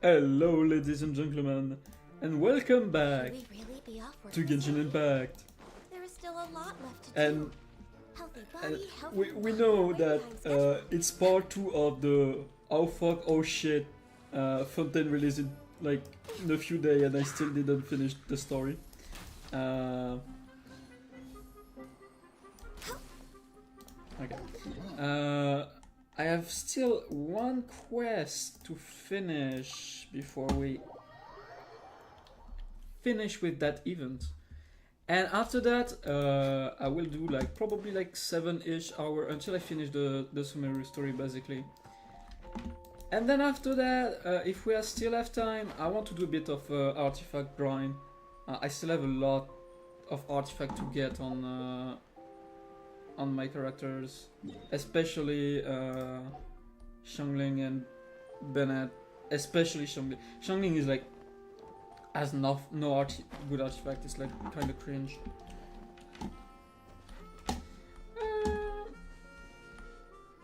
Hello, ladies and gentlemen, and welcome back Should we really be off work to this Genshin week? Impact. There is still a lot left to And do. Healthy body, healthy we mind, know way that behind schedule. it's part 2 of the oh fuck, oh shit Fontaine release in like in a few days, and I still didn't finish the story. Okay. I have still one quest to finish before we finish with that event. And after that, I will do like probably like 7-ish hour until I finish the Sumeru story basically. And then after that, if we still have time, I want to do a bit of artifact grind. I still have a lot of artifact to get on my characters, especially Xiangling and Bennett. Especially Xiangling. Xiangling is like has no good artifact. It's like kind of cringe.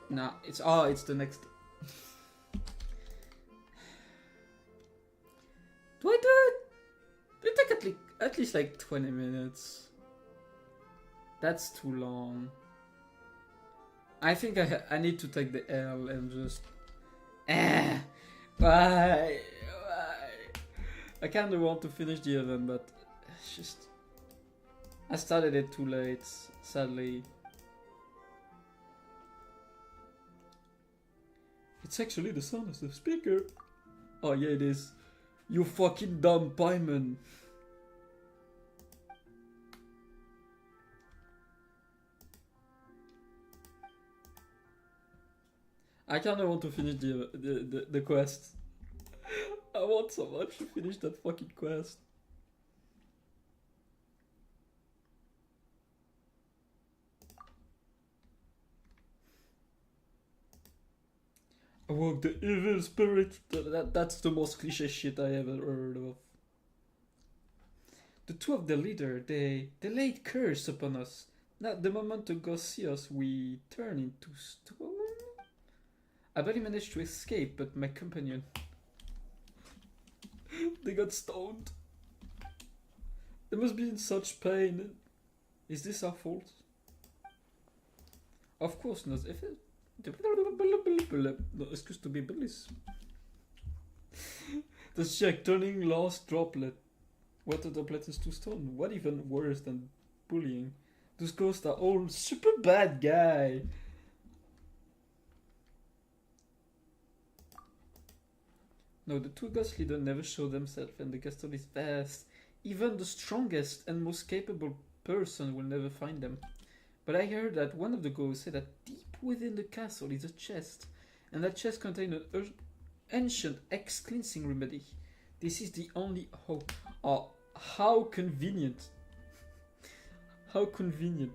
Nah, it's the next. Do I do it? It take at least like 20 minutes. That's too long. I think I need to take the L and just. Why? I kind of want to finish the event, but it's just. I started it too late, sadly. It's actually the sound of the speaker. Oh, yeah, it is. You fucking dumb pieman. I kinda want to finish the quest. I want so much to finish that fucking quest. Awoke the evil spirit. That's the most cliche shit I ever heard of. The two of the leader, they laid curse upon us. Now, the moment to go see us, we turn into stone. I barely managed to escape, but my companion... they got stoned. They must be in such pain. Is this our fault? Of course not. If it... No excuse to be bullies. The check turning last droplet. Water droplet is to stone. What even worse than bullying? Those ghosts are all super bad guy. No, the two ghost leaders never show themselves, and the castle is vast. Even the strongest and most capable person will never find them. But I heard that one of the ghosts said that deep within the castle is a chest, and that chest contains an ancient X-cleansing remedy. This is the only hope. Oh, how convenient. How convenient.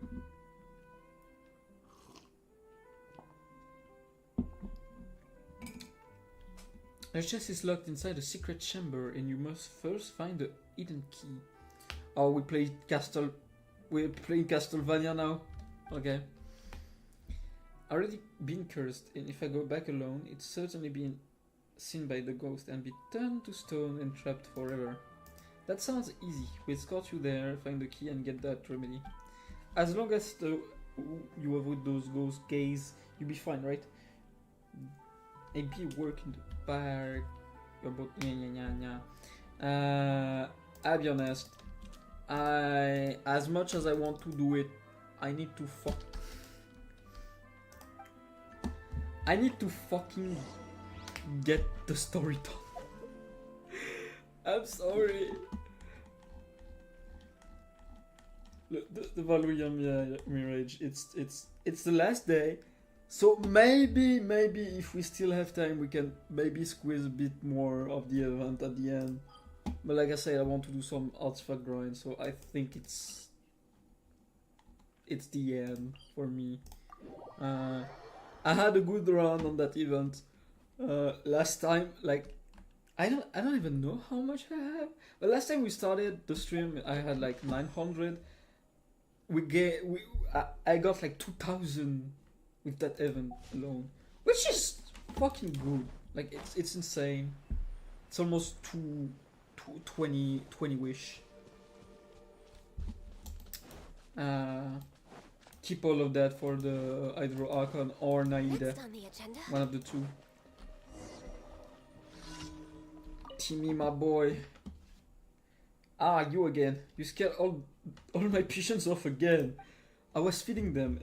The chest is locked inside a secret chamber, and you must first find the hidden key. Oh, we playing Castlevania now? Okay. Already been cursed, and if I go back alone, it's certainly been seen by the ghost and be turned to stone and trapped forever. That sounds easy. We escort you there, find the key, and get that remedy. As long as you avoid those ghost gaze, you'll be fine, right? Maybe work in the park. I'll be honest. As much as I want to do it, I need to fucking get the story done. I'm sorry. Look, the Valuia Mirage. It's the last day. So maybe if we still have time, we can maybe squeeze a bit more of the event at the end. But like I said, I want to do some artifact grind, so I think it's the end for me. I had a good run on that event last time. Like I don't even know how much I have. But last time we started the stream, I had like 900. I got like 2,000. With that event alone, which is fucking good. Like it's insane. It's almost 20 wish. Keep all of that for the either Archon or Naida. Next on the agenda. One of the two. Timmy, my boy. Ah, you again. You scared all my pigeons off again. I was feeding them.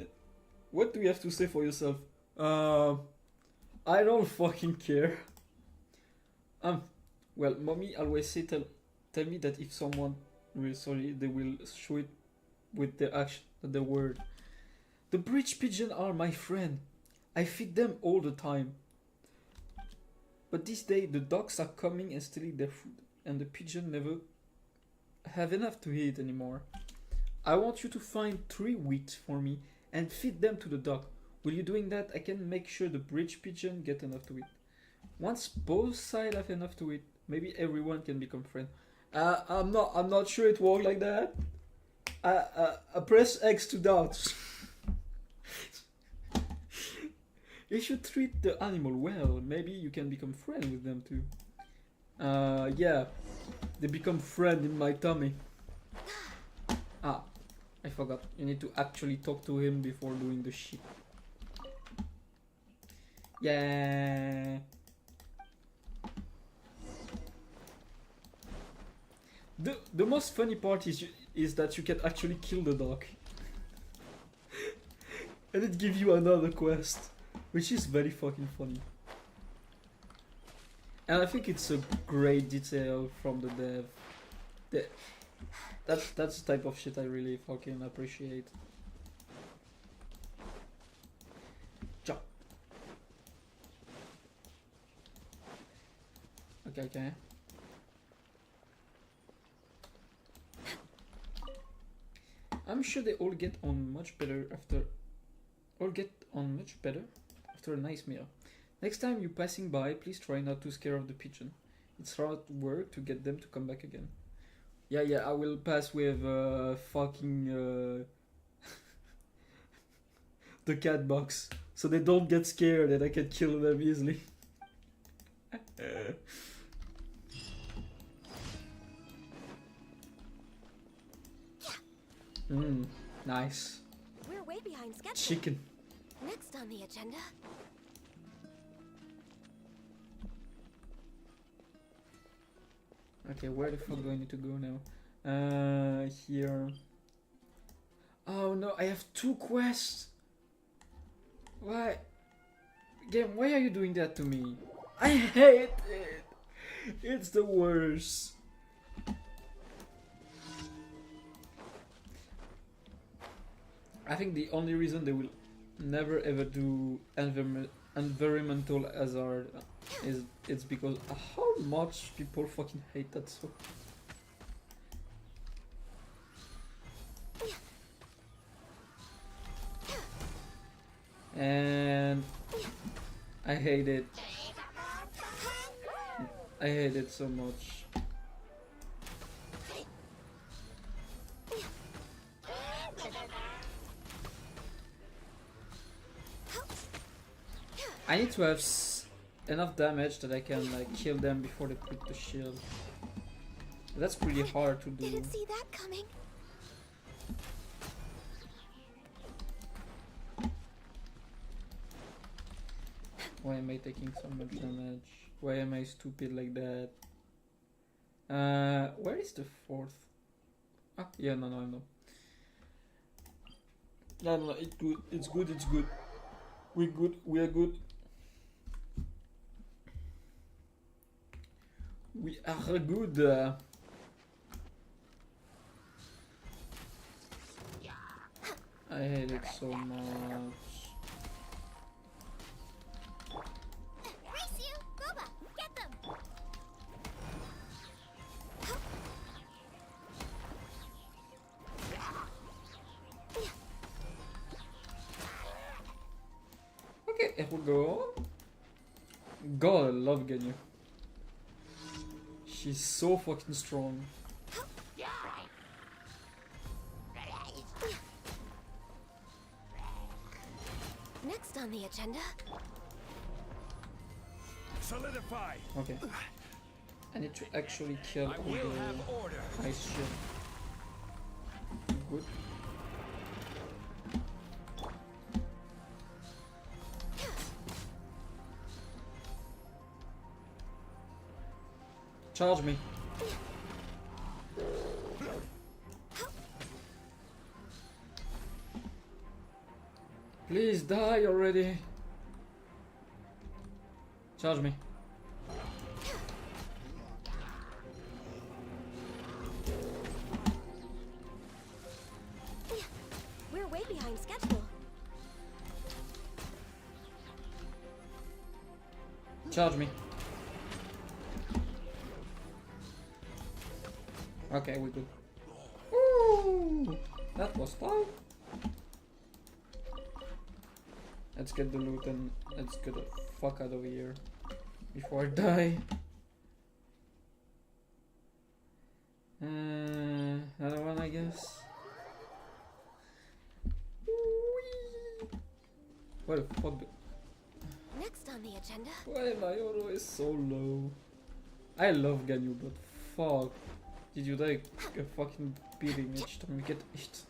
What do you have to say for yourself? I don't fucking care. Well, mommy always say tell me that if someone really sorry, they will show it with their action, not their word. The bridge pigeon are my friend. I feed them all the time. But this day the dogs are coming and stealing their food, and the pigeon never have enough to eat anymore. I want you to find 3 wheat for me and feed them to the dog. Will you doing that? I can make sure the bridge pigeon get enough to eat. Once both sides have enough to eat, maybe everyone can become friends. I'm not sure it works like that. I press X to doubt. You should treat the animal well. Maybe you can become friends with them too. Yeah, they become friend in my tummy. Ah, I forgot. You need to actually talk to him before doing the shit. Yeah. The most funny part is that you can actually kill the dog. And it gives you another quest, which is very fucking funny. And I think it's a great detail from the dev. That's the type of shit I really fucking appreciate. Jump. Okay. I'm sure they all get on much better after a nice meal. Next time you're passing by, please try not to scare off the pigeon. It's hard work to get them to come back again. Yeah, I will pass with fucking the cat box, so they don't get scared and I can kill them easily. Nice. We're way behind schedule. Chicken. Next on the agenda. Okay, where the fuck do I need to go now? Here. Oh no, I have 2 quests. Why? Game, why are you doing that to me? I hate it. It's the worst. I think the only reason they will never ever do environmental hazard is it's because how much people fucking hate that so. And I hate it. I hate it so much. I need to have enough damage that I can like kill them before they put the shield. That's pretty hard to do. Didn't see that coming. Why am I taking so much damage? Why am I stupid like that? Where is the 4th? Ah, yeah, no, I know. No, it's good. It's good. We're good. We are good. We are good. I hate it so much. Race you, Boba, get them. Okay, here we go. God, I love Ganyu. She's so fucking strong. Next on the agenda. Solidify. Okay. I need to actually kill all the ice shit. Good. Charge me. Please die already. Charge me. We're way behind schedule. Charge me. Okay, we good. Ooh, that was fun. Let's get the loot and let's get the fuck out of here before I die. Another one, I guess. Whee! What the fuck? Next on the agenda. Why my auto is so low? I love Ganyu, but fuck. Did you die a fucking beating each time you get hit?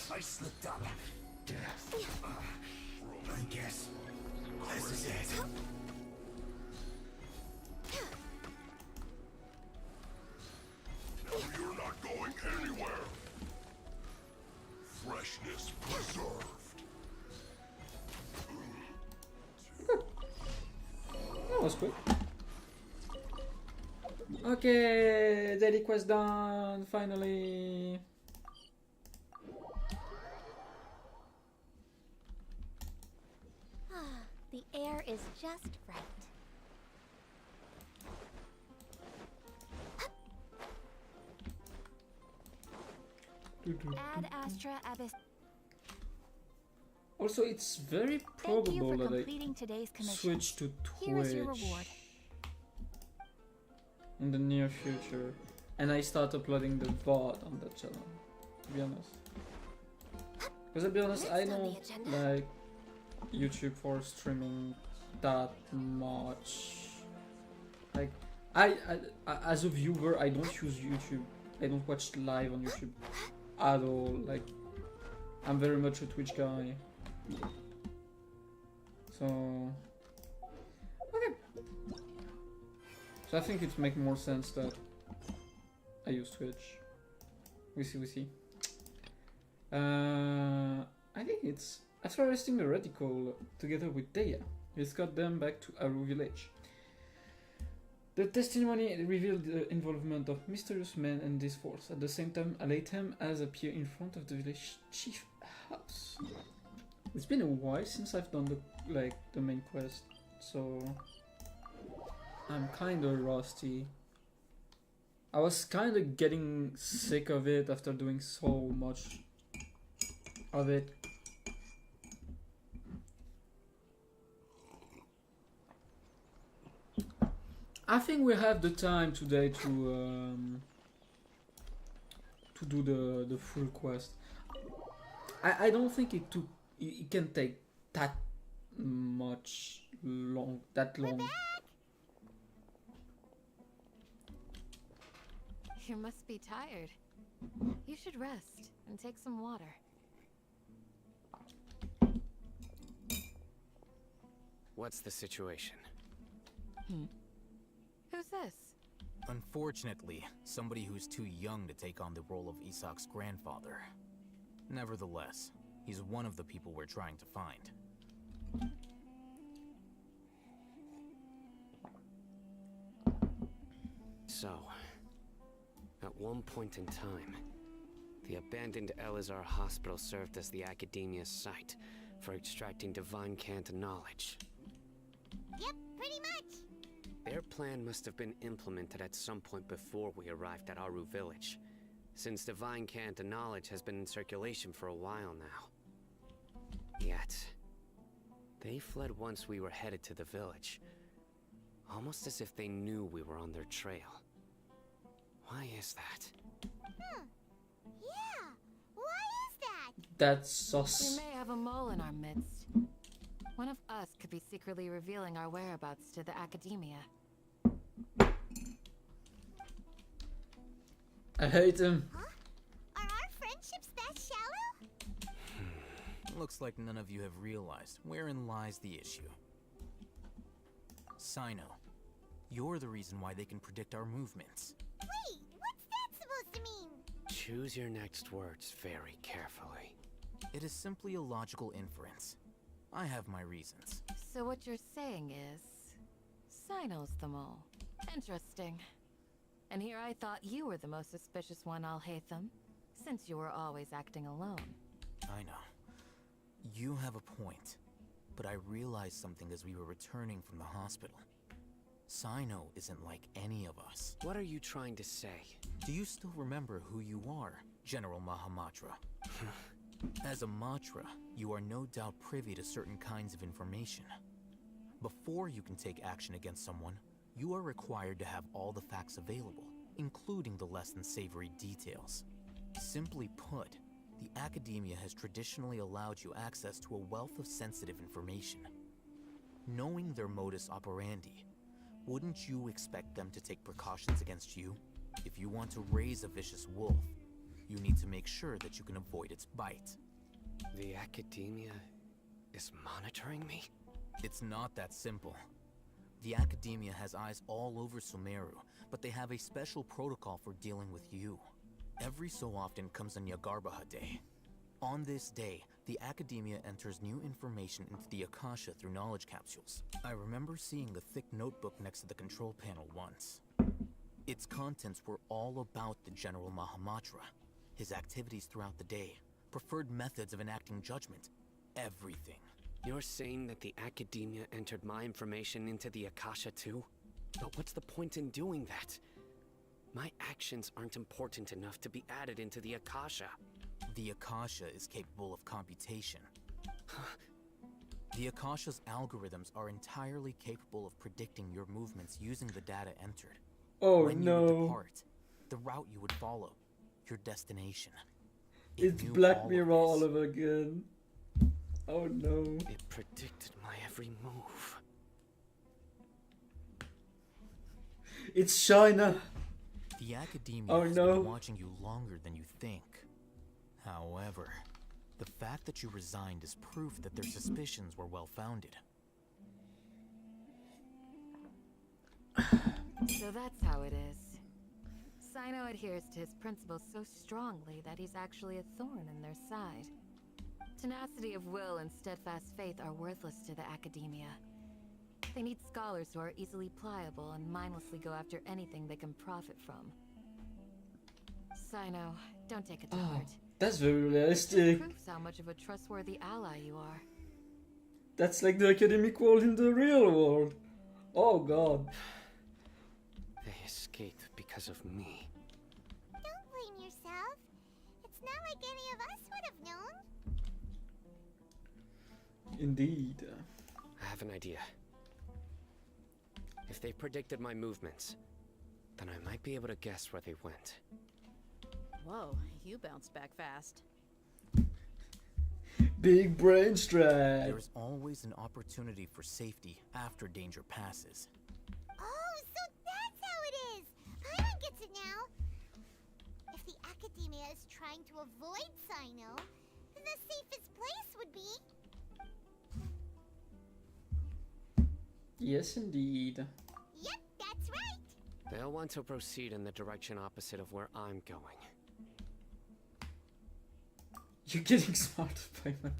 I slipped up. I guess this is it. You're not going anywhere. Freshness preserved. That was quick. Okay, daily quest done, finally. The air is just right. Ad Astra Abyss. Also, it's very Thank you probable for that I completing today's commission. switch to Here is your Twitch reward. in the near future, and I start uploading the VOD on that channel. To be honest, because to be honest, I Next on the don't agenda. like YouTube for streaming that much. Like, I as a viewer, I don't use YouTube. I don't watch live on YouTube at all. Like, I'm very much a Twitch guy. So, okay. So I think it makes more sense that I use Twitch. We see. I think it's after arresting the radical together with Deya, he's got them back to Aru village. The testimony revealed the involvement of mysterious men in this force. At the same time, Aleitem has appeared in front of the village chief house. It's been a while since I've done the main quest, so I'm kinda rusty. I was kinda getting sick of it after doing so much of it. I think we have the time today to do the full quest. I don't think it can take that long. You must be tired. You should rest and take some water. What's the situation? Who's this? Unfortunately, somebody who's too young to take on the role of Isak's grandfather. Nevertheless, he's one of the people we're trying to find. So, at one point in time, the abandoned Elazar hospital served as the academia's site for extracting divine cant knowledge. Yep, pretty much. Their plan must have been implemented at some point before we arrived at Aru village, since divine cant knowledge has been in circulation for a while now. Yet, they fled once we were headed to the village, almost as if they knew we were on their trail. Why is that? Yeah. Why is that? That's We sus. may have a mole in our midst. One of us could be secretly revealing our whereabouts to the academia. I hate him. Huh? Are our friendships that shallow? Looks like none of you have realized wherein lies the issue. Sino, you're the reason why they can predict our movements. Wait, what's that supposed to mean? Choose your next words very carefully. It is simply a logical inference. I have my reasons. So what you're saying is... Sino's the mole. Interesting. And here I thought you were the most suspicious one, Alhaitham, since you were always acting alone. I know. You have a point. But I realized something as we were returning from the hospital. Sino isn't like any of us. What are you trying to say? Do you still remember who you are, General Mahamatra? As a Matra, you are no doubt privy to certain kinds of information. Before you can take action against someone, you are required to have all the facts available, including the less than savory details. Simply put, the academia has traditionally allowed you access to a wealth of sensitive information. Knowing their modus operandi, wouldn't you expect them to take precautions against you? If you want to raise a vicious wolf, you need to make sure that you can avoid its bite. The academia is monitoring me? It's not that simple. The academia has eyes all over Sumeru, but they have a special protocol for dealing with you. Every so often comes a Nyagarbaha Day. On this day, the academia enters new information into the Akasha through knowledge capsules. I remember seeing the thick notebook next to the control panel once. Its contents were all about the General Mahamatra, his activities throughout the day, preferred methods of enacting judgment, everything. You're saying that the academia entered my information into the Akasha too? But what's the point in doing that? My actions aren't important enough to be added into the Akasha. The Akasha is capable of computation. The Akasha's algorithms are entirely capable of predicting your movements using the data entered. Oh When you would no. depart, the route you would follow, your destination. It It's knew Black all of Mirror this. all over again. Oh no. It predicted my every move. It's China. The academia Oh, has no. been watching you longer than you think. However, the fact that you resigned is proof that their suspicions were well-founded. So that's how it is. Sino adheres to his principles so strongly that he's actually a thorn in their side. Tenacity of will and steadfast faith are worthless to the academia. They need scholars who are easily pliable and mindlessly go after anything they can profit from. Sino, don't take it to Oh, heart. that's very It realistic. proves how much of a trustworthy ally you are. That's like the academic world in the real world. Oh god. They escaped because of me. Don't blame yourself. It's not like any of us would have known. Indeed. I have an idea. If they predicted my movements, then I might be able to guess where they went. Whoa, you bounced back fast. Big brain strike. There is always an opportunity for safety after danger passes. Oh, so that's how it is. Paimon gets it now. If the academia is trying to avoid Sino, then the safest place would be... Yes, indeed. Yep, that's right. They'll want to proceed in the direction opposite of where I'm going. You're getting smarter, Paimon.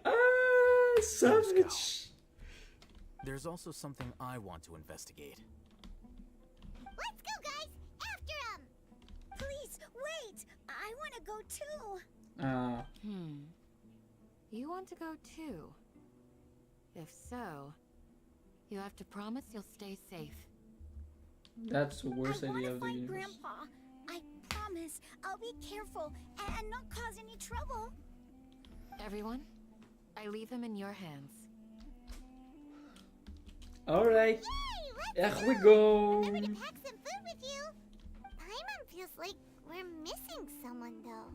Ah, savage. There's also something I want to investigate. Let's go, guys. After him. Please, wait. I want to go too. Ah, You want to go too? If so, you have to promise you'll stay safe. that's the worst I idea want of to the find universe. Grandpa. I promise I'll be careful and not cause any trouble. Everyone, I leave him in your hands. Alright, Yay, let's here we go. Remember to pack some food with you. feels like we're missing someone, though.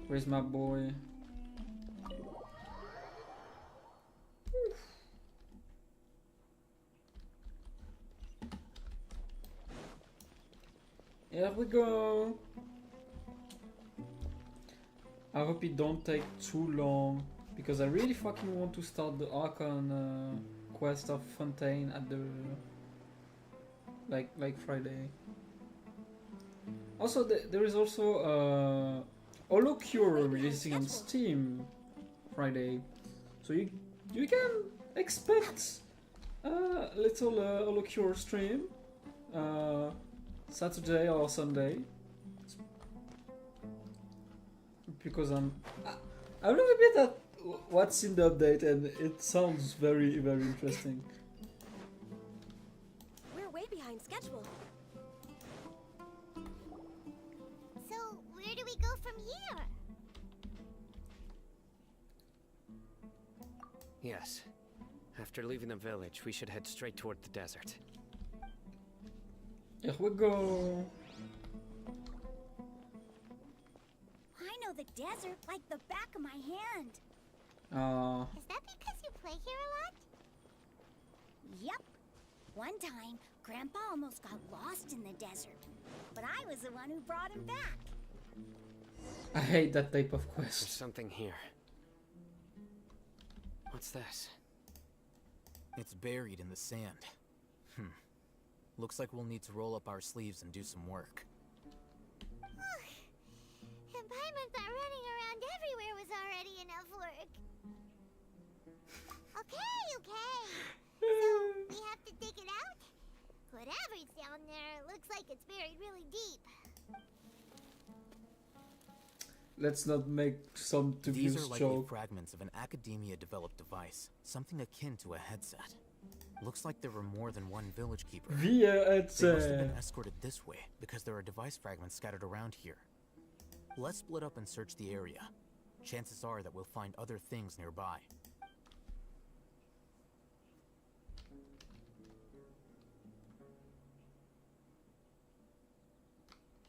Where's my boy? Here we go. I hope it don't take too long because I really fucking want to start the Archon quest of Fontaine at the like Friday. Also, there is also Holocure releasing on Steam Friday, so you can expect a little Holocure stream Saturday or Sunday, because I'm looking a bit at what's in the update and it sounds very very interesting. We're way behind schedule. So, where do we go from here? Yes. After leaving the village, we should head straight toward the desert. Here we go. I know the desert like the back of my hand. Is that because you play here a lot? Yep. One time, Grandpa almost got lost in the desert, but I was the one who brought him back. I hate that type of There's quest. something here. What's this? It's buried in the sand. Looks like we'll need to roll up our sleeves and do some work. And Paimon thought running around everywhere was already enough work. Okay. So, we have to dig it out? Whatever's down there looks like it's buried really deep. Let's not make some These are dubious likely joke. fragments of an academia-developed device, something akin to a headset. Looks like there were more than one village keeper. Via They must have been headset. escorted this way because there are device fragments scattered around here. Let's split up and search the area. Chances are that we'll find other things nearby.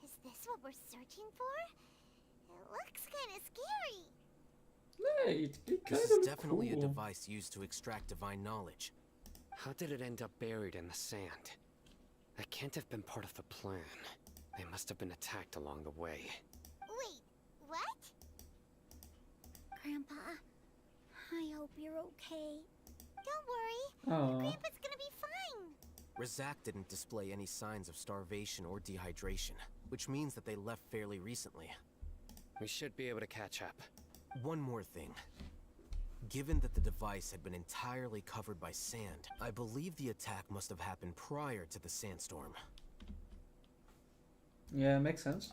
Is this what we're searching for? It looks kind of scary. Hey, it kind This of is definitely cool. a device used to extract divine knowledge. How did it end up buried in the sand? That can't have been part of the plan. They must have been attacked along the way. Wait, what? Grandpa, I hope you're okay. Don't worry. Aw. Grandpa's gonna be fine. Razak didn't display any signs of starvation or dehydration, which means that they left fairly recently. We should be able to catch up. One more thing. Given that the device had been entirely covered by sand, I believe the attack must have happened prior to the sandstorm. Yeah, makes sense.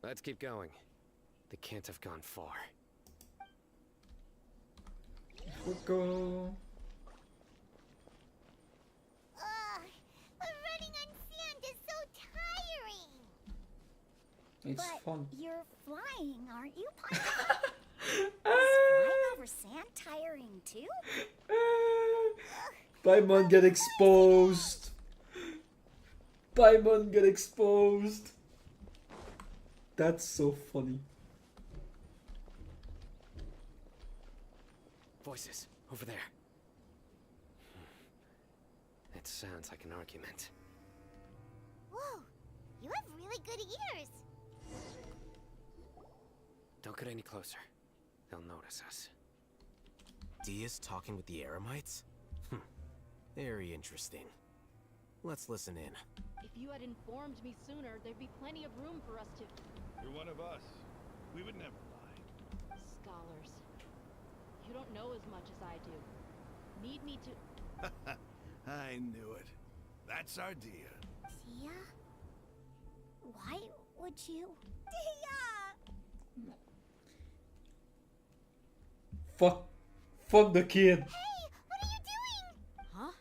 Let's keep going. They can't have gone far. Here we go. Ugh, but running on sand is so tiring. It's But fun. you're flying, aren't you, Paimon? Is flying over sand tiring too? Paimon get exposed. Paimon get exposed. That's so funny. Voices, over there. It sounds like an argument. Whoa, you have really good ears. Don't get any closer. They'll notice us. Dia's talking with the Eremites? Very interesting. Let's listen in. If you had informed me sooner, there'd be plenty of room for us to... You're one of us. We would never lie. Scholars. You don't know as much as I do. Need me to... I knew it. That's our Dia. Dia? Why would you? Dia! Fuck the kid. Hey, what are you doing? Huh?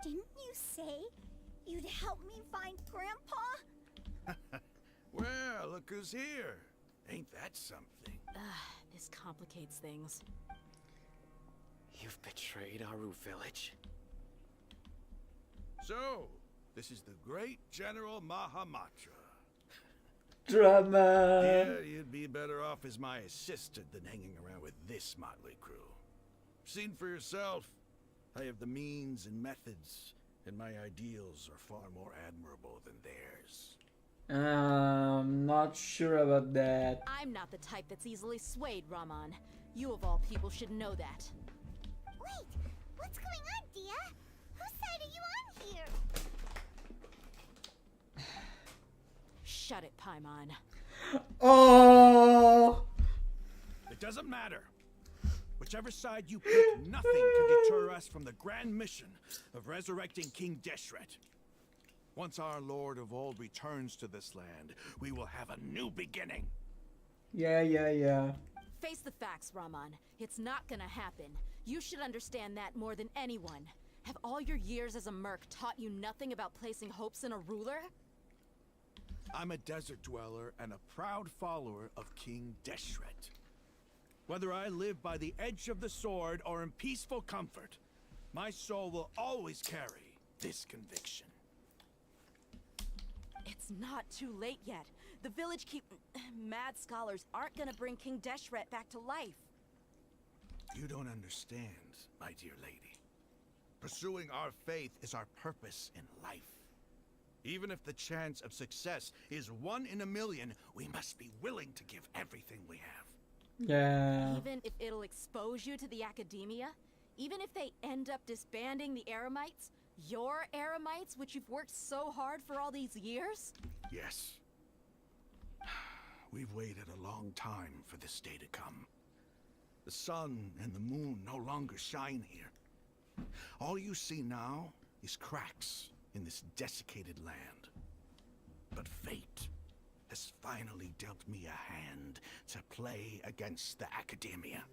Didn't you say you'd help me find Grandpa? Well, look who's here. Ain't that something? This complicates things. You betrayed Aru village? So, this is the great General Mahamatra. Drama. Yeah, you'd be better off as my assistant than hanging around with this motley crew. Seen for yourself. I have the means and methods, and my ideals are far more admirable than theirs. Not sure about that. I'm not the type that's easily swayed, Raman. You of all people should know that. Wait, what's going on, Dia? Whose side are you on here? Shut it, Paimon. Oh! It doesn't matter. Whichever side you pick, nothing can deter us from the grand mission of resurrecting King Deshret. Once our Lord of Old returns to this land, we will have a new beginning. Yeah. Face the facts, Raman. It's not gonna happen. You should understand that more than anyone. Have all your years as a merc taught you nothing about placing hopes in a ruler? I'm a desert dweller and a proud follower of King Deshret. Whether I live by the edge of the sword or in peaceful comfort, my soul will always carry this conviction. It's not too late yet. The village mad scholars aren't gonna bring King Deshret back to life. You don't understand, my dear lady. Pursuing our faith is our purpose in life. Even if the chance of success is 1 in a million, we must be willing to give everything we have. Yeah. Even if it'll expose you to the academia? Even if they end up disbanding the Eremites? Your Eremites, which you've worked so hard for all these years? Yes. We've waited a long time for this day to come. The sun and the moon no longer shine here. All you see now is cracks in this desiccated land. But fate has finally dealt me a hand to play against the academia.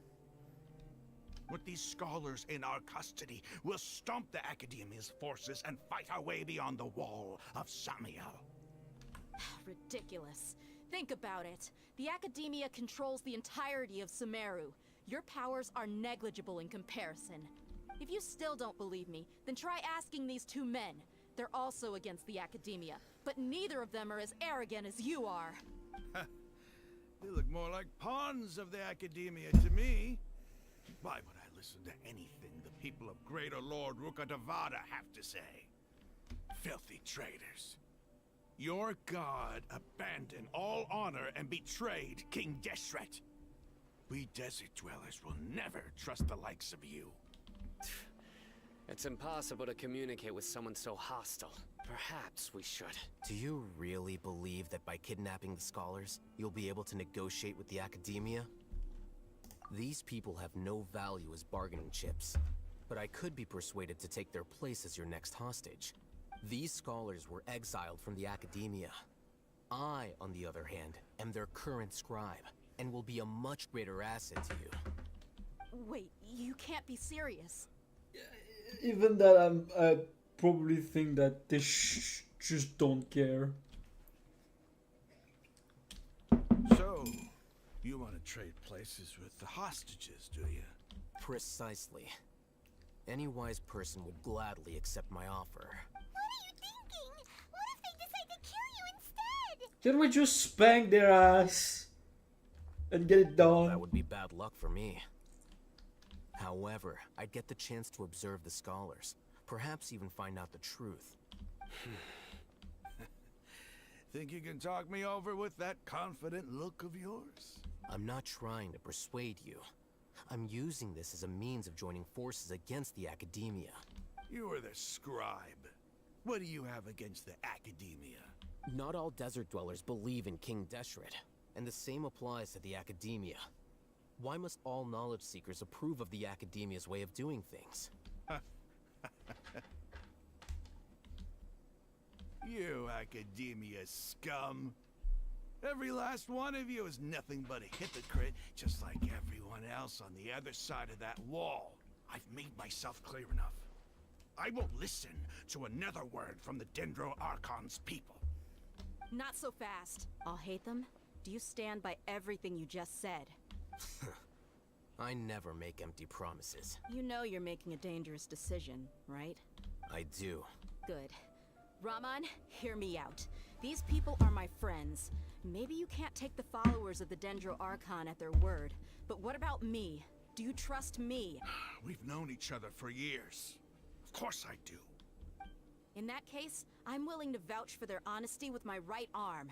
With these scholars in our custody, we'll stomp the academia's forces and fight our way beyond the wall of Samiel. Ridiculous. Think about it. The academia controls the entirety of Sumeru. Your powers are negligible in comparison. If you still don't believe me, then try asking these two men. They're also against the academia, but neither of them are as arrogant as you are. They look more like pawns of the academia to me. Why would I listen to anything the people of Greater Lord Rukkhadevada have to say? Filthy traitors. Your god abandoned all honor and betrayed King Deshret. We desert dwellers will never trust the likes of you. It's impossible to communicate with someone so hostile. Perhaps we should. Do you really believe that by kidnapping the scholars, you'll be able to negotiate with the academia? These people have no value as bargaining chips, but I could be persuaded to take their place as your next hostage. These scholars were exiled from the academia. I, on the other hand, am their current scribe, and will be a much greater asset to you. Wait, you can't be serious. Even that, I probably think that they just don't care. So, you want to trade places with the hostages, do you? Precisely. Any wise person would gladly accept my offer. What are you thinking? What if they decide to kill you instead? Can we just spank their ass and get it done? That would be bad luck for me. However, I'd get the chance to observe the scholars, perhaps even find out the truth. Think you can talk me over with that confident look of yours? I'm not trying to persuade you. I'm using this as a means of joining forces against the academia. You are the scribe. What do you have against the academia? Not all desert dwellers believe in King Deshret, and the same applies to the academia. Why must all knowledge seekers approve of the academia's way of doing things? You academia scum. Every last one of you is nothing but a hypocrite, just like everyone else on the other side of that wall. I've made myself clear enough. I won't listen to another word from the Dendro Archon's people. Not so fast. I'll hate them. Do you stand by everything you just said? I never make empty promises. You know you're making a dangerous decision, right? I do. Good. Raman, hear me out. These people are my friends. Maybe you can't take the followers of the Dendro Archon at their word, but what about me? Do you trust me? We've known each other for years. Of course I do. In that case, I'm willing to vouch for their honesty with my right arm.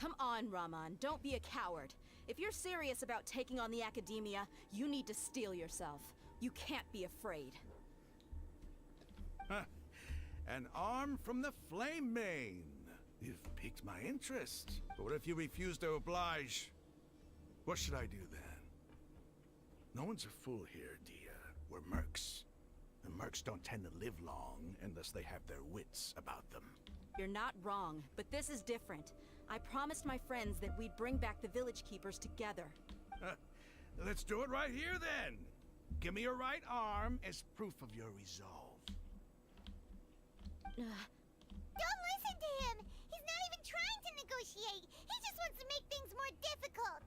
Come on, Raman, don't be a coward. If you're serious about taking on the Academia, you need to steel yourself. You can't be afraid. An arm from the Flame Mane. You've piqued my interest. But what if you refuse to oblige? What should I do then? No one's a fool here, Dia. We're mercs. And mercs don't tend to live long unless they have their wits about them. You're not wrong, but this is different. I promised my friends that we'd bring back the village keepers together. Let's do it right here then. Give me your right arm as proof of your resolve. Don't listen to him! He's not even trying to negotiate! He just wants to make things more difficult!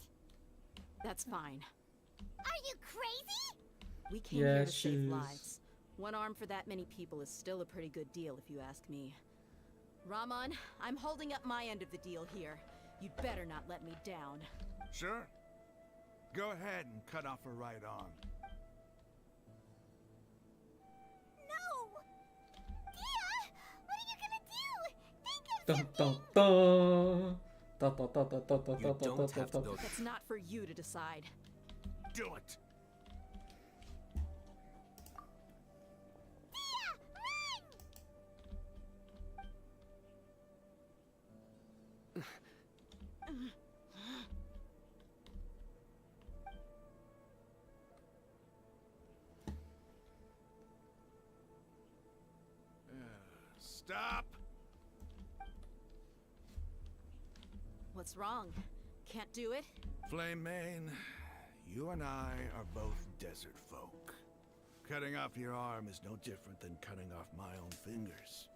That's fine. Are you crazy? We came here to save lives. One arm for that many people is still a pretty good deal if you ask me. Raman, I'm holding up my end of the deal here. You'd better not let me down. Sure. Go ahead and cut off her right arm. No! Dia! What are you gonna do? Think of Dun, something! dun, dun. Da, da, da, da, da, da, You da, don't da, have da, to da. go. That's not for you to decide. Do it! Dia! Run! Stop! What's wrong? Can't do it? Flame Mane, you and I are both desert folk. Cutting off your arm is no different than cutting off my own fingers.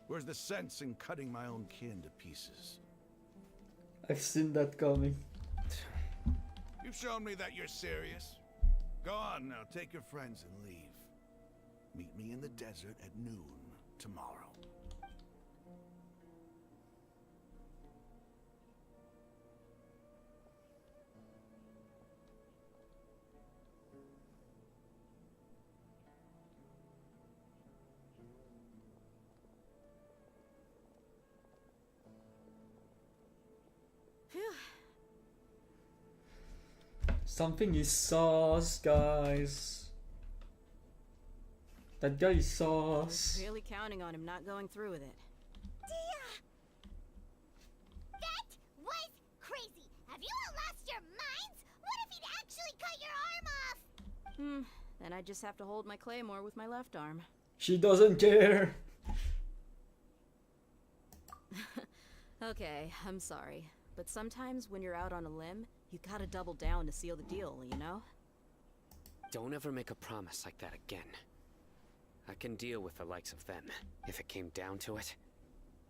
Where's the sense in cutting my own kin to pieces? I've seen that coming. You've shown me that you're serious. Go on now, take your friends and leave. Meet me in the desert at noon tomorrow. Phew. Something is sauce, guys. That guy is I was sauce. really counting on him not going through with it. Dia! That was crazy! Have you all lost your minds? What if he'd actually cut your arm off? Then I just have to hold my claymore with my left arm. She doesn't care. Okay, I'm sorry. But sometimes when you're out on a limb, you gotta double down to seal the deal, you know? Don't ever make a promise like that again. I can deal with the likes of them. If it came down to it,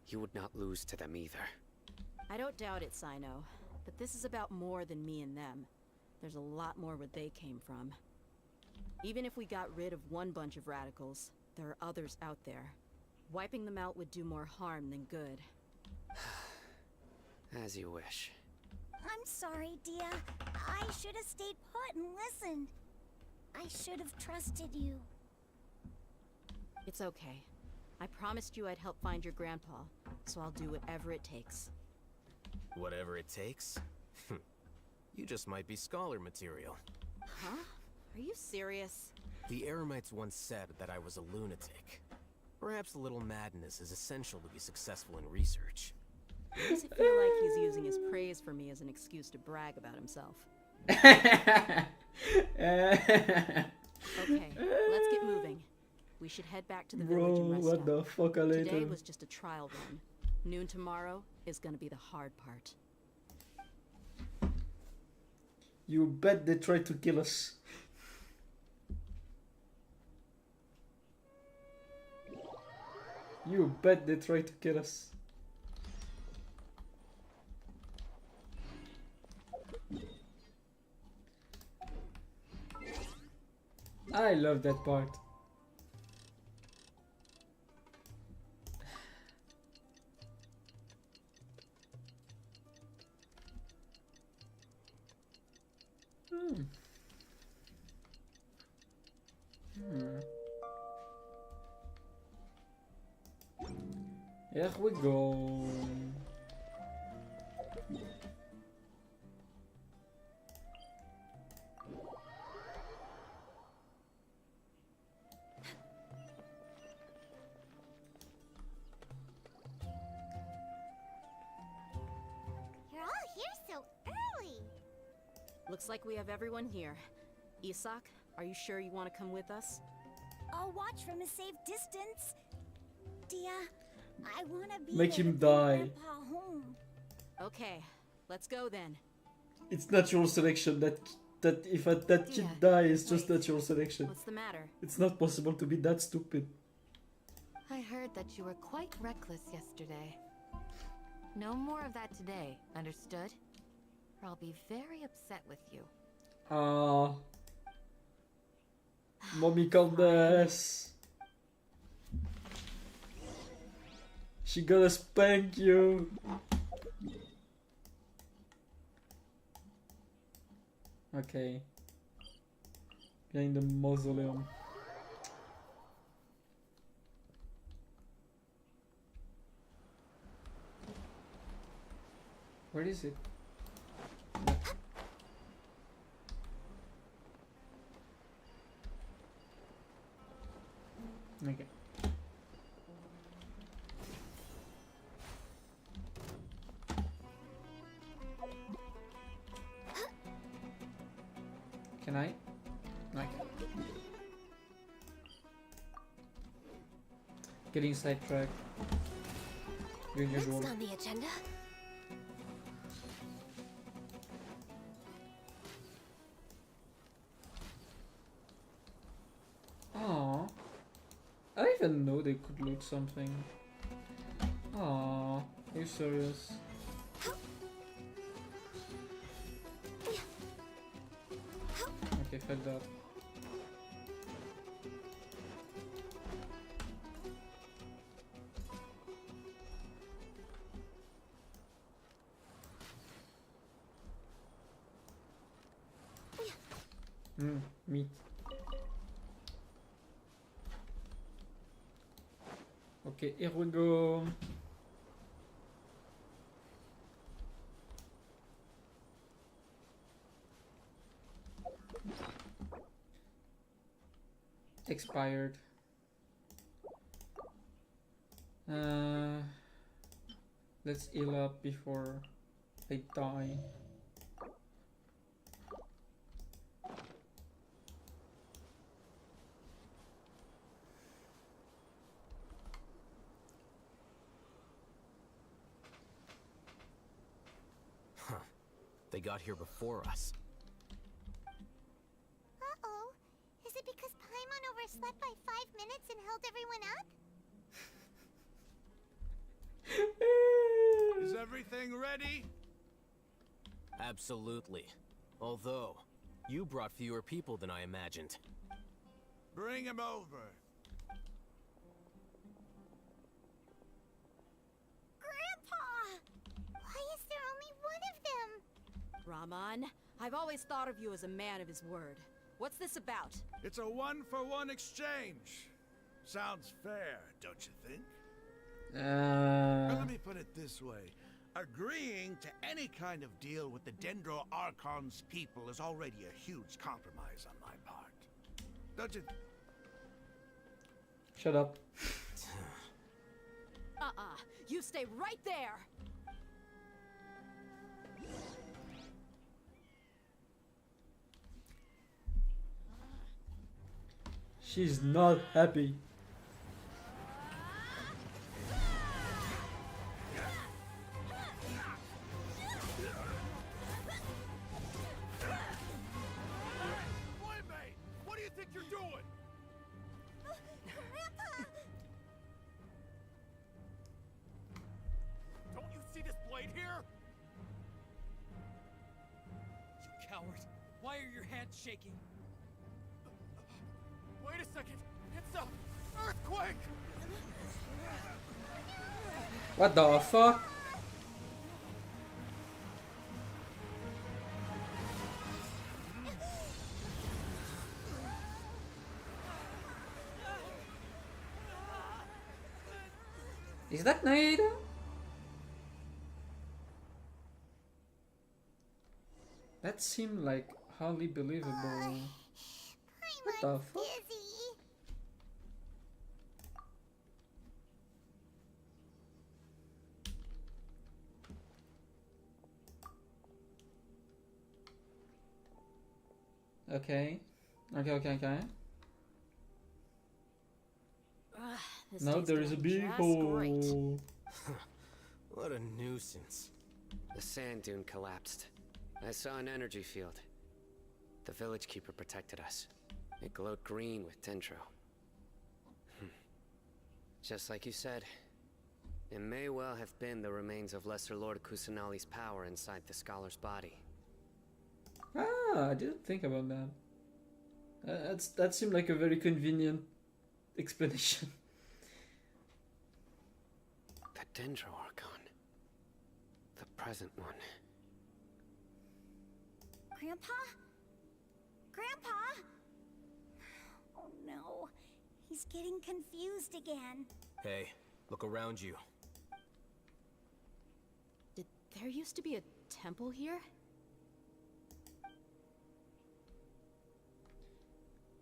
you would not lose to them either. I don't doubt it, Sino. But this is about more than me and them. There's a lot more where they came from. Even if we got rid of one bunch of radicals, there are others out there. Wiping them out would do more harm than good. As you wish. I'm sorry, Dia. I should have stayed put and listened. I should have trusted you. It's okay. I promised you I'd help find your grandpa, so I'll do whatever it takes. Whatever it takes? You just might be scholar material. Huh? Are you serious? The Eremites once said that I was a lunatic. Perhaps a little madness is essential to be successful in research. Why does it feel like he's using his praise for me as an excuse to brag about himself? Okay, let's get moving. We should head back to the village and Bro, rest what up. the fuck, Today later? was just a trial run. Noon tomorrow is gonna be the hard part. You bet they tried to kill us. You bet they tried to kill us. I love that part. Hmm. Here we go. You're all here so early. Looks like we have everyone here. Isak, are you sure you want to come with us? I'll watch from a safe distance. Dia, I want to be Make there him to bring die. Grandpa home. Okay, let's go then. It's natural selection. That if that kid Yeah. dies, it's just Wait. natural selection. What's the matter? It's not possible to be that stupid. I heard that you were quite reckless yesterday. No more of that today, understood? Or I'll be very upset with you. Ah. Mommy Candace. She gonna spank you. Okay. Behind the mausoleum. Where is it? Okay. Can I? No, I can't. Getting sidetracked. Doing usual. Next on the agenda? Aww. I didn't even know they could loot something. Aww. Are you serious? Okay, fed that. Meat. Okay, here we go. Expired. Let's heal up before I die. They got here before us. Uh-oh. Is it because Paimon overslept by 5 minutes and held everyone up? Is everything ready? Absolutely. Although, you brought fewer people than I imagined. Bring him over. Grandpa! Why is there only one of them? Rahman, I've always thought of you as a man of his word. What's this about? It's a one-for-one exchange. Sounds fair, don't you think? Well, let me put it this way. Agreeing to any kind of deal with the Dendro Archon's people is already a huge compromise on my part. Don't you? Shut up. You stay right there! She's not happy. Playmate, what do you think you're doing? Grandpa! Don't you see this blade here? You coward! Why are your hands shaking? What the fuck? Is that Naida? That seemed like hardly believable. What the fuck? Dizzy. Okay. Okay. This Now day's there is a going big just hole. great. What a nuisance. The sand dune collapsed. I saw an energy field. The village keeper protected us. It glowed green with dendro. Just like you said, it may well have been the remains of Lesser Lord Kusanali's power inside the scholar's body. Ah, I didn't think about that. That seemed like a very convenient explanation. The dendro archon. The present one. Grandpa? Grandpa? Oh no. He's getting confused again. Hey, look around you. Did there used to be a temple here?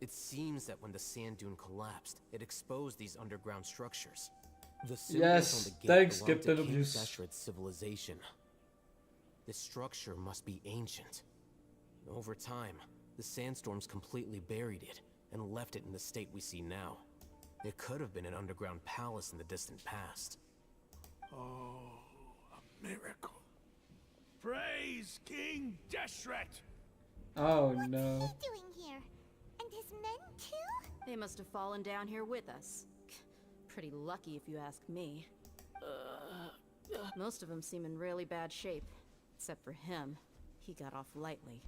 It seems that when the sand dune collapsed, it exposed these underground structures. The symbols Yes, on the gate thanks, belong to Captain King Obvious. Deshret's civilization. This structure must be ancient. Over time, the sandstorms completely buried it and left it in the state we see now. It could have been an underground palace in the distant past. Oh, a miracle. Praise King Deshret! Oh What's no. he doing here? And his men too? They must have fallen down here with us. Pretty lucky if you ask me. Most of them seem in really bad shape. Except for him. He got off lightly.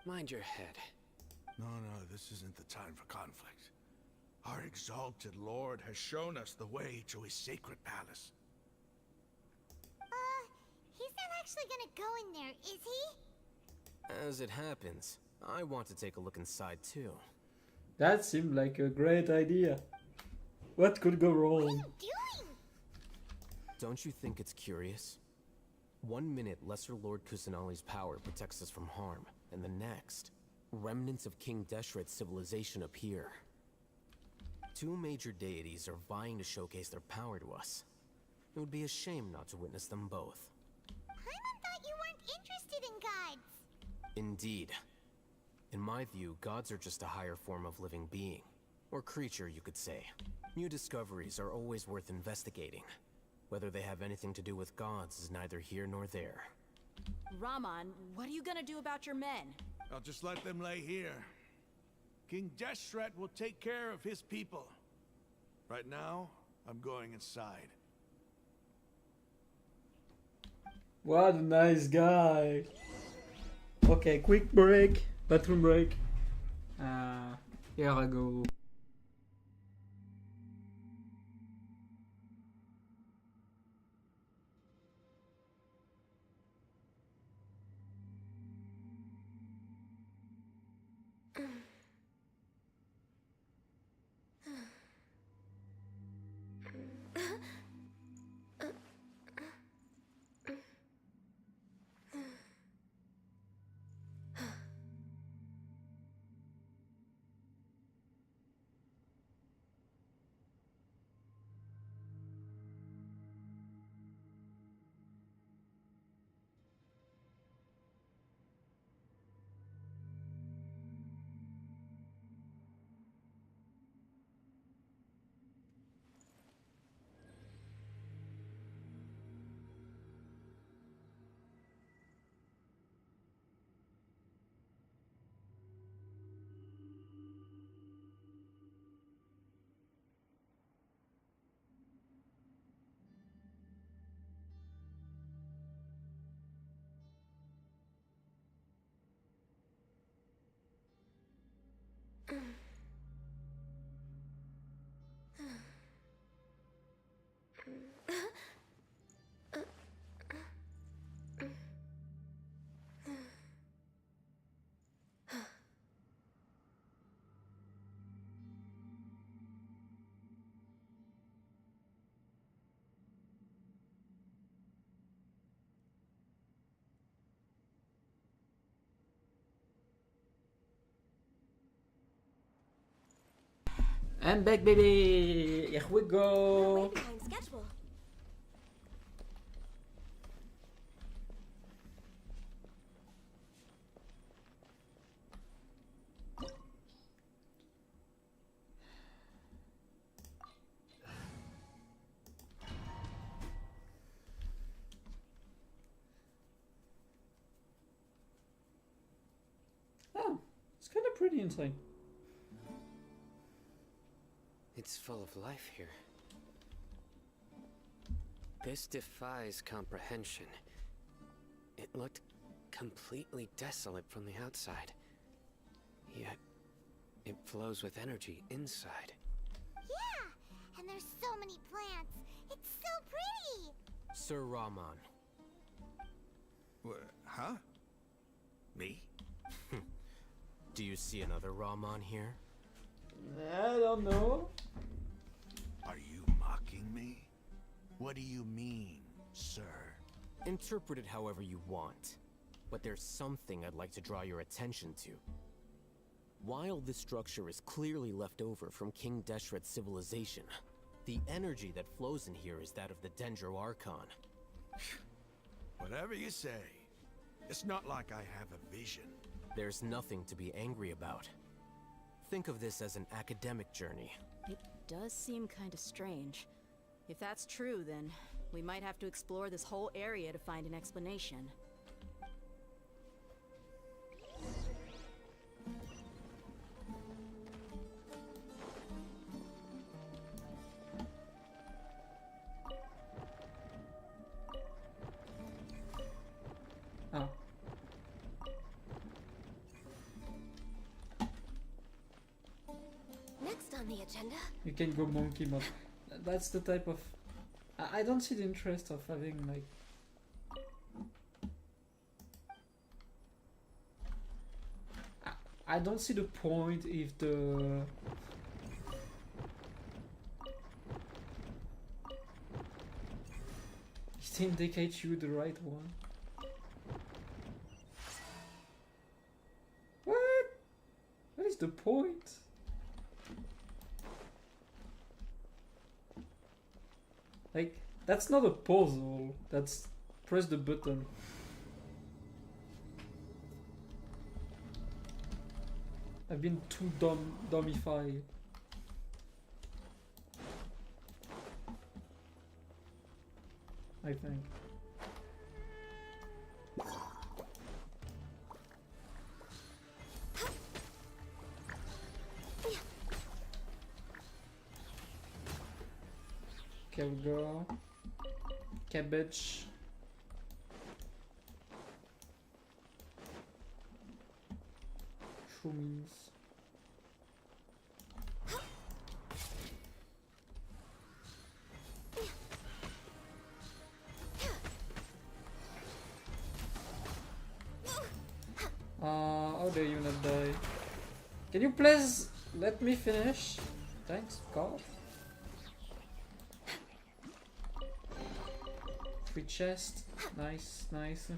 Mind your head. No, this isn't the time for conflict. Our exalted lord has shown us the way to his sacred palace. He's not actually gonna go in there, is he? As it happens, I want to take a look inside too. That seemed like a great idea. What could go What are wrong? you doing? Don't you think it's curious? 1 minute, Lesser Lord Kusanali's power protects us from harm, and the next, remnants of King Deshret's civilization appear. Two major deities are vying to showcase their power to us. It would be a shame not to witness them both. Paimon thought you weren't interested in gods. Indeed. In my view, gods are just a higher form of living being. Or creature, you could say. New discoveries are always worth investigating. Whether they have anything to do with gods is neither here nor there. Raman, what are you gonna do about your men? I'll just let them lay here. King Deshret will take care of his people. Right now, I'm going inside. What a nice guy. Okay, quick break. Bathroom break. Here I go. And back, baby! Here we We're go! way behind schedule. Oh, it's kind of pretty inside. It's full of life here. This defies comprehension. It looked completely desolate from the outside. Yet, it flows with energy inside. Yeah, and there's so many plants. It's so pretty. Sir Rahman, Huh? Me? do you see another Rahman here? I don't know. Are you mocking me? What do you mean, sir? Interpret it however you want, but there's something I'd like to draw your attention to. While this structure is clearly left over from King Deshret's civilization, the energy that flows in here is that of the Dendro Archon. Whatever you say. It's not like I have a vision. There's nothing to be angry about. Think of this as an academic journey. It does seem kind of strange. If that's true, then we might have to explore this whole area to find an explanation. Oh. Next on the agenda. You can go monkey mode. That's the type of... I don't see the interest of having like... I don't see the point if the... It indicates you the right one. What? What is the point? Like, that's not a puzzle. That's press the button. I've been too dummified. I think. Okay, we go. Cabbage. Shroomies. How dare you not die? Can you please let me finish? Thanks, God. Free chest. Nice, nice.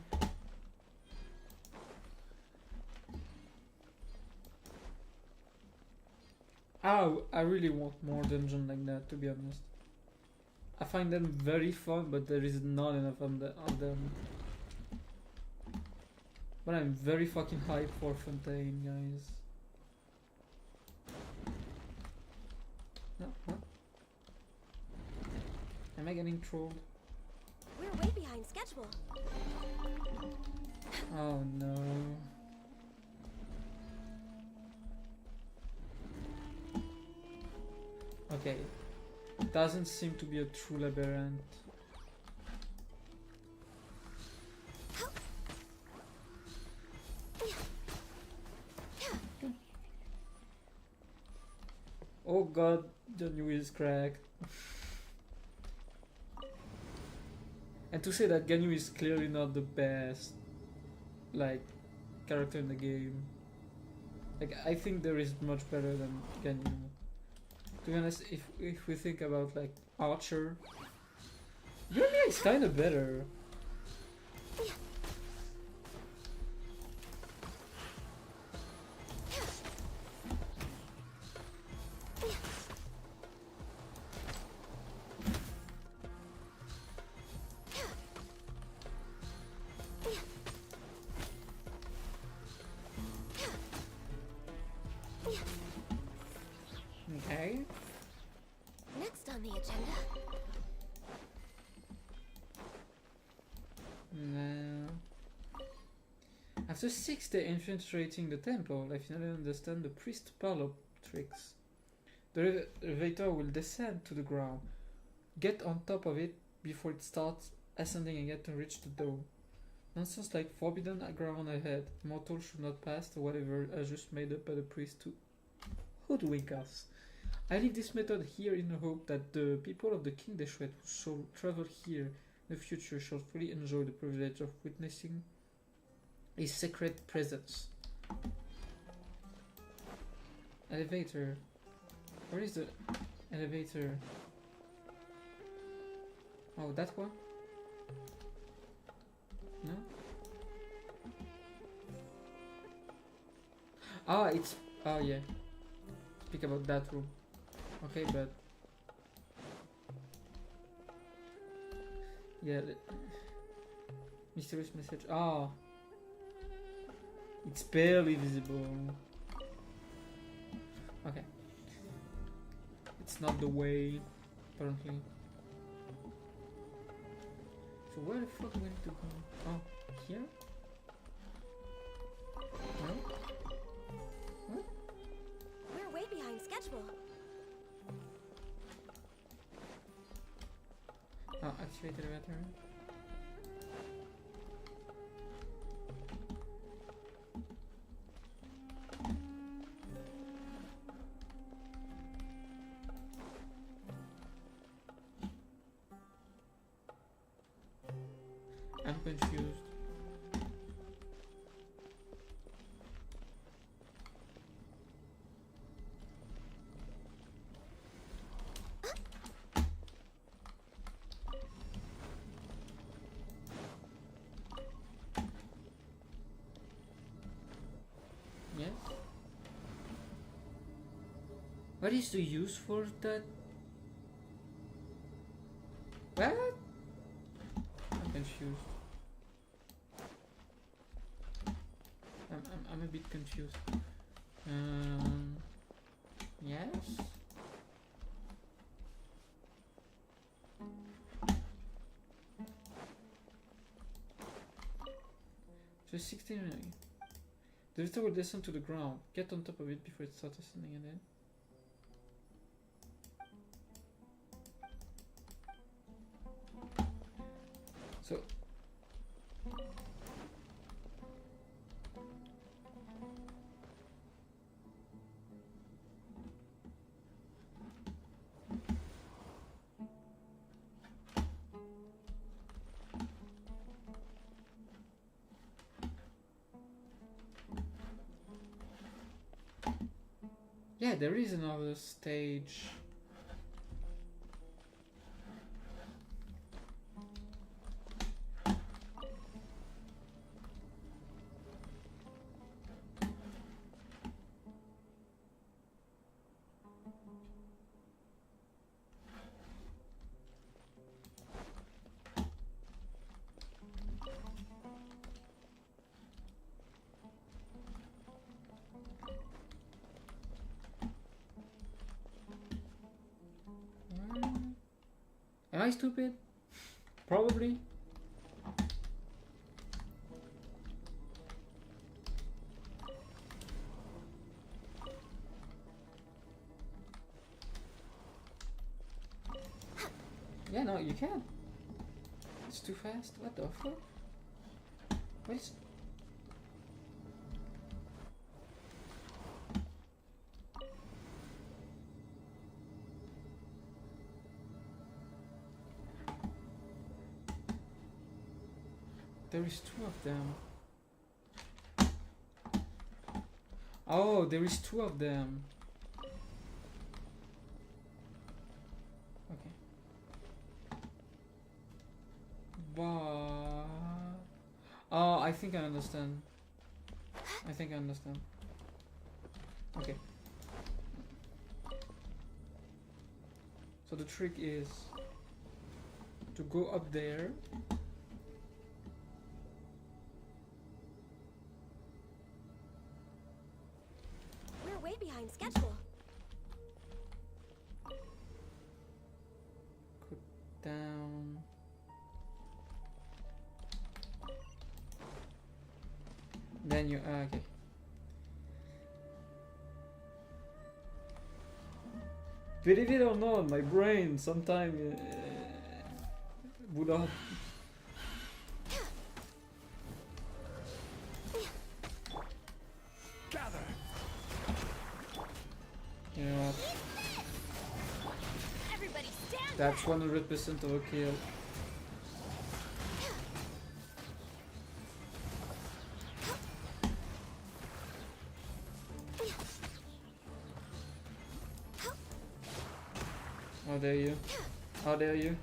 Oh, I really want more dungeons like that, to be honest. I find them very fun, but there is not enough of them. But I'm very fucking hyped for Fontaine, guys. No, what? Am I getting trolled? We're way behind schedule. Oh no. Okay. Doesn't seem to be a true labyrinth. Oh god, Ganyu is cracked. And to say that Ganyu is clearly not the best, like, character in the game. Like, I think there is much better than Ganyu. To be honest, if we think about, like, Archer, Yulia is kinda better. After 6 days infiltrating the temple, I finally understand the priest parlor tricks. The elevator will descend to the ground. Get on top of it before it starts ascending again to reach the dome. Nonsense like forbidden ground ahead. Mortals should not pass or whatever I just made up by the priest to hoodwink us. I leave this method here in the hope that the people of the King Deshret who shall travel here in the future shall fully enjoy the privilege of witnessing his sacred presence. Elevator. Where is the elevator? Oh, that one? No? Ah, it's... Oh, yeah. Speak about that room. Okay, but... Yeah, mysterious message. Ah! It's barely visible. Okay. It's not the way, apparently. So where the fuck do we need to go? Oh, here? No? What? We're way behind schedule. Oh, activate the elevator. I'm confused. Yes. What is the use for that? What? I'm confused. I'm a bit confused. Yes. So 16 minutes. The litter will descend to the ground. Get on top of it before it starts ascending again. So yeah, there is another stage. Am I stupid? Probably. Yeah, no, you can. It's too fast. What the fuck? What is... There is two of them. Oh, there is two of them. Okay. But... Oh, I think I understand. I think I understand. Okay. So the trick is to go up there. Way behind schedule. Go down. Then then you okay. Believe it or not, my brain sometimes would not. Gather. You know what? Everybody stand That's 100% of a kill. How dare you? How dare you?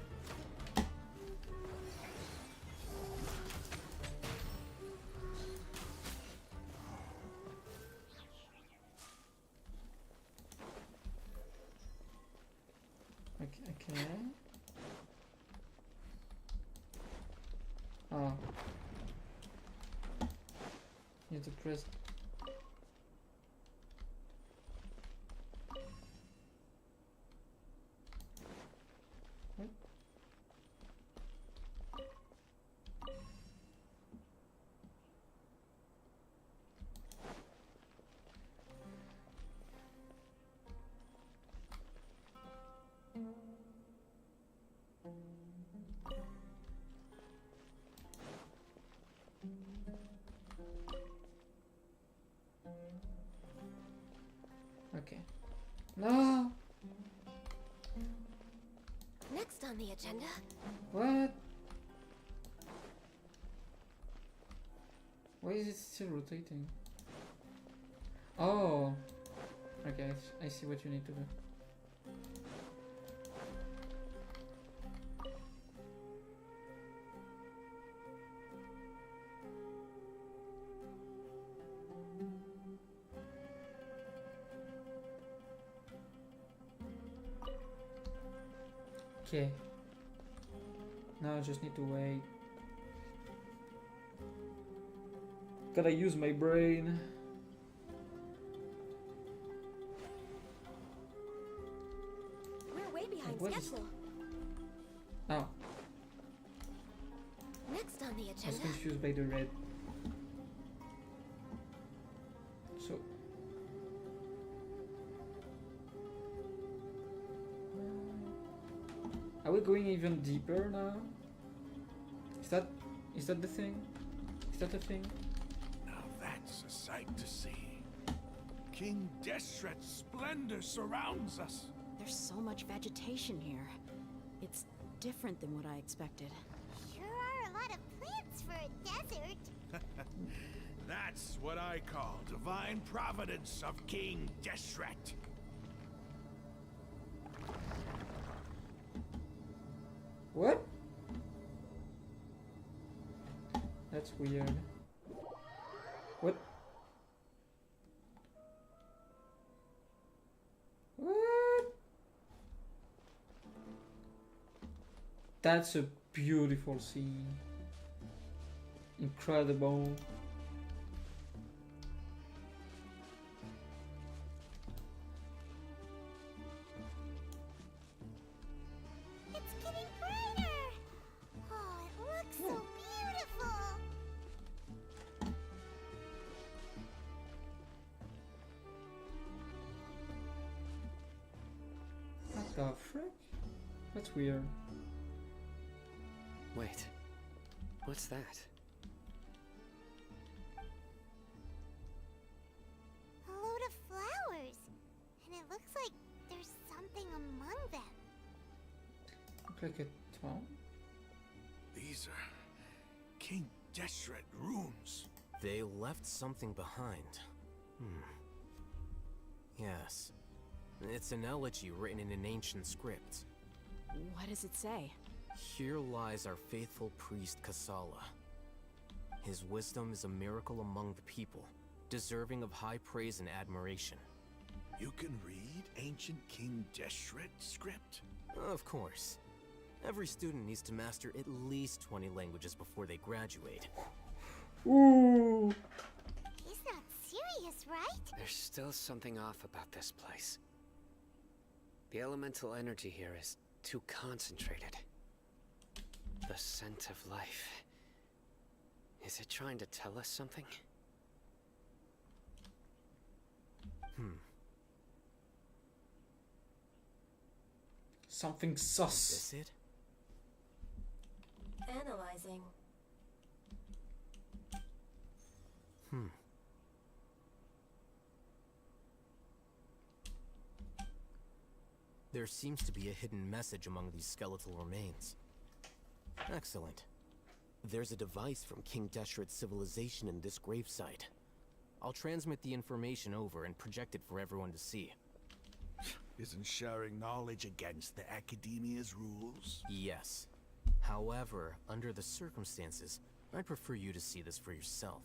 Okay. Oh. You have to press. What? Okay. No! Next on the agenda, What? Why is it still rotating? Oh! Okay, I see what you need to do. Okay. Now I just need to wait. Gotta use my brain. we're way behind What is- schedule. Oh, Next on the I was agenda, confused by the red. So. Are we going even deeper now? Is that the thing? Is that the thing? Now that's a sight to see. King Deshret's splendor surrounds us. There's so much vegetation here. It's different than what I expected. Sure are a lot of plants for a desert. That's what I call divine providence of King Deshret. What? That's weird. What? What? That's a beautiful scene. Incredible. It's getting brighter. Oh, it looks so beautiful. What the frick? That's weird. Wait. What's that? A load of flowers. And it looks like there's something among them. Look like a tomb. These are King Deshret runes. They left something behind. Yes. It's an elegy written in an ancient script. What does it say? Here lies our faithful priest Kasala. His wisdom is a miracle among the people, deserving of high praise and admiration. You can read ancient King Deshret script? Of course. Every student needs to master at least 20 languages before they graduate. Ooh. He's not serious, right? There's still something off about this place. The elemental energy here is too concentrated. The scent of life. Is it trying to tell us something? Something Is sus. this it? Analyzing. There seems to be a hidden message among these skeletal remains. Excellent. There's a device from King Deshret's civilization in this gravesite. I'll transmit the information over and project it for everyone to see. Isn't sharing knowledge against the Academia's rules? Yes. However, under the circumstances, I'd prefer you to see this for yourself.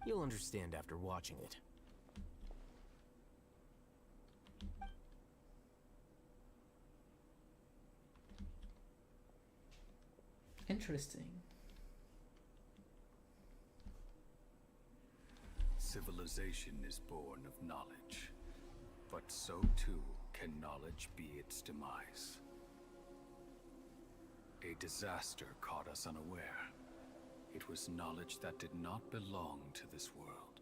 You'll understand after watching it. Interesting. Civilization is born of knowledge, but so too can knowledge be its demise. A disaster caught us unaware. It was knowledge that did not belong to this world.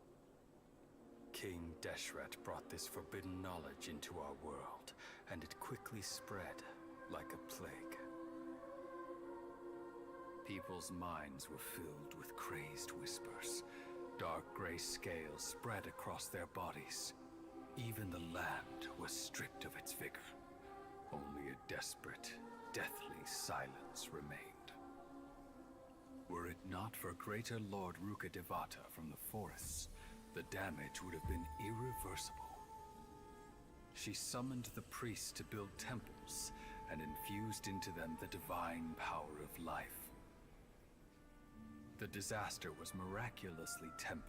King Deshret brought this forbidden knowledge into our world, and it quickly spread like a plague. People's minds were filled with crazed whispers. Dark gray scales spread across their bodies. Even the land was stripped of its vigor. Only a desperate, deathly silence remained. Were it not for Greater Lord Rukkhadevata from the forests, the damage would have been irreversible. She summoned the priests to build temples and infused into them the divine power of life. The disaster was miraculously tempered,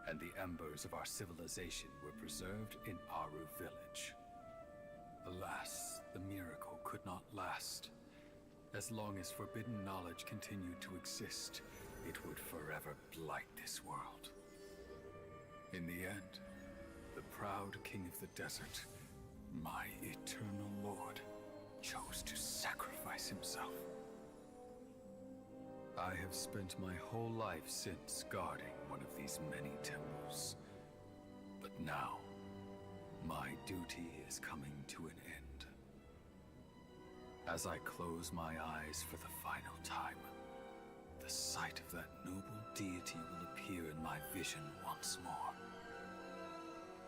and the embers of our civilization were preserved in Aru village. Alas, the miracle could not last. As long as forbidden knowledge continued to exist, it would forever blight this world. In the end, the proud king of the desert, my eternal lord, chose to sacrifice himself. I have spent my whole life since guarding one of these many temples. But now, my duty is coming to an end. As I close my eyes for the final time, the sight of that noble deity will appear in my vision once more.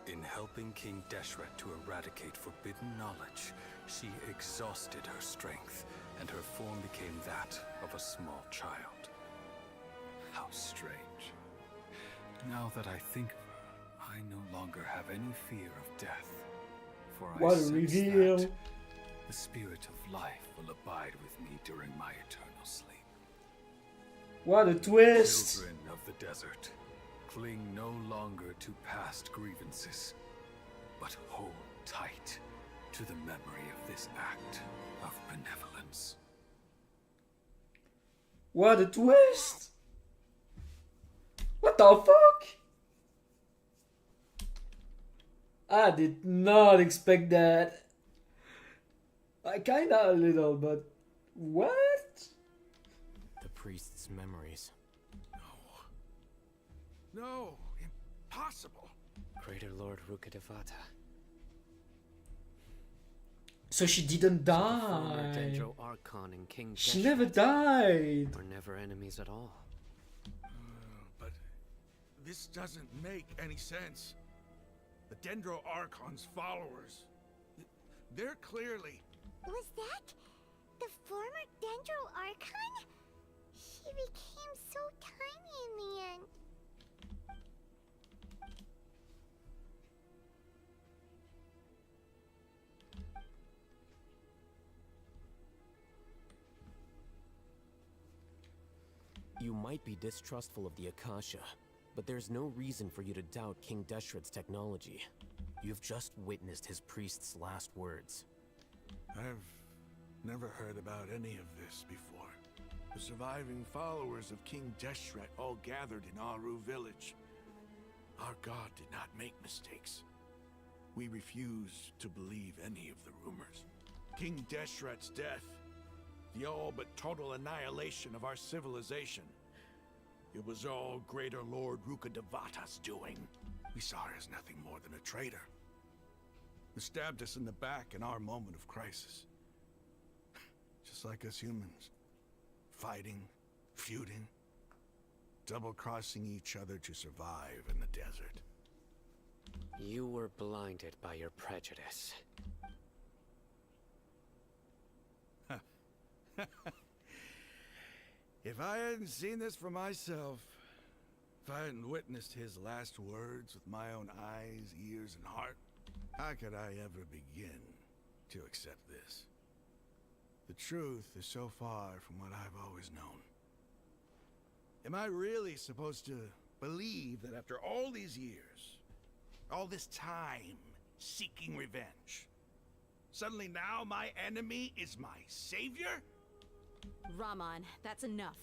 In helping King Deshret to eradicate forbidden knowledge, she exhausted her strength, and her form became that of a small child. How strange. Now that I think of her, I no longer have any fear of death, for What I a sense reveal. that the spirit of life will abide with me during my eternal sleep. What a twist! Children of the desert, cling no longer to past grievances, but hold tight to the memory of this act of benevolence. What a twist! What the fuck? I did not expect that. I kinda a little, but what? The priest's memories. No, impossible. Greater Lord Rukkhadevata. So she didn't The former die. Dendro Archon and King She Deshret never died. were never enemies at all. But this doesn't make any sense. The Dendro Archon's followers, they're clearly... Was that the former Dendro Archon? She became so tiny in the end. You might be distrustful of the Akasha, but there's no reason for you to doubt King Deshret's technology. You've just witnessed his priest's last words. I've never heard about any of this before. The surviving followers of King Deshret all gathered in Aru village. Our god did not make mistakes. We refuse to believe any of the rumors. King Deshret's death, the all but total annihilation of our civilization. It was all Greater Lord Rukkhadevata's doing. We saw her as nothing more than a traitor, who stabbed us in the back in our moment of crisis. just like us humans. Fighting, feuding, double-crossing each other to survive in the desert. You were blinded by your prejudice. If I hadn't seen this for myself, if I hadn't witnessed his last words with my own eyes, ears, and heart, how could I ever begin to accept this? The truth is so far from what I've always known. Am I really supposed to believe that after all these years, all this time seeking revenge, suddenly now my enemy is my savior? Rahman, that's enough.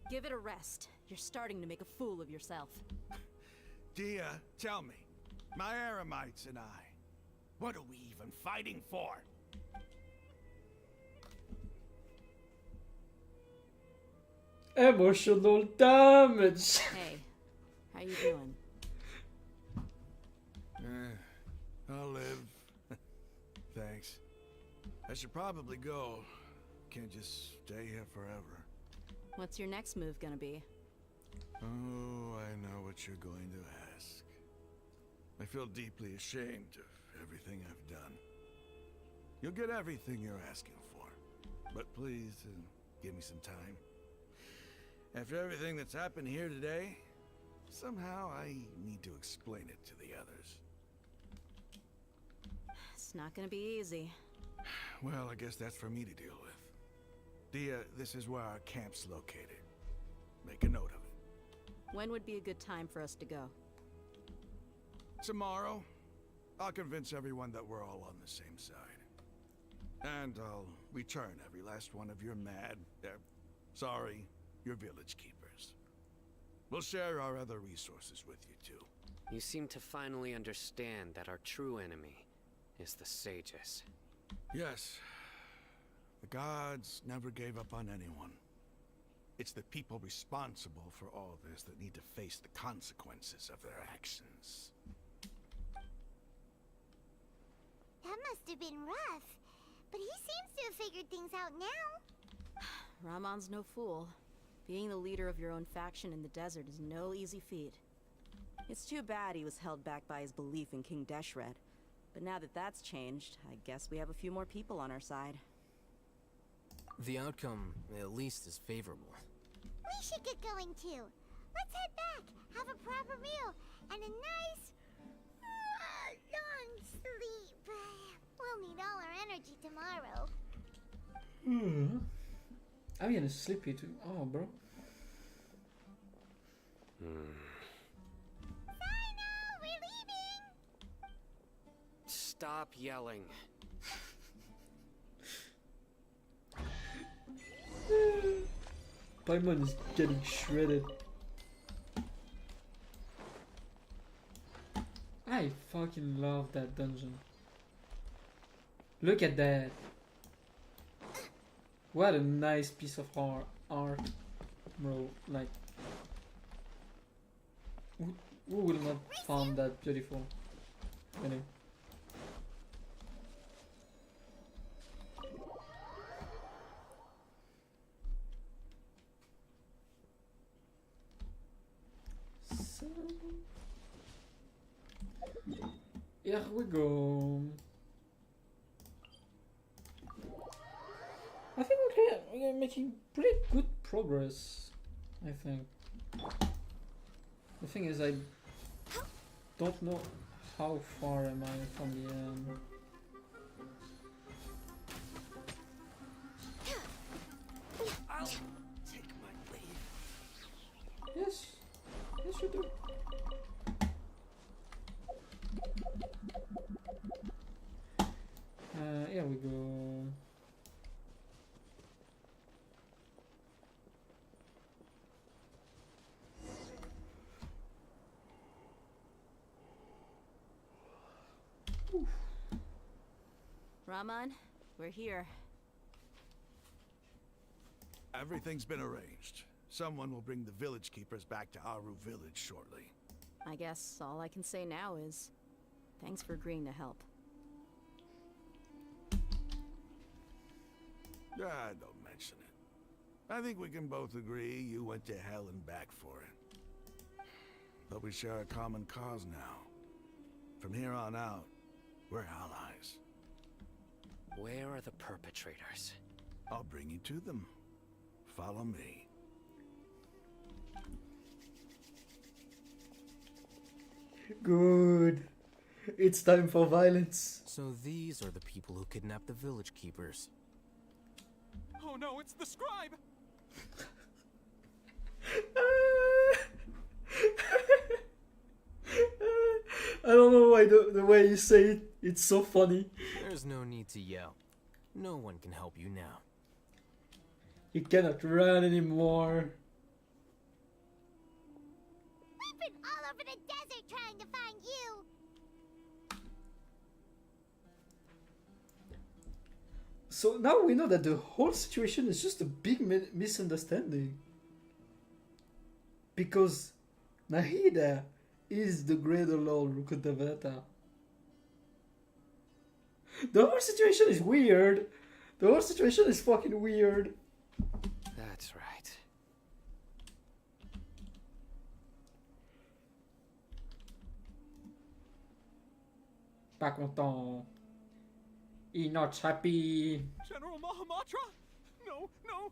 Give it a rest. You're starting to make a fool of yourself. Dia, tell me, my Aramites and I, what are we even fighting for? Emotional damage. Hey, how you doing? I'll live. Thanks. I should probably go. Can't just stay here forever. What's your next move gonna be? Oh, I know what you're going to ask. I feel deeply ashamed of everything I've done. You'll get everything you're asking for. But please, give me some time. After everything that's happened here today, somehow I need to explain it to the others. It's not gonna be easy. Well, I guess that's for me to deal with. Dia, this is where our camp's located. Make a note of it. When would be a good time for us to go? Tomorrow, I'll convince everyone that we're all on the same side. And I'll return every last one of your your village keepers. We'll share our other resources with you too. You seem to finally understand that our true enemy is the sages. Yes. The gods never gave up on anyone. It's the people responsible for all this that need to face the consequences of their actions. That must have been rough. But he seems to have figured things out now. Rahman's no fool. Being the leader of your own faction in the desert is no easy feat. It's too bad he was held back by his belief in King Deshret. But now that that's changed, I guess we have a few more people on our side. The outcome, at least, is favorable. We should get going too. Let's head back, have a proper meal, and a nice, long sleep. We'll need all our energy tomorrow. I'm getting sleepy too. Oh, bro. Sino, we're leaving! Stop yelling. Paimon is getting shredded. I fucking love that dungeon. Look at that. What a nice piece of art, bro. Like, who will not find that beautiful? Anyway. So, here we go. I think we're making pretty good progress, I think. The thing is, I don't know how far am I from the end. I'll take my leave. Yes, yes you do. Here we go. Rahman, we're here. Everything's been arranged. Someone will bring the village keepers back to Aru village shortly. I guess all I can say now is, thanks for agreeing to help. Ah, don't accident. I think we can both agree you went to hell and back for it. But we share a common cause now. From here on out, we're allies. Where are the perpetrators? I'll bring you to them. Follow me. Good. It's time for violence. So these are the people who kidnapped the village keepers. Oh no, it's the scribe! I don't know why the way you say it, it's so funny. There's no need to yell. No one can help you now. You cannot run anymore. We've been all over the desert trying to find you. So now we know that the whole situation is just a big misunderstanding. Because Nahida is the greater Lord Rukkhadevata. The whole situation is weird. The whole situation is fucking weird. That's right. Pas content. He's not happy. General Mahamatra? No, no.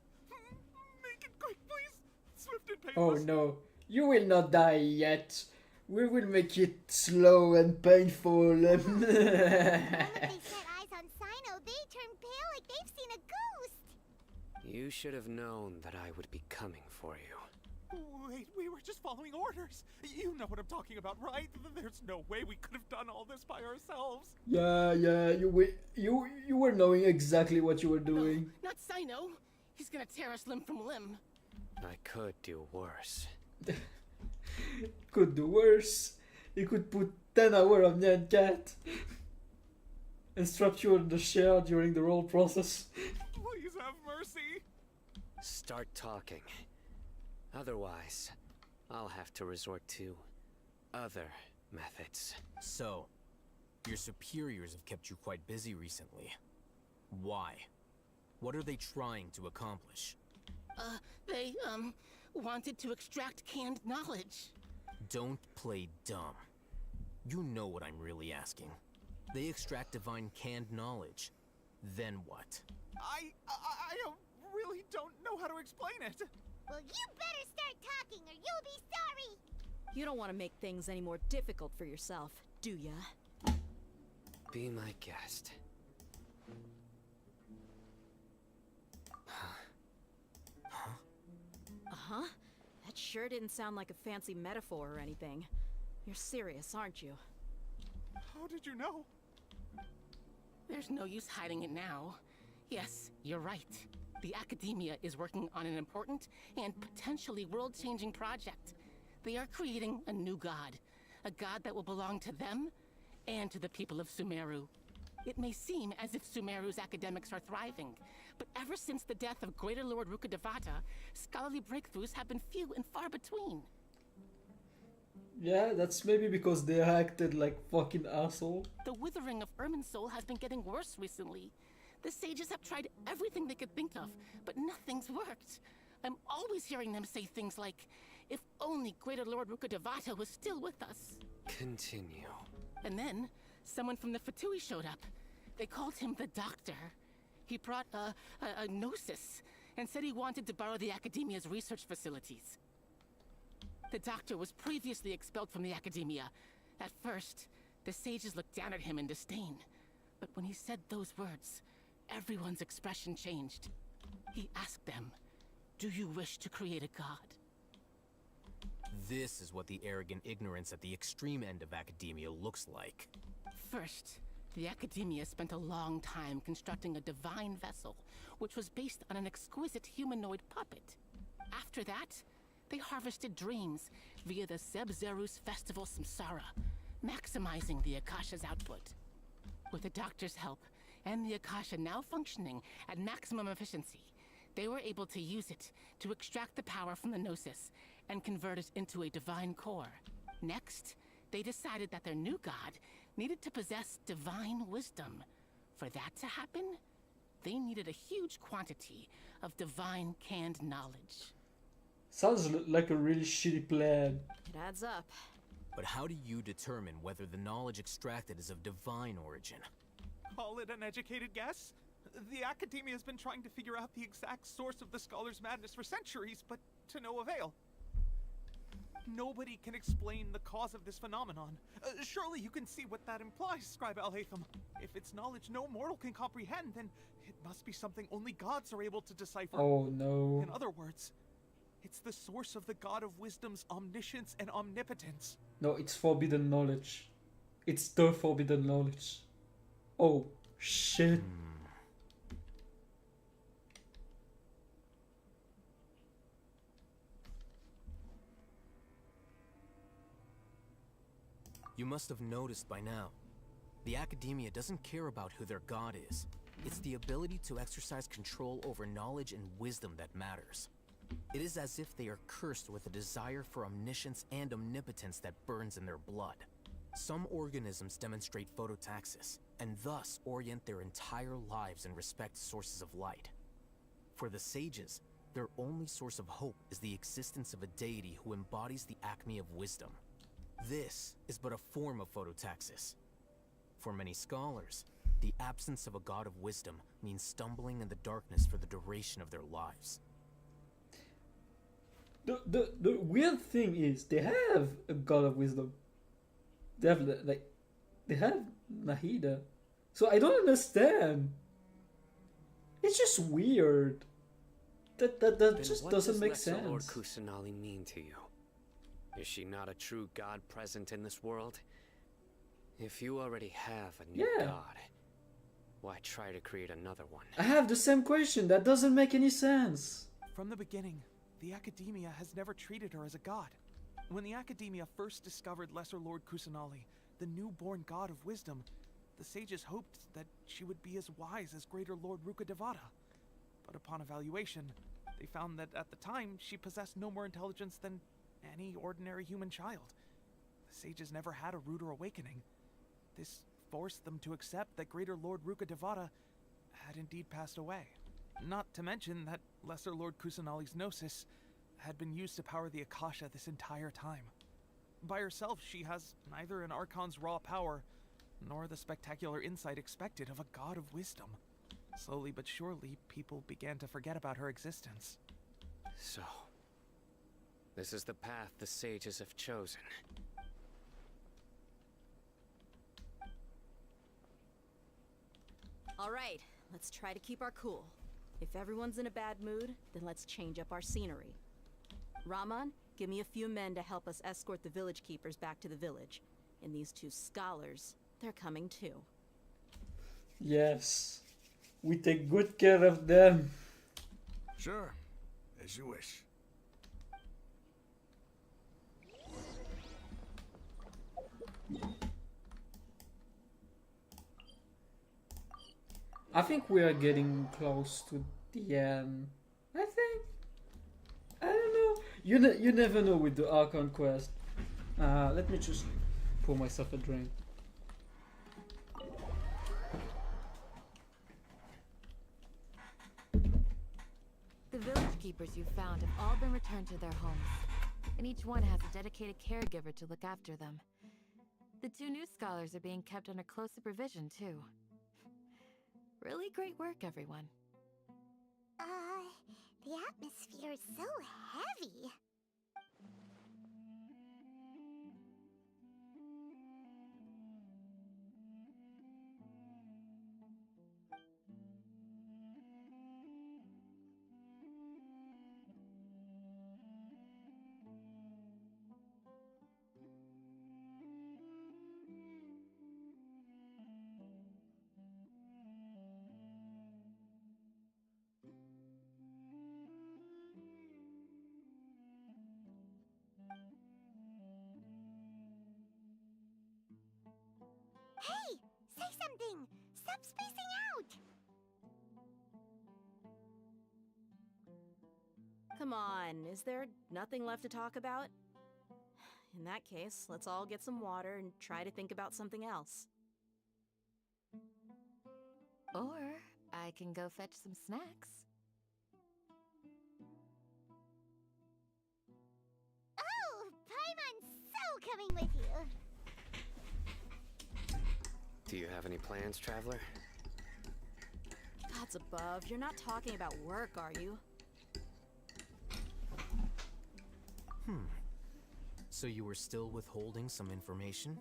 Make it quick, please. Swift and Oh painless. no, you will not die yet. We will make it slow and painful. The moment they set eyes on Sino, they turn pale like they've seen a ghost. You should have known that I would be coming for you. Wait, we were just following orders. You know what I'm talking about, right? There's no way we could have done all this by ourselves. Yeah, you were knowing exactly what you were doing. Not Sino. He's gonna tear us limb from limb. I could do worse. Could do worse. He could put 10 hours on Nyan Cat and strap you on the chair during the roll process. Please have mercy. Start talking. Otherwise, I'll have to resort to other methods. So, your superiors have kept you quite busy recently. Why? What are they trying to accomplish? They, wanted to extract canned knowledge. Don't play dumb. You know what I'm really asking. They extract divine canned knowledge. Then what? I really don't know how to explain it. Well, you better start talking or you'll be sorry. You don't want to make things any more difficult for yourself, do ya? Be my guest. Uh-huh. That sure didn't sound like a fancy metaphor or anything. You're serious, aren't you? How did you know? There's no use hiding it now. Yes, you're right. The Academia is working on an important and potentially world-changing project. They are creating a new god. A god that will belong to them and to the people of Sumeru. It may seem as if Sumeru's academics are thriving, but ever since the death of Greater Lord Rukkhadevata, scholarly breakthroughs have been few and far between. Yeah, that's maybe because they acted like fucking asshole. The withering of Irminsul has been getting worse recently. The sages have tried everything they could think of, but nothing's worked. I'm always hearing them say things like, if only Greater Lord Rukkhadevata was still with us. Continue. And then, someone from the Fatui showed up. They called him the Doctor. He brought a gnosis and said he wanted to borrow the Academia's research facilities. The Doctor was previously expelled from the Academia. At first, the sages looked down at him in disdain. But when he said those words, everyone's expression changed. He asked them, do you wish to create a god? This is what the arrogant ignorance at the extreme end of academia looks like. First, the Academia spent a long time constructing a divine vessel, which was based on an exquisite humanoid puppet. After that, they harvested dreams via the Sebzerus Festival Samsara, maximizing the Akasha's output. With the Doctor's help, and the Akasha now functioning at maximum efficiency, they were able to use it to extract the power from the Gnosis and convert it into a divine core. Next, they decided that their new god needed to possess divine wisdom. For that to happen, they needed a huge quantity of divine canned knowledge. Sounds like a really shitty plan. It adds up. But how do you determine whether the knowledge extracted is of divine origin? Call it an educated guess? The academia has been trying to figure out the exact source of the scholar's madness for centuries, but to no avail. Nobody can explain the cause of this phenomenon. Surely you can see what that implies, Scribe Al-Haytham. If it's knowledge no mortal can comprehend, then it must be something only gods are able to decipher. Oh no. In other words, it's the source of the God of Wisdom's omniscience and omnipotence. No, it's forbidden knowledge. It's the forbidden knowledge. Oh, shit. You must have noticed by now. The academia doesn't care about who their god is. It's the ability to exercise control over knowledge and wisdom that matters. It is as if they are cursed with a desire for omniscience and omnipotence that burns in their blood. Some organisms demonstrate phototaxis, and thus orient their entire lives in respect to sources of light. For the sages, their only source of hope is the existence of a deity who embodies the acme of wisdom. This is but a form of phototaxis. For many scholars, the absence of a god of wisdom means stumbling in the darkness for the duration of their lives. The weird thing is they have a god of wisdom. They have they have Nahida. So I don't understand. It's just weird. That just doesn't make sense. What does Lesser Lord Kusanali mean to you? Is she not a true god present in this world? If you already have a new god, why try to create another one? I have the same question. That doesn't make any sense. From the beginning, the academia has never treated her as a god. When the academia first discovered Lesser Lord Kusanali, the newborn god of wisdom, the sages hoped that she would be as wise as Greater Lord Rukkhadevata. But upon evaluation, they found that at the time she possessed no more intelligence than any ordinary human child. The sages never had a ruder awakening. This forced them to accept that Greater Lord Rukkhadevata had indeed passed away. Not to mention that Lesser Lord Kusanali's gnosis had been used to power the Akasha this entire time. By herself, she has neither an Archon's raw power, nor the spectacular insight expected of a god of wisdom. Slowly but surely, people began to forget about her existence. So, this is the path the sages have chosen. All right, let's try to keep our cool. If everyone's in a bad mood, then let's change up our scenery. Rahman, give me a few men to help us escort the village keepers back to the village. And these two scholars, they're coming too. Yes. We take good care of them. Sure, as you wish. I think we are getting close to the end. I think. I don't know. You never know with the Archon quest. Let me just pour myself a drink. The village keepers you found have all been returned to their homes, and each one has a dedicated caregiver to look after them. The two new scholars are being kept under close supervision, too. Really great work, everyone. The atmosphere is so heavy. Hey! Say something! Stop spacing out! Come on, is there nothing left to talk about? In that case, let's all get some water and try to think about something else. Or I I can go fetch some snacks. Oh, Paimon's so coming with you. Do you have any plans, traveler? Gods above, you're not talking about work, are you? So you were still withholding some information?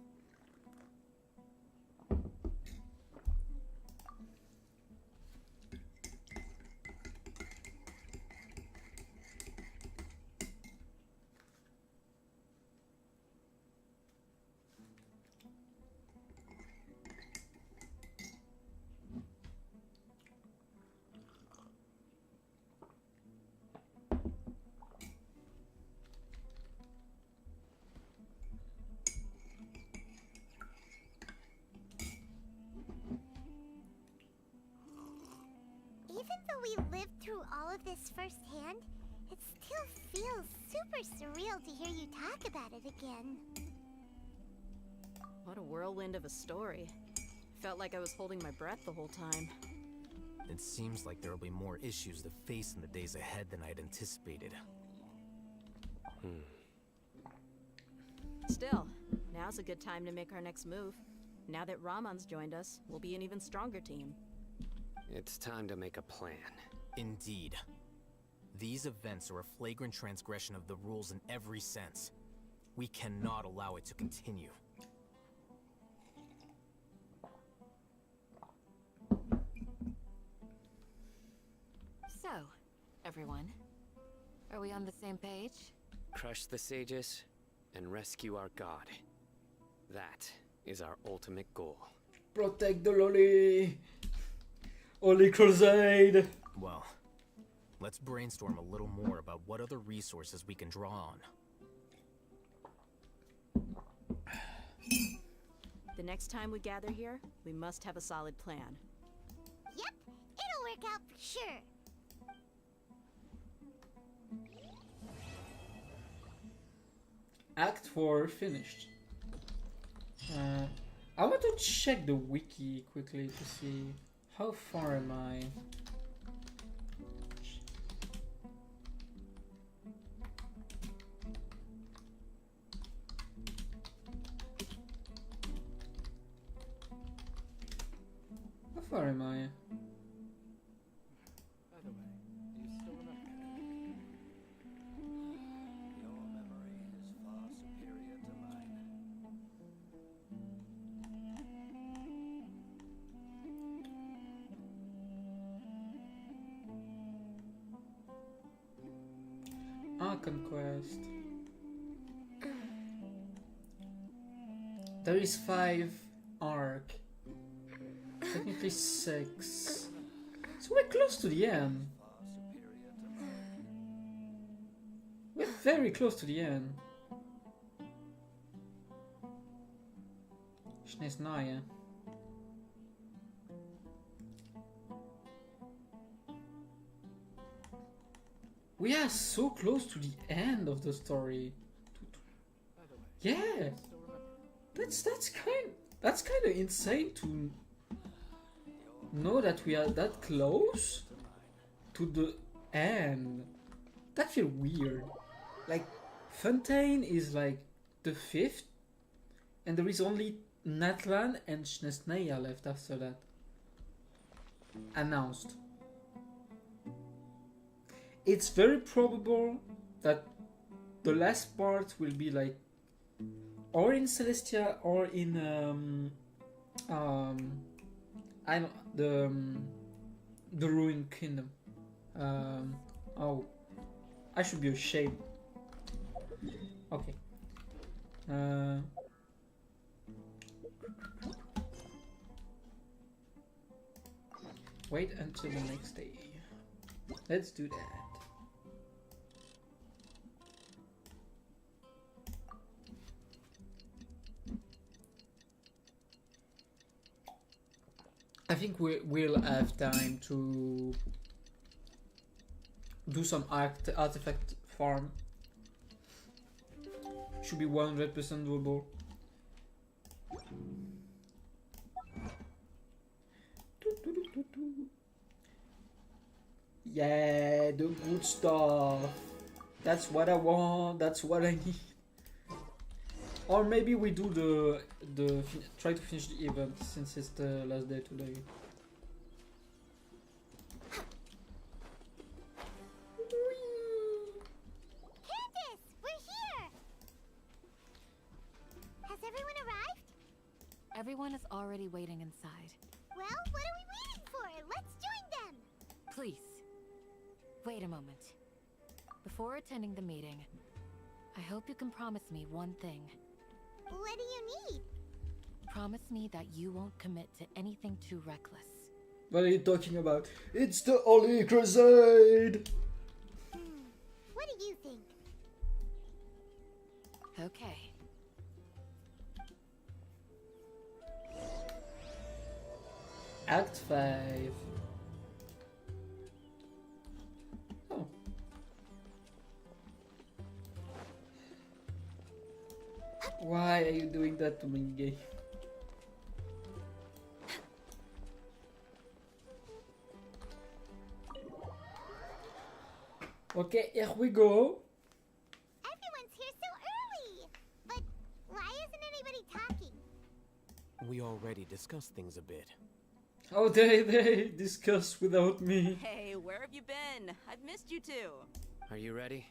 Even though we lived through all of this firsthand, it still feels super surreal to hear you talk about it again. What a whirlwind of a story. Felt like I was holding my breath the whole time. It seems like there will be more issues to face in the days ahead than I'd anticipated. Still, now's a good time to make our next move. Now that Ramon's joined us, we'll be an even stronger team. It's time to make a plan. Indeed. These events are a flagrant transgression of the rules in every sense. We cannot allow it to continue. So, everyone, are we on the same page? Crush the sages and rescue our god. That is our ultimate goal. Protect the lolly! Holy Crusade! Well, let's brainstorm a little more about what other resources we can draw on. The next time we gather here, we must have a solid plan. Yep, it'll work out for sure. Act 4 finished. I want to check the wiki quickly to see how far am I. How far am I? By the way, do you still remember? Your memory is far superior to mine. Conquest. There is 5 arc. Technically 6. So we're close to the end. We're very close to the end. Schneznaja. We are so close to the end of the story. Yeah, that's kind of insane to know that we are that close to the end. That feels weird. Like Fontaine is like the 5th, and there is only Natlan and Schneznaja left after that. Announced. It's very probable that the last part will be like or in Celestia or in I know the Ruined Kingdom. Oh, I should be ashamed. Okay. Wait until the next day. Let's do that. I think we'll have time to do some artifact farm. Should be 100% doable. Yeah, the good stuff. That's what I want. That's what I need. Or maybe we do try to finish the event since it's the last day today. Candace, we're here. Has everyone arrived? Everyone is already waiting inside. Well, what are we waiting for? Let's join them. Please, wait a moment. Before attending the meeting, I hope you can promise me one thing. What do you need? Promise me that you won't commit to anything too reckless. What are you talking about? It's the Holy Crusade! What do you think? Okay. Act 5. Oh. Why are you doing that to me, game? Okay, here we go. Everyone's here so early. But why isn't anybody talking? We already discussed things a bit. How dare they discuss without me? Hey, where have you been? I've missed you too. Are you ready?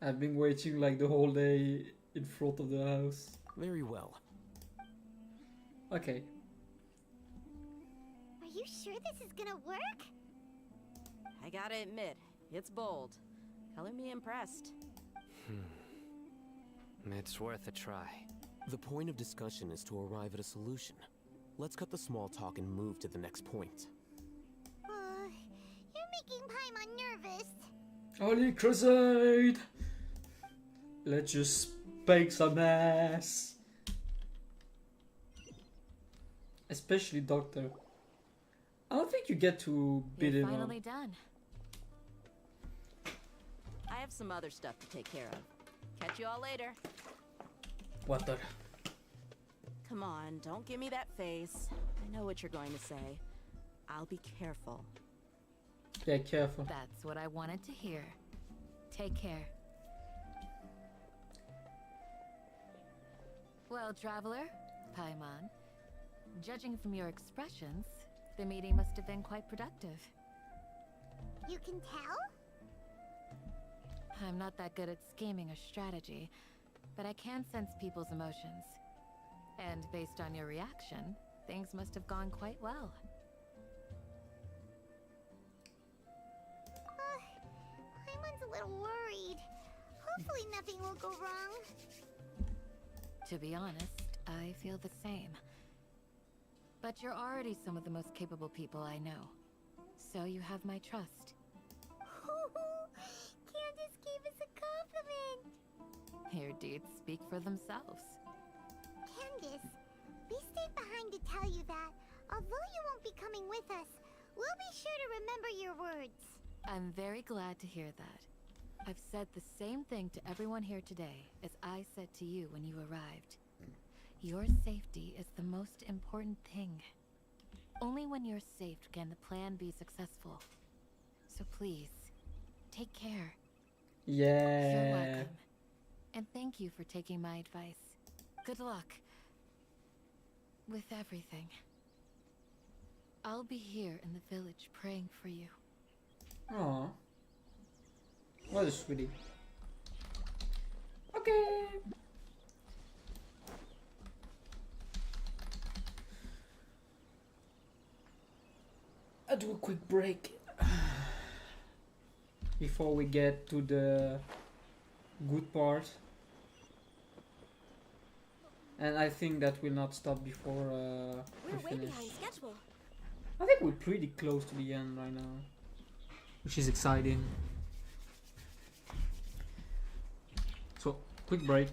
I've been waiting like the whole day in front of the house. Very well. Okay. Are you sure this is gonna work? I gotta admit, it's bold. Color me impressed. It's worth a try. The point of discussion is to arrive at a solution. Let's cut the small talk and move to the next point. You're making Paimon nervous. Holy Crusade! Let's just spank some ass. Especially Doctor. I don't think you get to beat You're him finally up. done. I have some other stuff to take care of. Catch you all later. What the? Come on, don't give me that face. I know what you're going to say. I'll be careful. Yeah, careful. That's what I wanted to hear. Take care. Well, traveler, Paimon, judging from your expressions, the meeting must have been quite productive. You can tell? I'm not that good at scheming or strategy, but I can sense people's emotions. And based on your reaction, things must have gone quite well. Paimon's a little worried. Hopefully nothing will go wrong. To be honest, I feel the same. But you're already some of the most capable people I know. So you have my trust. Candace gave us a compliment. Your deeds speak for themselves. Candace, we stayed behind to tell you that, although you won't be coming with us, we'll be sure to remember your words. I'm very glad to hear that. I've said the same thing to everyone here today as I said to you when you arrived. Your safety is the most important thing. Only when you're safe can the plan be successful. So please, take care. Yeah. You're welcome. And thank you for taking my advice. Good luck. With everything. I'll be here in the village praying for you. Aww. What a sweetie. Okay. I'll do a quick break before we get to the good part. And I think that will not stop before We're we way finish. behind schedule. I think we're pretty close to the end right now, which is exciting. So, quick break.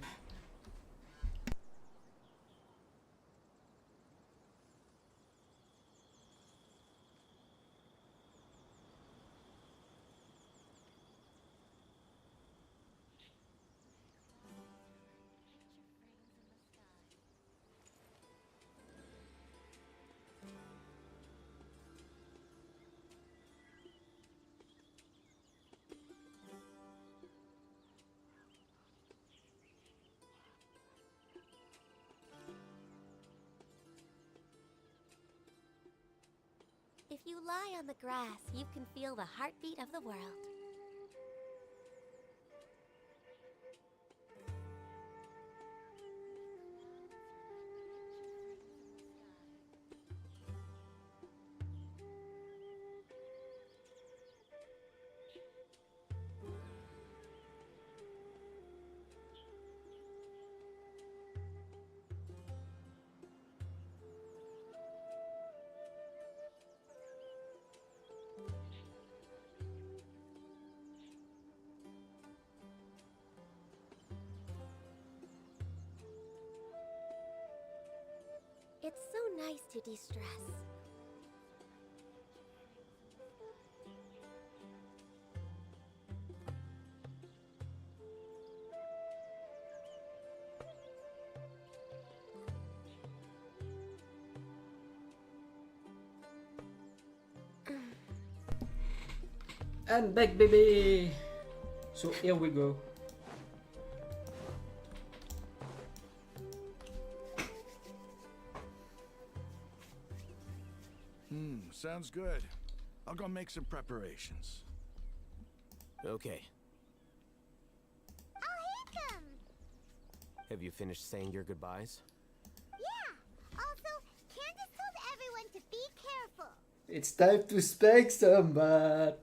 you lie on the grass, you can feel the heartbeat of the world. It's so nice to de-stress. And back, baby! So here we go. Sounds good. I'll go make some preparations. Okay. I'll him. Have you finished saying your goodbyes? Yeah. Also, Candace told everyone to be careful. It's time to spank somebody.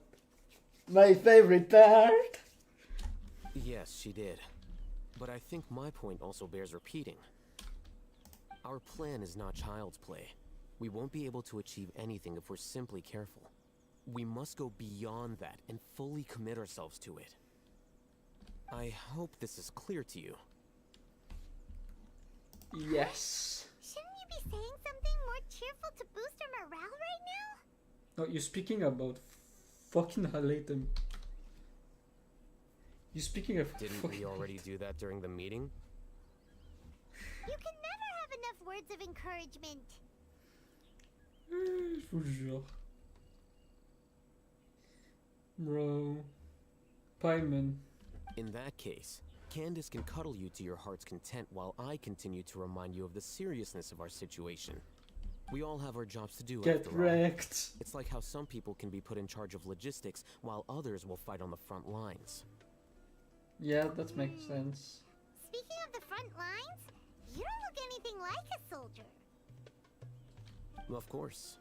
My favorite part. Yes, she did. But I think my point also bears repeating. Our plan is not child's play. We won't be able to achieve anything if we're simply careful. We must go beyond that and fully commit ourselves to it. I hope this is clear to you. Yes. Shouldn't you be saying something more cheerful to boost our morale right now? No, you're speaking about fucking Halatum. You're speaking of Didn't we already do that during the meeting? You can never have enough words of encouragement. Je vous jure. Bro. Paimon. In that case, Candace can cuddle you to your heart's content while I continue to remind you of the seriousness of our situation. We all have our jobs to do Get after wrecked. all. It's like how some people can be put in charge of logistics while others will fight on the front lines. Yeah, that makes sense. Speaking of the front lines, you don't look anything like a soldier. Of course.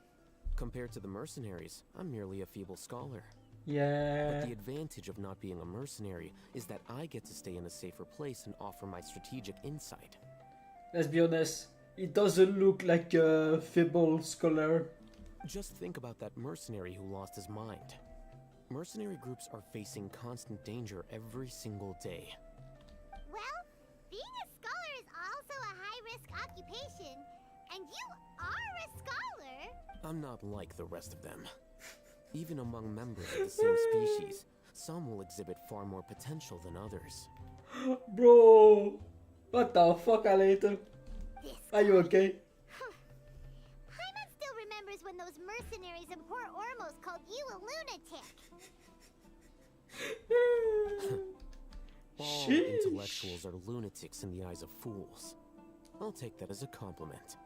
Compared to the mercenaries, I'm merely a feeble scholar. Yeah. But the advantage of not being a mercenary is that I get to stay in a safer place and offer my strategic insight. Let's be honest, it doesn't look like a feeble scholar. Just think about that mercenary who lost his mind. Mercenary groups are facing constant danger every single day. Well, being a scholar is also a high-risk occupation, and you are a scholar. I'm not like the rest of them. Even among members of the same species, some will exhibit far more potential than others. Bro, what the fuck, Aleta? Are you okay? Paimon still remembers when those mercenaries in Port Ormos called you a lunatic. All intellectuals are lunatics in the eyes of fools. I'll take that as a compliment.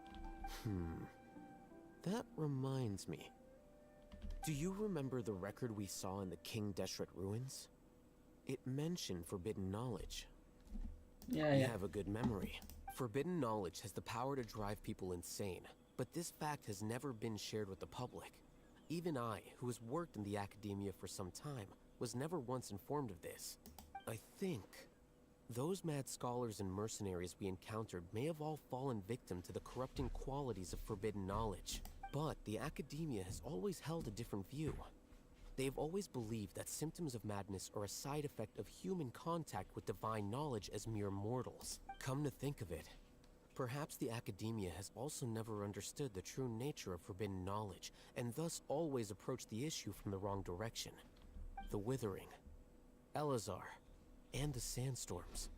That reminds me. Do you remember the record we saw in the King Deshret ruins? It mentioned forbidden knowledge. Yeah. You have a good memory. Forbidden knowledge has the power to drive people insane, but this fact has never been shared with the public. Even I, who has worked in the academia for some time, was never once informed of this. I think those mad scholars and mercenaries we encountered may have all fallen victim to the corrupting qualities of forbidden knowledge. But the academia has always held a different view. They have always believed that symptoms of madness are a side effect of human contact with divine knowledge as mere mortals. Come to think of it, perhaps the academia has also never understood the true nature of forbidden knowledge, and thus always approached the issue from the wrong direction. The Withering, Elazar, and the Sandstorms.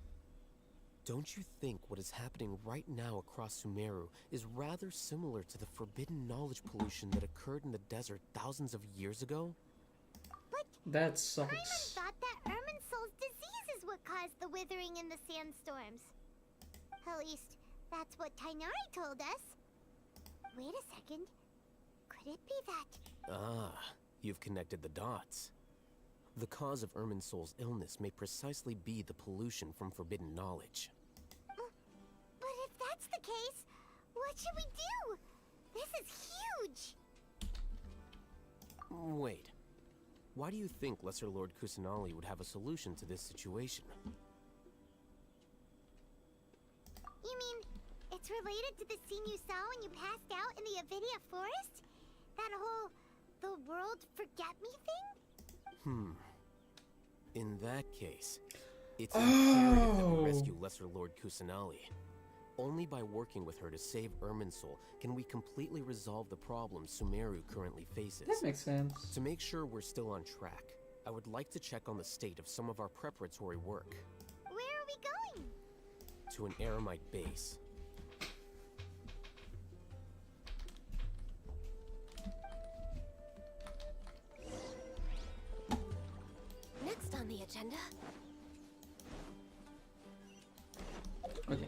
Don't you think what is happening right now across Sumeru is rather similar to the forbidden knowledge pollution that occurred in the desert thousands of years ago? But that Paimon sucks. thought that Irminsul's disease is what caused the withering in the sandstorms. At least, that's what Tainari told us. Wait a second. Could Could it be that? Ah, you've connected the dots. The cause of Irminsol's illness may precisely be the pollution from forbidden knowledge. But if that's the case, what should we do? This is huge! Wait. Why do you think Lesser Lord Kusanali would have a solution to this situation? You mean, it's related to the scene you saw when you passed out in the Avidia Forest? That whole, the world forget me thing? In that case, it's imperative that we rescue Lesser Lord Kusanali. Only by working with her to save Irminsul can we completely resolve the problems Sumeru currently faces. That makes sense. To make sure we're still on track, I would like to check on the state of some of our preparatory work. Where are we going? To an Eremite base. Next on the agenda. Okay.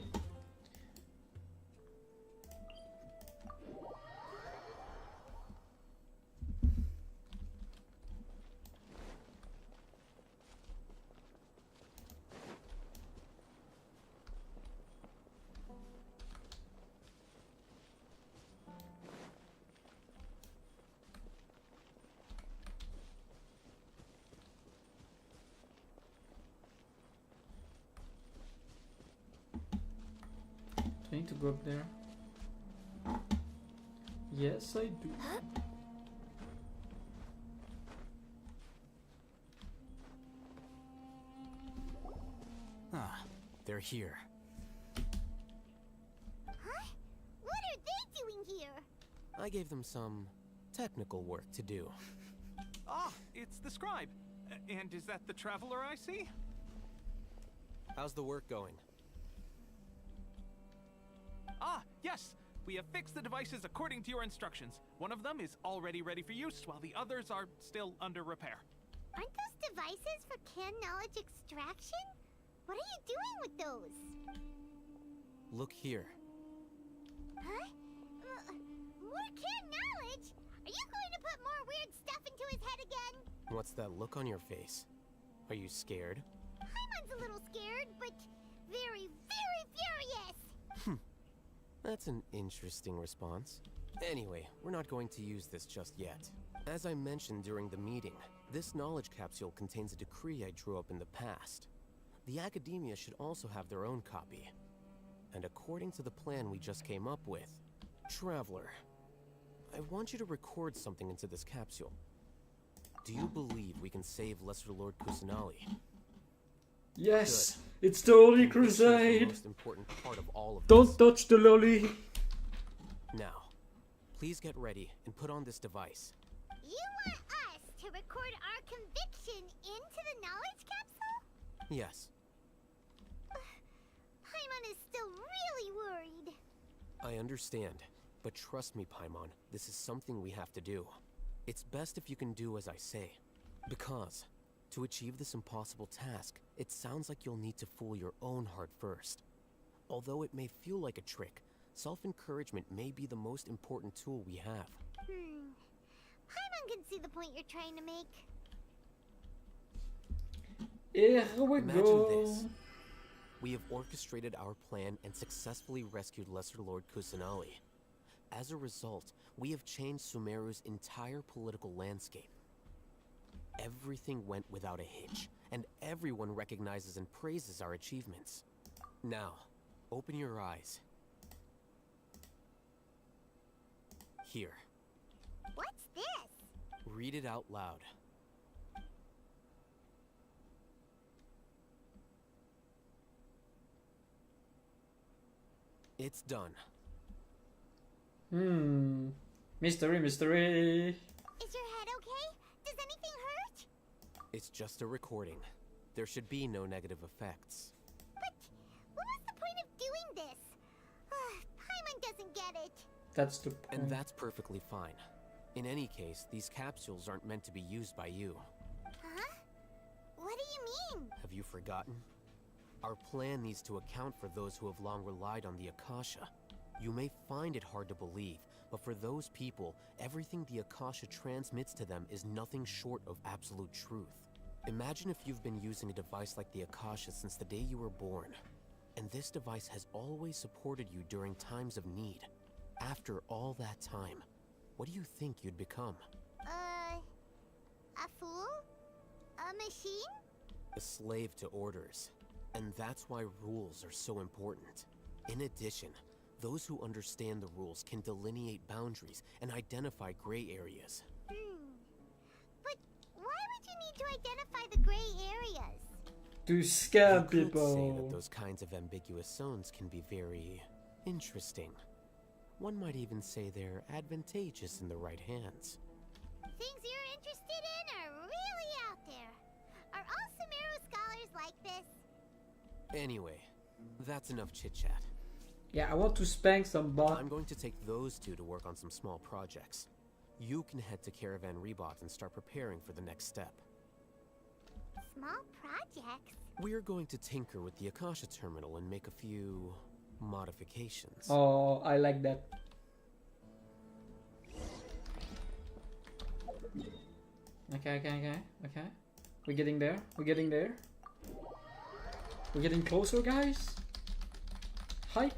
I need to go up there. Yes, I do. Ah, they're here. Huh? What are they doing here? I gave them some technical work to do. Ah, it's the scribe. And is that the traveler I see? How's the work going? Ah, yes! We have fixed the devices according to your instructions. One of them is already ready for use, while the others are still under repair. Aren't those devices for can knowledge extraction? What are you doing with those? Look here. Huh? More can knowledge? Are you going to put more weird stuff into his head again? What's that look on your face? Are you scared? Paimon's a little scared, but very, very furious! That's an interesting response. Anyway, we're not going to use this just yet. As I mentioned during the meeting, this knowledge capsule contains a decree I drew up in the past. The Academia should also have their own copy. And according to the plan we just came up with, Traveler, I want you to record something into this capsule. Do you believe we can save Lesser Lord Kusanali? Yes, Good. it's the Holy This is the Crusade. most important part of all of Don't this. touch the lolly. Now, please get ready and put on this device. You want us to record our conviction into the knowledge capsule? Yes, Paimon is still really worried. I understand, but trust me, Paimon, this is something we have to do. It's best if you can do as I say, because to achieve this impossible task, it sounds like you'll need to fool your own heart first. Although it may feel like a trick, self-encouragement may be the most important tool we have. Paimon can see the point you're trying to make. Here we Imagine go. this. We have orchestrated our plan and successfully rescued Lesser Lord Kusanali. As a result, we have changed Sumeru's entire political landscape. Everything went without a hitch, and everyone recognizes and praises our achievements. Now, open your eyes. Here, What's this? read it out loud. It's done. Mystery, mystery. Is your head okay? Does anything hurt? It's just a recording. There should be no negative effects. But what was the point of doing this? Paimon doesn't get it. That's the point. And that's perfectly fine. In any case, these capsules aren't meant to be used by you. Huh? What do you mean? Have you forgotten? Our plan needs to account for those who have long relied on the Akasha. You may find it hard to believe, But for those people, everything the Akasha transmits to them is nothing short of absolute truth. Imagine if you've been using a device like the Akasha since the day you were born, and this device has always supported you during times of need. After all that time, what do you think you'd become? A fool? A machine? A slave to orders. And that's why rules are so important. In addition, those who understand the rules can delineate boundaries and identify gray areas. But why would you need to identify the gray areas? To scam You could people. say that those kinds of ambiguous zones can be very interesting. One might even say they're advantageous in the right hands. Things you're interested in are really out there. Are all Sumeru scholars like this? Anyway, that's enough chit-chat. Yeah, I want to spank some bot. I'm going to take those two to work on some small projects. You can head to Caravan Rebot and start preparing for the next step. Small projects? We're going to tinker with the Akasha terminal and make a few modifications. Oh, I like that. Okay. We're getting there. We're getting closer, guys. Hi.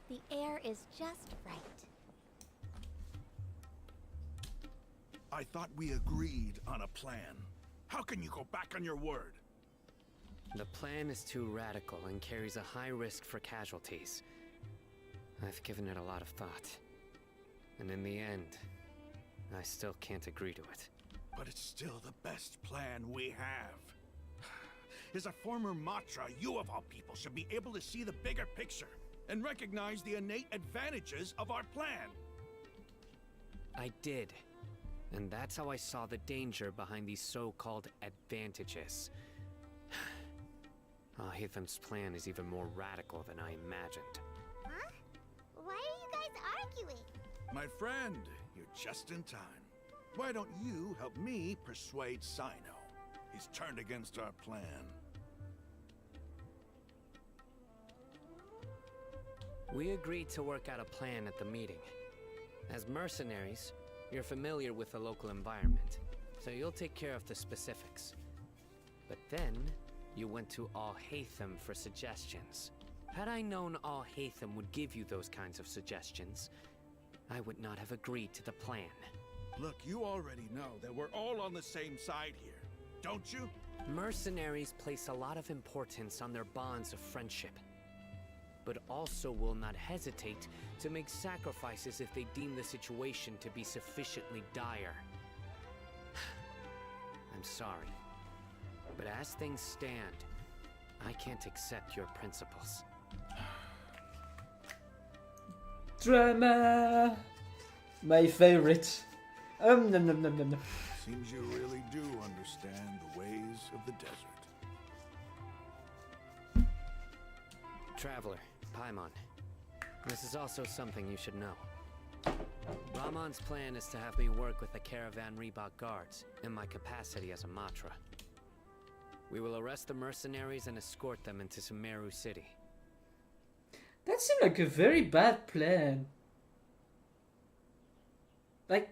The air is just right. I thought we agreed on a plan. How can you go back on your word? The plan is too radical and carries a high risk for casualties. I've given it a lot of thought. And in the end, I still can't agree to it. But it's still the best plan we have. As a former Matra, you of all people should be able to see the bigger picture and recognize the innate advantages of our plan. I did. And that's how I saw the danger behind these so-called advantages. Alhaitham's plan is even more radical than I imagined. Huh? Why are you guys arguing? My friend, you're just in time. Why don't you help me persuade Sino? He's turned against our plan. We agreed to work out a plan at the meeting. As mercenaries, you're familiar with the local environment, so you'll take care of the specifics. But then, you went to Alhaitham for suggestions. Had I known Alhaitham would give you those kinds of suggestions, I would not have agreed to the plan. Look, you already know that we're all on the same side here, don't you? Mercenaries place a lot of importance on their bonds of friendship, but also will not hesitate to make sacrifices if they deem the situation to be sufficiently dire. I'm sorry, but as things stand, I can't accept your principles. Drama! My favorite. Nom, nom, nom, nom. Seems you really do understand the ways of the desert. Traveler, Paimon, this is also something you should know. Ramon's plan is to have me work with the Caravan Rebot guards in my capacity as a Matra. We will arrest the mercenaries and escort them into Sumeru City. That seemed like a very bad plan. Like,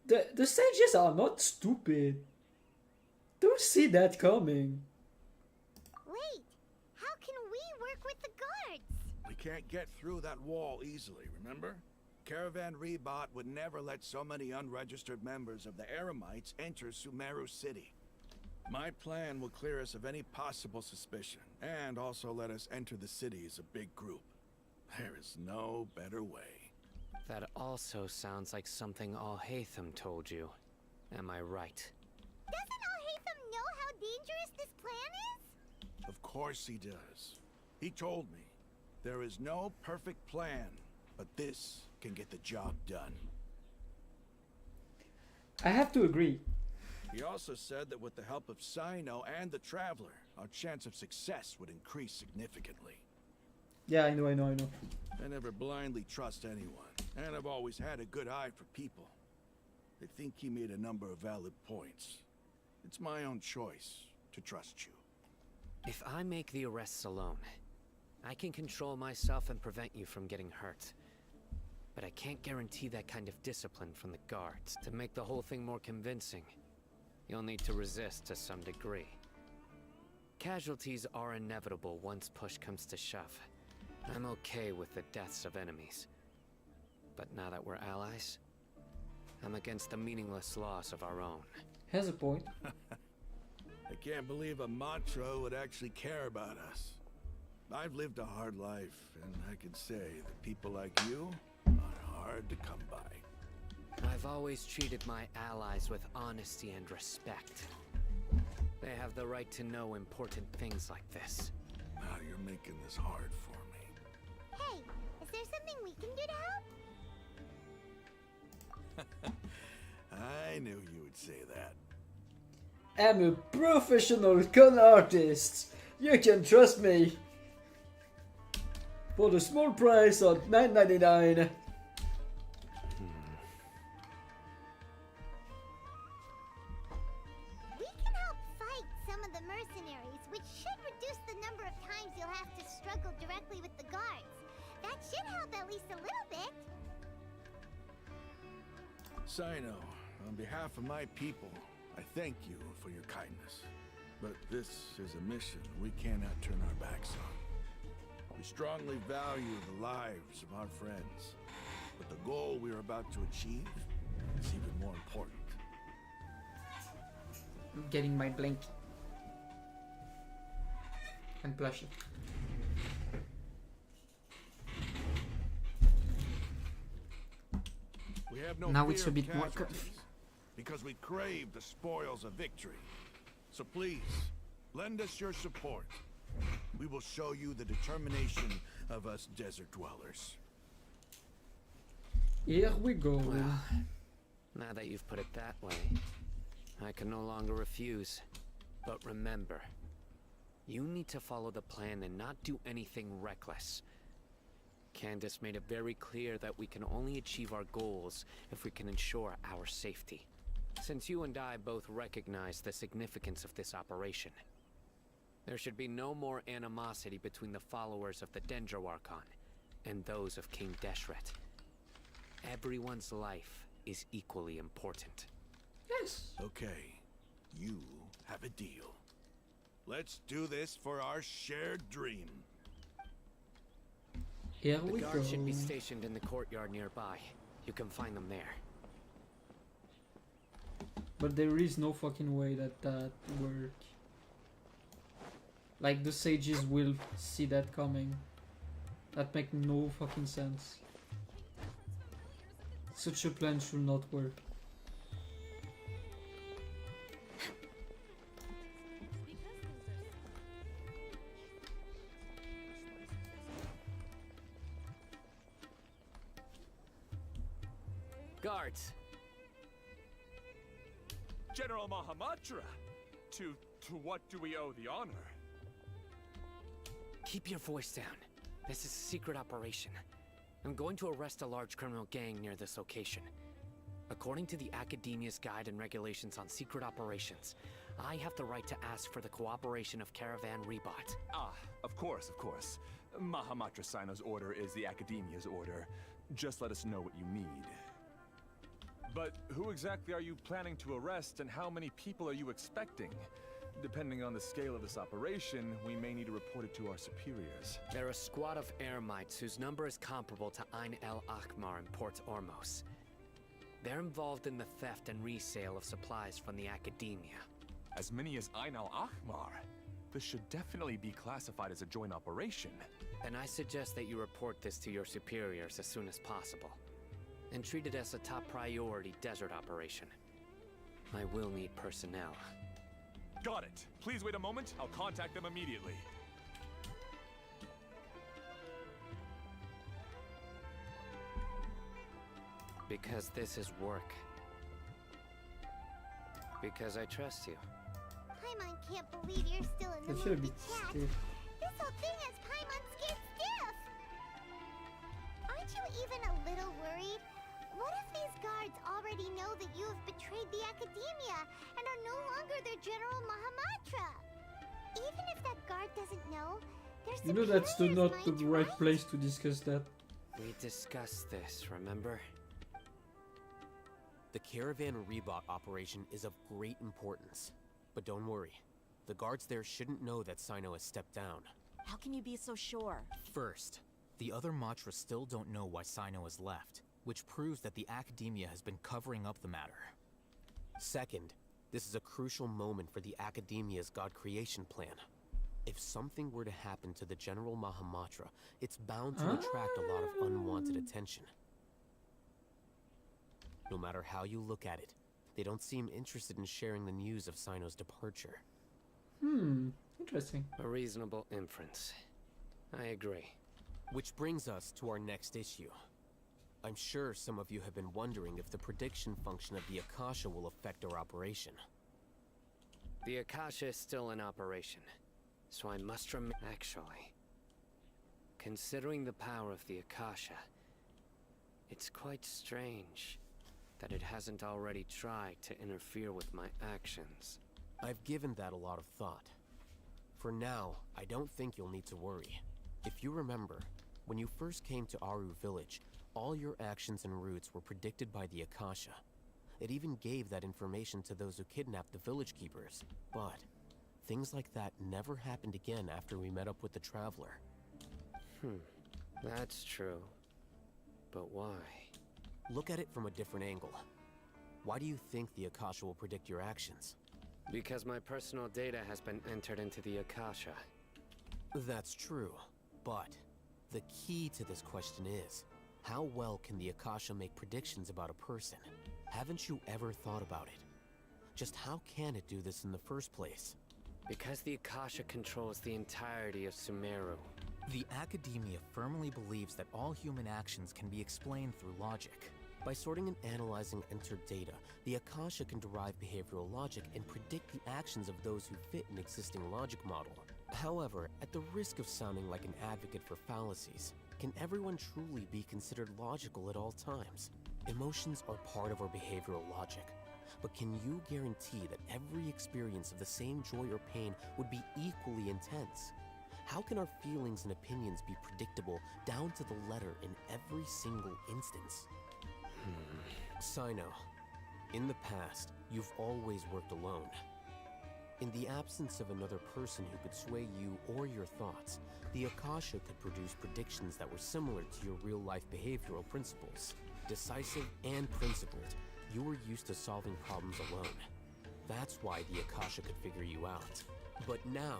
the sages are not stupid. Don't see that coming. Wait, how can we work with the guards? We can't get through that wall easily, remember? Caravan Rebot would never let so many unregistered members of the Eremites enter Sumeru City. My plan will clear us of any possible suspicion, and also let us enter the city as a big group. There is no better way. That also sounds like something Alhaitham told you. Am I right? Doesn't Alhaitham know how dangerous this plan is? Of course he does. He told me, there is no perfect plan, but this can get the job done. I have to agree. He also said that with the help of Sino and the Traveler, our chance of success would increase significantly. Yeah, I know. I never blindly trust anyone, and I've always had a good eye for people. I think he made a number of valid points. It's my own choice to trust you. If I make the arrests alone, I can control myself and prevent you from getting hurt. But I can't guarantee that kind of discipline from the guards. To make the whole thing more convincing, you'll need to resist to some degree. Casualties are inevitable once push comes to shove. I'm okay with the deaths of enemies. But now that we're allies, I'm against the meaningless loss of our own. Has a point. I can't believe a Matra would actually care about us. I've lived a hard life, and I can say that people like you are hard to come by. I've always treated my allies with honesty and respect. They have the right to know important things like this. Now you're making this hard for me. Hey, is there something we can do to help? I knew you would say that. I'm a professional con artist. You can trust me. For the small price of $9.99. We can help fight some of the mercenaries, which should reduce the number of times you'll have to struggle directly with the guards. That should help at least a little bit. Sino, on behalf of my people, I thank you for your kindness. But this is a mission we cannot turn our backs on. We strongly value the lives of our friends, but the goal we are about to achieve is even more important. I'm getting my blanket. And plushie. We have no Now fear it's a of bit more casualties, because we crave the spoils of victory. So please, lend us your support. We will show you the determination of us desert dwellers. Here we go. Well, now that you've put it that way, I can no longer refuse. But remember, you need to follow the plan and not do anything reckless. Candace made it very clear that we can only achieve our goals if we can ensure our safety. Since you and I both recognize the significance of this operation, there should be no more animosity between the followers of the Dendro Archon and those of King Deshret. Everyone's life is equally important. Yes. Okay, you have a deal. Let's do this for our shared dream. Here The we go. guards should be stationed in the courtyard nearby. You can find them there. But there is no fucking way that that work. Like the sages will see that coming. That make no fucking sense. Such a plan should not work. Guards! General Mahamatra! To what do we owe the honor? Keep your voice down. This is a secret operation. I'm going to arrest a large criminal gang near this location. According to the Academia's Guide and Regulations on Secret Operations, I have the right to ask for the cooperation of Caravan Rebot. Ah, of course, of course. Mahamatra Sino's order is the Academia's order. Just let us know what you need. But who exactly are you planning to arrest, and how many people are you expecting? Depending on the scale of this operation, we may need to report it to our superiors. They're a squad of Eremites whose number is comparable to Ain el Akhmar in Port Ormos. They're involved in the theft and resale of supplies from the Academia. As many as Ain el Akhmar? This should definitely be classified as a joint operation. Then I suggest that you report this to your superiors as soon as possible. And treat it as a top priority desert operation. I will need personnel. Got it. Please wait a moment. I'll contact them immediately. Because this is work. Because I trust you. Paimon can't believe you're still in the That should mood be to chat. stiff. This whole thing has Paimon scared stiff. Aren't you even a little worried? What if these guards already know that you have betrayed the Academia and are no longer their General Mahamatra? Even if that guard doesn't know, their You know that's superiors not might, the right right? place to discuss that. We discussed this, remember? The Caravan Rebot operation is of great importance. But don't worry, the guards there shouldn't know that Sino has stepped down. How can you be so sure? First, the other Matra still don't know why Sino has left, which proves that the Academia has been covering up the matter. Second, this is a crucial moment for the Academia's God creation plan. If something were to happen to the General Mahamatra, it's bound to attract a lot of unwanted attention. No matter how you look at it, they don't seem interested in sharing the news of Sino's departure. Interesting. A reasonable inference. I agree. Which brings us to our next issue. I'm sure some of you have been wondering if the prediction function of the Akasha will affect our operation. The Akasha is still in operation, so I must Actually, considering the power of the Akasha, it's quite strange that it hasn't already tried to interfere with my actions. I've given that a lot of thought. For now, I don't think you'll need to worry. If you remember, when you first came to Aru Village, all your actions and routes were predicted by the Akasha. It even gave that information to those who kidnapped the village keepers. But things like that never happened again after we met up with the Traveler. That's true. But why? Look at it from a different angle. Why do you think the Akasha will predict your actions? Because my personal data has been entered into the Akasha. That's true, but the key to this question is, how well can the Akasha make predictions about a person? Haven't you ever thought about it? Just how can it do this in the first place? Because the Akasha controls the entirety of Sumeru. The Academia firmly believes that all human actions can be explained through logic. By sorting and analyzing entered data, the Akasha can derive behavioral logic and predict the actions of those who fit an existing logic model. However, at the risk of sounding like an advocate for fallacies, can everyone truly be considered logical at all times? Emotions are part of our behavioral logic, but can you guarantee that every experience of the same joy or pain would be equally intense? How can our feelings and opinions be predictable down to the letter in every single instance? Sino, in the past, you've always worked alone. In the absence of another person who could sway you or your thoughts, the Akasha could produce predictions that were similar to your real-life behavioral principles. Decisive and principled, you were used to solving problems alone. That's why the Akasha could figure you out. But now,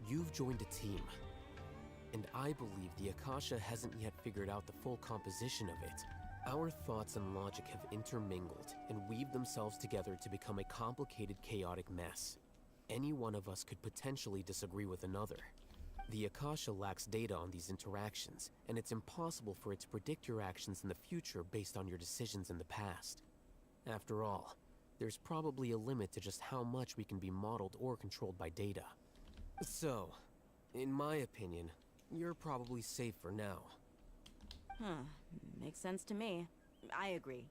you've joined a team. And I believe the Akasha hasn't yet figured out the full composition of it. Our thoughts and logic have intermingled and weaved themselves together to become a complicated, chaotic mess. Any one of us could potentially disagree with another. The Akasha lacks data on these interactions, and it's impossible for it to predict your actions in the future based on your decisions in the past. After all, there's probably a limit to just how much we can be modeled or controlled by data. So, in my opinion, you're probably safe for now. Makes sense to me. I agree.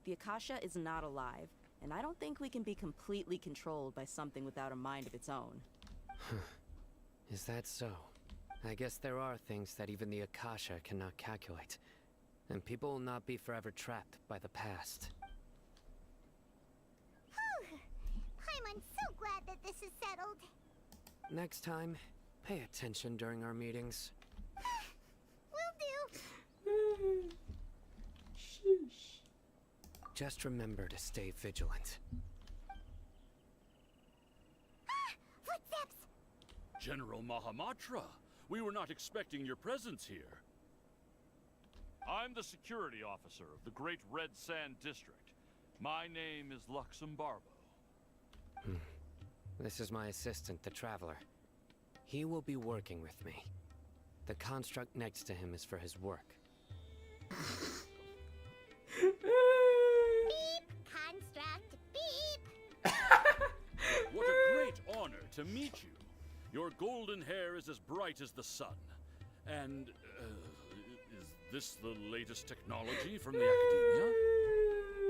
The Akasha is not alive, and I don't think we can be completely controlled by something without a mind of its own. Is that so? I guess there are things that even the Akasha cannot calculate, and people will not be forever trapped by the past. I'm so glad that this is settled. Next time, pay attention during our meetings. Will do. Sheesh. Just remember to stay vigilant. Footsteps! General Mahamatra, we were not expecting your presence here. I'm the security officer of the Great Red Sand District. My name is Luxembarbo. This is my assistant, the Traveler. He will be working with me. The construct next to him is for his work. Beep! Construct, beep! What a great honor to meet you. Your golden hair is as bright as the sun. And, is this the latest technology from the Academia?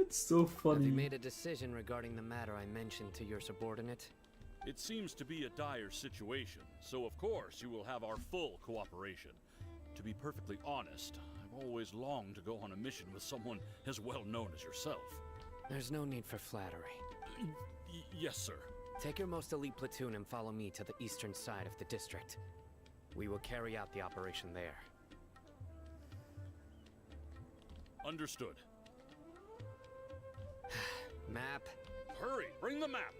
It's so funny. Have you made a decision regarding the matter I mentioned to your subordinate? It seems to be a dire situation, so of course you will have our full cooperation. To be perfectly honest, I always longed to go on a mission with someone as well known as yourself. There's no need for flattery. Yes, sir. Take your most elite platoon and follow me to the eastern side of the district. We will carry out the operation there. Understood. Map. Hurry, bring the map.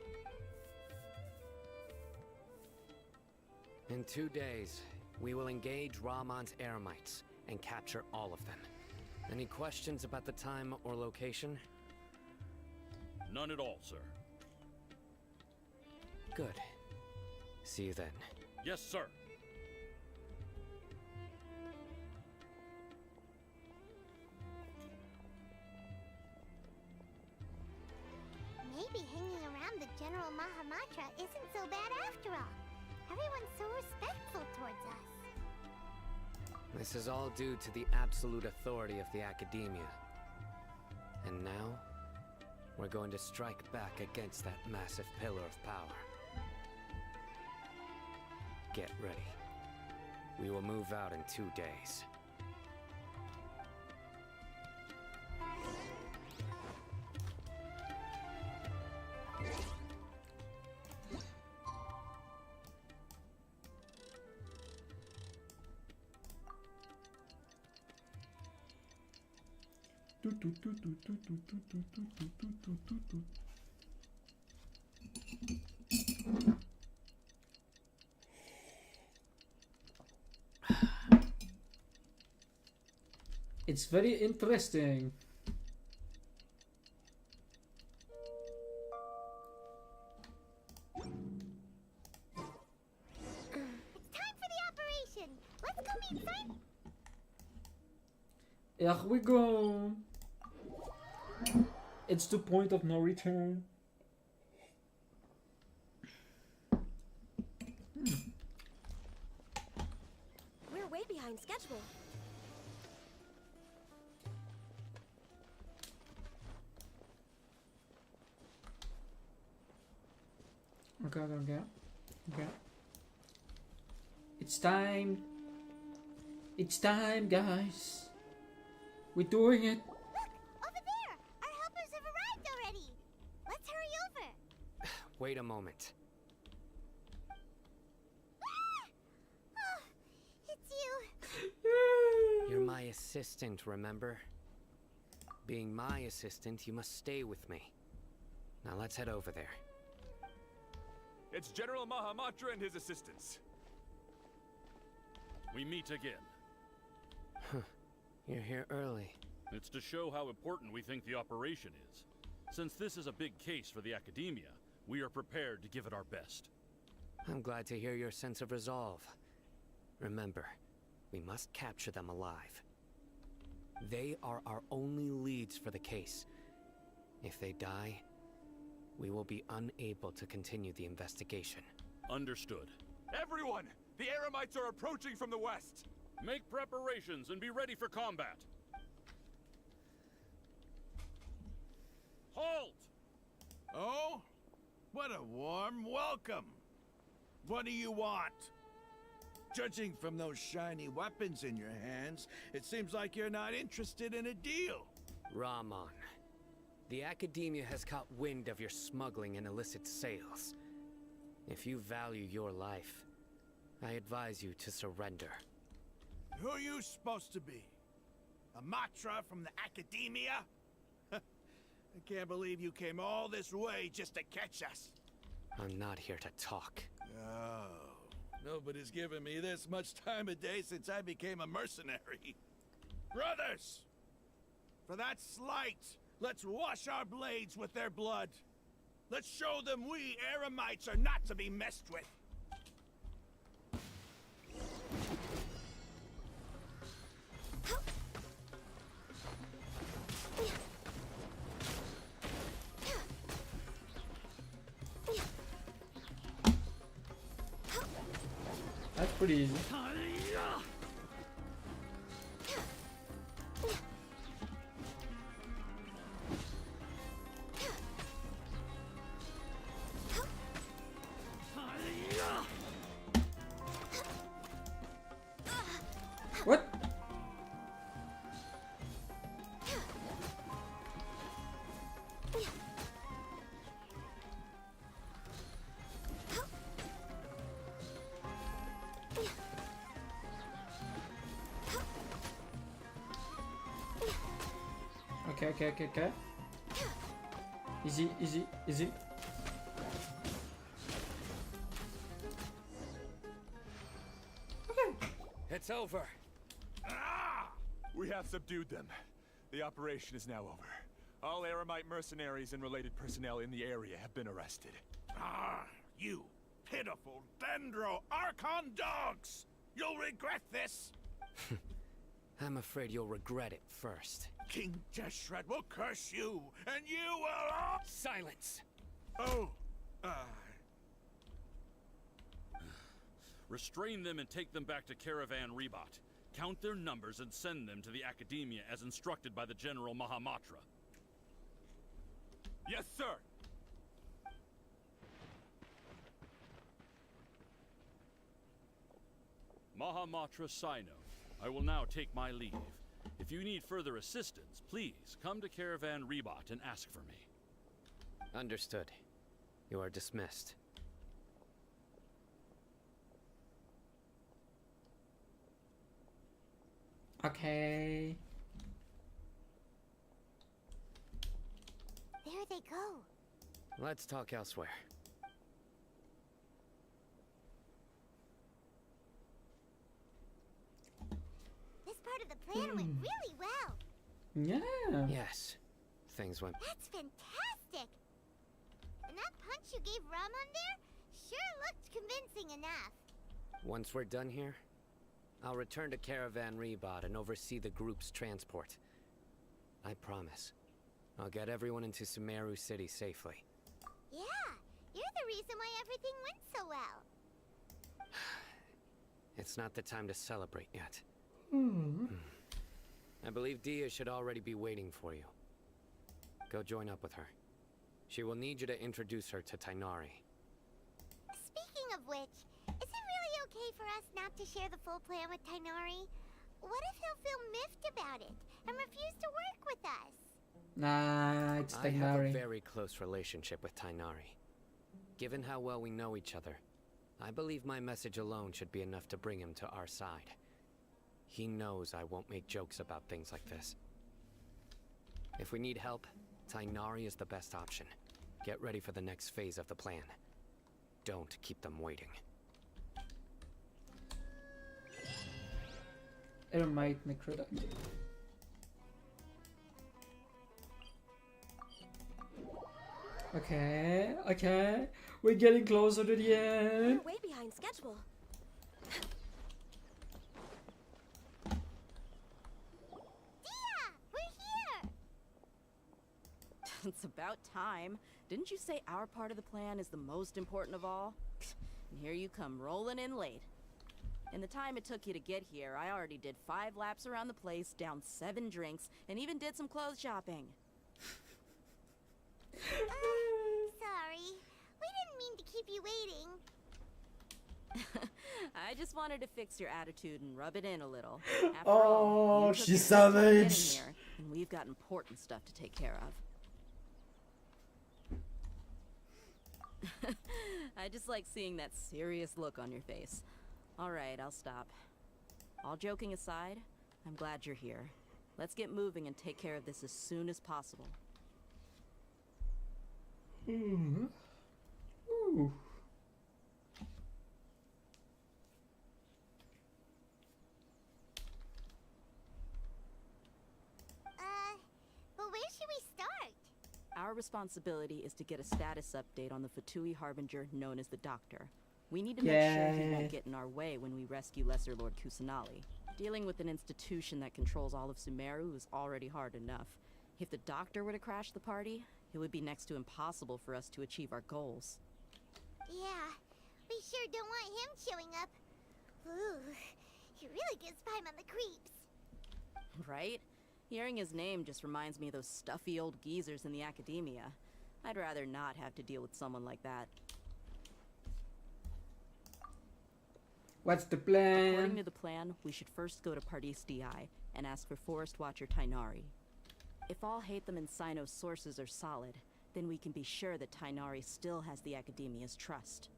In 2 days, we will engage Rahman's Eremites and capture all of them. Any questions about the time or location? None at all, sir. Good. See you then. Yes, sir. Maybe hanging around the General Mahamatra isn't so bad after all. Everyone's so respectful towards us. This is all due to the absolute authority of the Academia. And now, we're going to strike back against that massive pillar of power. Get ready. We will move out in 2 days. It's very interesting. It's time for the operation. Let's go meet Simon. Here we go. It's the point of no return. We're way behind schedule. Okay. It's time. It's time, guys. We're doing it. Look, over there. Our helpers have arrived already. Let's hurry over. Wait a moment. Oh, it's you. You're my assistant, remember? Being my assistant, you must stay with me. Now let's head over there. It's General Mahamatra and his assistants. We meet again. You're here early. It's to show how important we think the operation is. Since this is a big case for the Academia, we are prepared to give it our best. I'm glad to hear your sense of resolve. Remember, we must capture them alive. They are our only leads for the case. If they die, we will be unable to continue the investigation. Understood. Everyone! The Eremites are approaching from the west! Make preparations and be ready for combat. Halt! Oh? What a warm welcome! What do you want? Judging from those shiny weapons in your hands, it seems like you're not interested in a deal. Rahman, the Academia has caught wind of your smuggling and illicit sales. If you value your life, I advise you to surrender. Who are you supposed to be? A Matra from the Academia? I can't believe you came all this way just to catch us. I'm not here to talk. Oh, nobody's given me this much time of day since I became a mercenary. Brothers! For that slight, let's wash our blades with their blood. Let's show them we Eremites are not to be messed with. That's pretty easy. What? Okay. Easy. It's over. We have subdued them. The operation is now over. All Eremite mercenaries and related personnel in the area have been arrested. You pitiful Dendro Archon dogs! You'll regret this! I'm afraid you'll regret it first. King Jeshred will curse you, and you will all— Silence! Oh, Restrain them and take them back to Caravan Rebot. Count their numbers and send them to the Academia as instructed by the General Mahamatra. Yes, sir! Mahamatra Sino, I will now take my leave. If you need further assistance, please come to Caravan Rebot and ask for me. Understood. You are dismissed. Okay. There they go. Let's talk elsewhere. This part of the plan went really well. Yeah. Yes. Things went... That's fantastic. And that punch you gave Ramon there sure looked convincing enough. Once we're done here, I'll return to Caravan Rebot and oversee the group's transport. I promise. I'll get everyone into Sumeru City safely. Yeah, you're the reason why everything went so well. It's not the time to celebrate yet. Hmm. I believe Dia should already be waiting for you. Go join up with her. She will need you to introduce her to Tainari. Speaking of which, is it really okay for us not to share the full plan with Tainari? What if he'll feel miffed about it and refuse to work with us? Nah, it's I have a Tainari. very close relationship with Tainari. Given how well we know each other, I believe my message alone should be enough to bring him to our side. He knows I won't make jokes about things like this. If we need help, Tainari is the best option. Get ready for the next phase of the plan. Don't keep them waiting. Eremite Necrodot. Okay. We're getting closer to the end. We're way behind schedule. It's about time. Didn't you say our part of the plan is the most important of all? And here you come rolling in late. In the time it took you to get here, I already did 5 laps around the place, downed 7 drinks, and even did some clothes shopping. Sorry. We didn't mean to keep you waiting. I just wanted to fix your attitude and rub it in a little. After Oh, all, you took she's your time getting savage. here, and we've got important stuff to take care of. I just like seeing that serious look on your face. Alright, I'll stop. All joking aside, I'm glad you're here. Let's get moving and take care of this as soon as possible. Ooh. But where should we start? Our responsibility is to get a status update on the Fatui Harbinger known as the Doctor. We need to make sure he Yeah. won't get in our way when we rescue Lesser Lord Kusanali. Dealing with an institution that controls all of Sumeru is already hard enough. If the Doctor were to crash the party, it would be next to impossible for us to achieve our goals. Yeah, we sure don't want him showing up. Ooh, he really gives Paimon the creeps. Right? Hearing his name just reminds me of those stuffy old geezers in the Academia. I'd rather not have to deal with someone like that. What's the According plan? to the plan, we should first go to Pardis DI and ask for Forest Watcher Tainari. If all Hatham and Sino's sources are solid, then we can be sure that Tainari still has the Academia's trust.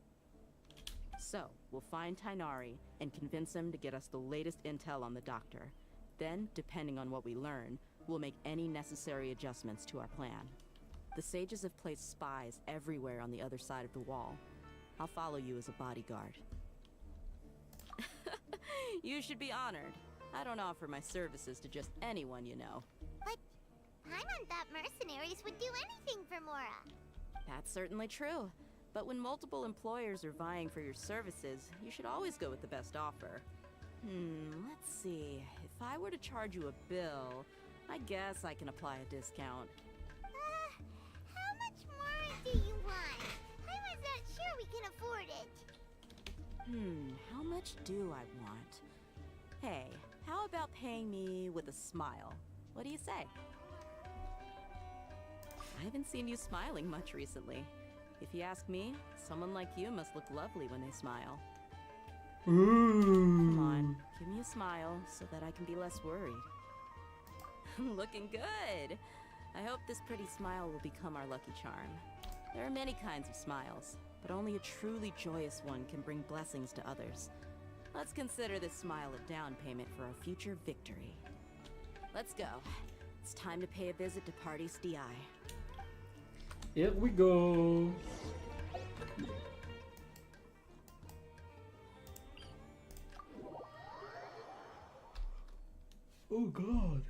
So, we'll find Tainari and convince him to get us the latest intel on the Doctor. Then, depending on what we learn, we'll make any necessary adjustments to our plan. The sages have placed spies everywhere on the other side of the wall. I'll follow you as a bodyguard. You should be honored. I don't offer my services to just anyone you know. But Paimon thought mercenaries would do anything for Mora. That's certainly true. But when multiple employers are vying for your services, you should always go with the best offer. Let's see. If I were to charge you a bill, I guess I can apply a discount. How much more do you want? I was not sure we can afford it. How much do I want? Hey, how about paying me with a smile? What do you say? I haven't seen you smiling much recently. If you ask me, someone like you must look lovely when they smile. Come on, give me a smile so that I can be less worried. Looking good! I hope this pretty smile will become our lucky charm. There are many kinds of smiles, but only a truly joyous one can bring blessings to others. Let's consider this smile a down payment for our future victory. Let's go. It's time to pay a visit to Party's DI. Here we go. Oh God.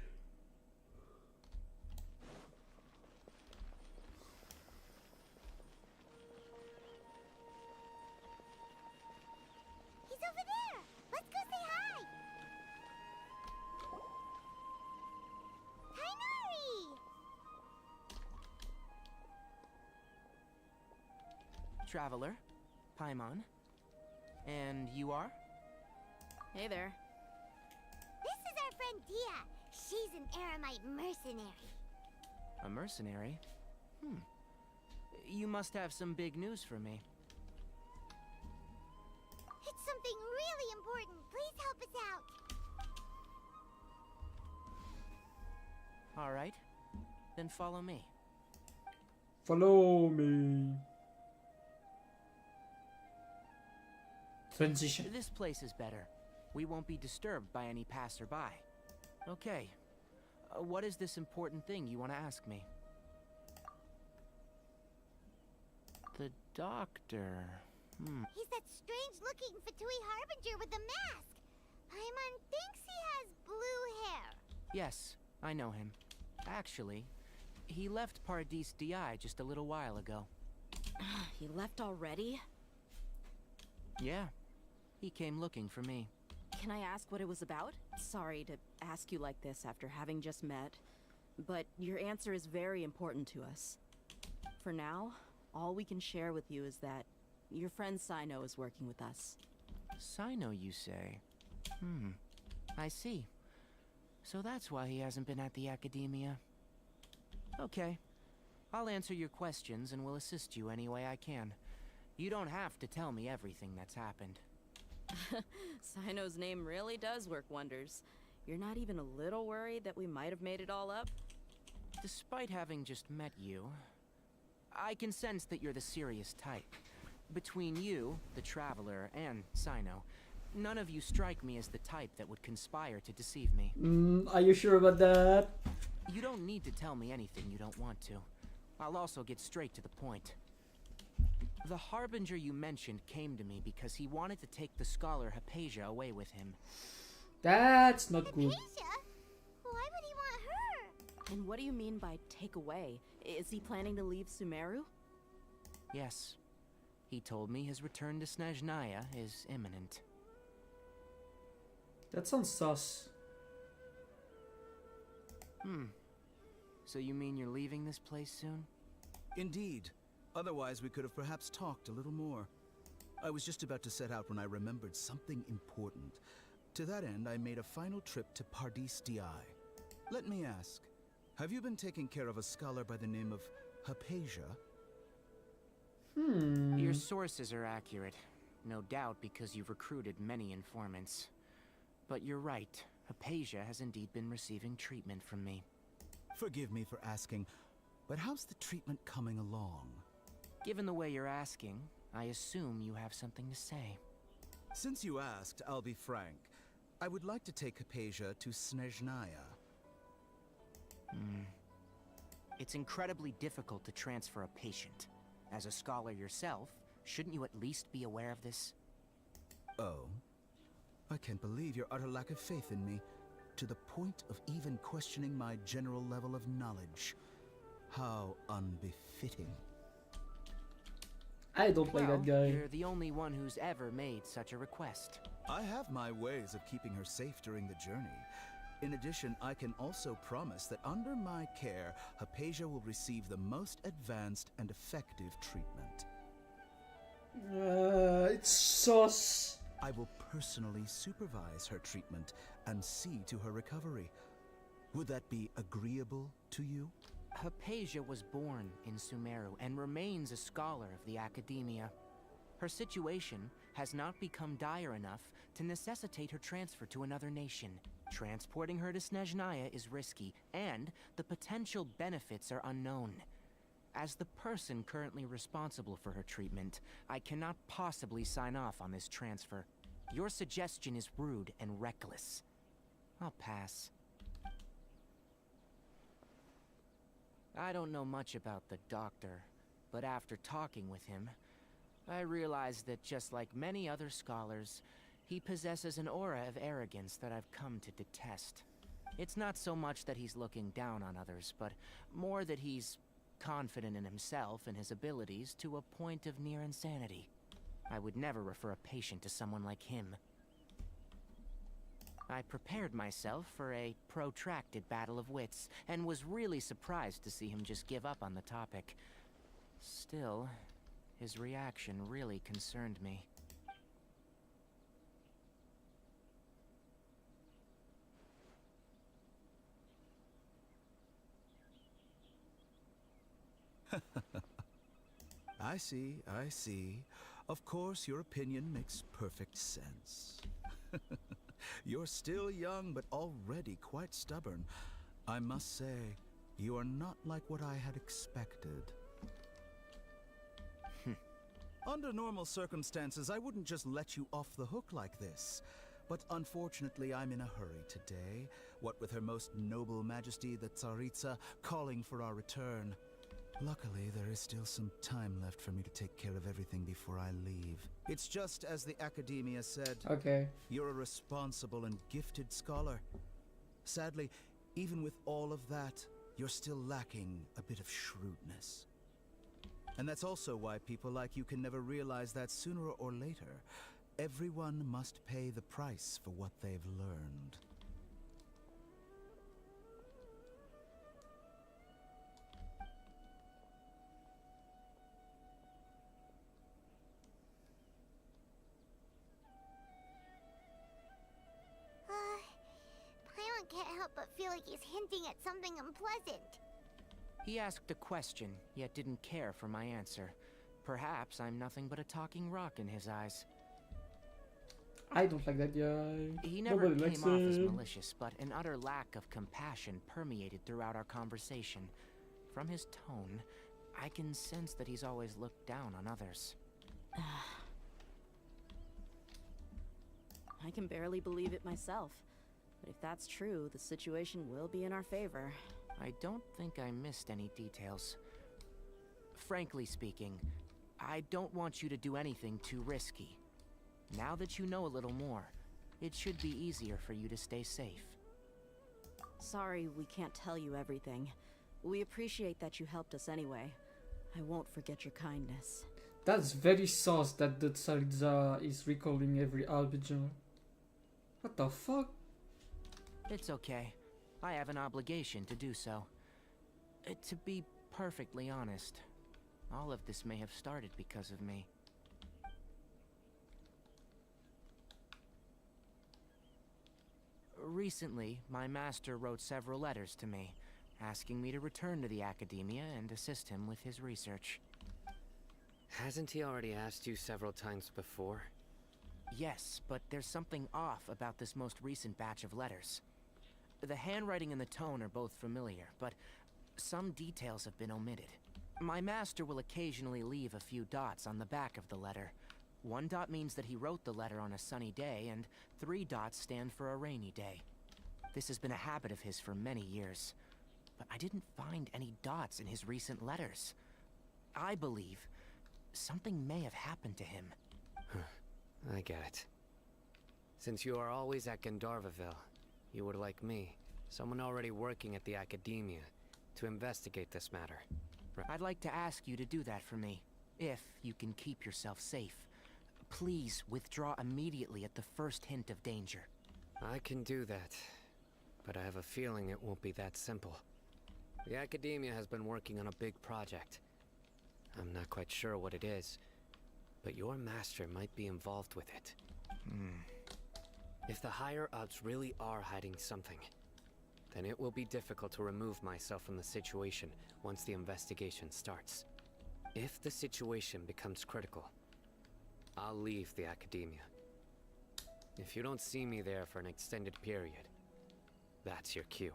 He's over there. Let's go say hi. Tainari! Traveler, Paimon. And you are? Hey there. This is our friend Dia. She's an Aramite mercenary. A mercenary? You must have some big news for me. It's something really important. Please help us out. All right. Then follow me. Follow me. Transition. This place is better. We won't be disturbed by any passerby. Okay. What is this important thing you want to ask me? The doctor. He's that strange-looking Fatui Harbinger with the mask. Paimon thinks he has blue hair. Yes, I know him. Actually, he left Paradis DI just a little while ago. He left already? Yeah. He came looking for me. Can I ask what it was about? Sorry to ask you like this after having just met, but your answer is very important to us. For now, all we can share with you is that your friend Sino is working with us. Sino, you say? I see. So that's why he hasn't been at the Academia. Okay. I'll answer your questions and will assist you any way I can. You don't have to tell me everything that's happened. Sino's name really does work wonders. You're not even a little worried that we might have made it all up? Despite having just met you, I can sense that you're the serious type. Between you, the Traveler, and Sino, none of you strike me as the type that would conspire to deceive me. Are you sure about that? You don't need to tell me anything you don't want to. I'll also get straight to the point. The Harbinger you mentioned came to me because he wanted to take the scholar Hypatia away with him. That's not good. Hypatia? Why would he want her? And what do you mean by take away? Is he planning to leave Sumeru? Yes. He told me his return to Snezhnaya is imminent. That sounds sus. So you mean you're leaving this place soon? Indeed. Otherwise, we could have perhaps talked a little more. I was just about to set out when I remembered something important. To that end, I made a final trip to Paradis DI. Let me ask, have you been taking care of a scholar by the name of Hypatia? Your sources are accurate. No doubt because you've recruited many informants. But you're right. Hypatia has indeed been receiving treatment from me. Forgive me for asking, but how's the treatment coming along? Given the way you're asking, I assume you have something to say. Since you asked, I'll be frank. I would like to take Hypatia to Snezhnaya. It's incredibly difficult to transfer a patient. As a scholar yourself, shouldn't you at least be aware of this? Oh? I can't believe your utter lack of faith in me, to the point of even questioning my general level of knowledge. How unbefitting. I don't like that guy. You're the only one who's ever made such a request. I have my ways of keeping her safe during the journey. In addition, I can also promise that under my care, Hypatia will receive the most advanced and effective treatment. It's sus. I will personally supervise her treatment and see to her recovery. Would that be agreeable to you? Hypatia was born in Sumeru and remains a scholar of the Academia. Her situation has not become dire enough to necessitate her transfer to another nation. Transporting her to Snezhnaya is risky, and the potential benefits are unknown. As the person currently responsible for her treatment, I cannot possibly sign off on this transfer. Your suggestion is rude and reckless. I'll pass. I don't know much about the doctor, but after talking with him, I realized that just like many other scholars, he possesses an aura of arrogance that I've come to detest. It's not so much that he's looking down on others, but more that he's confident in himself and his abilities to a point of near insanity. I would never refer a patient to someone like him. I prepared myself for a protracted battle of wits, and was really surprised to see him just give up on the topic. Still, his reaction really concerned me. I see, I see. Of course, your opinion makes perfect sense. You're still young, but already quite stubborn. I must say, you are not like what I had expected. Under normal circumstances, I wouldn't just let you off the hook like this. But unfortunately, I'm in a hurry today, what with Her Most Noble Majesty the Tsaritsa calling for our return. Luckily, there is still some time left for me to take care of everything before I leave. It's just as the Academia said. Okay. You're a responsible and gifted scholar. Sadly, even with all of that, you're still lacking a bit of shrewdness. And that's also why people like you can never realize that sooner or later, everyone must pay the price for what they've learned. Paimon can't help but feel like he's hinting at something unpleasant. He asked a question, yet didn't care for my answer. Perhaps I'm nothing but a talking rock in his eyes. I don't like that guy. He never Nobody came likes off as him. malicious, but an utter lack of compassion permeated throughout our conversation. From his tone, I can sense that he's always looked down on others. I can barely believe it myself. But if that's true, the situation will be in our favor. I don't think I missed any details. Frankly speaking, I don't want you to do anything too risky. Now that you know a little more, it should be easier for you to stay safe. Sorry we can't tell you everything. We appreciate that you helped us anyway. I won't forget your kindness. That's very sus that the Tsaritsa is recalling every Albiger. What the fuck? It's okay. I have an obligation to do so. To be perfectly honest, all of this may have started because of me. Recently, my master wrote several letters to me, asking me to return to the Academia and assist him with his research. Hasn't he already asked you several times before? Yes, but there's something off about this most recent batch of letters. The handwriting and the tone are both familiar, but some details have been omitted. My master will occasionally leave a few dots on the back of the letter. 1 dot means that he wrote the letter on a sunny day, and 3 dots stand for a rainy day. This has been a habit of his for many years. but I didn't find any dots in his recent letters. I believe something may have happened to him. I get it. Since you are always at Gandharvaville, you would like me, someone already working at the Academia, to investigate this matter. I'd like to ask you to do that for me, if you can keep yourself safe. Please withdraw immediately at the first hint of danger. I can do that, but I have a feeling it won't be that simple. The Academia has been working on a big project. I'm not quite sure what it is, but your master might be involved with it. If the higher-ups really are hiding something, then it will be difficult to remove myself from the situation once the investigation starts. If the situation becomes critical, I'll leave the Academia. If you don't see me there for an extended period, that's your cue.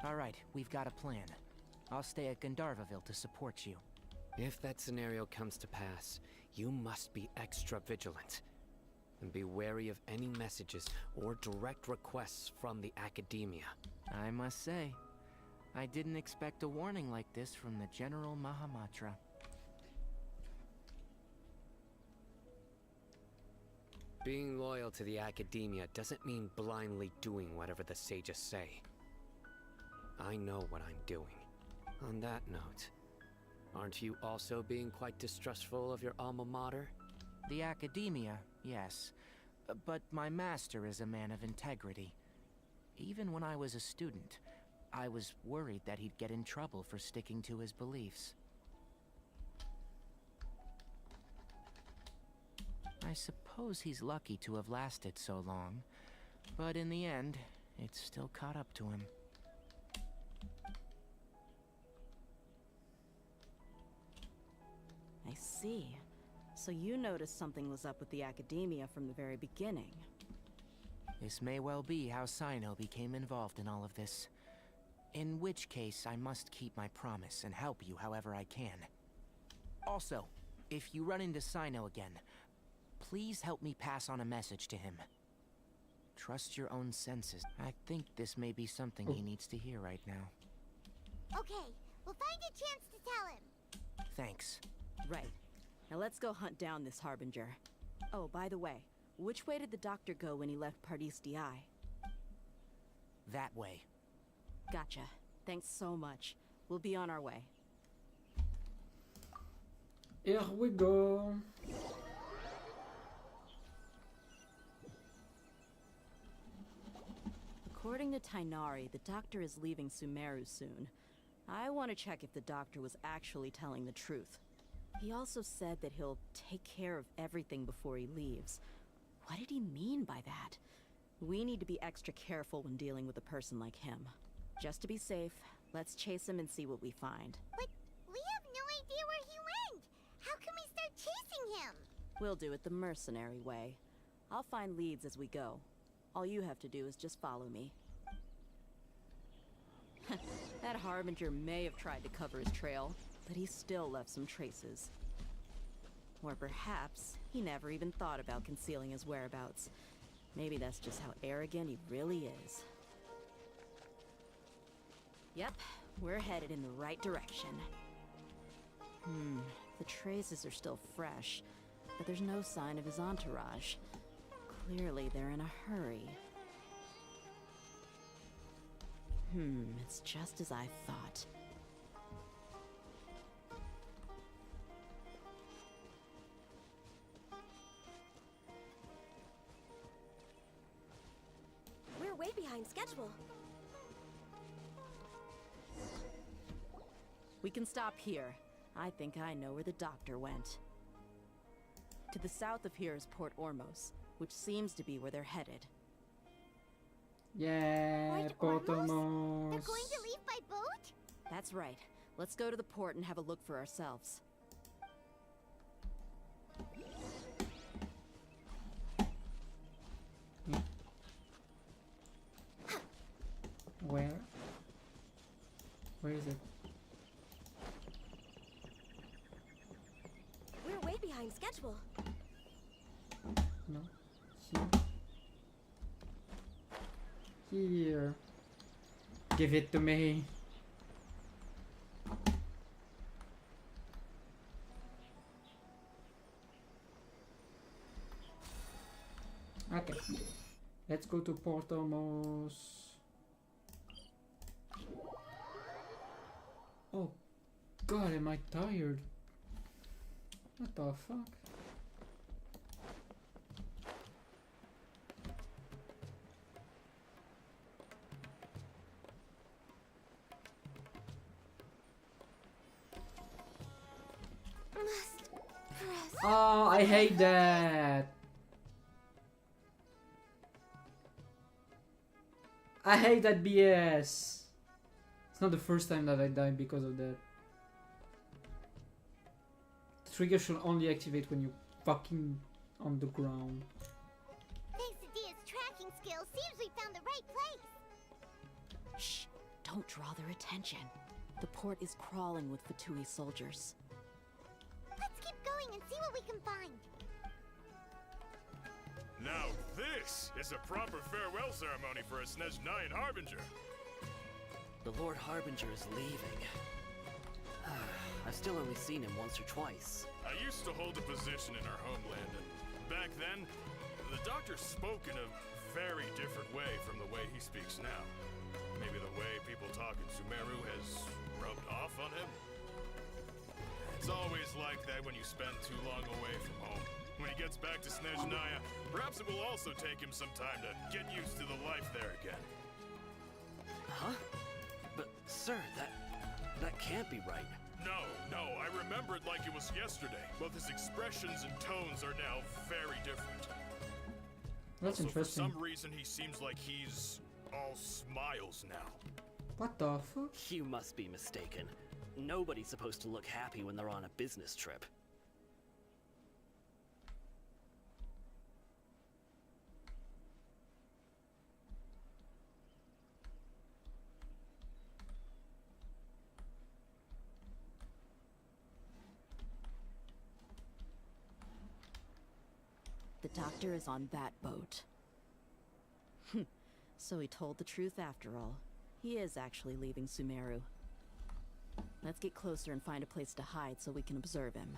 All right, we've got a plan. I'll stay at Gandharvaville to support you. If that scenario comes to pass, you must be extra vigilant. And be wary of any messages or direct requests from the Academia. I must say, I didn't expect a warning like this from the General Mahamatra. Being loyal to the Academia doesn't mean blindly doing whatever the sages say. I know what I'm doing. On that note, aren't you also being quite distrustful of your alma mater? The Academia, yes. But my master is a man of integrity. Even when I was a student, I was worried that he'd get in trouble for sticking to his beliefs. I suppose he's lucky to have lasted so long, but in the end, it's still caught up to him. I see. So you noticed something was up with the Academia from the very beginning. This may well be how Sino became involved in all of this. In which case, I must keep my promise and help you however I can. Also, if you run into Sino again, please help me pass on a message to him. Trust your own senses. I think this may be something he needs to hear right now. Okay, we'll find a chance to tell him. Thanks. Right. Now let's go hunt down this Harbinger. Oh, by the way, which way did the doctor go when he left Pardis Di? That way. Gotcha. Thanks so much. We'll be on our way. Here we go. According to Tainari, the doctor is leaving Sumeru soon. I want to check if the doctor was actually telling the truth. He also said that he'll take care of everything before he leaves. What did he mean by that? We need to be extra careful when dealing with a person like him. Just to be safe, let's chase him and see what we find. But we have no idea where he went. How can we start chasing him? We'll do it the mercenary way. I'll find leads as we go. All you have to do is just follow me. That Harbinger may have tried to cover his trail, but he still left some traces. Or perhaps he never even thought about concealing his whereabouts. Maybe that's just how arrogant he really is. Yep, we're headed in the right direction. The traces are still fresh, but there's no sign of his entourage. Clearly they're in a hurry. It's just as I thought. We're way behind schedule. We can stop here. I think I know where the doctor went. To the south of here is Port Ormos, which seems to be where they're headed. Yeah, Port Ormos? They're going to leave by boat? That's right. Let's go to the port and have a look for ourselves. Where? Where is it? We're way behind schedule. No. Here. Give it to me. Okay. Let's go to Portomos. Oh god, am I tired? What the fuck? Oh, I hate that. I hate that BS. It's not the first time that I died because of that. The trigger should only activate when you're fucking on the ground. Thanks to Dia's tracking skills, seems we found the right place. Shh! Don't draw their attention. The port is crawling with Fatui soldiers. Let's keep going and see what we can find. Now this is a proper farewell ceremony for a Snezhnayan Harbinger. The Lord Harbinger is leaving. I've still only seen him once or twice. I used to hold a position in our homeland, and back then, the doctor spoke in a very different way from the way he speaks now. Maybe the way people talk in Sumeru has rubbed off on him. It's always like that when you spend too long away from home. When he gets back to Snezhnaya, perhaps it will also take him some time to get used to the life there again. Huh? But, sir, that can't be right. No, I remember it like it was yesterday. Both his expressions and tones are now very different. That's also, interesting. For some reason, he seems like he's all smiles now. What the fuck? You must be mistaken. Nobody's supposed to look happy when they're on a business trip. The doctor is on that boat. So he told the truth after all. He is actually leaving Sumeru. Let's get closer and find a place to hide so we can observe him.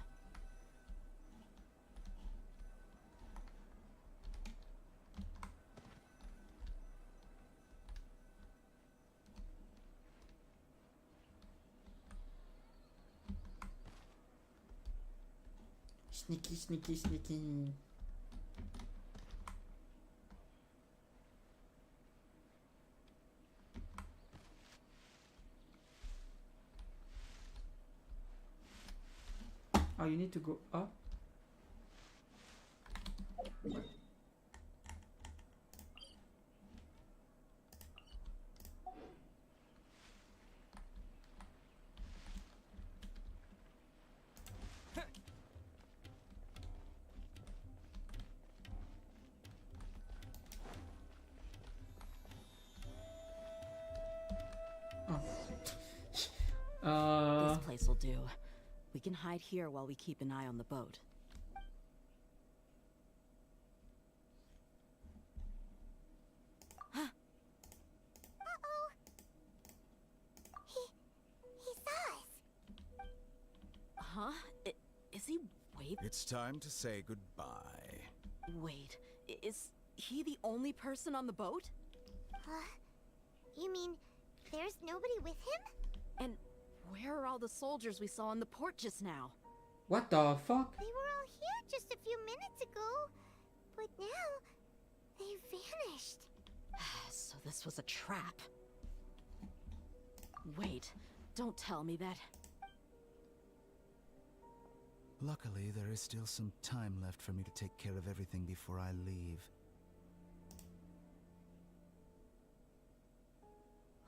Sneaky, sneaky, sneaky. Oh, you need to go up? This place will do. We can hide here while we keep an eye on the boat. Uh-oh. He saw us. Huh? Is he waving? It's time to say goodbye. Wait, is he the only person on the boat? You mean there's nobody with him? And where are all the soldiers we saw in the port just now? What the fuck? They were all here just a few minutes ago, but now they've vanished. So this was a trap. Wait, don't tell me that. Luckily, there is still some time left for me to take care of everything before I leave.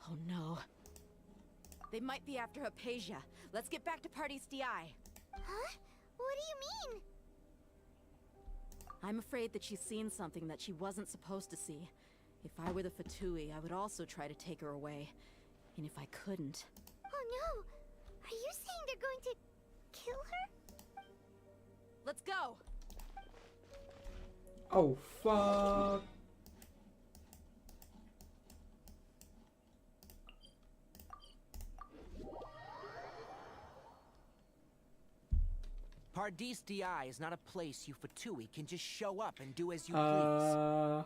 Oh no. They might be after Hypatia. Let's get back to Party's DI. Huh? What do you mean? I'm afraid that she's seen something that she wasn't supposed to see. If I were the Fatui, I would also try to take her away. And if I couldn't... Oh no! Are you saying they're going to kill her? Let's go! Oh, fuck. Pardis Di is not a place you Fatui can just show up and do as you please.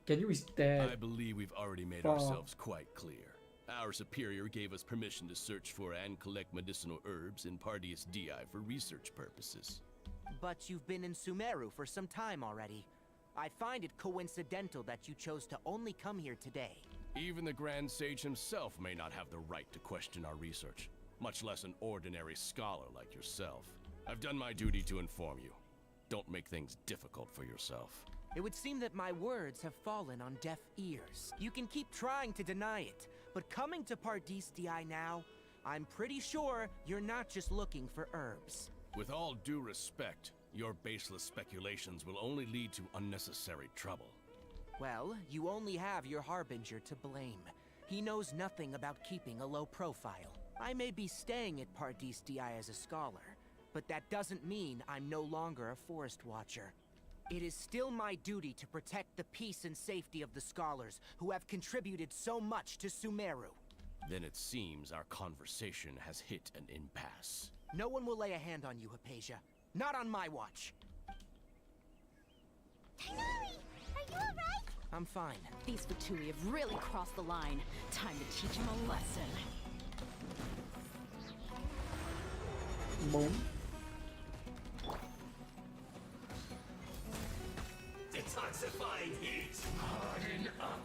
Can you dead? I believe we've already made Fuck. ourselves quite clear. Our superior gave us permission to search for and collect medicinal herbs in Pardis Di for research purposes. But you've been in Sumeru for some time already. I find it coincidental that you chose to only come here today. Even the Grand Sage himself may not have the right to question our research, much less an ordinary scholar like yourself. I've done my duty to inform you. Don't make things difficult for yourself. It would seem that my words have fallen on deaf ears. You can keep trying to deny it, but coming to Pardis Di now, I'm pretty sure you're not just looking for herbs. With all due respect, your baseless speculations will only lead to unnecessary trouble. Well, you only have your Harbinger to blame. He knows nothing about keeping a low profile. I may be staying at Pardis Di as a scholar, but that doesn't mean I'm no longer a forest watcher. It is still my duty to protect the peace and safety of the scholars who have contributed so much to Sumeru. Then it seems our conversation has hit an impasse. No one will lay a hand on you, Hypatia. Not on my watch. Tighnari, are you alright? I'm fine. These Fatui have really crossed the line. Time to teach them a lesson. Boom. Detoxifying heat. Harden up.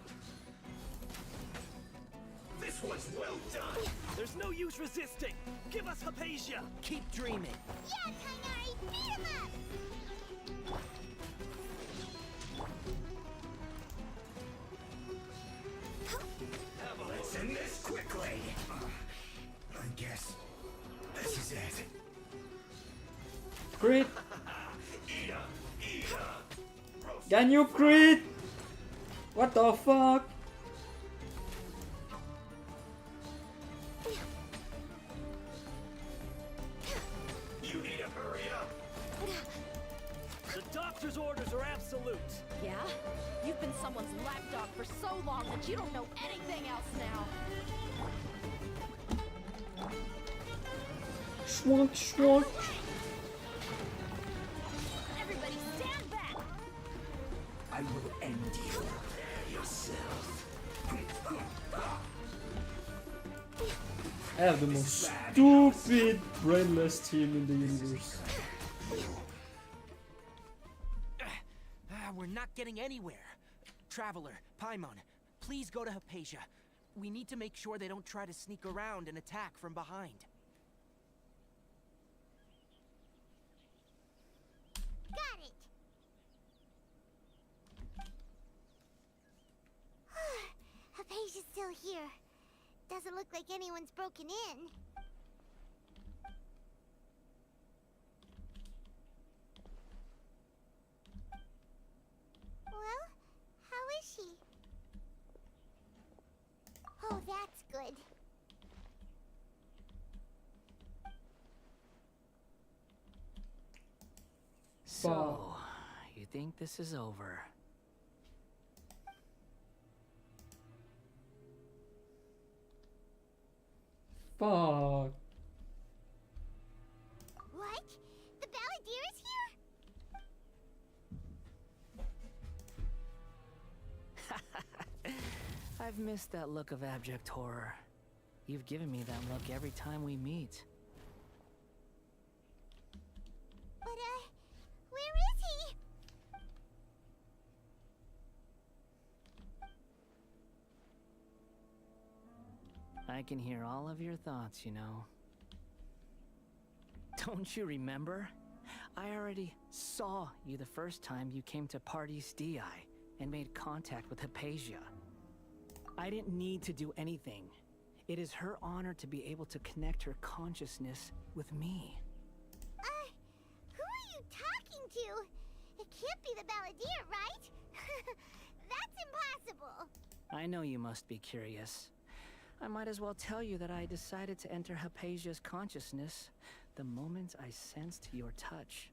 This was well done. There's no use resisting. Give us Hypatia. Keep dreaming. Yeah, Tighnari, beat him up! Let's end this quickly. I guess this is it. Crit! Can you crit? What the fuck? You need to hurry up. The doctor's orders are absolute. Yeah? You've been someone's lapdog for so long that you don't know anything else now. Schwank, schwank. Everybody stand back! I will end you. Prepare yourself. I have the most stupid, brainless team in the universe. We're not getting anywhere. Traveler, Paimon, please go to Hypatia. We need to make sure they don't try to sneak around and attack from behind. Got it! Hypatia's still here. Doesn't look like anyone's broken in. Well, how is she? Oh, that's good. So, you think this is over? Fuck. What? The Balladeer is here? I've missed that look of abject horror. You've given me that look every time we meet. But, where is he? I can hear all of your thoughts, you know. Don't you remember? I already saw you the first time you came to Pardis Di and made contact with Hypatia. I didn't need to do anything. It is her honor to be able to connect her consciousness with me. Who are you talking to? It can't be the Balladeer, right? That's impossible. I know you must be curious. I might as well tell you that I decided to enter Hypatia's consciousness the moment I sensed your touch.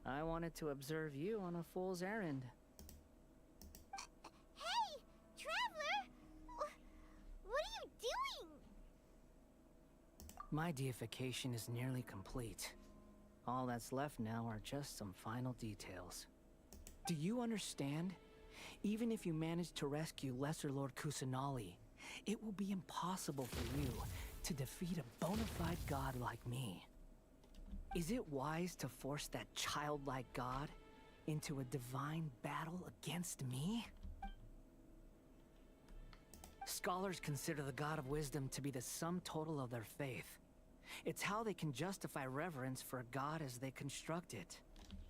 I wanted to observe you on a fool's errand. Hey, Traveler! What are you doing? My deification is nearly complete. All that's left now are just some final details. Do you understand? Even if you manage to rescue Lesser Lord Kusanali, it will be impossible for you to defeat a bona fide god like me. Is it wise to force that childlike god into a divine battle against me? Scholars consider the God of Wisdom to be the sum total of their faith. It's how they can justify reverence for a god as they construct it.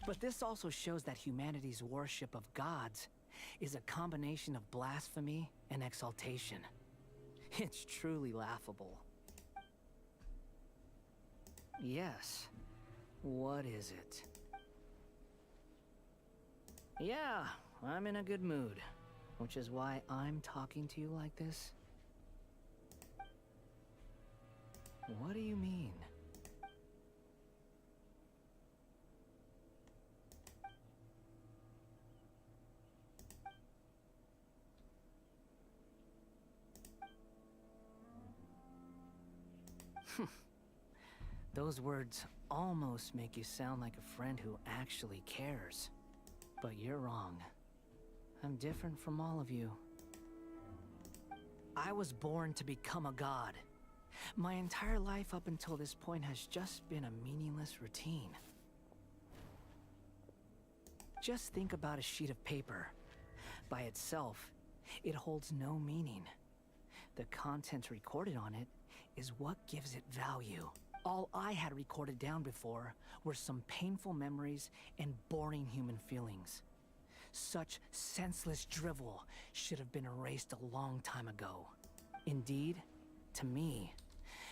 But this also shows that humanity's worship of gods is a combination of blasphemy and exaltation. It's truly laughable. Yes. What is it? Yeah, I'm in a good mood, which is why I'm talking to you like this. What do you mean? Those words almost make you sound like a friend who actually cares. But you're wrong. I'm different from all of you. I was born to become a god. My entire life up until this point has just been a meaningless routine. Just think about a sheet of paper. By itself, it holds no meaning. The content recorded on it is what gives it value. All I had recorded down before were some painful memories and boring human feelings. Such senseless drivel should have been erased a long time ago. Indeed, to me,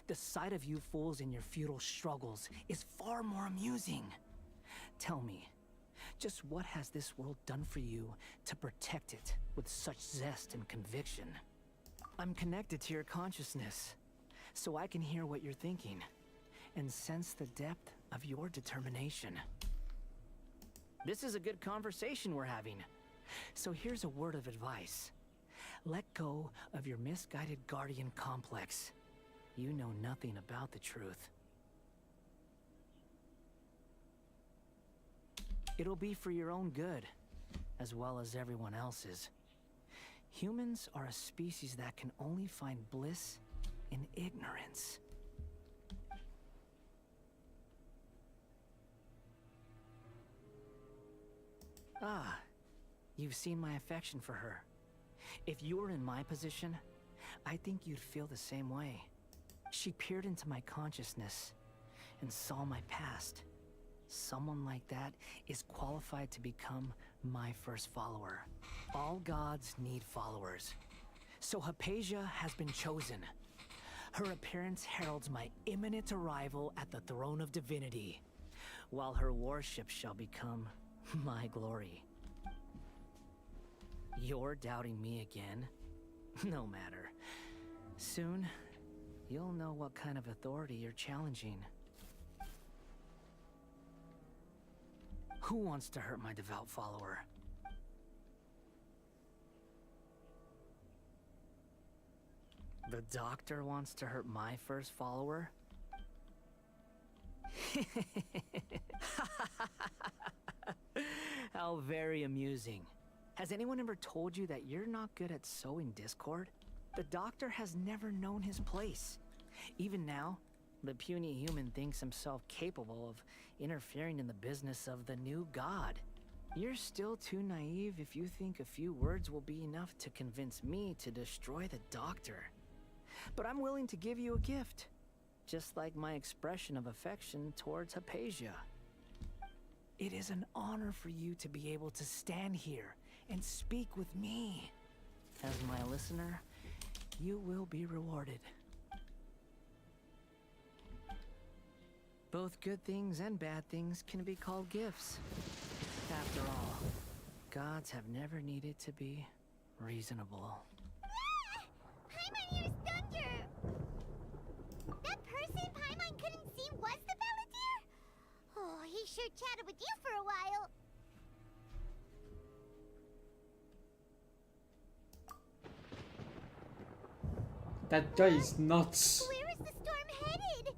the sight of you fools in your futile struggles is far more amusing. Tell me, just what has this world done for you to protect it with such zest and conviction? I'm connected to your consciousness, so I can hear what you're thinking and sense the depth of your determination. This is a good conversation we're having. So here's a word of advice. Let go of your misguided guardian complex. You know nothing about the truth. It'll be for your own good, as well as everyone else's. Humans are a species that can only find bliss in ignorance. Ah, you've seen my affection for her. If you were in my position, I think you'd feel the same way. She peered into my consciousness and saw my past. Someone like that is qualified to become my first follower. All gods need followers. So Hypatia has been chosen. Her appearance heralds my imminent arrival at the throne of divinity, while her worship shall become my glory. You're doubting me again? No matter. Soon, you'll know what kind of authority you're challenging. Who wants to hurt my devout follower? The doctor wants to hurt my first follower? How very amusing. Has anyone ever told you that you're not good at sowing discord? The doctor has never known his place. Even now, the puny human thinks himself capable of interfering in the business of the new god. You're still too naive if you think a few words will be enough to convince me to destroy the doctor. But I'm willing to give you a gift, just like my expression of affection towards Hypatia. It is an honor for you to be able to stand here and speak with me. As my listener, you will be rewarded. Both good things and bad things can be called gifts. After all, gods have never needed to be reasonable. Paimon, here's Thunder! That person Paimon couldn't see was the Balladeer? Oh, he sure chatted with you for a while. That guy is nuts. Where is the storm headed?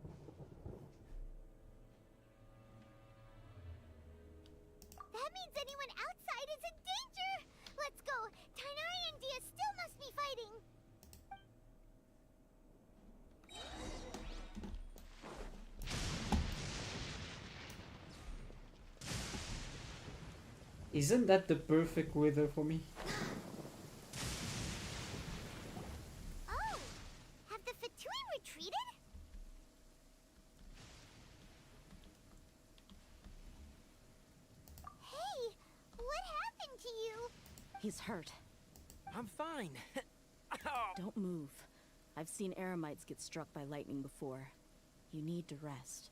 Isn't that the perfect weather for me? Oh, have the Fatui retreated? Hey, what happened to you? He's hurt. I'm fine. Don't move. I've seen eremites get struck by lightning before. You need to rest.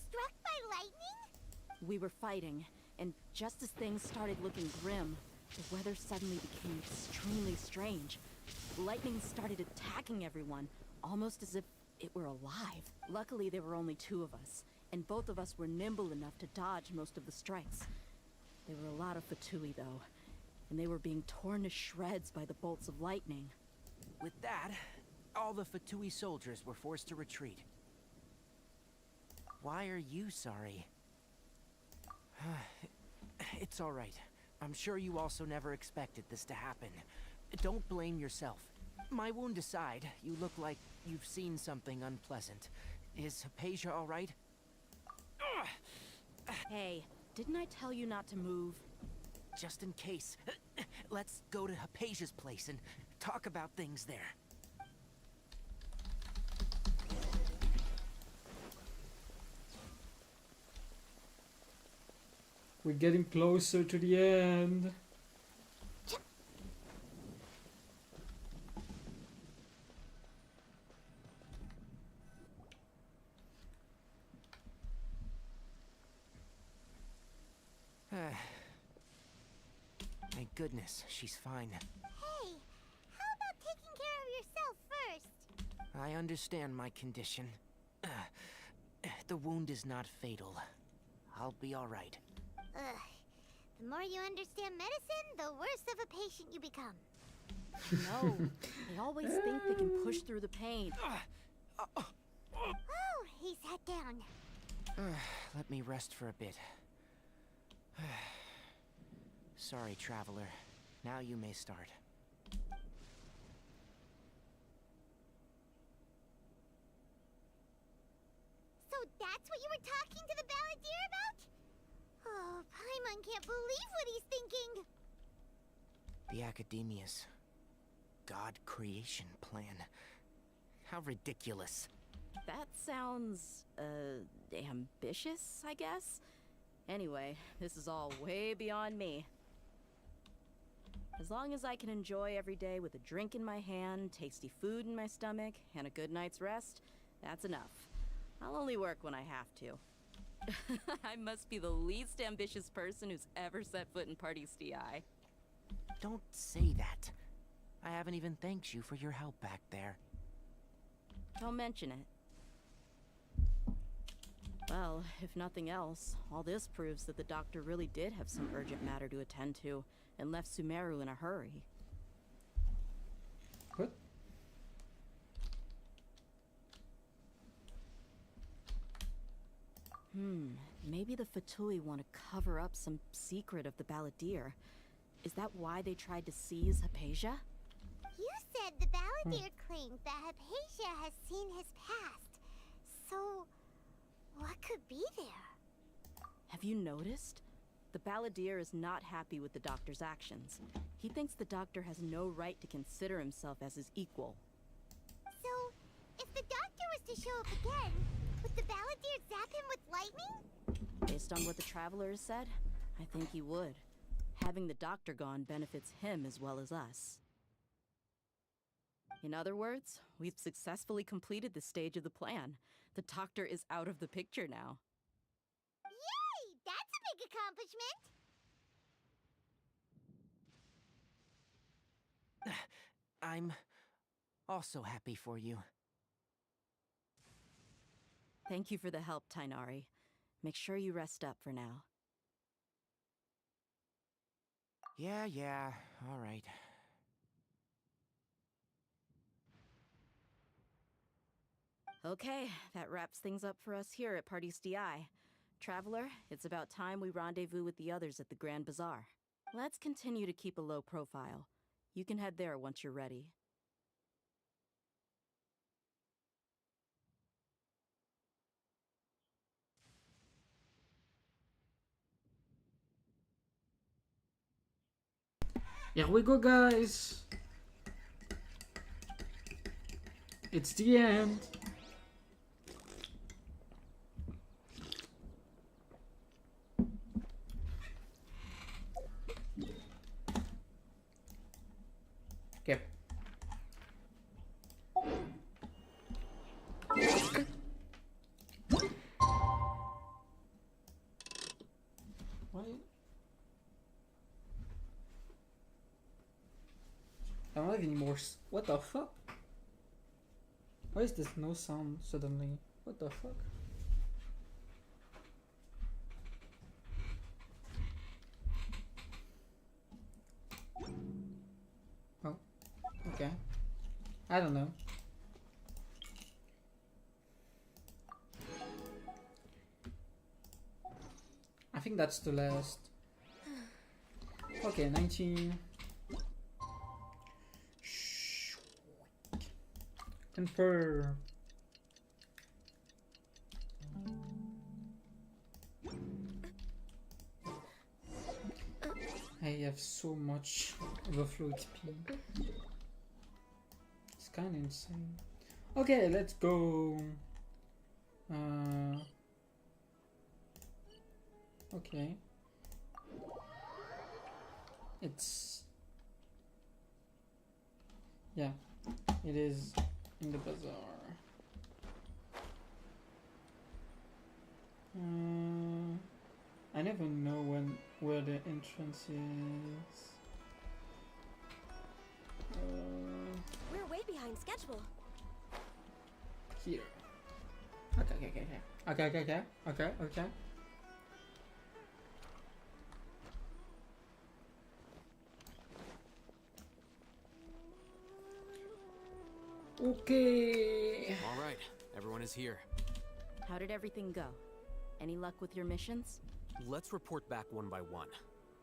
Struck by lightning? We were fighting, and just as things started looking grim, the weather suddenly became extremely strange. Lightning started attacking everyone, almost as if it were alive. Luckily, there were only two of us, and both of us were nimble enough to dodge most of the strikes. There were a lot of Fatui, though, and they were being torn to shreds by the bolts of lightning. With that, all the Fatui soldiers were forced to retreat. Why are you sorry? It's all right. I'm sure you also never expected this to happen. Don't blame yourself. My wound aside, you look like you've seen something unpleasant. Is Hypatia all right? Hey, didn't I tell you not to move? Just in case, let's go to Hypatia's place and talk about things there. We're getting closer to the end. Thank goodness, she's fine. Hey, how about taking care of yourself first? I understand my condition. The wound is not fatal. I'll be all right. Ugh. The more you understand medicine, the worse of a patient you become. No, they always think they can push through the pain. Oh, he sat down. Let me rest for a bit. Sorry, traveler. Now you may start. So that's what you were talking to the balladeer about? Oh, Paimon can't believe what he's thinking. The Academia's God creation plan. How ridiculous. That sounds, ambitious, I guess? Anyway, this is all way beyond me. As long as I can enjoy every day with a drink in my hand, tasty food in my stomach, and a good night's rest, that's enough. I'll only work when I have to. I must be the least ambitious person who's ever set foot in Party STI. Don't say that. I haven't even thanked you for your help back there. Don't mention it. Well, if nothing else, all this proves that the doctor really did have some urgent matter to attend to, and left Sumeru in a hurry. What? Maybe the Fatui want to cover up some secret of the balladeer. Is that why they tried to seize Hypatia? You said the balladeer claimed that Hypatia has seen his past. So, what could be there? Have you noticed? The balladeer is not happy with the doctor's actions. He thinks the doctor has no right to consider himself as his equal. So, if the doctor was to show up again, would the balladeer zap him with lightning? Based on what the traveler has said, I think he would. Having the doctor gone benefits him as well as us. In other words, we've successfully completed this stage of the plan. The doctor is out of the picture now. Yay! That's a big accomplishment! I'm also happy for you. Thank you for the help, Tainari. Make sure you rest up for now. Yeah, all right. Okay, that wraps things up for us here at Party STI. Traveler, it's about time we rendezvous with the others at the Grand Bazaar. Let's continue to keep a low profile. You can head there once you're ready. Here we go, guys. It's the end. Okay. Why? I don't have any more. What the fuck? Why is this no sound suddenly? What the fuck? Oh, okay. I don't know. I think that's the last. Okay, 19. Confirm. I have so much overflow XP. It's kind of insane. Okay, let's go. Okay. It's... yeah, it is in the bazaar. I never know where the entrance is. We're way behind schedule. Here. Okay. Okay. All right, everyone is here. How did everything go? Any luck with your missions? Let's report back one by one.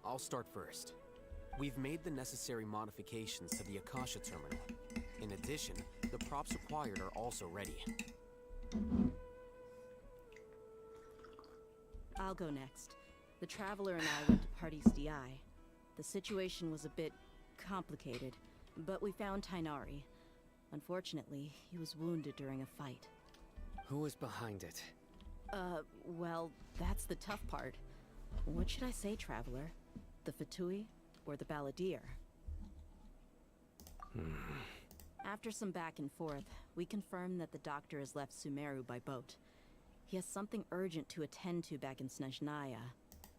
I'll start first. We've made the necessary modifications to the Akasha terminal. In addition, the props required are also ready. I'll go next. The Traveler and I went to Party's DI. The situation was a bit complicated, but we found Tainari. Unfortunately, he was wounded during a fight. Who was behind it? Well, that's the tough part. What should I say, Traveler? The Fatui or the Balladeer? After some back and forth, we confirmed that the doctor has left Sumeru by boat. He has something urgent to attend to back in Snezhnaya.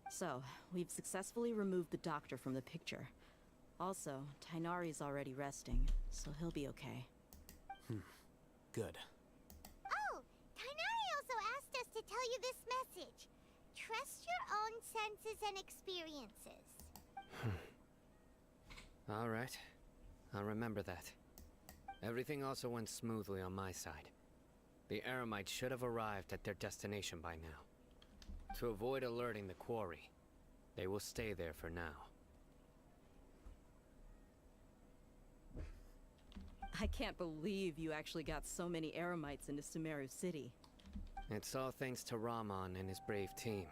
So, we've successfully removed the doctor from the picture. Also, Tainari's already resting, so he'll be okay. Good. Oh, Tainari also asked us to tell you this message. Trust your own senses and experiences. All right. I'll remember that. Everything also went smoothly on my side. The Eremites should have arrived at their destination by now. To avoid alerting the quarry, they will stay there for now. I can't believe you actually got so many Eremites into Sumeru City. It's all thanks to Rahman and his brave team,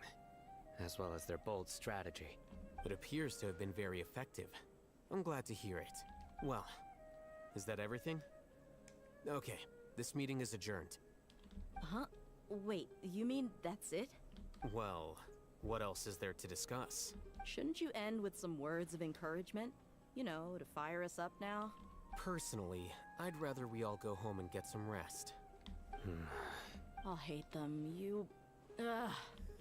as well as their bold strategy. It appears to have been very effective. I'm glad to hear it. Well, is that everything? Okay, this meeting is adjourned. Huh? Wait, you mean that's it? Well, what else is there to discuss? Shouldn't you end with some words of encouragement? You know, to fire us up now? Personally, I'd rather we all go home and get some rest. I'll hate them. You... Ugh.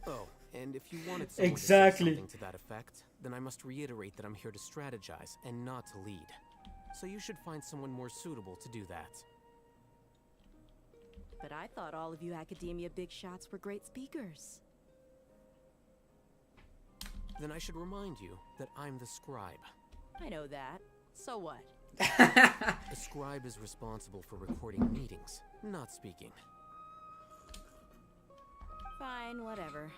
Oh, and if you wanted someone Exactly. to say something to that effect, then I must reiterate that I'm here to strategize and not to lead. So you should find someone more suitable to do that. But I thought all of you Academia big shots were great speakers. Then I should remind you that I'm the scribe. I know that. So what? The scribe is responsible for recording meetings, not speaking. Fine, whatever.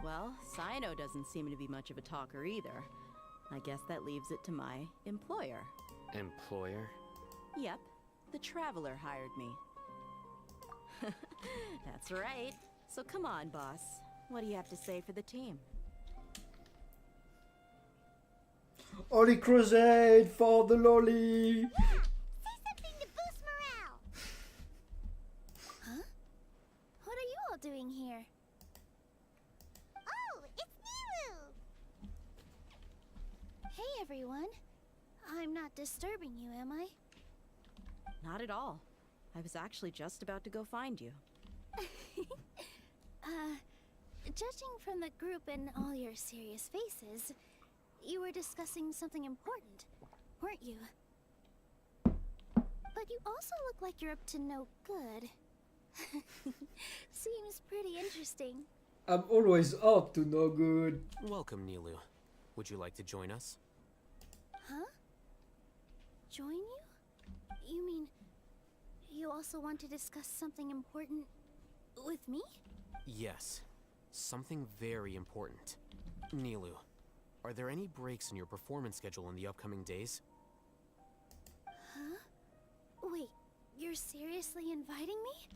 Well, Sino doesn't seem to be much of a talker either. I guess that leaves it to my employer. Employer? Yep, the Traveler hired me. That's right. So come on, boss. What do you have to say for the team? Holy crusade for the lolly! Say something to boost morale. Huh? What are you all doing here? Oh, it's Nilu! Hey everyone. I'm not disturbing you, am I? Not at all. I was actually just about to go find you. Judging from the group and all your serious faces, you were discussing something important, weren't you? But you also look like you're up to no good. Seems pretty interesting. I'm always up to no good. Welcome, Nilu. Would you like to join us? Huh? Join you? You mean you also want to discuss something important with me? Yes. Something very important. Nilu, are there any breaks in your performance schedule in the upcoming days? Huh? Wait, you're seriously inviting me?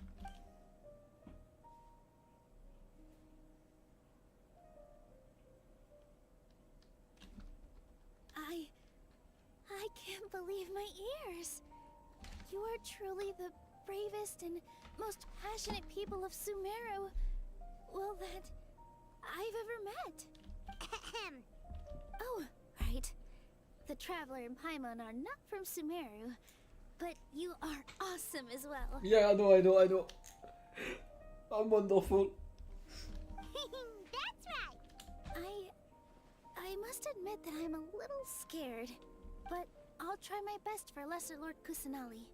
I can't believe my ears. You are truly the bravest and most passionate people of Sumeru, well, that I've ever met. Oh, right. The Traveler and Paimon are not from Sumeru, but you are awesome as well. Yeah, I know. I'm wonderful. That's right. I must admit that I'm a little scared, but I'll try my best for Lesser Lord Kusanali.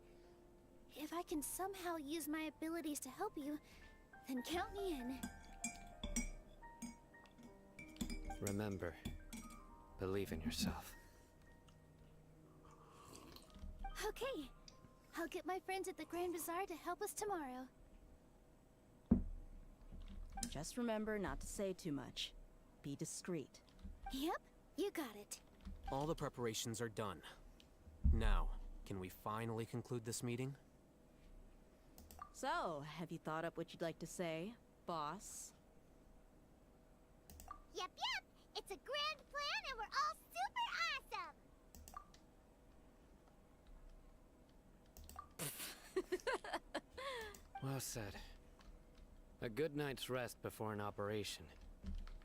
If I can somehow use my abilities to help you, then count me in. Remember, believe in yourself. Okay, I'll get my friends at the Grand Bazaar to help us tomorrow. Just remember not to say too much. Be discreet. Yep, you got it. All the preparations are done. Now, can we finally conclude this meeting? So, have you thought up what you'd like to say, boss? Yep. It's a grand plan and we're all super awesome. Well said. A good night's rest before an operation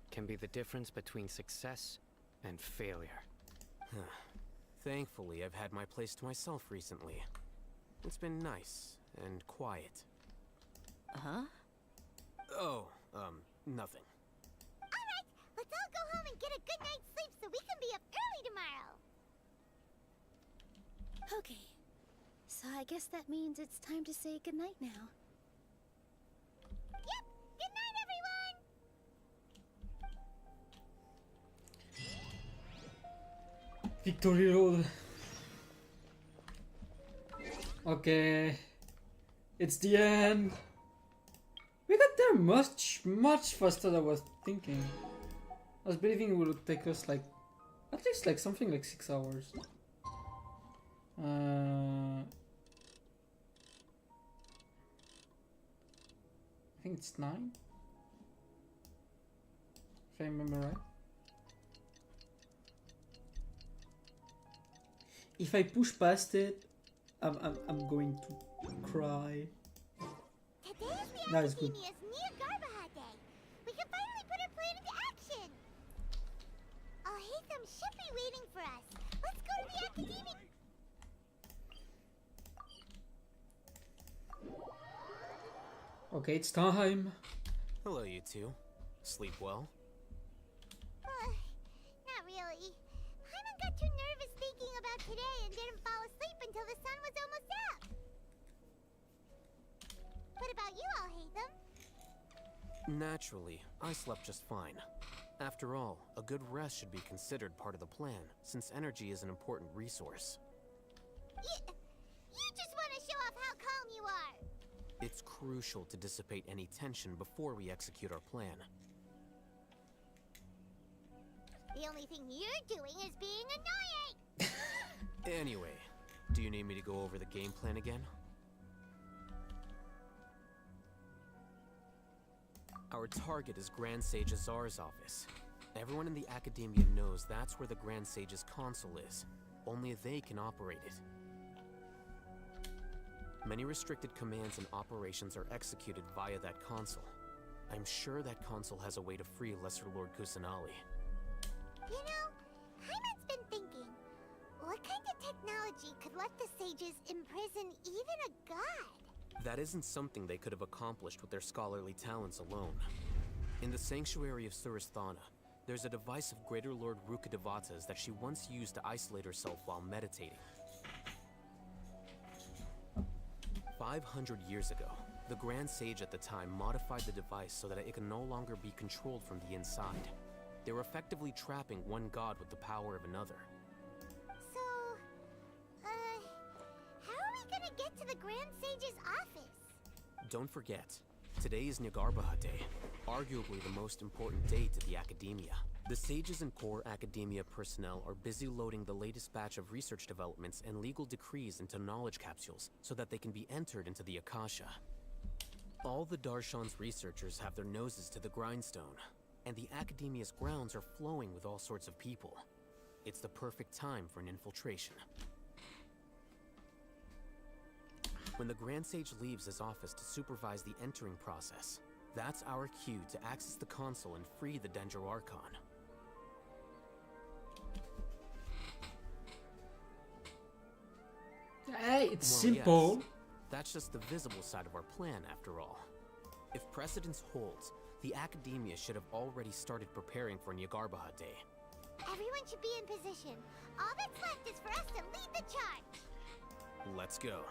can be the difference between success and failure. Thankfully, I've had my place to myself recently. It's been nice and quiet. Huh? Oh, nothing. Alright, let's all go home and get a good night's sleep so we can be up early tomorrow. Okay, so I guess that means it's time to say goodnight now. Yep, good night everyone! Victory Road. Okay. It's the end. We got there much faster than I was thinking. I was believing it would take us like at least like something like 6 hours. I think it's 9. If I remember right. If I push past it, I'm going to cry. Today's the That is good. Academia's near Garbaha Day. We can finally put our plan into action. Alhaitham should be waiting for us. Let's go to the Academia. Okay, it's time. Hello, you two. Sleep well? Not really. Paimon got too nervous thinking about today and didn't fall asleep until the sun was almost up. What about you, Alhaitham? Naturally, I slept just fine. After all, a good rest should be considered part of the plan, since energy is an important resource. You just want to show off how calm you are. It's crucial to dissipate any tension before we execute our plan. The only thing you're doing is being annoying. Anyway, do you need me to go over the game plan again? Our target is Grand Sage Azar's office. Everyone in the Academia knows that's where the Grand Sage's console is. Only they can operate it. Many restricted commands and operations are executed via that console. I'm sure that console has a way to free Lesser Lord Kusanali. You know, Hyman's been thinking, what kind of technology could let the sages imprison even a god? That isn't something they could have accomplished with their scholarly talents alone. In the Sanctuary of Surasthana, there's a device of Greater Lord Rukkhadevata's that she once used to isolate herself while meditating. 500 years ago, the Grand Sage at the time modified the device so that it could no longer be controlled from the inside. They were effectively trapping one god with the power of another. So, how are we gonna get to the Grand Sage's office? Don't forget, today is Nyargarbaha Day, arguably the most important day to the Academia. The sages and core Academia personnel are busy loading the latest batch of research developments and legal decrees into knowledge capsules so that they can be entered into the Akasha. All the Darshan's researchers have their noses to the grindstone, and the Academia's grounds are flowing with all sorts of people. It's the perfect time for an infiltration. When the Grand Sage leaves his office to supervise the entering process, that's our cue to access the console and free the Dendro Archon. Hey, it's Well, simple. yes. That's just the visible side of our plan, after all. If precedence holds, the Academia should have already started preparing for Nyargarbaha Day. Everyone should be in position. All that's left is for us to lead the charge. Let's go.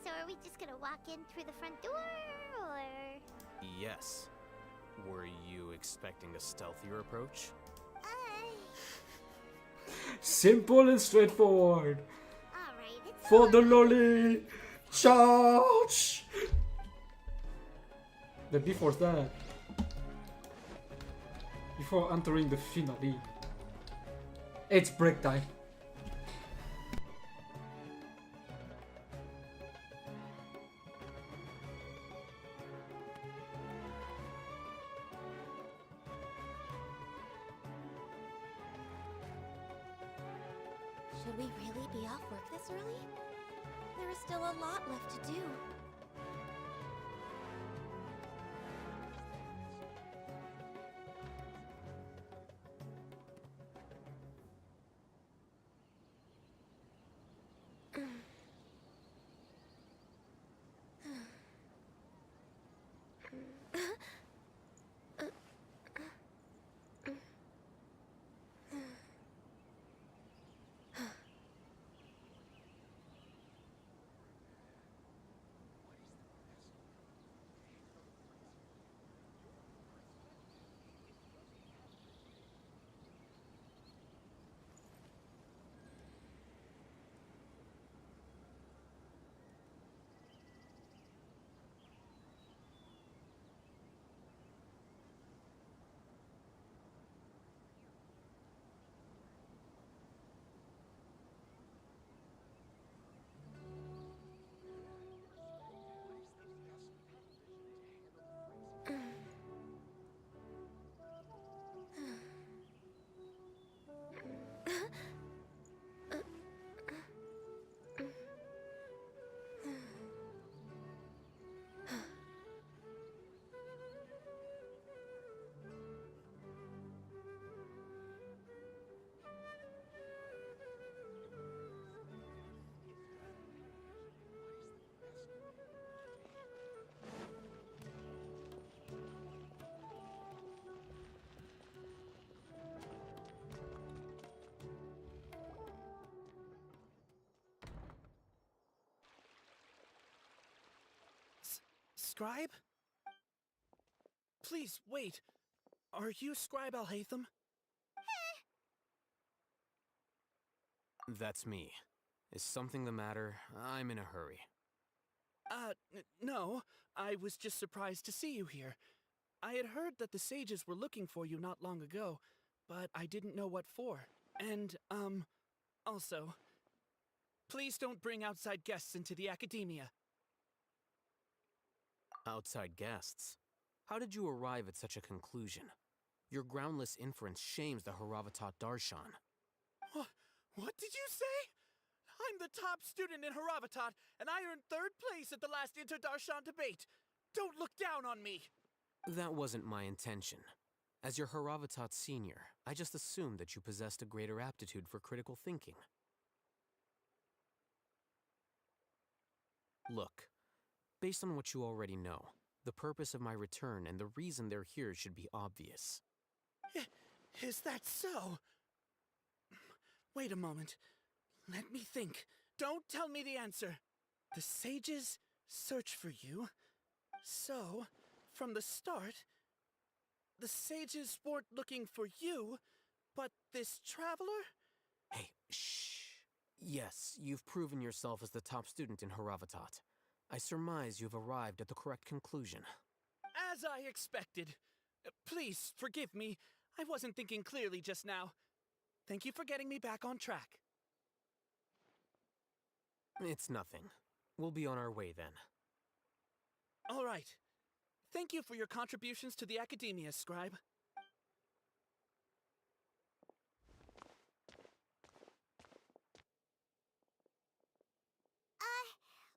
So are we just gonna walk in through the front door, or...? Yes. Were you expecting a stealthier approach? Simple and straightforward. Alright, it's For the lolly! Charge! But before that, before entering the finale, it's break time. Should we really be off work this early? There is still a lot left to do. Scribe? Please, wait. Are you Scribe Alhaitham? That's me. Is something the matter? I'm in a hurry. No. I was just surprised to see you here. I had heard that the sages were looking for you not long ago, but I didn't know what for. And, also, please don't bring outside guests into the Academia. Outside guests? How did you arrive at such a conclusion? Your groundless inference shames the Haravatat Darshan. What did you say? I'm the top student in Haravatat, and I earned 3rd place at the last Inter-Darshan debate. Don't look down on me! That wasn't my intention. As your Haravatat senior, I just assumed that you possessed a greater aptitude for critical thinking. Look, based on what you already know, the purpose of my return and the reason they're here should be obvious. Is that so? Wait a moment. Let me think. Don't tell me the answer. The sages search for you. So, from the start, the sages weren't looking for you, but this traveler? Hey, shh. Yes, you've proven yourself as the top student in Haravatat. I surmise you've arrived at the correct conclusion. As I expected. Please, forgive me. I wasn't thinking clearly just now. Thank you for getting me back on track. It's nothing. We'll be on our way then. All right. Thank you for your contributions to the Academia, Scribe.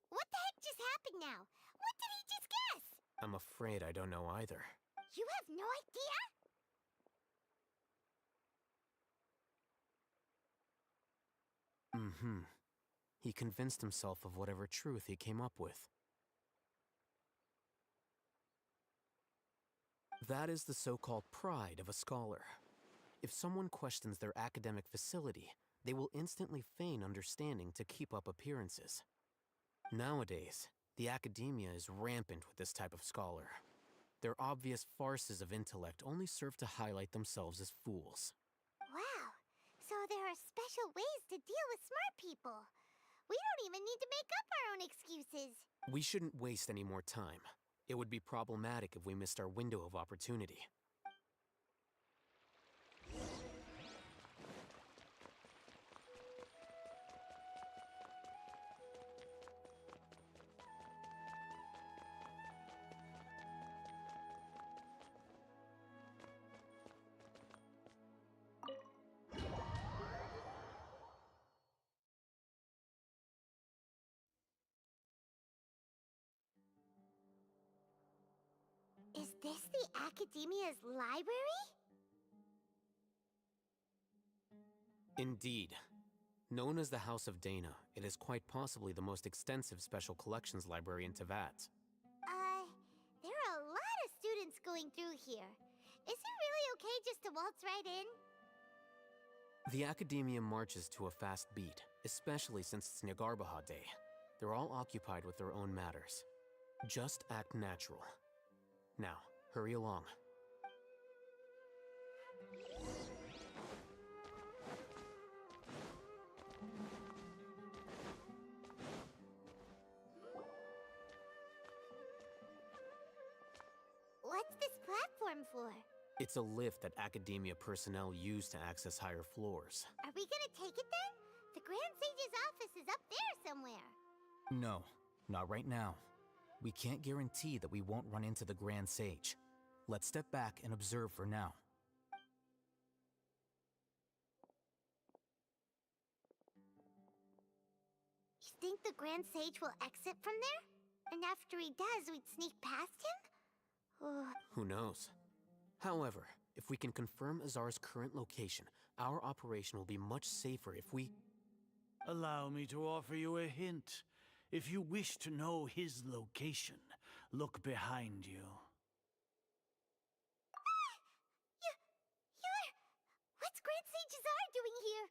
What the heck just happened now? What did he just guess? I'm afraid I don't know either. You have no idea? Mm-hmm. He convinced himself of whatever truth he came up with. That is the so-called pride of a scholar. If someone questions their academic facility, they will instantly feign understanding to keep up appearances. Nowadays, the academia is rampant with this type of scholar. Their obvious farces of intellect only serve to highlight themselves as fools. Wow. So there are special ways to deal with smart people. We don't even need to make up our own excuses. We shouldn't waste any more time. It would be problematic if we missed our window of opportunity. Is this the Academia's library? Indeed. Known as the House of Dana, it is quite possibly the most extensive special collections library in Teyvat. There are a lot of students going through here. Is it really okay just to waltz right in? The Academia marches to a fast beat, especially since it's Nagarbaha Day. They're all occupied with their own matters. Just act natural. Now, hurry along. What's this platform for? It's a lift that Academia personnel use to access higher floors. Are we gonna take it then? The Grand Sage's office is up there somewhere. No, not right now. We can't guarantee that we won't run into the Grand Sage. Let's step back and observe for now. You think the Grand Sage will exit from there? And after he does, we'd sneak past him? Who knows? However, if we can confirm Azar's current location, our operation will be much safer if we... Allow me to offer you a hint. If you wish to know his location, look behind you. What's Grand Sage Azar doing here?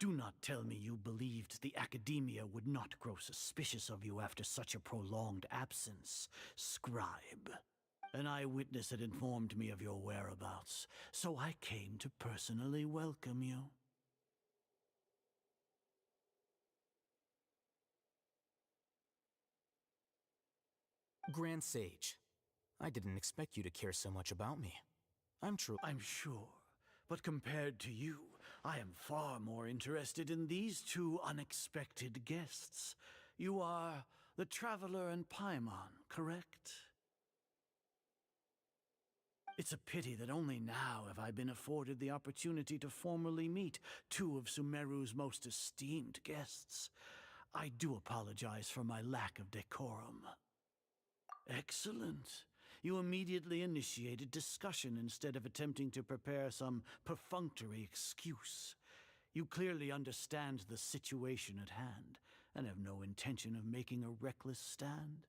Do not tell me you believed the Academia would not grow suspicious of you after such a prolonged absence, Scribe. An eyewitness had informed me of your whereabouts, so I came to personally welcome you. Grand Sage, I didn't expect you to care so much about me. I'm sure. But compared to you, I am far more interested in these two unexpected guests. You are The Traveler and Paimon, correct? It's a pity that only now have I been afforded the opportunity to formally meet two of Sumeru's most esteemed guests. I do apologize for my lack of decorum. Excellent. You immediately initiated discussion instead of attempting to prepare some perfunctory excuse. You clearly understand the situation at hand and have no intention of making a reckless stand.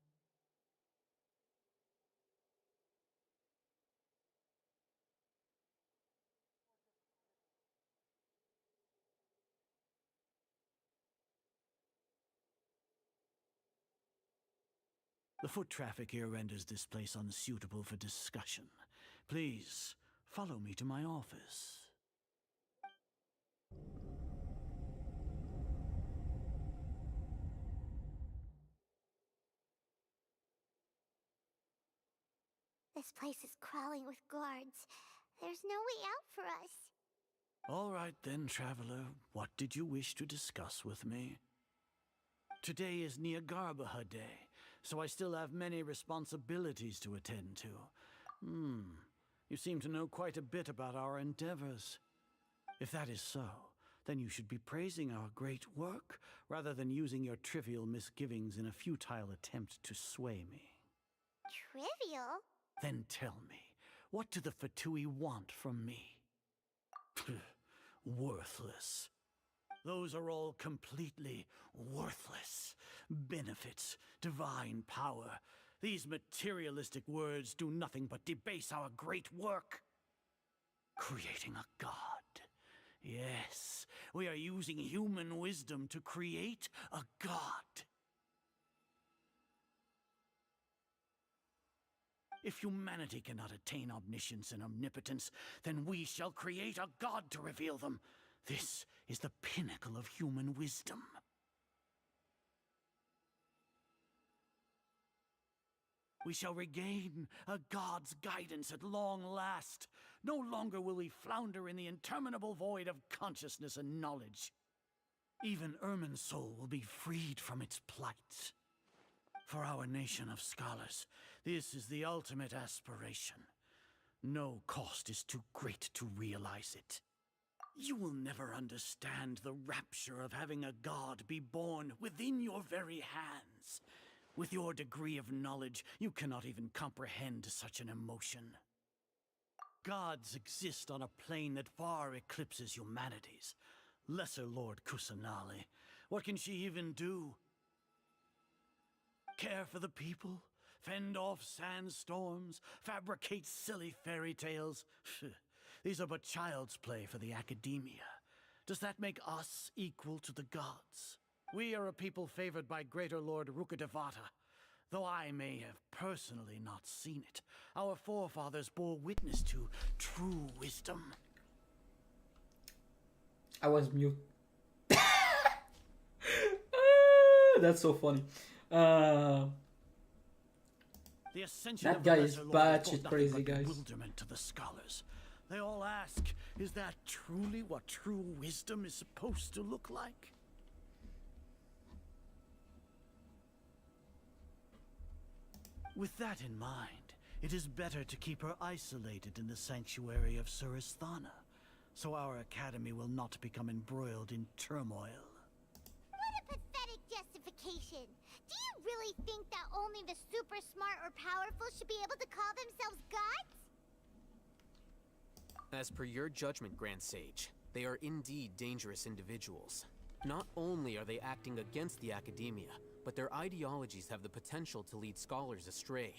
The foot traffic here renders this place unsuitable for discussion. Please, follow me to my office. This place is crawling with guards. There's no way out for us. All right then, Traveler. What did you wish to discuss with me? Today is Niagarbaha Day, so I still have many responsibilities to attend to. You seem to know quite a bit about our endeavors. If that is so, then you should be praising our great work, rather than using your trivial misgivings in a futile attempt to sway me. Trivial? Then tell me, what do the Fatui want from me? Worthless. Those are all completely worthless. Benefits, divine power. These materialistic words do nothing but debase our great work. Creating a god. Yes, we are using human wisdom to create a god. If humanity cannot attain omniscience and omnipotence, then we shall create a god to reveal them. This is the pinnacle of human wisdom. We shall regain a god's guidance at long last. No longer will we flounder in the interminable void of consciousness and knowledge. Even Ermin's soul will be freed from its plight. For our nation of scholars, this is the ultimate aspiration. No cost is too great to realize it. You will never understand the rapture of having a god be born within your very hands. With your degree of knowledge, you cannot even comprehend such an emotion. Gods exist on a plane that far eclipses humanity's. Lesser Lord Kusanali, what can she even do? Care for the people? Fend off sandstorms? Fabricate silly fairy tales? These are but child's play for the academia. Does that make us equal to the gods? We are a people favored by Greater Lord Rukadevata. Though I may have personally not seen it, our forefathers bore witness to true wisdom. I was mute. That's so funny. The ascension That of guy the is Lesser Lord batshit brought nothing crazy, but guys. bewilderment to the scholars. They all ask, is that truly what true wisdom is supposed to look like? With that in mind, it is better to keep her isolated in the sanctuary of Surasthana, so our academy will not become embroiled in turmoil. What a pathetic justification. Do you really think that only the super smart or powerful should be able to call themselves gods? As per your judgment, Grand Sage, they are indeed dangerous individuals. Not only are they acting against the academia, but their ideologies have the potential to lead scholars astray.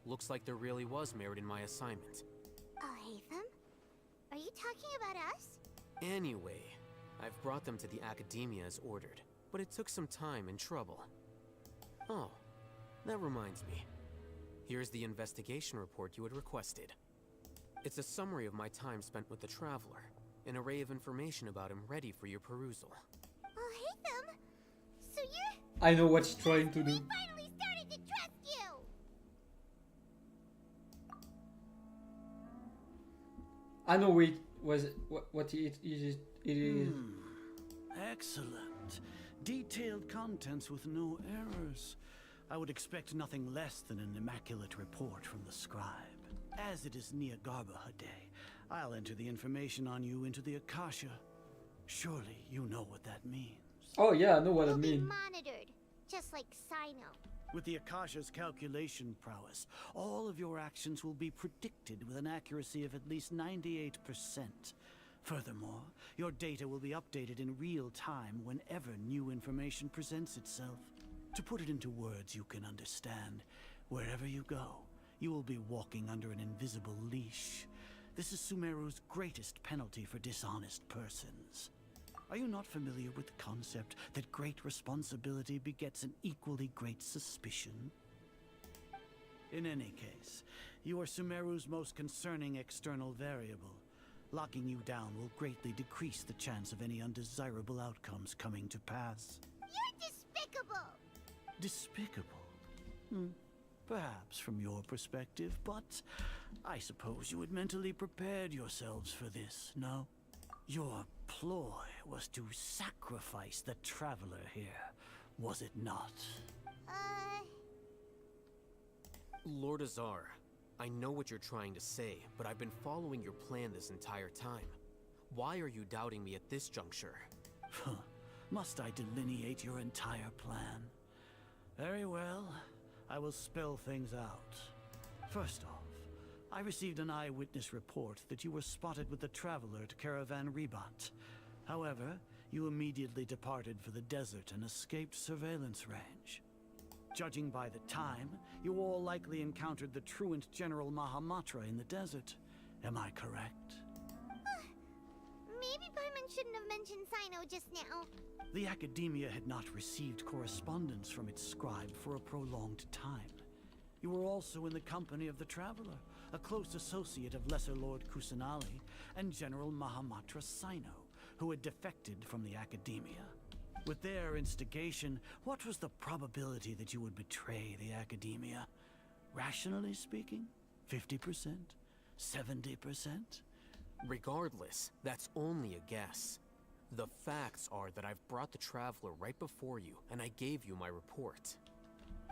Looks like there really was merit in my assignment. Hatham? Are you talking about us? Anyway, I've brought them to the academia as ordered, but it took some time and trouble. Oh, that reminds me. Here's the investigation report you had requested. It's a summary of my time spent with the Traveler, an array of information about him ready for your perusal. Hatham? So you're... I know what he's trying to do. We finally started to trust you! I know what it is. Excellent. Detailed contents with no errors. I would expect nothing less than an immaculate report from the scribe. As it is Niagarbaha Day, I'll enter the information on you into the Akasha. Surely you know what that means. Oh yeah, I know what I We'll be mean. monitored, just like Sino. With the Akasha's calculation prowess, all of your actions will be predicted with an accuracy of at least 98%. Furthermore, your data will be updated in real time whenever new information presents itself. To put it into words you can understand, wherever you go, you will be walking under an invisible leash. This is Sumeru's greatest penalty for dishonest persons. Are you not familiar with the concept that great responsibility begets an equally great suspicion? In any case, you are Sumeru's most concerning external variable. Locking you down will greatly decrease the chance of any undesirable outcomes coming to pass. You're despicable! Despicable? Perhaps from your perspective, but I suppose you had mentally prepared yourselves for this, no? Your ploy was to sacrifice the traveler here, was it not? Lord Azar, I know what you're trying to say, but I've been following your plan this entire time. Why are you doubting me at this juncture? Must I delineate your entire plan? Very well, I will spell things out. First off, I received an eyewitness report that you were spotted with the traveler at Caravan Rebat. However, you immediately departed for the desert and escaped surveillance range. Judging by the time, you all likely encountered the truant General Mahamatra in the desert. Am I correct? Maybe Paimon shouldn't have mentioned Sino just now. The Academia had not received correspondence from its scribe for a prolonged time. You were also in the company of the Traveler, a close associate of Lesser Lord Kusanali and General Mahamatra Sino, who had defected from the Academia. With their instigation, what was the probability that you would betray the Academia? Rationally speaking, 50%? 70%? Regardless, that's only a guess. The facts are that I've brought the Traveler right before you, and I gave you my report.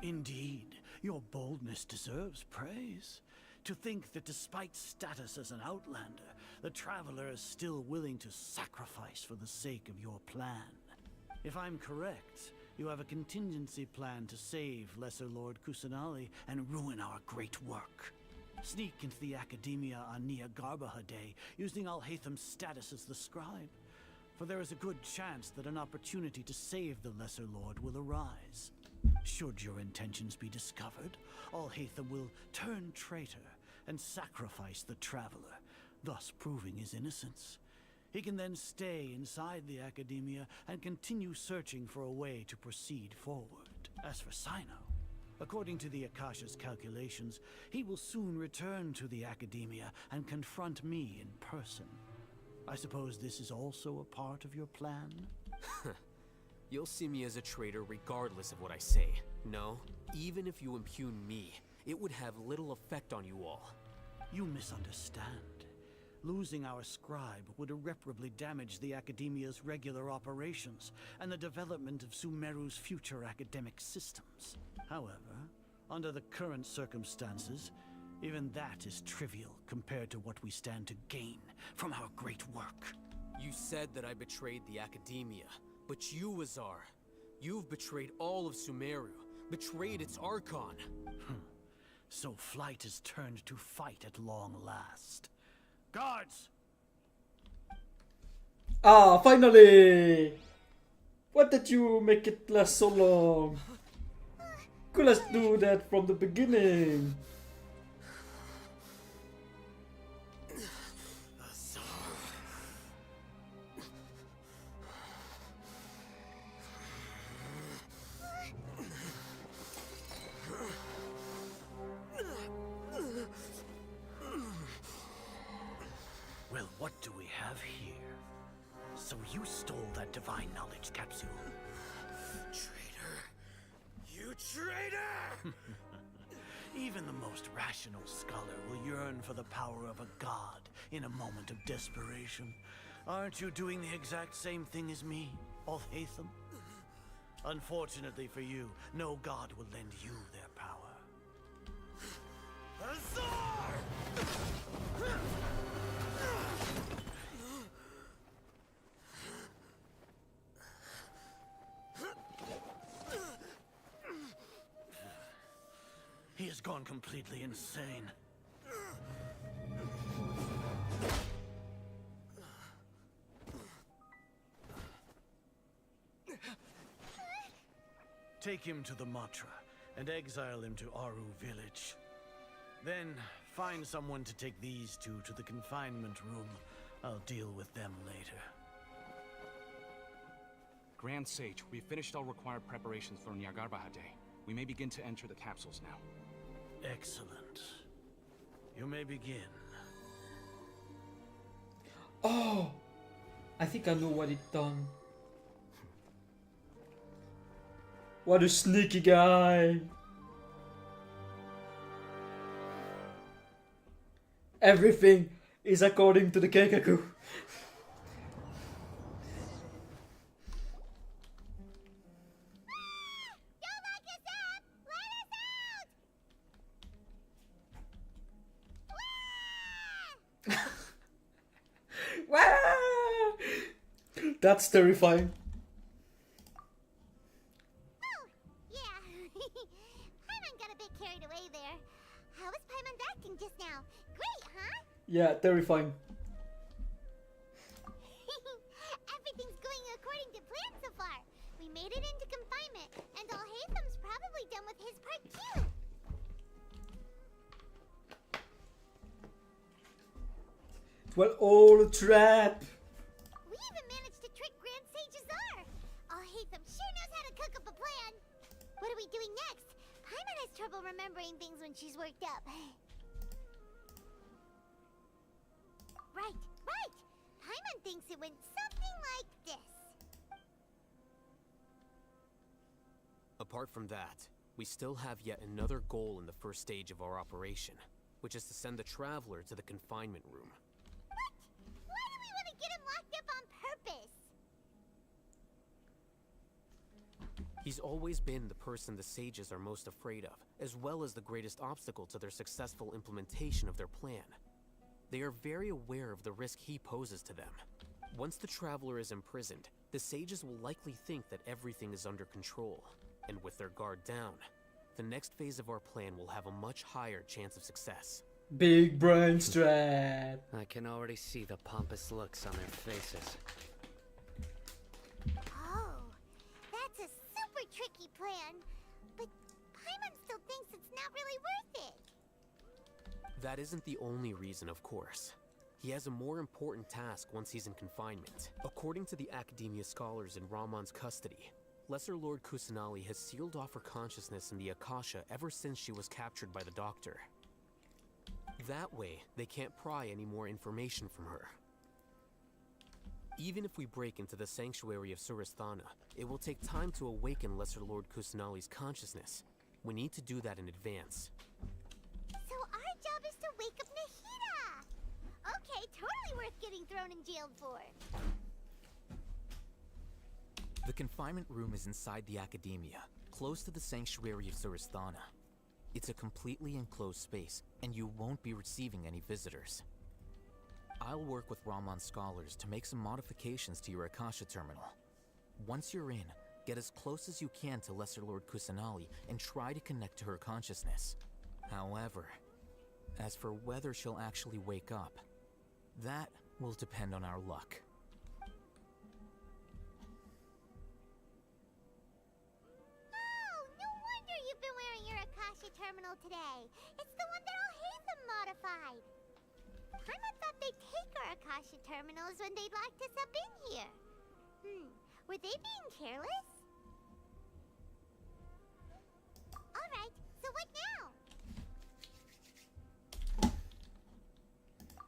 Indeed, your boldness deserves praise. To think that despite status as an outlander, the Traveler is still willing to sacrifice for the sake of your plan. If I'm correct, you have a contingency plan to save Lesser Lord Kusanali and ruin our great work. Sneak into the Academia on Niagarbaha Day, using Alhaitham's status as the scribe. For there is a good chance that an opportunity to save the Lesser Lord will arise. Should your intentions be discovered, Alhaitham will turn traitor and sacrifice the Traveler, thus proving his innocence. He can then stay inside the Academia and continue searching for a way to proceed forward. As for Sino, according to the Akasha's calculations, he will soon return to the Academia and confront me in person. I suppose this is also a part of your plan? You'll see me as a traitor regardless of what I say. No, even if you impugn me, it would have little effect on you all. You misunderstand. Losing our scribe would irreparably damage the Academia's regular operations and the development of Sumeru's future academic systems. However, under the current circumstances, even that is trivial compared to what we stand to gain from our great work. You said that I betrayed the Academia, but you, Azar, you've betrayed all of Sumeru, betrayed its Archon. So flight is turned to fight at long last. Guards! Ah, finally! Why did you make it last so long? Could let's do that from the beginning. Well, what do we have here? So you stole that divine knowledge capsule. Traitor! You traitor! Even the most rational scholar will yearn for the power of a god in a moment of desperation. Aren't you doing the exact same thing as me, Alhaitham? Unfortunately for you, no god will lend you their power. Azar! He has gone completely insane. Take him to the Matra and exile him to Aru village. Then find someone to take these two to the confinement room. I'll deal with them later. Grand Sage, we've finished all required preparations for Nyargarbaha Day. We may begin to enter the capsules now. Excellent. You may begin. Oh! I think I know what it done. What a sneaky guy! Everything is according to the Keikaku. That's terrifying. Oh, yeah. Paimon got a bit carried away there. How was Paimon acting just now? Great, huh? Yeah, terrifying. Everything's going according to plan so far. We made it into confinement, and Alhaitham's probably done with his part too. It was all a trap. We even managed to trick Grand Sage Azar. Alhaitham sure knows how to cook up a plan. What are we doing next? Paimon has trouble remembering things when she's worked up. Right. Paimon thinks it went something like this. Apart from that, we still have yet another goal in the first stage of our operation, which is to send the Traveler to the confinement room. What? Why do we want to get him locked up on purpose? He's always been the person the sages are most afraid of, as well as the greatest obstacle to their successful implementation of their plan. They are very aware of the risk he poses to them. Once the Traveler is imprisoned, the sages will likely think that everything is under control. And with their guard down, the next phase of our plan will have a much higher chance of success. Big brain strat. I can already see the pompous looks on their faces. Oh, that's a super tricky plan. But Paimon still thinks it's not really worth it. That isn't the only reason, of course. He has a more important task once he's in confinement. According to the Academia scholars in Ramon's custody, Lesser Lord Kusanali has sealed off her consciousness in the Akasha ever since she was captured by the Doctor. That way, they can't pry any more information from her. Even if we break into the sanctuary of Surasthana, it will take time to awaken Lesser Lord Kusanali's consciousness. We need to do that in advance. So our job is to wake up Nahida! Okay, totally worth getting thrown in jail for. The confinement room is inside the Academia, close to the sanctuary of Surasthana. It's a completely enclosed space, and you won't be receiving any visitors. I'll work with Ramon's scholars to make some modifications to your Akasha terminal. Once you're in, get as close as you can to Lesser Lord Kusanali and try to connect to her consciousness. However, as for whether she'll actually wake up, that will depend on our luck. Terminal today. It's the one that Alhaitham modified. Paimon thought they'd take our Akasha terminals when they locked us up in here. Were they being careless? Alright, so what now?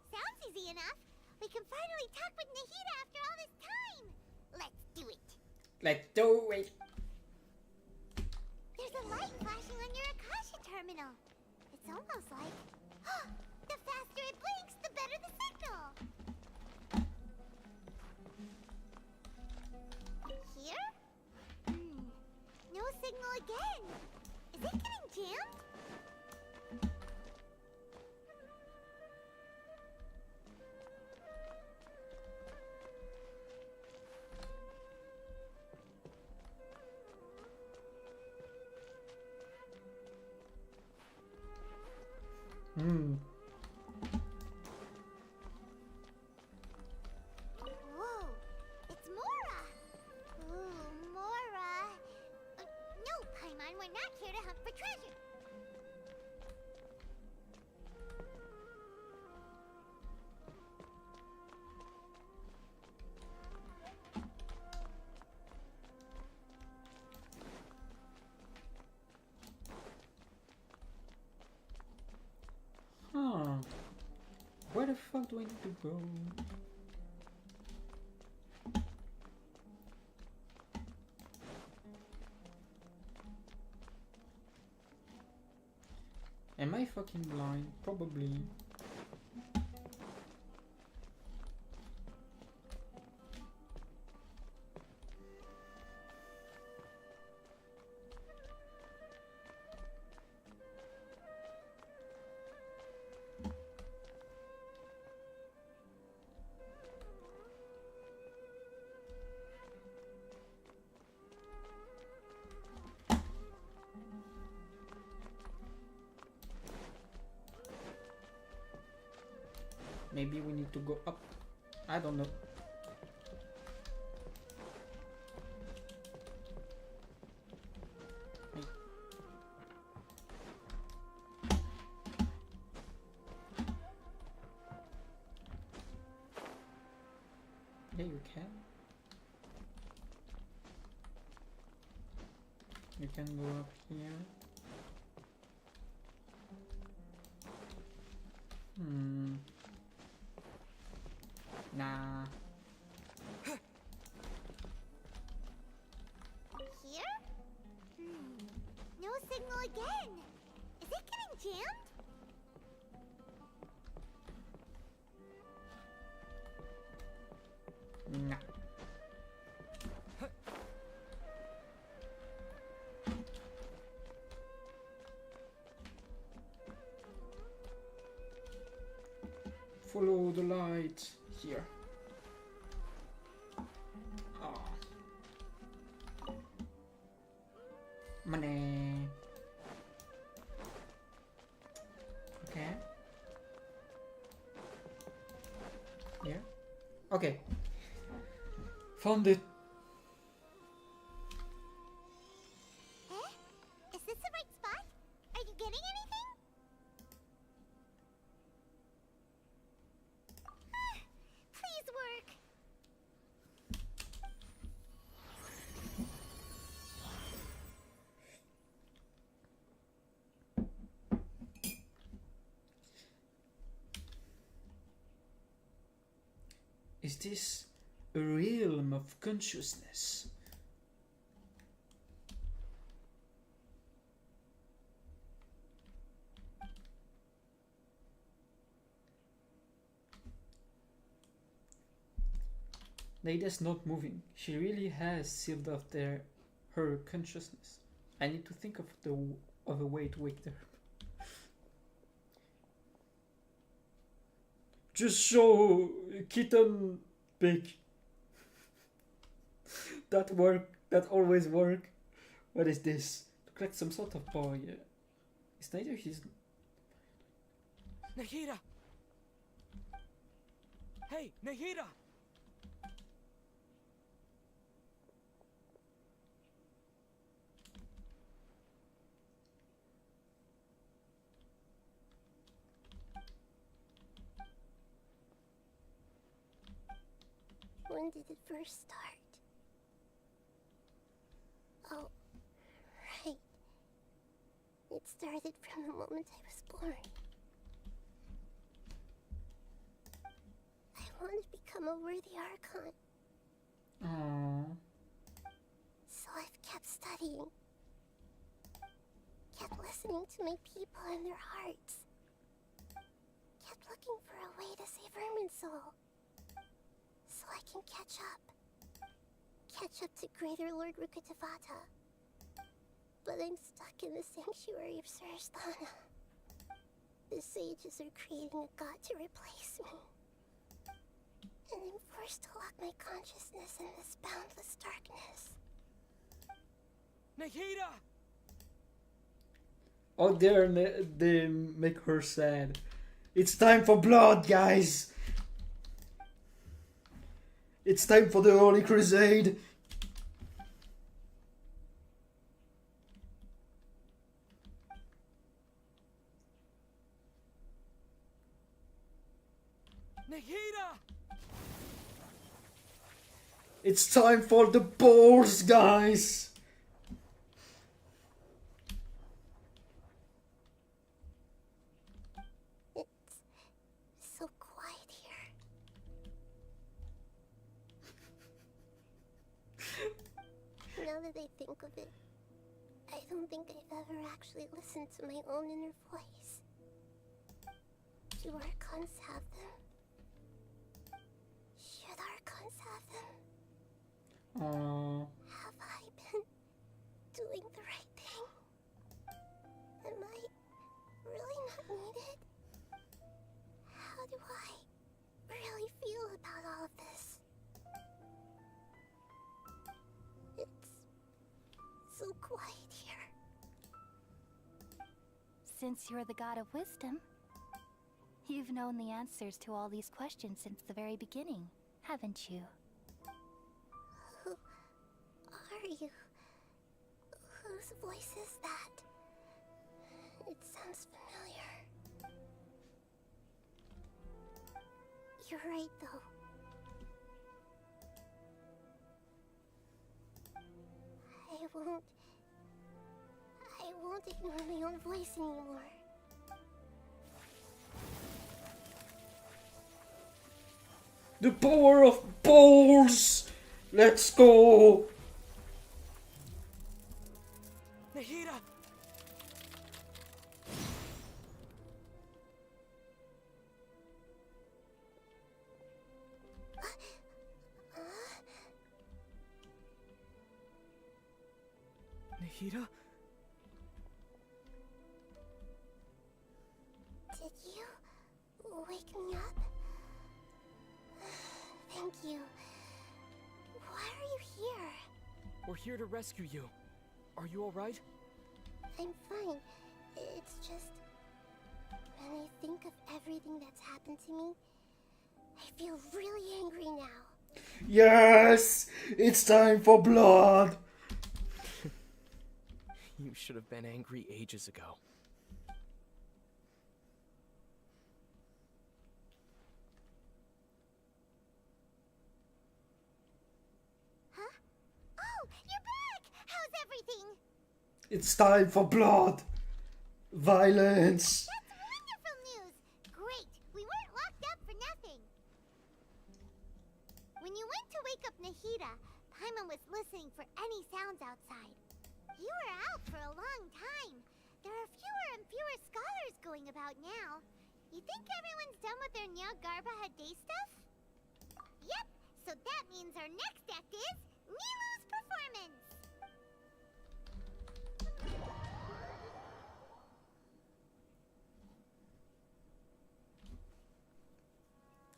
Sounds easy enough. We can finally talk with Nahida after all this time. Let's do it. Let's do it. There's a light flashing on your Akasha terminal. It's almost like... the faster it blinks, the better the signal. Here? again! Is it getting jammed? Whoa, it's Mora! Ooh, Mora! No, Paimon, we're not here to hunt for treasure. Huh. Where the fuck do I need to go? Am I fucking blind? Probably. Maybe we need to go up. I don't know. Yeah, you can. You can go up here. Nah. Here? No signal again. Is it getting jammed? Nah. Follow the light here. Oh. Money. Okay. Here. Okay. Found it. Is this the right spot? Are you getting anything? Please work. Is this a realm of consciousness? Nada's not moving. She really has sealed off her consciousness. I need to think of a way to wake her. Just show kitten big. That work. That always work. What is this? To collect some sort of power. Yeah. It's neither his. Nahida! Hey, Nahida! When did it first start? Oh, right. It started from the moment I was born. I want to become a worthy Archon. Aww. So I've kept studying. Kept listening to my people and their hearts. Kept looking for a way to save Irminsul. So I can catch up. Catch up to Greater Lord Rukkhadevata. But But I'm stuck in the sanctuary of Sarasthana. The sages are creating a god to replace me. And I'm forced to lock my consciousness in this boundless darkness. Nahida! Oh, they make her sad. It's time for blood, guys! It's time for the Holy Crusade! Nahida! It's time for the balls, guys! It's so quiet here. Now that I think of it, I don't think I've ever actually listened to my own inner voice. Do Archons have them? Should Archons have them? Have I been doing the right thing? Am I really not needed? How do I really feel about all of this? It's so quiet here. Since you're the god of wisdom, you've known the answers to all these questions since the very beginning, haven't you? Who are you? Whose voice is that? It sounds familiar. You're right, though. I won't ignore my own voice anymore. The power of balls! Let's go! Nahida! Nahida? Did you wake me up? Thank you. Why are you here? We're here to rescue you. Are you alright? I'm fine. It's just... when I think of everything that's happened to me, I feel really angry now. Yes! It's time for blood! You should have been angry ages ago. Huh? Oh, you're back! How's everything? It's time for blood! Violence! That's wonderful news! Great! We weren't locked up for nothing! When you went to wake up Nahida, Paimon was listening for any sounds outside. You were out for a long time. There are fewer and fewer scholars going about now. You think everyone's done with their Nyargarbaha Day stuff? Yep, so that means our next act is Nilu's performance!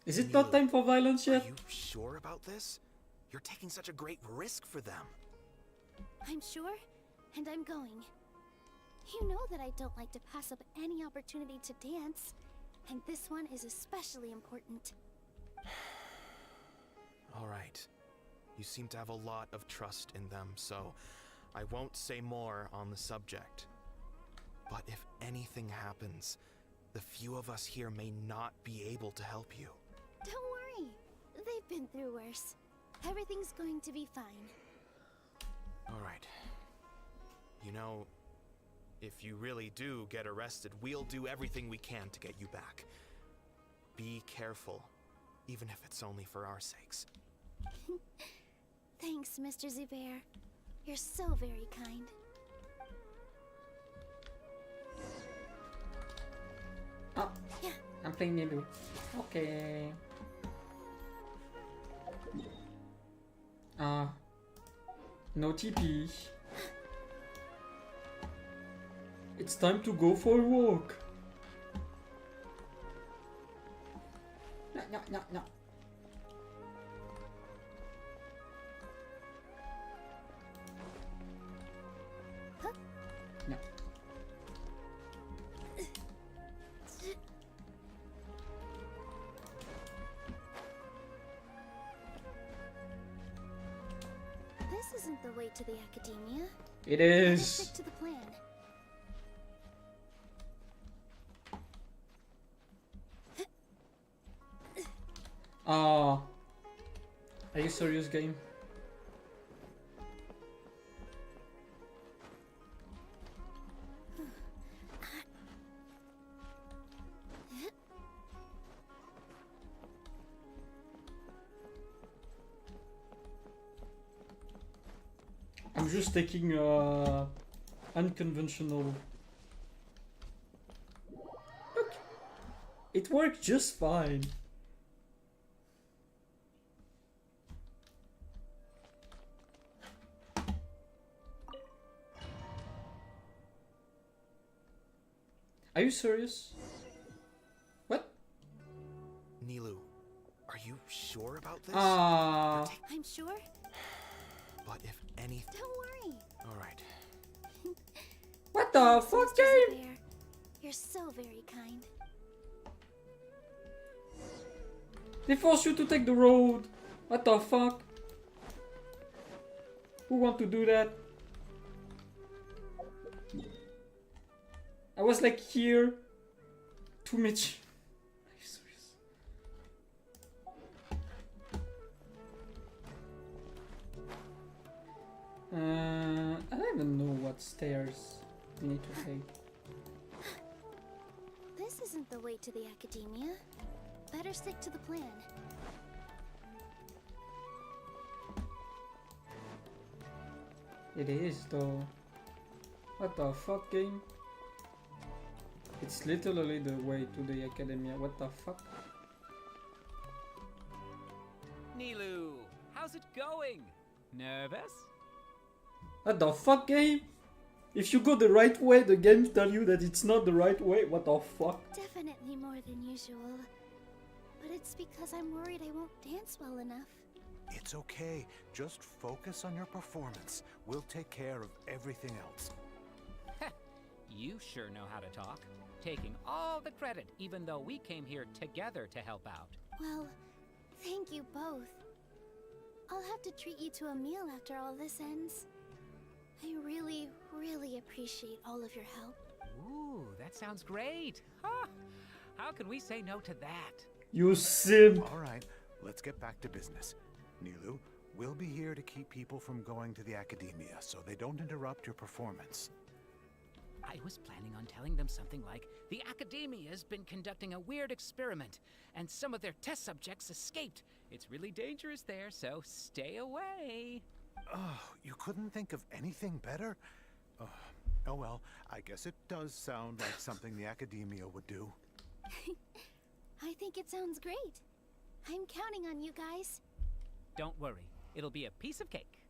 Is it not time for violence yet? Are you sure about this? You're taking such a great risk for them. I'm sure, and I'm going. You know that I don't like to pass up any opportunity to dance, and this one is especially important. All right. You seem to have a lot of trust in them, so I won't say more on the subject. But if anything happens, the few of us here may not be able to help you. Don't worry. They've been through worse. Everything's going to be fine. All right. You know, if you really do get arrested, we'll do everything we can to get you back. Be careful, even if it's only for our sakes. Thanks, Mr. Zubair. You're so very kind. Oh, yeah. I'm playing Nilu. Okay. No TP. It's time to go for a walk. No, no, no, no. No. This isn't the way to the Academia. It Better is. stick to the plan. Ah. Are you serious, game? I'm just taking unconventional. Look, it worked just fine. Are you serious? What? Nilu, are you sure about this? I'm sure. But if anything... Don't worry. Alright. What the fuck, game? You're so very kind. They force you to take the road. What the fuck? Who want to do that? I was like here. Too much. Are you serious? I don't even know what stairs we need to take. This isn't the way to the Academia. Better stick to the plan. It is though. What the fuck, game? It's literally the way to the Academia. What the fuck? Nilu, how's it going? Nervous? What the fuck, game? If you go the right way, the game tell you that it's not the right way. What the fuck? Definitely more than usual. But it's because I'm worried I won't dance well enough. It's okay. Just focus on your performance. We'll take care of everything else. You sure know how to talk. Taking all the credit, even though we came here together to help out. Well, thank you both. I'll have to treat you to a meal after all this ends. I really, really appreciate all of your help. Ooh, that sounds great. Ha! How can we say no to that? You simp. All right, let's get back to business. Nilu, we'll be here to keep people from going to the Academia so they don't interrupt your performance. I was planning on telling them something like, the Academia's been conducting a weird experiment, and some of their test subjects escaped. It's really dangerous there, so stay away. Oh, you couldn't think of anything better? Oh well, I guess it does sound like something the Academia would do. I think it sounds great. I'm counting on you guys. Don't worry, it'll be a piece of cake.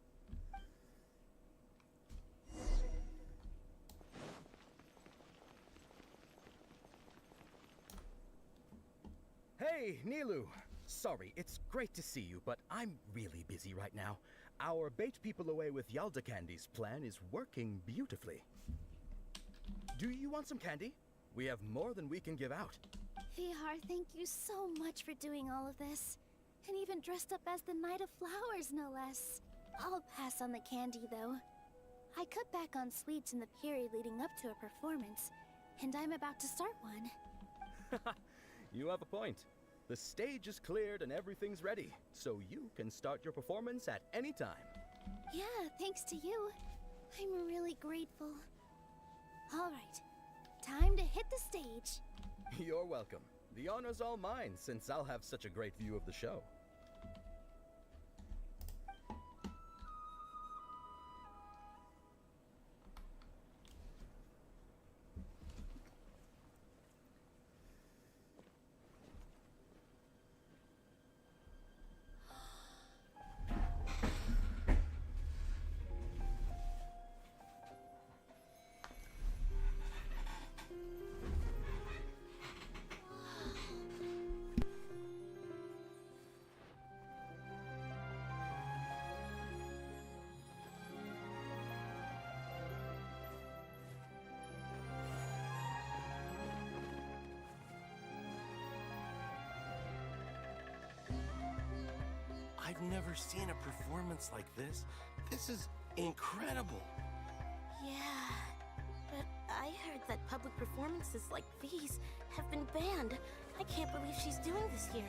Hey, Nilu! Sorry, it's great to see you, but I'm really busy right now. Our bait people away with Yalda Candy's plan is working beautifully. Do you want some candy? We have more than we can give out. Vihar, thank you so much for doing all of this. And even dressed up as the Knight of Flowers, no less. I'll pass on the candy, though. I cut back on sweets in the period leading up to a performance, and I'm about to start one. You have a point. The stage is cleared and everything's ready, so you can start your performance at any time. Yeah, thanks to you. I'm really grateful. All right, time to hit the stage. You're welcome. The honor's all mine, since I'll have such a great view of the show. I've never seen a performance like this. This is incredible. Yeah, but I heard that public performances like these have been banned. I can't believe she's doing this here.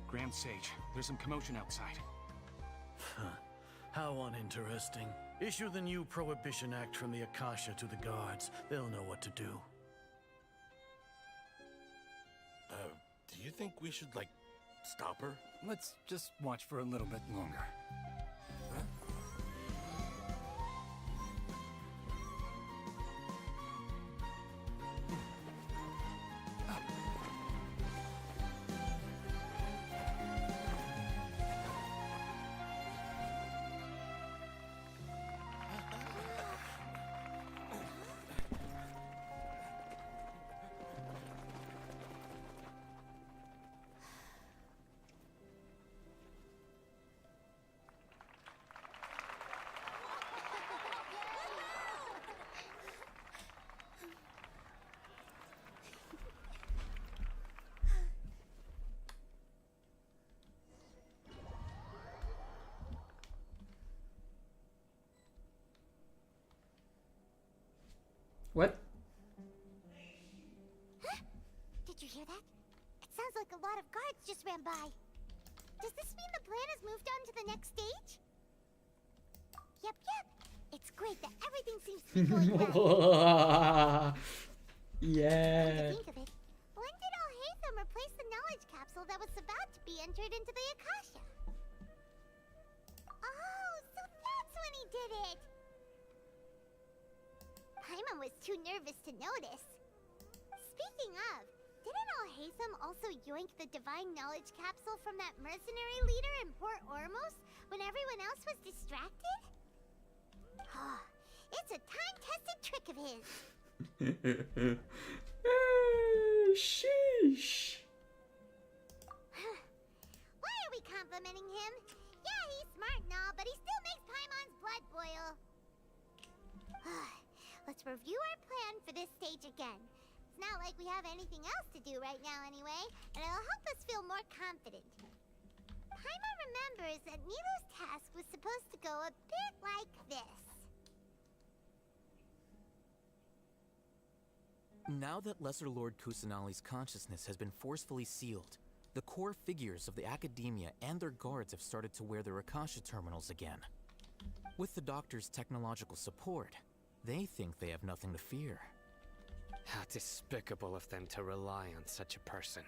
Grand Sage, there's some commotion outside. How uninteresting. Issue the new Prohibition Act from the Akasha to the guards. They'll know what to do. Do you think we should, like, stop her? Let's just watch for a little bit longer. What? Huh? Did you hear that? It sounds like a lot of guards just ran by. Does this mean the plan has moved on to the next stage? Yep. It's great that everything seems to be going well. Yeah. Come to think of it, when did Alhaitham replace the knowledge capsule that was about to be entered into the Akasha? Oh, so that's when he did it! Paimon was too nervous to notice. Speaking of, didn't Alhaitham also yoink the divine knowledge capsule from that mercenary leader in Port Ormos when everyone else was distracted? It's a time-tested trick of his. Sheesh. Why are we complimenting him? Yeah, he's smart and all, but he still makes Paimon's blood boil. Let's review our plan for this stage again. It's not like we have anything else to do right now anyway, and it'll help us feel more confident. Paimon remembers that Nilou's task was supposed to go a bit like this. Now that Lesser Lord Kusanali's consciousness has been forcefully sealed, the core figures of the Academia and their guards have started to wear their Akasha terminals again. With the Doctor's technological support, they think they have nothing to fear. How despicable of them to rely on such a person.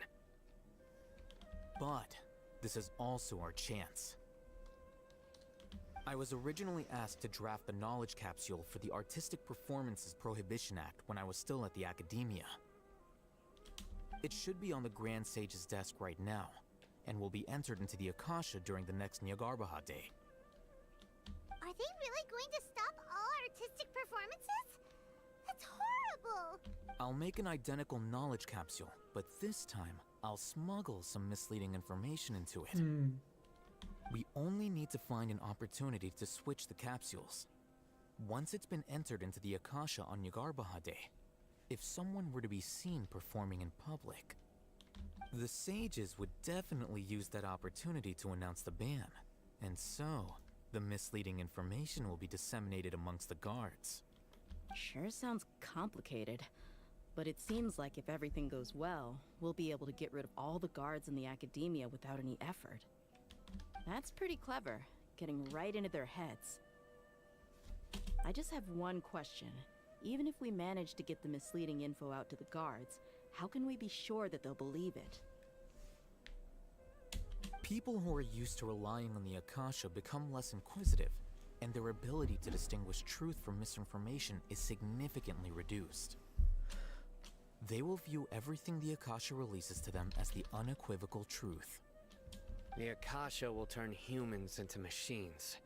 But this is also our chance. I was originally asked to draft the knowledge capsule for the Artistic Performances Prohibition Act when I was still at the Academia. It should be on the Grand Sage's desk right now, and will be entered into the Akasha during the next Nyargarbaha Day. Are they really going to stop all artistic performances? That's horrible! I'll make an identical knowledge capsule, but this time, I'll smuggle some misleading information into it. We only need to find an opportunity to switch the capsules. Once it's been entered into the Akasha on Nyargarbaha Day, if someone were to be seen performing in public, the sages would definitely use that opportunity to announce the ban, and so the misleading information will be disseminated amongst the guards. Sure sounds complicated, but it seems like if everything goes well, we'll be able to get rid of all the guards in the Academia without any effort. That's pretty clever, getting right into their heads. I just have one question. Even if we manage to get the misleading info out to the guards, how can we be sure that they'll believe it? People who are used to relying on the Akasha become less inquisitive, and their ability to distinguish truth from misinformation is significantly reduced. They will view everything the Akasha releases to them as the unequivocal truth. The Akasha will turn humans into machines.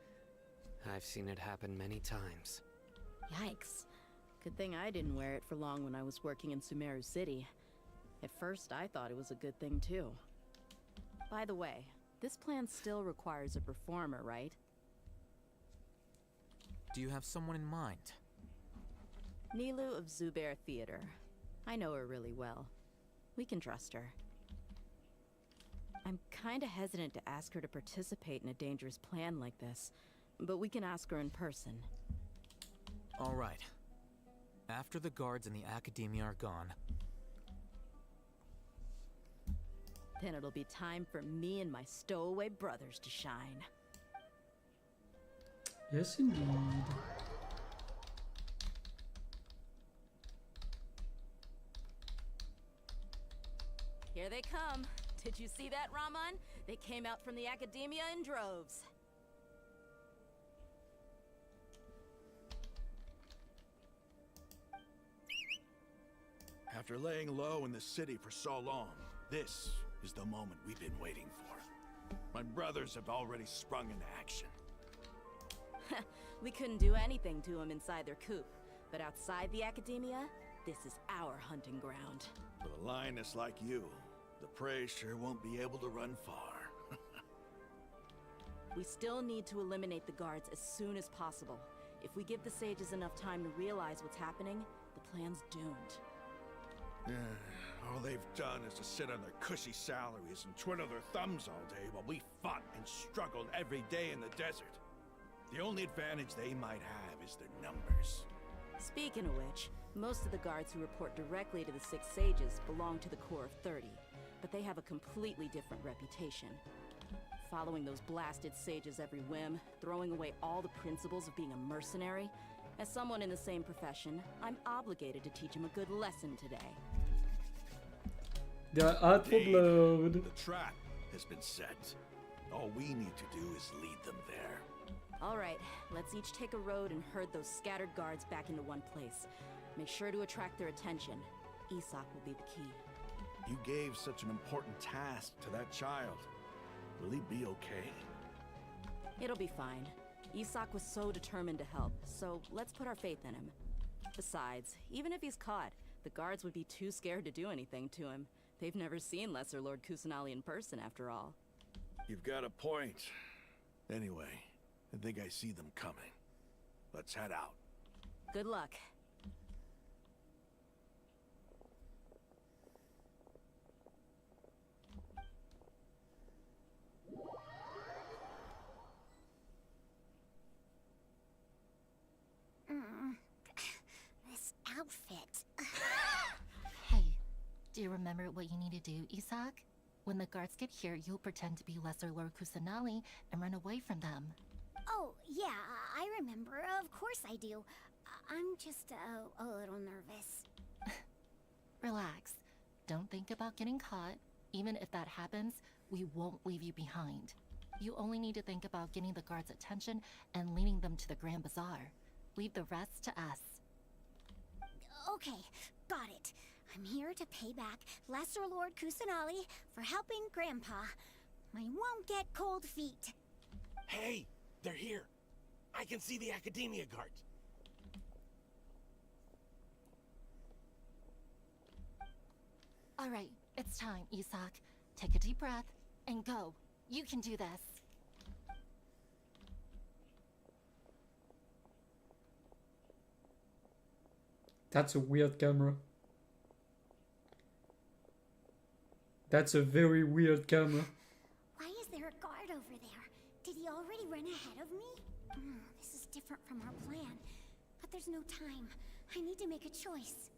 I've seen it happen many times. Yikes. Good thing I didn't wear it for long when I was working in Sumeru City. At first, I thought it was a good thing too. By the way, this plan still requires a performer, right? Do you have someone in mind? Nilou of Zubair Theater. I know her really well. We can trust her. I'm kinda hesitant to ask her to participate in a dangerous plan like this, but we can ask her in person. All right. After the guards and the Academia are gone, then it'll be time for me and my stowaway brothers to shine. Yes, indeed. Here they come. Did you see that, Raman? They came out from the Academia in droves. After laying low in the city for so long, this is the moment we've been waiting for. My brothers have already sprung into action. We couldn't do anything to them inside their coop, but outside the Academia, this is our hunting ground. With a lioness like you, the prey sure won't be able to run far. We still need to eliminate the guards as soon as possible. If we give the sages enough time to realize what's happening, the plan's doomed. All they've done is to sit on their cushy salaries and twiddle their thumbs all day while we fought and struggled every day in the desert. The only advantage they might have is their numbers. Speaking of which, most of the guards who report directly to the Six Sages belong to the Corps of 30, but they have a completely different reputation. Following those blasted sages every whim, throwing away all the principles of being a mercenary. As someone in the same profession, I'm obligated to teach them a good lesson today. They're out for blood. The trap has been set. All we need to do is lead them there. All right, let's each take a road and herd those scattered guards back into one place. Make sure to attract their attention. Isak will be the key. You gave such an important task to that child. Will he be okay? It'll be fine. Isak was so determined to help, so let's put our faith in him. Besides, even if he's caught, the guards would be too scared to do anything to him. They've never seen Lesser Lord Kusanali in person, after all. You've got a point. Anyway, I think I see them coming. Let's head out. Good luck. This outfit. Hey, do you remember what you need to do, Isak? When the guards get here, you'll pretend to be Lesser Lord Kusanali and run away from them. Oh, yeah, I remember. Of course I do. I'm just a little nervous. Relax. Don't think about getting caught. Even if that happens, we won't leave you behind. You only need to think about getting the guards' attention and leading them to the Grand Bazaar. Leave the rest to us. Okay, got it. I'm here to pay back Lesser Lord Kusanali for helping Grandpa. I won't get cold feet. Hey, they're here. I can see the Academia guards. All right, it's time, Isak. Take a deep breath and go. You can do this. That's a weird camera. That's a very weird camera. Why is there a guard over there? Did he already run ahead of me? This is different from our plan. But there's no time. I need to make a choice.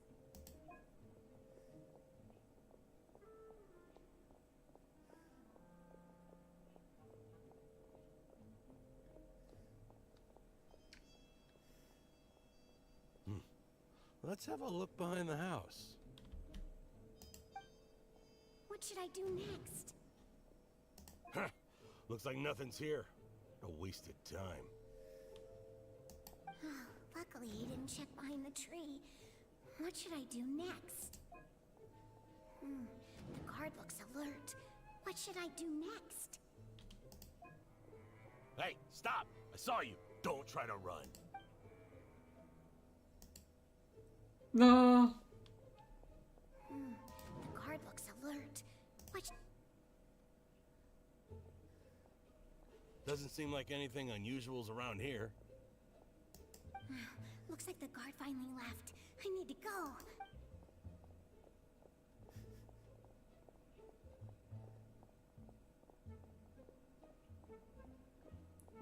Let's have a look behind the house. What should I do next? Huh. Looks like nothing's here. A wasted time. Luckily, he didn't check behind the tree. What should I do next? The guard looks alert. What should I do next? Hey, stop! I saw you. Don't try to run. No. The guard looks alert. What? Doesn't seem like anything unusual's around here. Looks like the guard finally left. I need to go.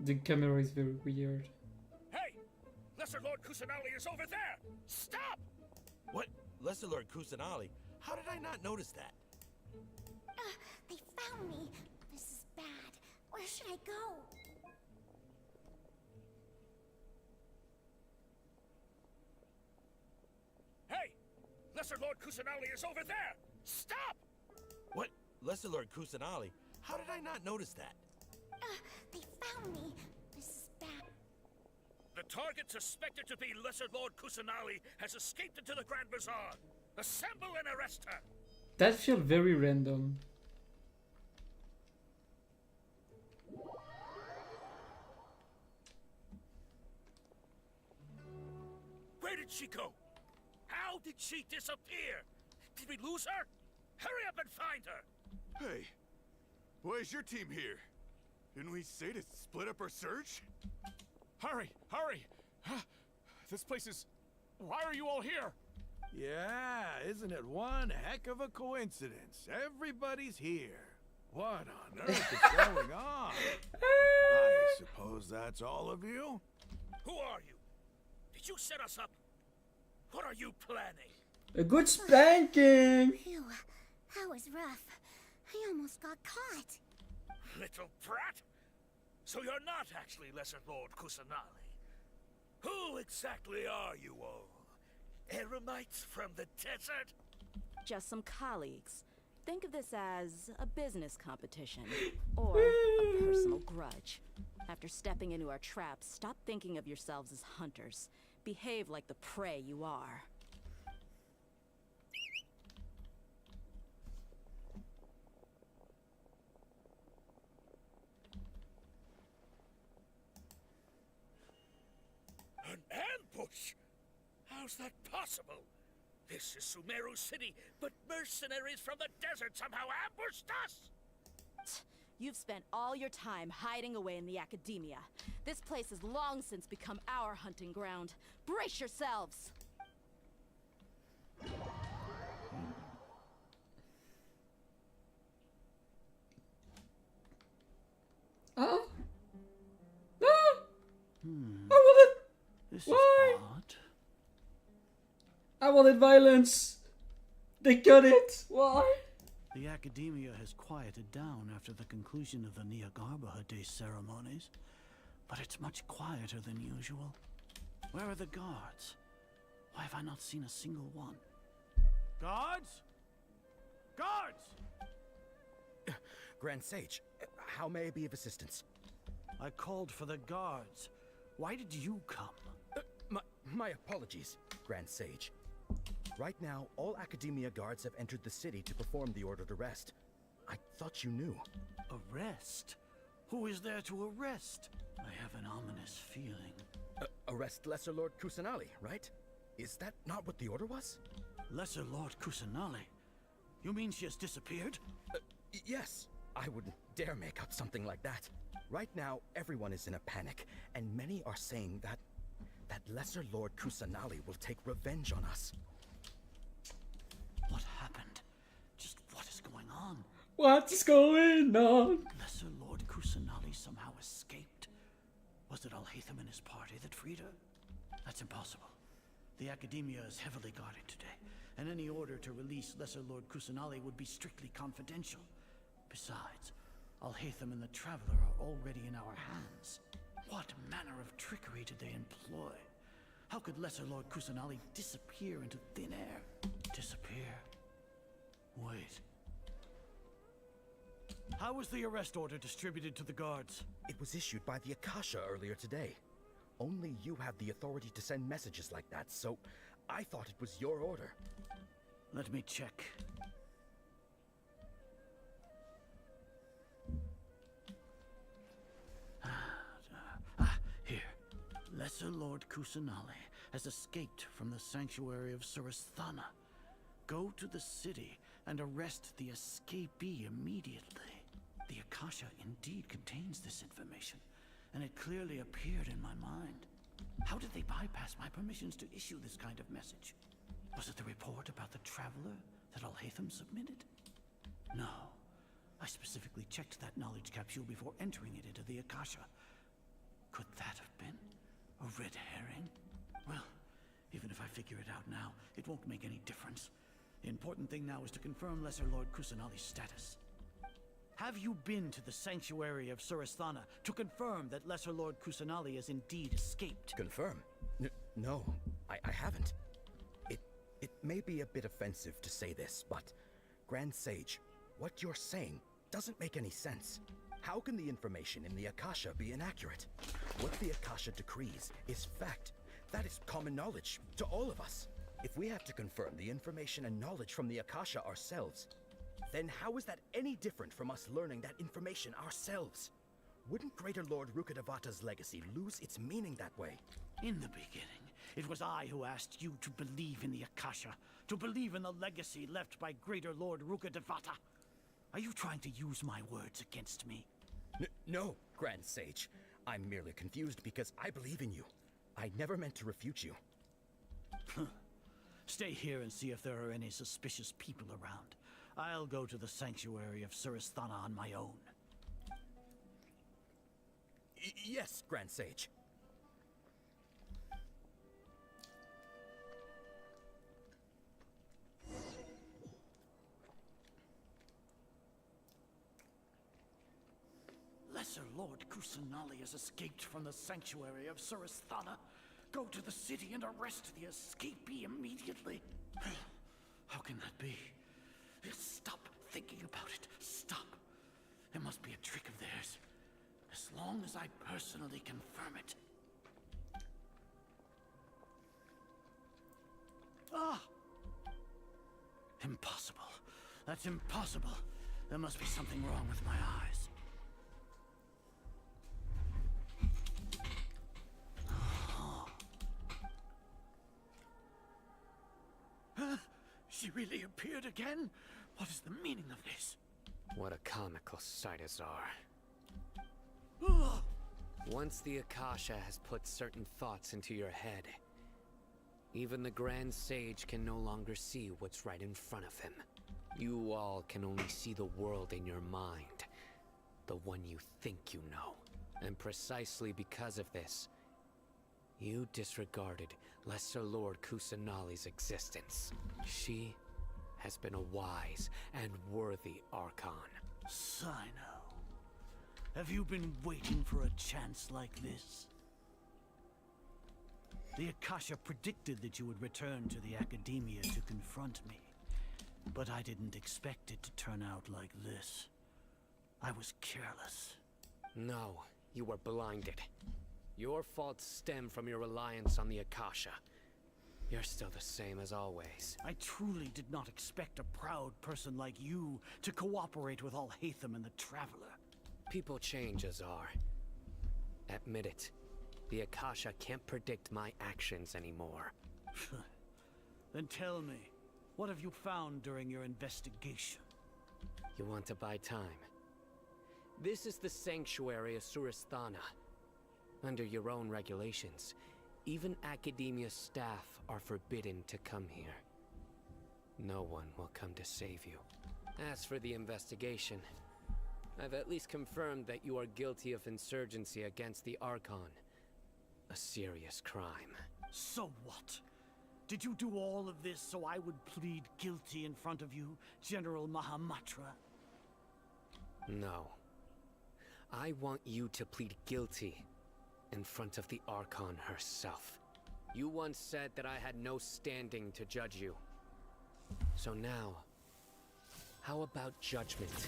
The camera is very weird. Hey! Lesser Lord Kusanali is over there! Stop! What? Lesser Lord Kusanali? How did I not notice that? They found me. This is bad. Where should I go? Hey! Lesser Lord Kusanali is over there! Stop! What? Lesser Lord Kusanali? How did I not notice that? They found me. This is bad. The target suspected to be Lesser Lord Kusanali has escaped into the Grand Bazaar. Assemble and arrest her! That feels very random. Where did she go? How did she disappear? Did we lose her? Hurry up and find her! Hey, why is your team here? Didn't we say to split up our search? Hurry! Hurry! This place is... Why are you all here? Yeah, isn't it one heck of a coincidence? Everybody's here. What on earth is going on? I suppose that's all of you? Who are you? Did you set us up? What are you planning? A good spanking! Phew, that was rough. I almost got caught. Little brat! So you're not actually Lesser Lord Kusanali. Who exactly are you all? Eremites from the desert? Just some colleagues. Think of this as a business competition, or a personal grudge. After stepping into our traps, stop thinking of yourselves as hunters. Behave like the prey you are. An ambush? How's that possible? This is Sumeru City, but mercenaries from the desert somehow ambushed us! You've spent all your time hiding away in the academia. This place has long since become our hunting ground. Brace yourselves! Oh? No! Hmm. I wanted... This Why? is odd. I wanted violence! They cut it! Why? The academia has quieted down after the conclusion of the Niagarbaha Day ceremonies, but it's much quieter than usual. Where are the guards? Why have I not seen a single one? Guards? Guards! Grand Sage, how may I be of assistance? I called for the guards. Why did you come? My apologies, Grand Sage. Right now, all Academia guards have entered the city to perform the ordered arrest. I thought you knew. Arrest? Who is there to arrest? I have an ominous feeling. Arrest Lesser Lord Kusanali, right? Is that not what the order was? Lesser Lord Kusanali? You mean she has disappeared? Yes. I wouldn't dare make up something like that. Right now, everyone is in a panic, and many are saying that Lesser Lord Kusanali will take revenge on us. What happened? Just what is going on? What's going on? Lesser Lord Kusanali somehow escaped. Was it Alhaitham and his party that freed her? That's impossible. The Academia is heavily guarded today, and any order to release Lesser Lord Kusanali would be strictly confidential. Besides, Alhaitham and the Traveler are already in our hands. What manner of trickery did they employ? How could Lesser Lord Kusanali disappear into thin air? Disappear? Wait. How was the arrest order distributed to the guards? It was issued by the Akasha earlier today. Only you have the authority to send messages like that, so I thought it was your order. Let me check. Here. Lesser Lord Kusanali has escaped from the sanctuary of Surasthana. Go to the city and arrest the escapee immediately. The Akasha indeed contains this information, and it clearly appeared in my mind. How did they bypass my permissions to issue this kind of message? Was it the report about the Traveler that Alhaitham submitted? No. I specifically checked that knowledge capsule before entering it into the Akasha. Could that have been a red herring? Well, even if I figure it out now, it won't make any difference. The important thing now is to confirm Lesser Lord Kusanali's status. Have you been to the sanctuary of Surasthana to confirm that Lesser Lord Kusanali has indeed escaped? Confirm? No, I haven't. It may be a bit offensive to say this, but Grand Sage, what you're saying doesn't make any sense. How can the information in the Akasha be inaccurate? What the Akasha decrees is fact. That is common knowledge to all of us. If we have to confirm the information and knowledge from the Akasha ourselves, then how is that any different from us learning that information ourselves? Wouldn't Greater Lord Rukkhadevata's legacy lose its meaning that way? In the beginning, it was I who asked you to believe in the Akasha, to believe in the legacy left by Greater Lord Rukkhadevata. Are you trying to use my words against me? No, Grand Sage. I'm merely confused because I believe in you. I never meant to refute you. Stay here and see if there are any suspicious people around. I'll go to the sanctuary of Surasthana on my own. Yes, Grand Sage. Lesser Lord Kusanali has escaped from the sanctuary of Surasthana. Go to the city and arrest the escapee immediately. How can that be? Stop thinking about it. Stop. It must be a trick of theirs. As long as I personally confirm it. Ah! Impossible. That's impossible. There must be something wrong with my eyes. She really appeared again? What is the meaning of this? What a comical sight, Azar. Once the Akasha has put certain thoughts into your head, even the Grand Sage can no longer see what's right in front of him. You all can only see the world in your mind, the one you think you know. And precisely because of this, you disregarded Lesser Lord Kusanali's existence. She has been a wise and worthy Archon. Sino, have you been waiting for a chance like this? The Akasha predicted that you would return to the Academia to confront me, but I didn't expect it to turn out like this. I was careless. No, you were blinded. Your faults stem from your reliance on the Akasha. You're still the same as always. I truly did not expect a proud person like you to cooperate with Alhaitham and the Traveler. People change, Azar. Admit it. The Akasha can't predict my actions anymore. Then tell me, what have you found during your investigation? You want to buy time? This is the sanctuary of Surasthana. Under your own regulations, even Academia staff are forbidden to come here. No one will come to save you. As for the investigation, I've at least confirmed that you are guilty of insurgency against the Archon. A serious crime. So what? Did you do all of this so I would plead guilty in front of you, General Mahamatra? No. I want you to plead guilty in front of the Archon herself. You once said that I had no standing to judge you. So now, how about judgment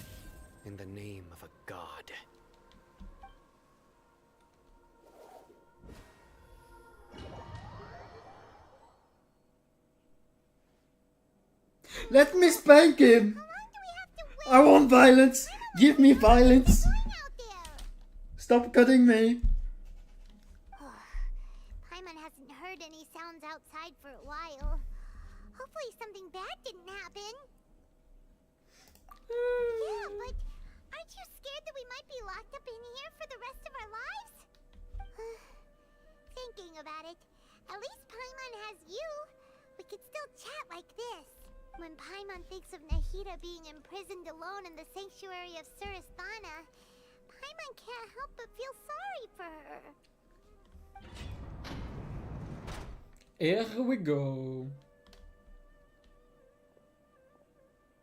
in the name of a god? Let me spank him! I want violence! Give me violence! Stop cutting me! Paimon hasn't heard any sounds outside for a while. Hopefully something bad didn't happen. Yeah, but aren't you scared that we might be locked up in here for the rest of our lives? Thinking about it, at least Paimon has you. We could still chat like this. When Paimon thinks of Nahida being imprisoned alone in the sanctuary of Surasthana, Paimon can't help but feel sorry for her. Here we go.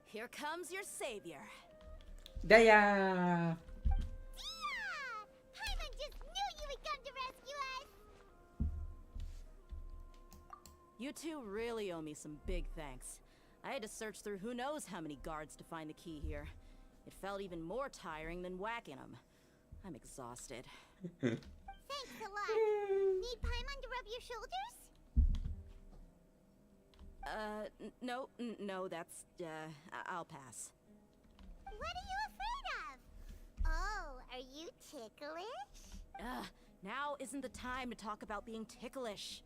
Here comes your savior. Daya! Paimon just knew you would come to rescue us! You two really owe me some big thanks. I had to search through who knows how many guards to find the key here. It felt even more tiring than whacking them. I'm exhausted. Thanks a lot. Need Paimon to rub your shoulders? No, that's, I'll pass. What are you afraid of? Oh, are you ticklish? Now isn't the time to talk about being ticklish.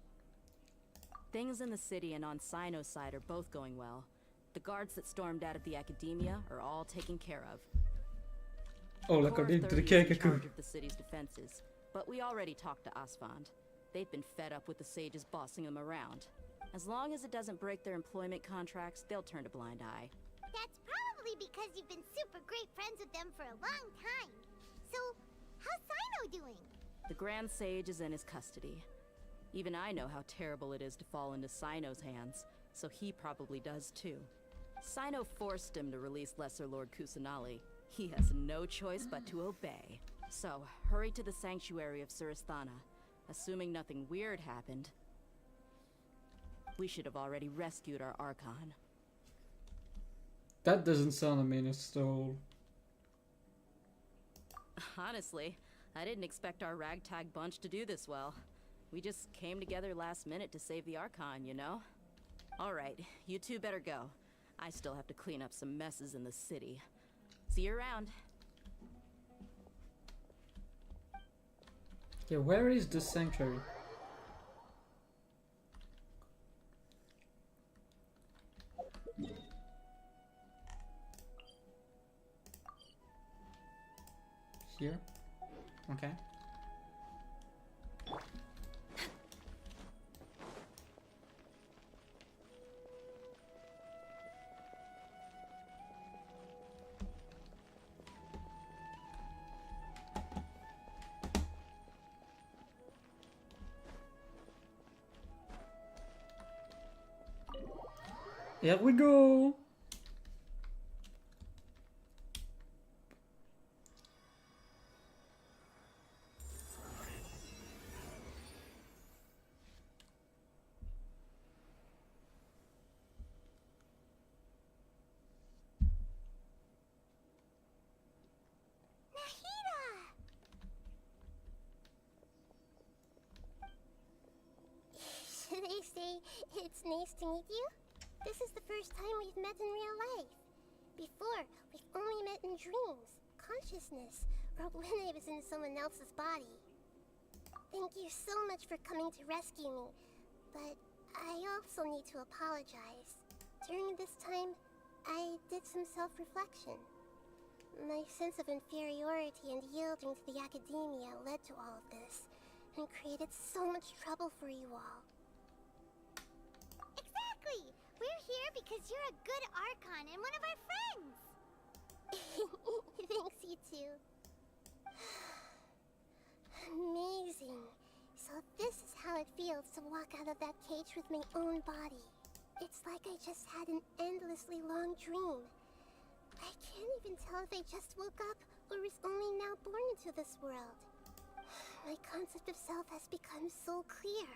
Things in the city and on Sino's side are both going well. The guards that stormed out of the academia are all taken care of. Oh, like I did to the in charge of the city's defenses, but we already talked to Asfand. They've been fed up with the sages bossing them around. As long as it doesn't break their employment contracts, they'll turn a blind eye. That's probably because you've been super great friends with them for a long time. So, how's Sino doing? The Grand Sage is in his custody. Even I know how terrible it is to fall into Sino's hands, so he probably does too. Sino forced him to release Lesser Lord Kusanali. He has no choice but to obey. So, hurry to the sanctuary of Surasthana. Assuming nothing weird happened, we should have already rescued our Archon. That doesn't sound ominous at all. Honestly, I didn't expect our ragtag bunch to do this well. We just came together last minute to save the Archon, you know? Alright, you two better go. I still have to clean up some messes in the city. See you around. Yeah, where is the sanctuary? Here? Okay. Here we go! Should I say it's nice to meet you? This is the first time we've met in real life. Before, we've only met in dreams, consciousness, or when I was in someone else's body. Thank you so much for coming to rescue me, but I also need to apologize. During this time, I did some self-reflection. My sense of inferiority and yielding to the academia led to all of this, and created so much trouble for you all. Exactly! We're here because you're a good Archon and one of our friends! Thanks, you two. Amazing. So this is how it feels to walk out of that cage with my own body. It's like I just had an endlessly long dream. I can't even tell if I just woke up or was only now born into this world. My concept of self has become so clear.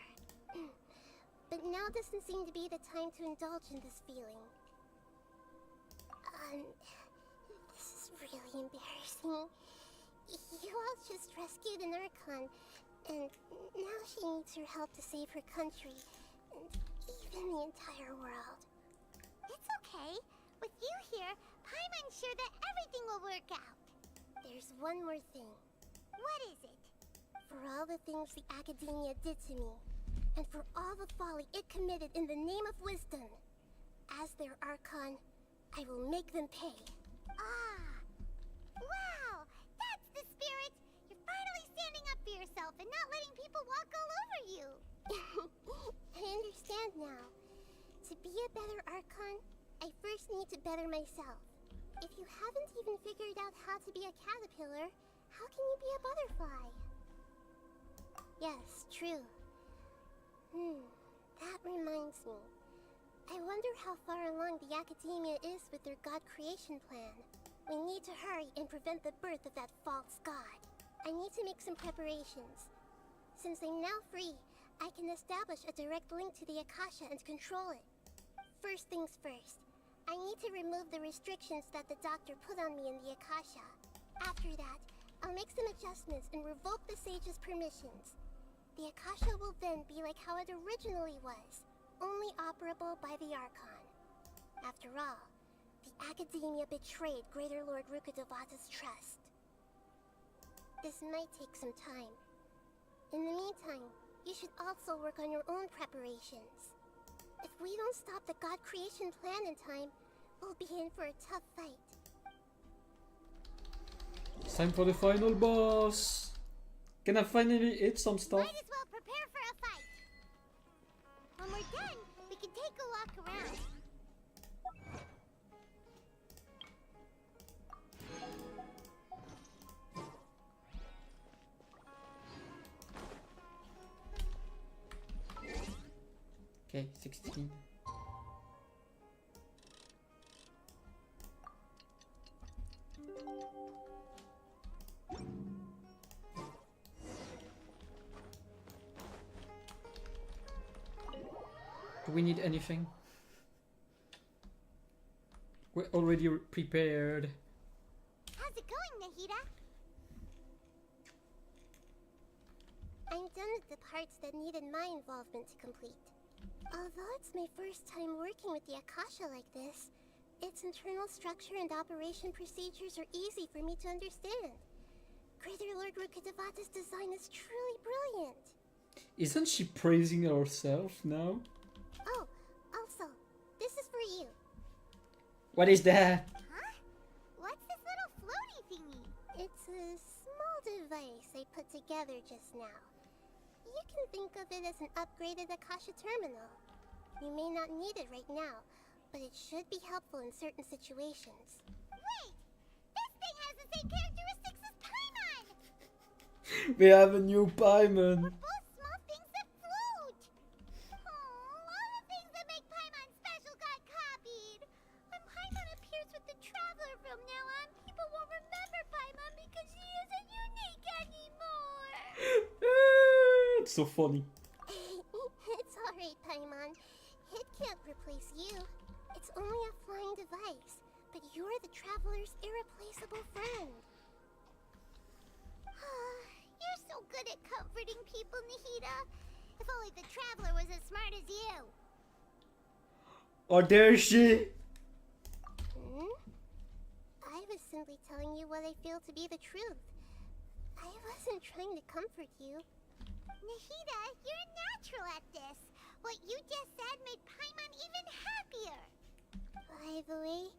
But now doesn't seem to be the time to indulge in this feeling. This is really embarrassing. You all just rescued an Archon, and now she needs your help to save her country, and even the entire world. It's okay. With you here, Paimon's sure that everything will work out. There's one more thing. What is it? For all the things the Academia did to me, and for all the folly it committed in the name of wisdom, as their Archon, I will make them pay. Ah! Wow! That's the spirit! You're finally standing up for yourself and not letting people walk all over you! I understand now. To be a better Archon, I first need to better myself. If you haven't even figured out how to be a caterpillar, how can you be a butterfly? Yes, true. That reminds me. I wonder how far along the Academia is with their god creation plan. We need to hurry and prevent the birth of that false god. I need to make some preparations. Since I'm now free, I can establish a direct link to the Akasha and control it. First things first, I need to remove the restrictions that the doctor put on me in the Akasha. After that, I'll make some adjustments and revoke the sage's permissions. The Akasha will then be like how it originally was, only operable by the Archon. After all, the Academia betrayed Greater Lord Rukkhadevata's trust. This might take some time. In the meantime, you should also work on your own preparations. If we don't stop the god creation plan in time, we'll be in for a tough fight. It's time for the final boss. Can I finally eat some stuff? Might as well prepare for a fight. When we're done, we can take a walk around. Okay, 16. Do we need anything? We're already prepared. How's it going, Nahida? I'm done with the parts that needed my involvement to complete. Although it's my first time working with the Akasha like this, its internal structure and operation procedures are easy for me to understand. Greater Lord Rukkhadevata's design is truly brilliant. Isn't she praising herself now? Oh, also, this is for you. What is that? Huh? What's this little floaty thingy? It's a small device I put together just now. You can think of it as an upgraded Akasha terminal. You may not need it right now, but it should be helpful in certain situations. Wait! This thing has the same characteristics as Paimon! We have a new Paimon. We're both small things that float! Oh, all the things that make Paimon special got copied! When Paimon appears with the Traveler from now on, people won't remember Paimon because she isn't unique anymore! It's so funny. It's alright, Paimon. It can't replace you. It's only a flying device, but you're the Traveler's irreplaceable friend. You're so good at comforting people, Nahida. If only the Traveler was as smart as you. Or dare she? I was simply telling you what I feel to be the truth. I wasn't trying to comfort you. Nahida, you're a natural at this. What you just said made Paimon even happier. By the way,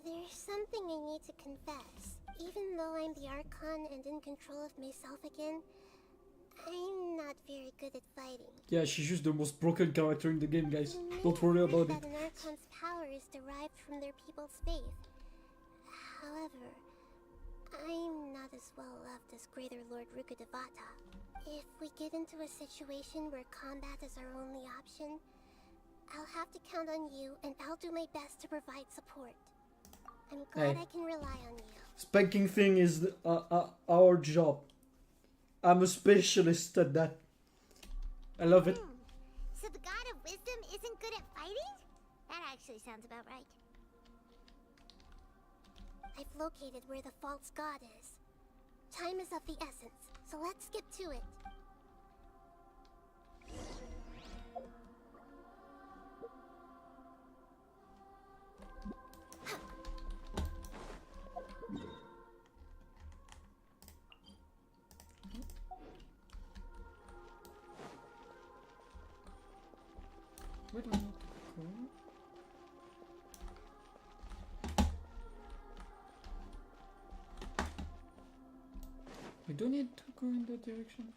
there's something I need to confess. Even though I'm the Archon and in control of myself again, I'm not very good at fighting. Yeah, she's just the most broken character in the game, guys. Don't worry about it. That an Archon's power is derived from their people's faith. However, I'm not as well loved as Greater Lord Rukkhadevata. If we get into a situation where combat is our only option, I'll have to count on you, and I'll do my best to provide support. I'm glad Hey. I can rely on you. Spanking thing is our job. I'm a specialist at that. I love it. So the God of Wisdom isn't good at fighting? That actually sounds about right. I've located where the false god is. Time is of the essence, so let's skip to it. Where do I need to go? We don't need to go in that direction.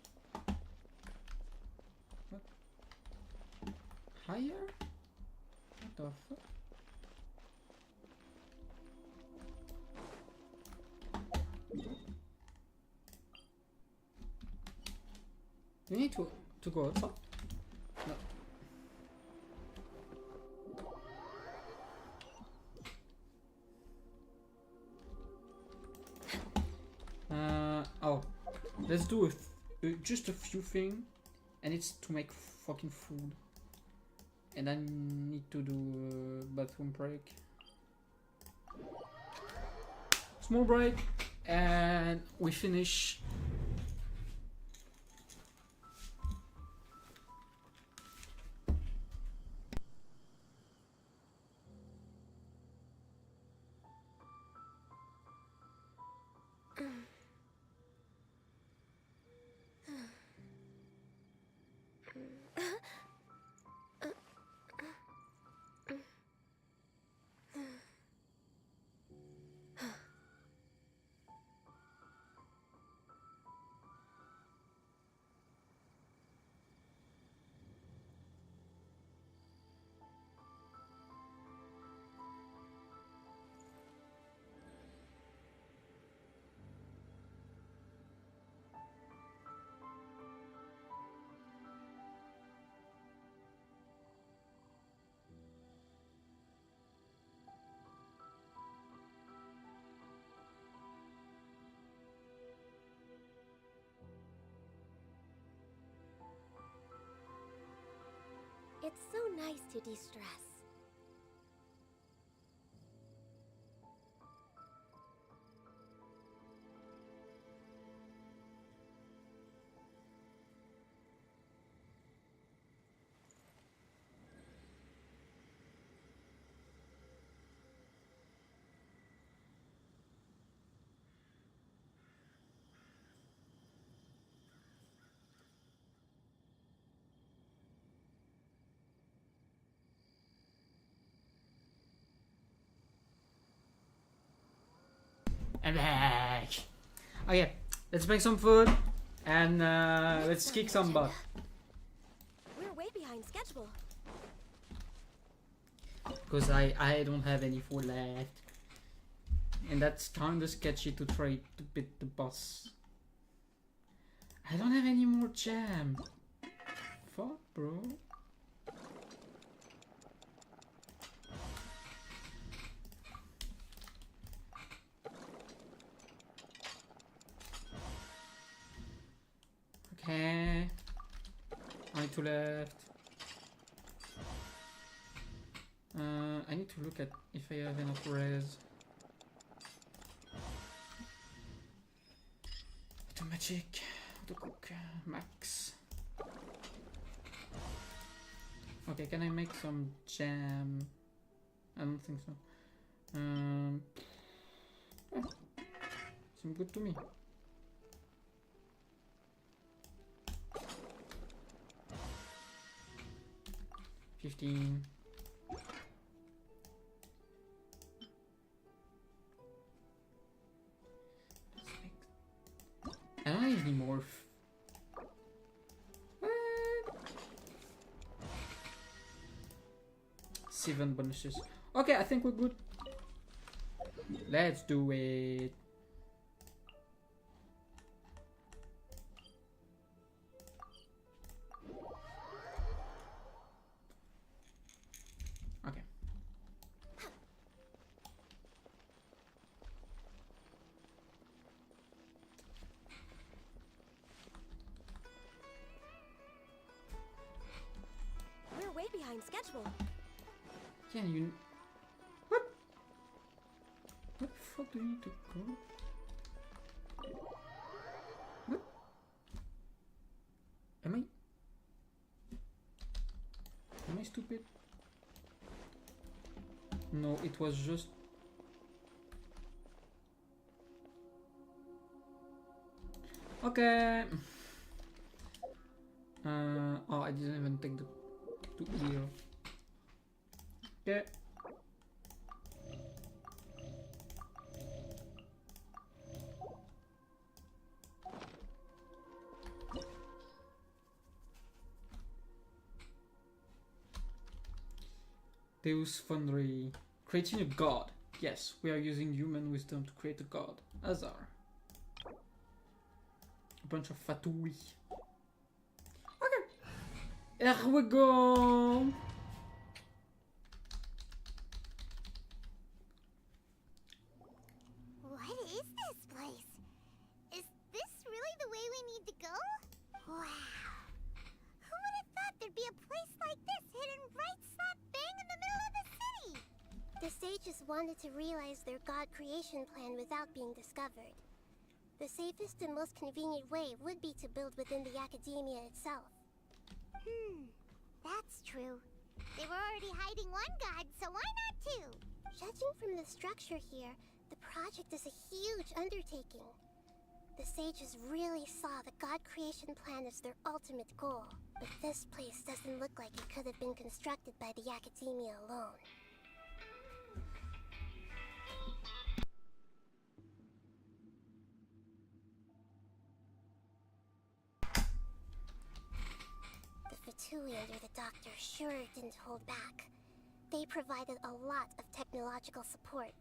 What? Higher? What the fuck? We need to go outside? No. just do just a few things, and it's to make fucking food. And I need to do a bathroom break. Small break, and we finish. It's so nice to de-stress. I'm back. Okay, let's make some food and let's kick some butt. We're way behind schedule. Because I don't have any food left. And that's kinda sketchy to try to beat the boss. I don't have any more jam. Fuck, bro. Okay. Only two left. I need to look at if I have enough res. To magic, to cook, max. Okay, can I make some jam? I don't think so. Yeah. Seems good to me. $15. I don't have any more. What? 7 bonuses. Okay, I think we're good. Let's do it. Okay. We're way behind schedule. Can you... What? What the fuck do you need to go? What? Am I stupid? No, it was just... Okay. Oh, I didn't even take the 2 ear. Okay. Deus Foundry. Creating a god. Yes, we are using human wisdom to create a god. Azar. A bunch of fatui. Okay. Here we go. What is this place? Is this really the way we need wanted to realize their god creation plan without being discovered. The safest and most convenient way would be to build within the academia itself. That's true. They were already hiding one god, so why not two? Judging from the structure here, the project is a huge undertaking. The sages really saw the god creation plan as their ultimate goal, but this place doesn't look like it could have been constructed by the academia alone. The Fatui under the Doctor sure didn't hold back. They provided a lot of technological support.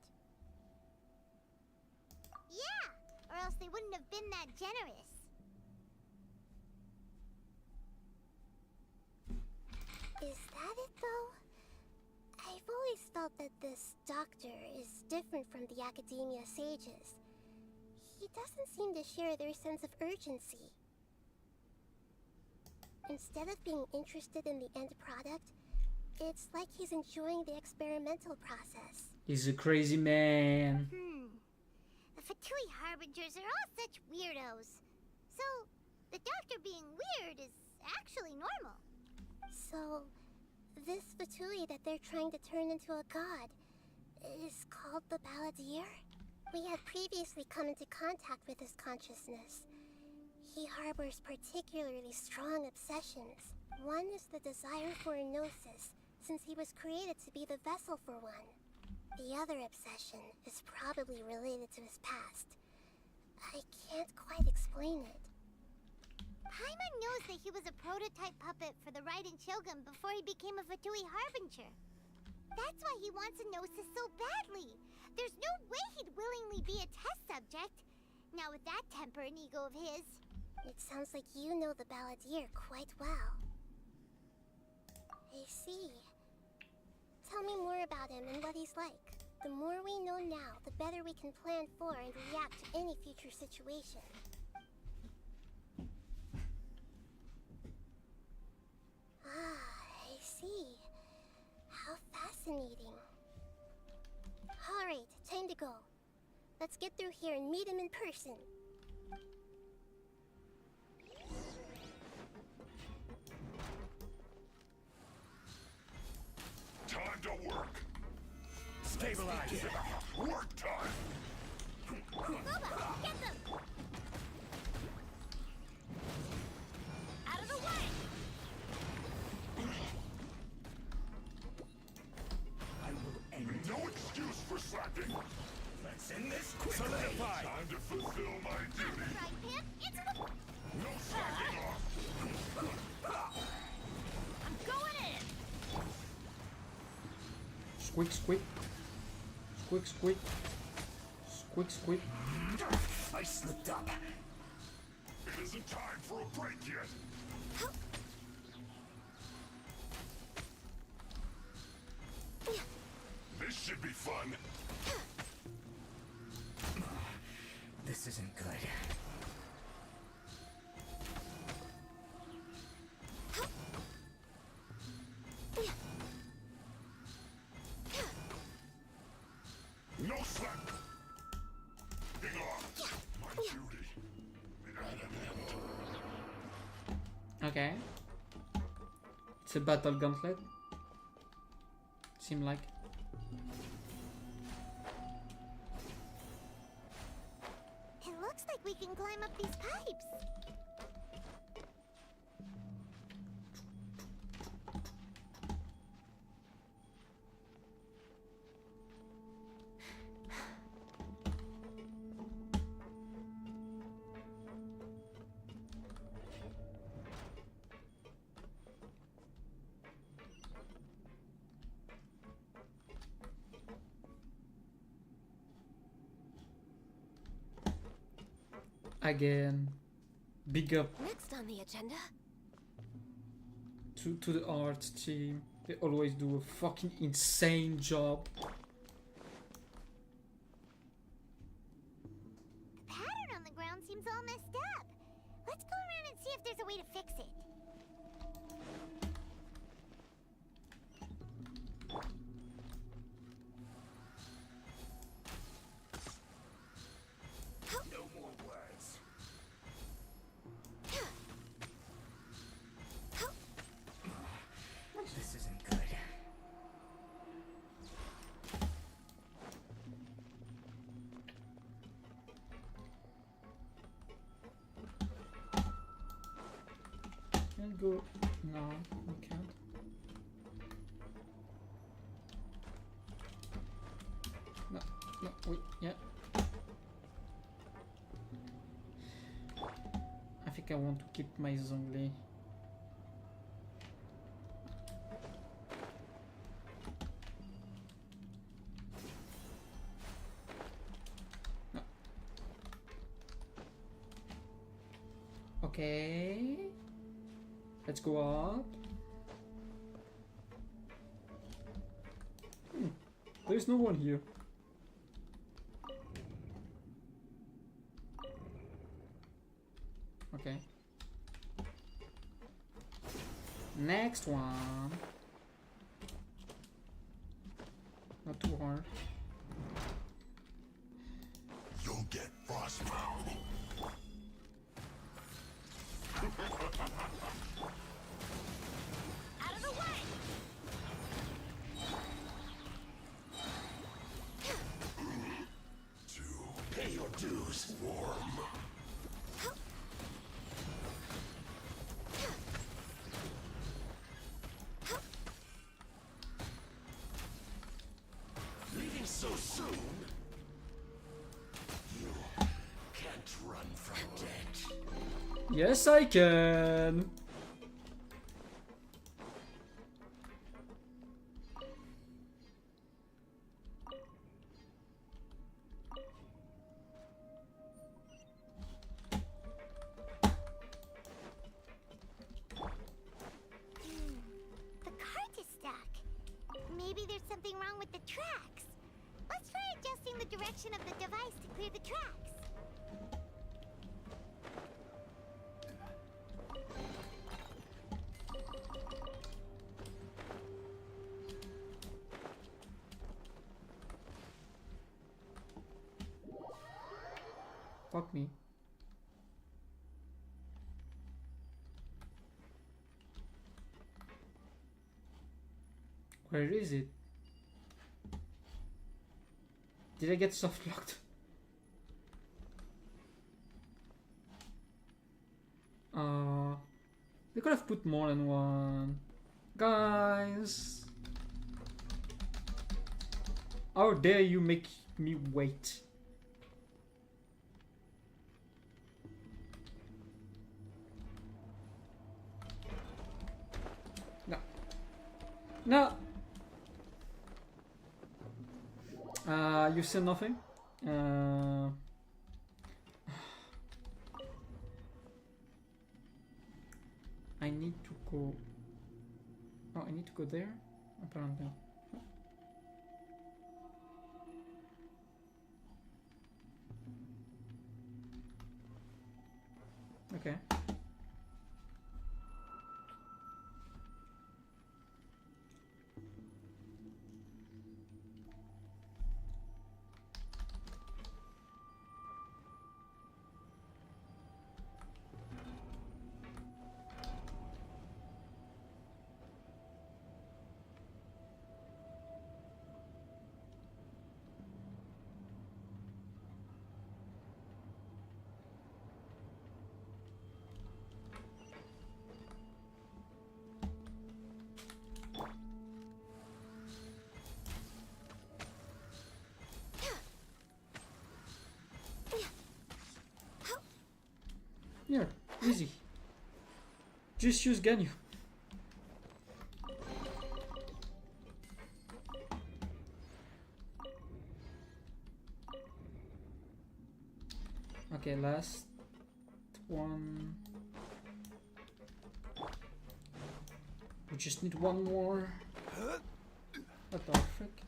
Yeah, or else they wouldn't have been that generous. Is that it, though? I've always felt that this Doctor is different from the Academia sages. He doesn't seem to share their sense of urgency. Instead of being interested in the end product, it's like he's enjoying the experimental process. He's a crazy man. The Fatui Harbingers are all such weirdos. So, the Doctor being weird is actually normal. So, this Fatui that they're trying to turn into a god is called the Balladeer? We had previously come into contact with his consciousness. He harbors particularly strong obsessions. One is the desire for a gnosis, since he was created to be the vessel for one. The other obsession is probably related to his past. I can't quite explain it. Paimon knows that he was a prototype puppet for the Raiden Shogun before he became a Fatui Harbinger. That's why he wants a gnosis so badly. There's no way he'd willingly be a test subject. Now with that temper and ego of his. It sounds like you know the Balladeer quite well. I see. Tell me more about him and what he's like. The more we know now, the better we can plan for and react to any future situation. I see. How fascinating. Alright, time to go. Let's get through here and meet him in person. Time to work. Stabilize. Work time. Boba, get them! Out of the way! I will end. No excuse for slacking. Let's end this quickly. Solidify. Time to fulfill my duty. Right, Pip? Into the... No slacking off. I'm going in! Squeak, squeak. Squeak, squeak. Squeak, squeak. I slipped up. It isn't time for a break yet. This should be fun. This isn't good. No slack. Hang on. My duty. Okay. It's a battle gauntlet. Seem like. It looks like we can climb up these pipes. Again, big up Next on the agenda. to the art team. They always do a fucking insane job. The pattern on the ground seems all messed up. Let's go around and see if there's a way to fix it. Can't go. No, we can't. No, no, wait, yeah. I think I want to keep my Zhongli. No. Okay. Let's go up. There's no one here. Okay. Next one. Not too hard. You'll get frostbound. Out of the way! To pay your dues, Worm. Leaving so soon? You can't run from death. Yes, I can. The cart is stuck. Maybe there's something wrong with the tracks. Let's try adjusting the direction of the device to clear the tracks. Fuck me. Where is it? Did I get soft locked? They could have put more than one. Guys! How dare you make me wait? No. No! You said nothing? I need to go... Oh, I need to go there? Apparently. Okay. Here, easy. Just use Ganyu. Okay, last one. We just need one more. What the frick?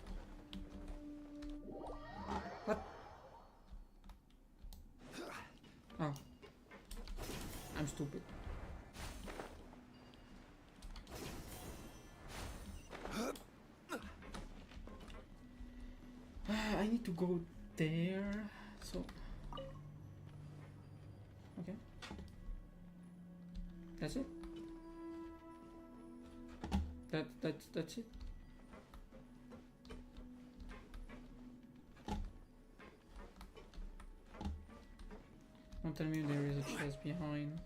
What? Oh. I'm stupid. I need to go there, so... Okay. That's it? That's it? Don't tell me there is a chest behind.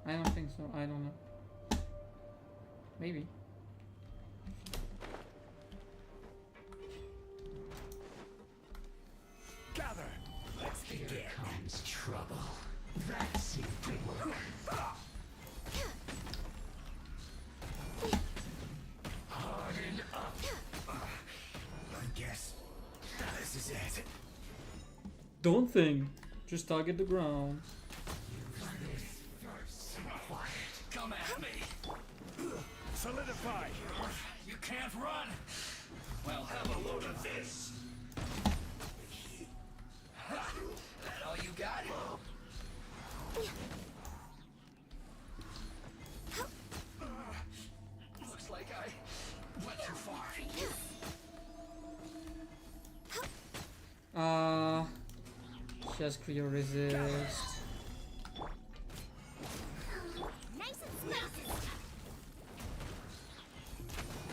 I don't think so. I don't know. Maybe. Gather. Let's begin. Here comes trouble. That seemed to work. Harden up. I guess this is it. Don't think. Just target the ground. Come at me. Solidify. You can't run. Well, have a load of this. That all you got? Looks like I went too far. Just clear resist. Nice and smooth.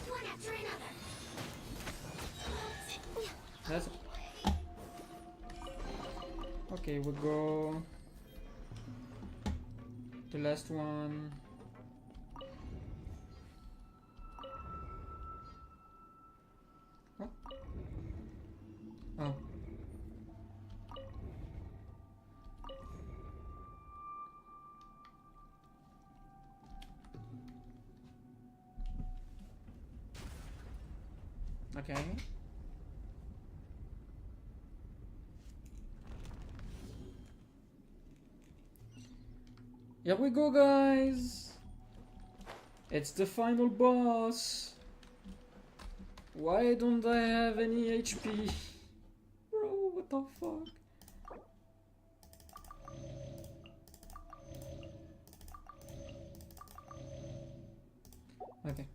One after another. That's okay. We'll go the last one. What? Oh. Okay. Here we go, guys. It's the final boss. Why don't I have any HP? Bro, what the fuck? Okay.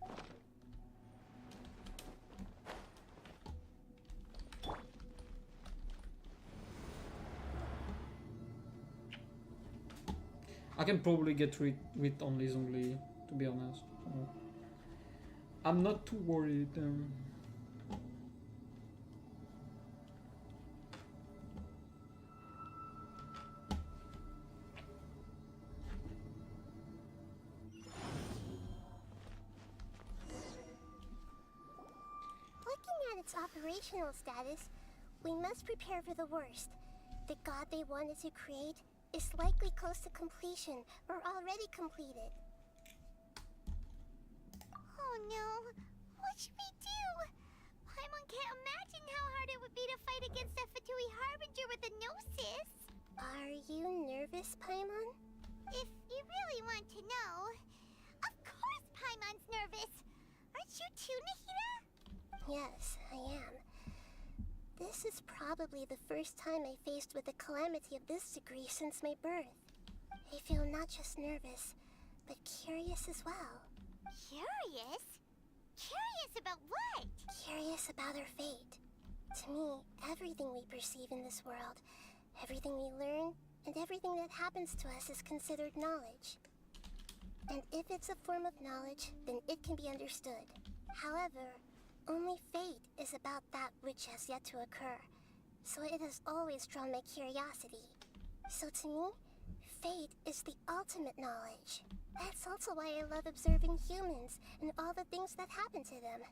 I can probably get through it with only Zhongli, to be honest. So I'm not too worried. Looking at its operational status, we must prepare for the worst. The god they wanted to create is likely close to completion or already completed. Oh no, what should we do? Paimon can't imagine how hard it would be to fight against a Fatui Harbinger with a Gnosis. Are you nervous, Paimon? If you really want to know, of course Paimon's nervous. Aren't you too, Nahida? Yes, I am. This is probably the first time I faced with a calamity of this degree since my birth. I feel not just nervous, but curious as well. Curious? Curious about what? Curious about our fate. To me, everything we perceive in this world, everything we learn, and everything that happens to us is considered knowledge. And if it's a form of knowledge, then it can be understood. However, only fate is about that which has yet to occur, so it has always drawn my curiosity. So to me, fate is the ultimate knowledge. That's also why I love observing humans and all the things that happen to them.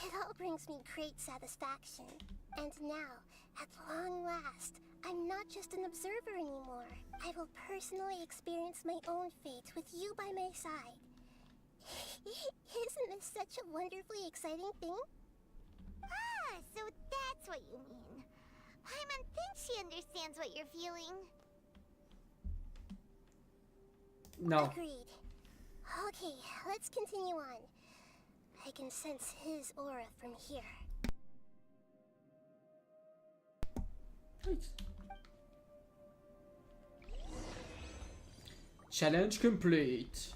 It all brings me great satisfaction. And now, at long last, I'm not just an observer anymore. I will personally experience my own fate with you by my side. Isn't this such a wonderfully exciting thing? Ah, so that's what you mean. Paimon thinks she understands what you're feeling. No. Agreed. Okay, let's continue on. I can sense his aura from here. Nice. Challenge complete.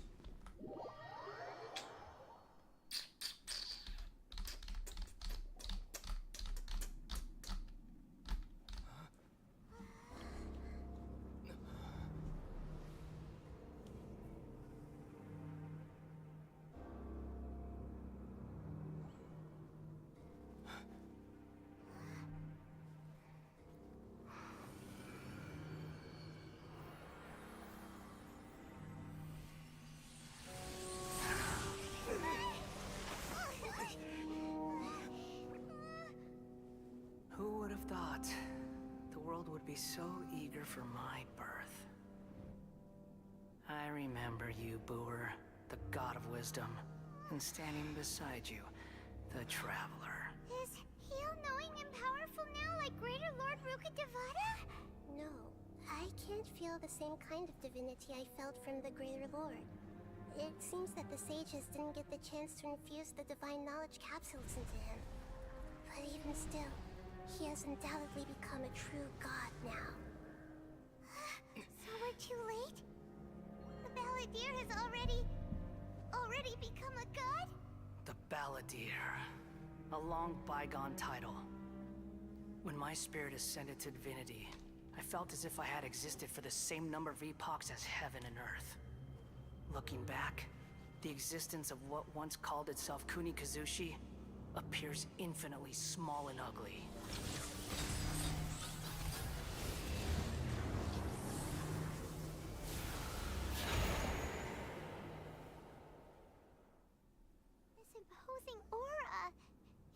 be so eager for my birth. I remember you, Booer, the god of wisdom, and standing beside you, the traveler. Is he all-knowing and powerful now like Greater Lord Rukkhadevata? No, I can't feel the same kind of divinity I felt from the Greater Lord. It seems that the sages didn't get the chance to infuse the divine knowledge capsules into him. But even still, he has undoubtedly become a true god now. So we're too late? The Balladeer has already become a god? The Balladeer. A long bygone title. When my spirit ascended to divinity, I felt as if I had existed for the same number of epochs as heaven and earth. Looking back, the existence of what once called itself Kunikazushi appears infinitely small and ugly. This imposing aura.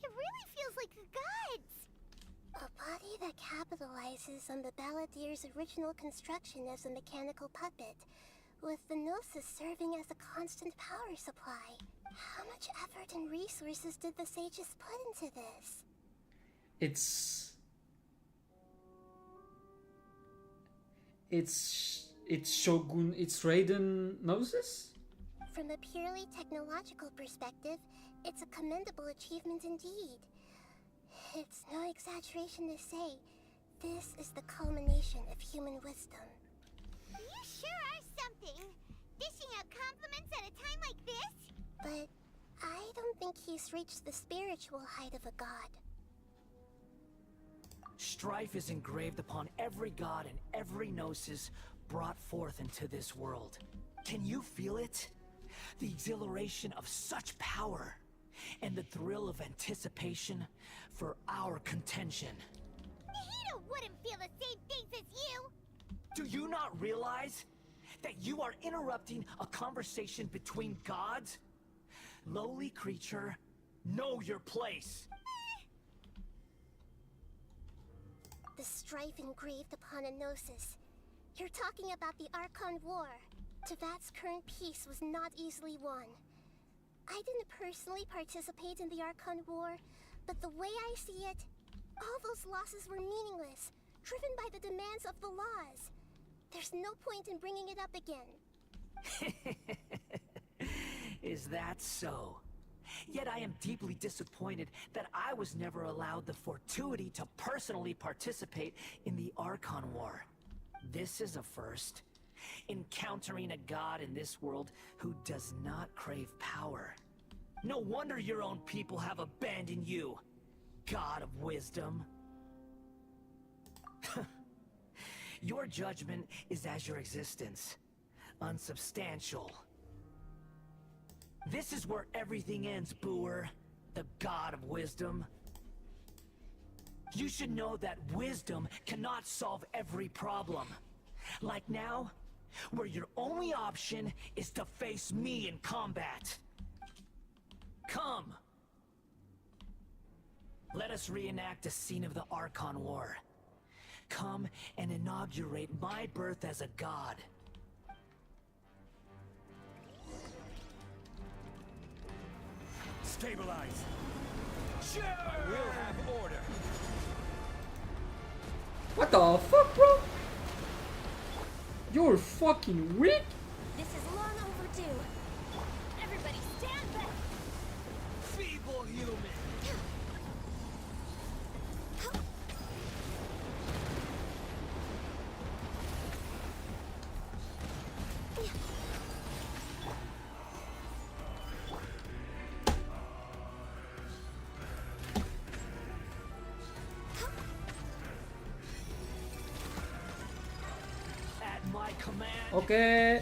It really feels like the gods. A body that capitalizes on the Balladeer's original construction as a mechanical puppet, with the Gnosis serving as a constant power supply. How much effort and resources did the sages put into this? It's Shogun, it's Raiden Gnosis? From a purely technological perspective, it's a commendable achievement indeed. It's no exaggeration to say, this is the culmination of human wisdom. You sure are something. Dishing out compliments at a time like this? But I don't think he's reached the spiritual height of a god. Strife is engraved upon every god and every gnosis brought forth into this world. Can you feel it? The exhilaration of such power, and the thrill of anticipation for our contention. Nihito wouldn't feel the same things as you! Do you not realize that you are interrupting a conversation between gods? Lowly creature, know your place. The strife engraved upon a gnosis. You're talking about the Archon War. Tevat's current peace was not easily won. I didn't personally participate in the Archon War, but the way I see it, all those losses were meaningless, driven by the demands of the laws. There's no point in bringing it up again. Is that so? Yet I am deeply disappointed that I was never allowed the fortuity to personally participate in the Archon War. This is a first. Encountering a god in this world who does not crave power. No wonder your own people have abandoned you, god of wisdom. Your judgment is as your existence, unsubstantial. This is where everything ends, Booer, the god of wisdom. You should know that wisdom cannot solve every problem. Like now, where your only option is to face me in combat. Come! Let us reenact a scene of the Archon War. Come and inaugurate my birth as a god. Stabilize! I will have order! What the fuck, bro? You're fucking weak? This is long overdue. Everybody stand back! Feeble human! Okay,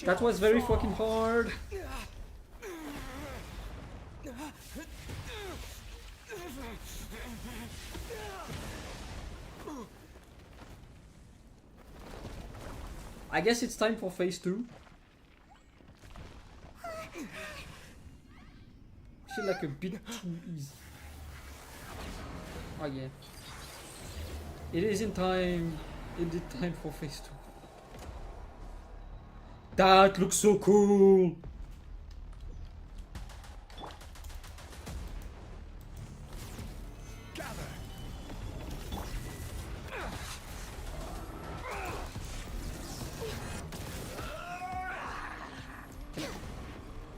that was very fucking hard. I guess it's time for phase 2. Feel like a bit too easy. Oh yeah. It is in time. Edit time for phase 2. That looks so cool!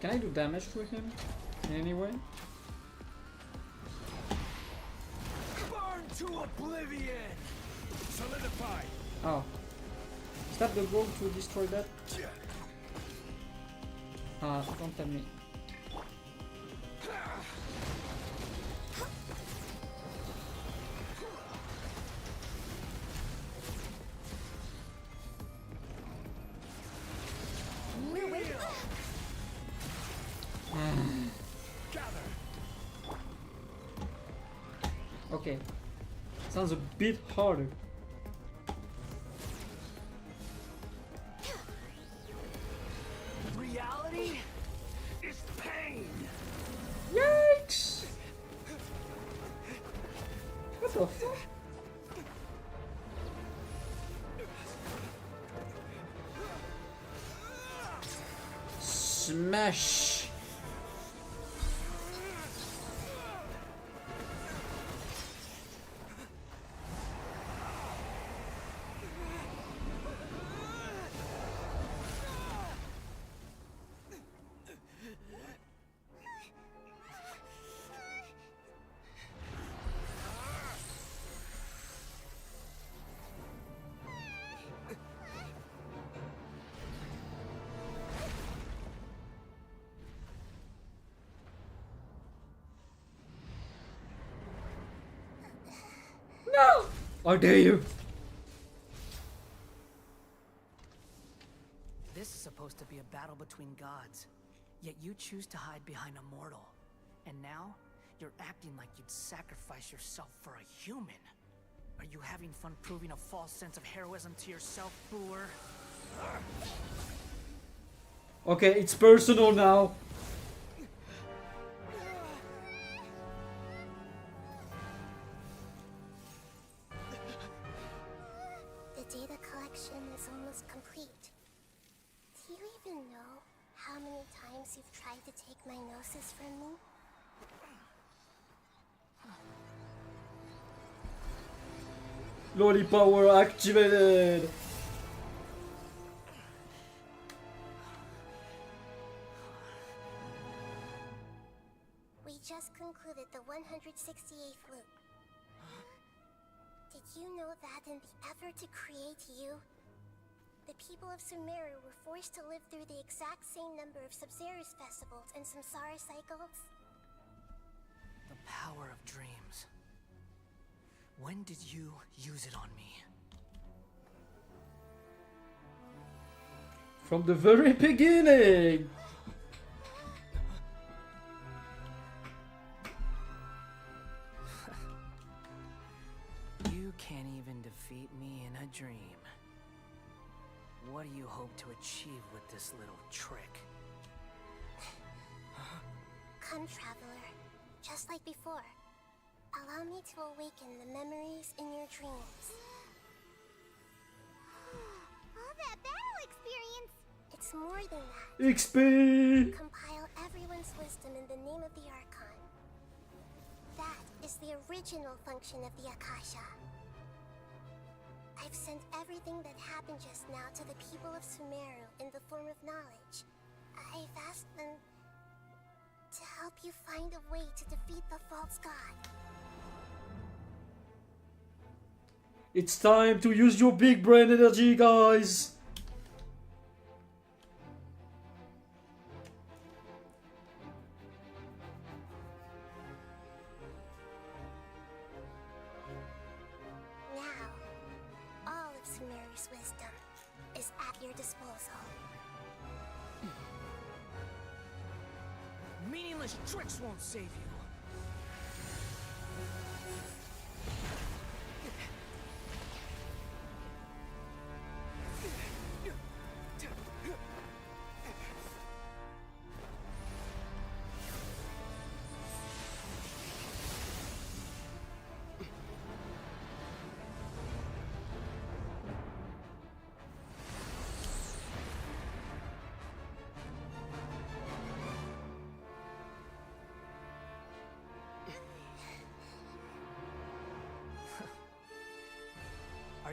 Can I do damage to him in any way? Burn to oblivion! Solidify! Oh. Is that the goal, to destroy that? Ah, don't tell me. Okay. Sounds a bit harder. Reality is pain! Yikes! What the fuck? Smash! No! How dare you! This is supposed to be a battle between gods, yet you choose to hide behind a mortal. And now, you're acting like you'd sacrifice yourself for a human. Are you having fun proving a false sense of heroism to yourself, Boor? Okay, it's personal now. The data collection is almost complete. Do you even know how many times you've tried to take my gnosis from me? Loli power activated! We just concluded the 168th loop. Did you know that in the effort to create you, the people of Sumeru were forced to live through the exact same number of Sub-Zerus festivals and samsara cycles? The power of dreams. When did you use it on me? From the very beginning! You can't even defeat me in a dream. What do you hope to achieve with this little trick? Come, traveler. Just like before. Allow me to awaken the memories in your dreams. All that battle experience! It's more than that. XP! Compile everyone's wisdom in the name of the Archon. That is the original function of the Akasha. I've sent everything that happened just now to the people of Sumeru in the form of knowledge. I've asked them to help you find a way to defeat the false god. It's time to use your big brain energy, guys! Now, all of Sumeru's wisdom is at your disposal. Meaningless tricks won't save you.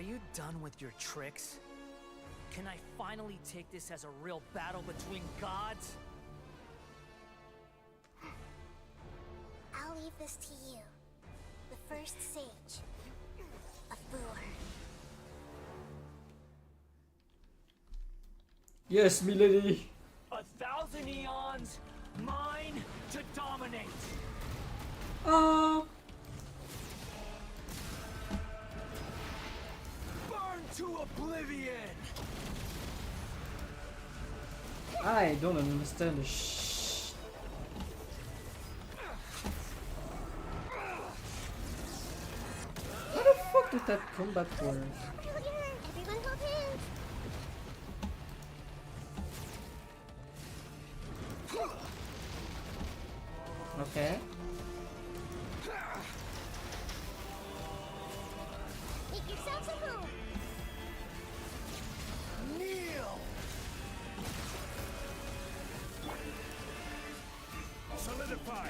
you done with your tricks? Can I finally take this as a real battle between gods? I'll leave this to you. The first sage of Boor. Yes, milady. 1,000 eons, mine to dominate. Burn to oblivion. I don't understand the shh. How the fuck does that combat work? Everyone hold hands. Okay. Make yourselves at home. Kneel. Solidify.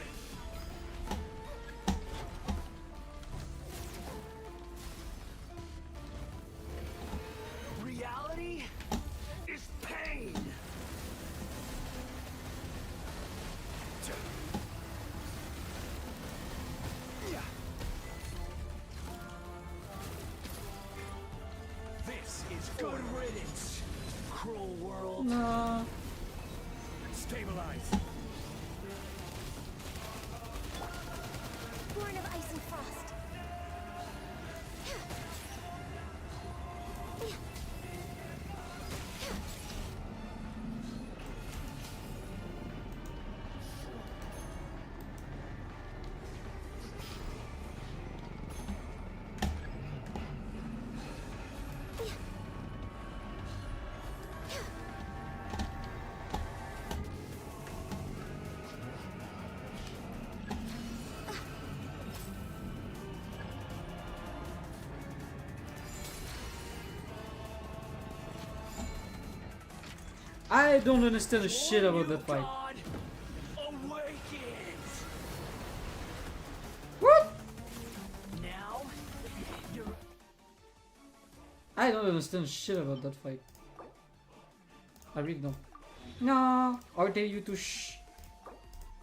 Reality is pain. This is good riddance, cruel world. No. Stabilize. Born of ice and frost. I don't understand a shit about that fight. What? Now, you're... I don't understand shit about that fight. I really don't. No, how dare you to shh?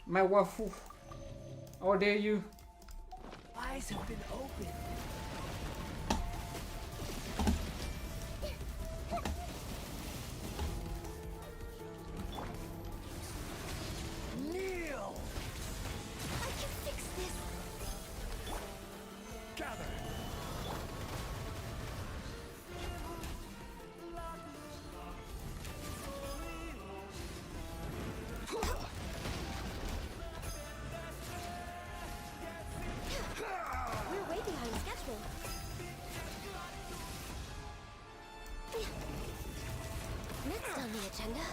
My wafu. How dare you? Eyes have been opened. Kneel! I can fix this. Gather. We're way behind schedule. Next on the agenda.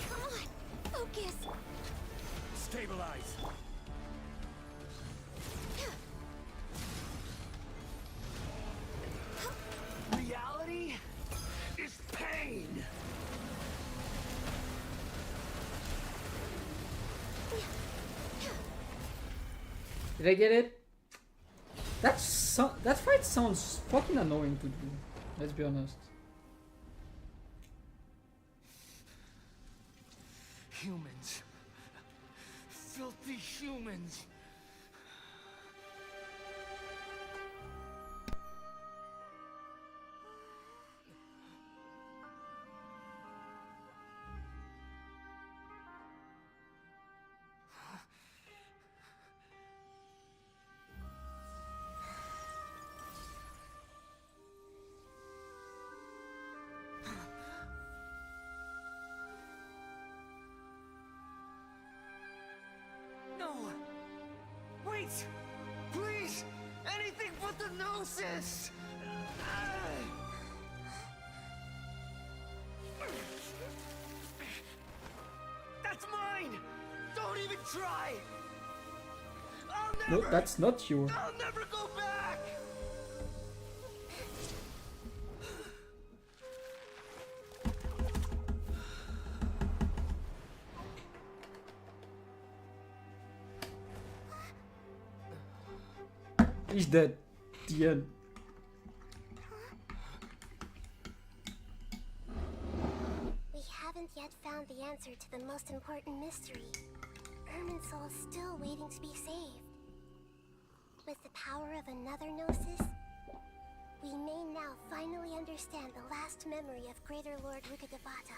Come on, focus. Stabilize. Reality is pain. Did I get it? That fight sounds fucking annoying to do. Let's be honest. Humans. Filthy humans. No! Wait! Please! Anything but the gnosis! That's mine! Don't even try! I'll No, never... that's not your. I'll never go back! He's dead. The end. We haven't yet found the answer to the most important mystery. Irminsul is still waiting to be saved. With the power of another Gnosis, we may now finally understand the last memory of Greater Lord Rukkhadevata.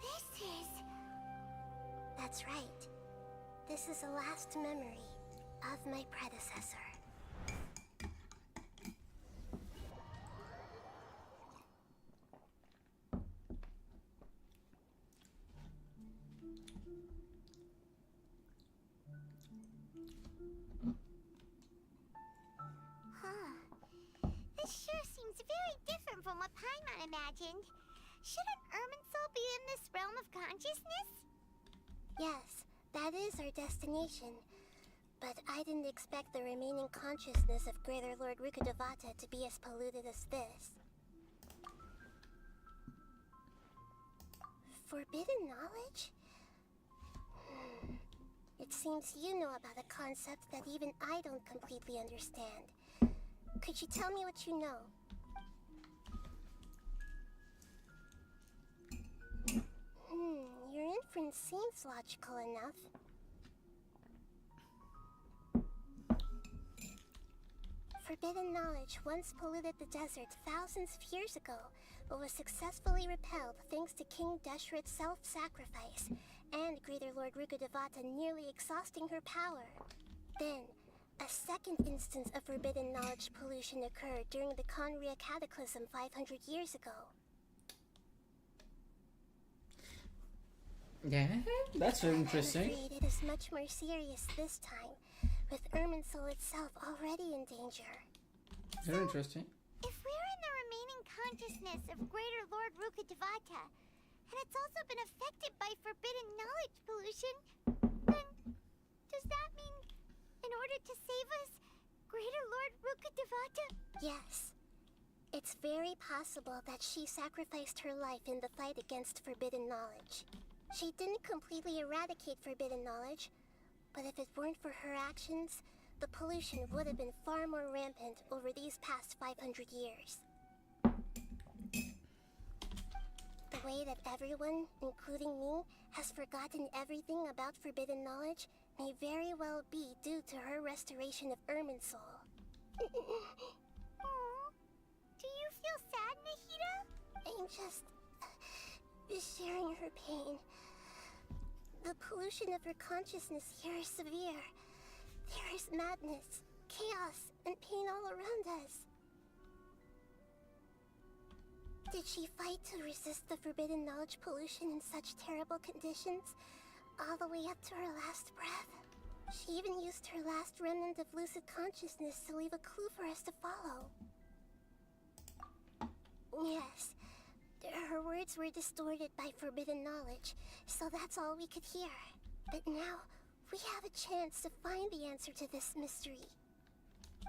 This is... That's right. This is the last memory of my predecessor. This sure seems very different from what Paimon imagined. Shouldn't Irminsul be in this realm of consciousness? Yes, that is our destination. But I didn't expect the remaining consciousness of Greater Lord Rukkhadevata to be as polluted as this. Forbidden knowledge? It seems you know about a concept that even I don't completely understand. Could you tell me what you know? Your inference seems logical enough. Forbidden knowledge once polluted the desert thousands of years ago, but was successfully repelled thanks to King Deshret's self-sacrifice, and Greater Lord Rukkhadevata nearly exhausting her power. Then, a second instance of forbidden knowledge pollution occurred during the Conria Cataclysm 500 years ago. Yeah, that's very interesting. I'm afraid it is much more serious this time, with Irminsul itself already in danger. Very interesting. If we're in the remaining consciousness of Greater Lord Rukkhadevata, and it's also been affected by forbidden knowledge pollution, then does that mean in order to save us, Greater Lord Rukkhadevata? Yes. It's very possible that she sacrificed her life in the fight against forbidden knowledge. She didn't completely eradicate forbidden knowledge, but if it weren't for her actions, the pollution would have been far more rampant over these past 500 years. The way that everyone, including me, has forgotten everything about forbidden knowledge may very well be due to her restoration of Irminsul. Aww. Do you feel sad, Nahida? I'm just sharing her pain. The pollution of her consciousness here is severe. There is madness, chaos, and pain all around us. Did she fight to resist the forbidden knowledge pollution in such terrible conditions, all the way up to her last breath? She even used her last remnant of lucid consciousness to leave a clue for us to follow. Yes, her words were distorted by forbidden knowledge, so that's all we could hear. But now, we have a chance to find the answer to this mystery.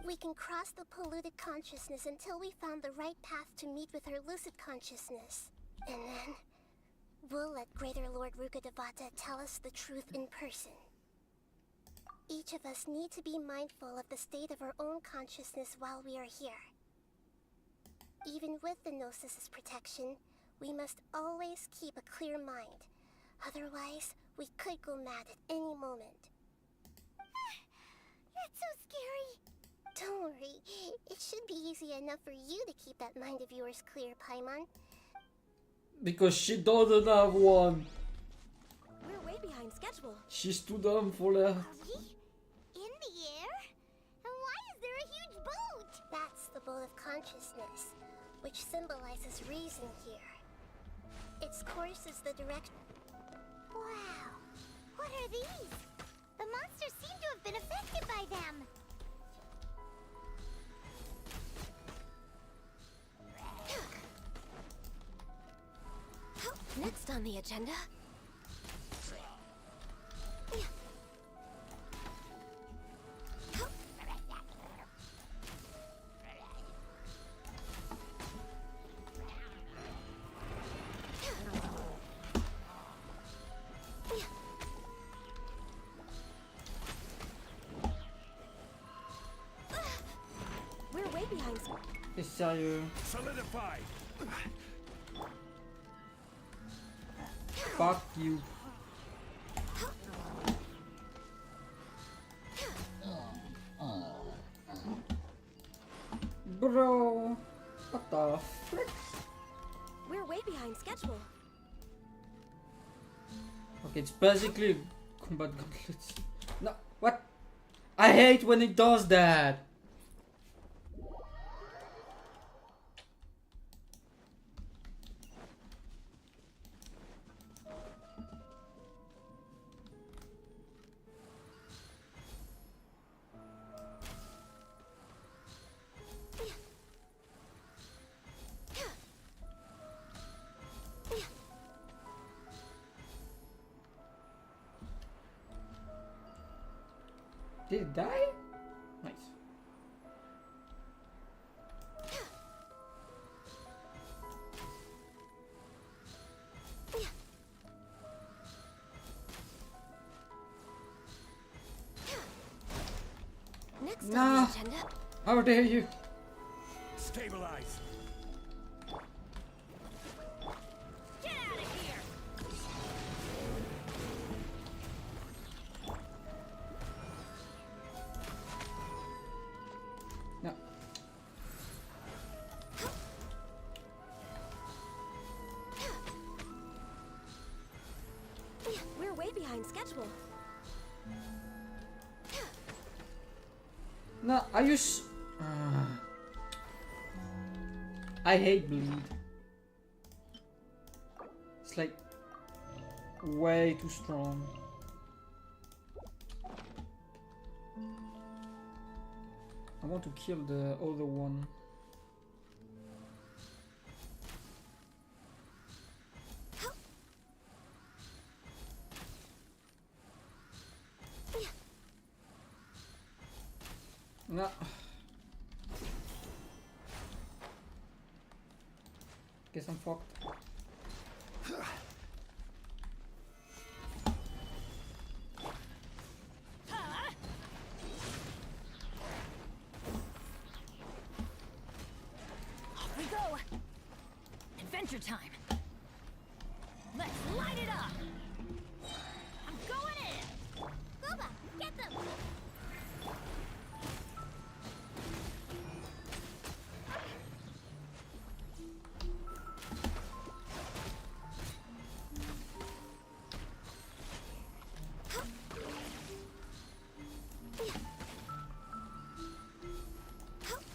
We can cross the polluted consciousness until we found the right path to meet with her lucid consciousness. And then, we'll let Greater Lord Rukkhadevata tell us the truth in person. Each of us need to be mindful of the state of our own consciousness while we are here. Even with the Gnosis's protection, we must always keep a clear mind. Otherwise, we could go mad at any moment. That's so scary. Don't worry, it should be easy enough for you to keep that mind of yours clear, Paimon. Because she doesn't have one. We're way behind schedule. She's too dumb for that. Are we in the air? And why is there a huge boat? That's the boat of consciousness, which symbolizes reason here. Its course is the direction. Wow, what are these? The monsters seem to have been affected by them. Next on the agenda. behind. T'es sérieux? Solidify. Fuck you. Bro, what the frick? We're way behind schedule. Okay, it's basically combat gauntlets. No, what? I hate when it does that. Did it die? Nice. Next on Nah. the agenda. How dare you? Stabilize. Get out of here! No. We're way behind schedule. No, are you I hate bleed. It's like way too strong. I want to kill the other one. No. Guess I'm fucked. Off we go! Adventure time! Let's light it up! I'm going in! Booba, get them!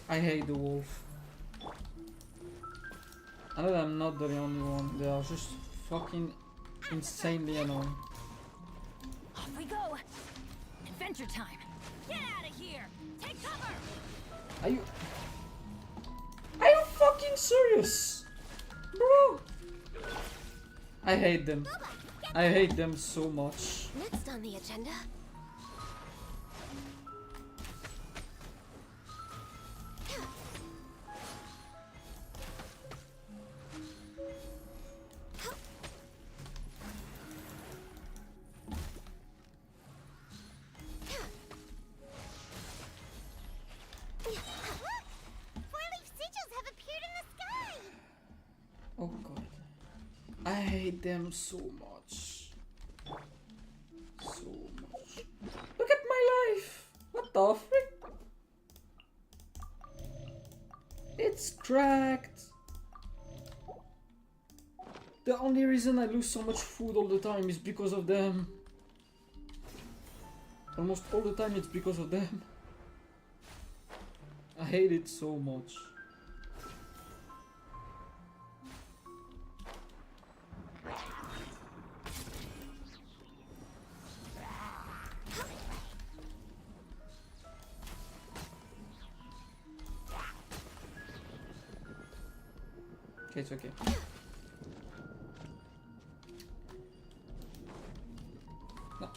I hate the wolf. I know that I'm not the only one. They are just fucking insanely annoying. Off we go! Adventure time! Get out of here! Take cover! Are you fucking serious? Bro! I hate them. I hate them so much. Next on the agenda. Four-leaf sigils have appeared in the sky! Oh god. I hate them so much. So much. Look at my life! What the frick? It's cracked! The only reason I lose so much food all the time is because of them. Almost all the time it's because of them. I hate it so much. Okay, it's okay. No.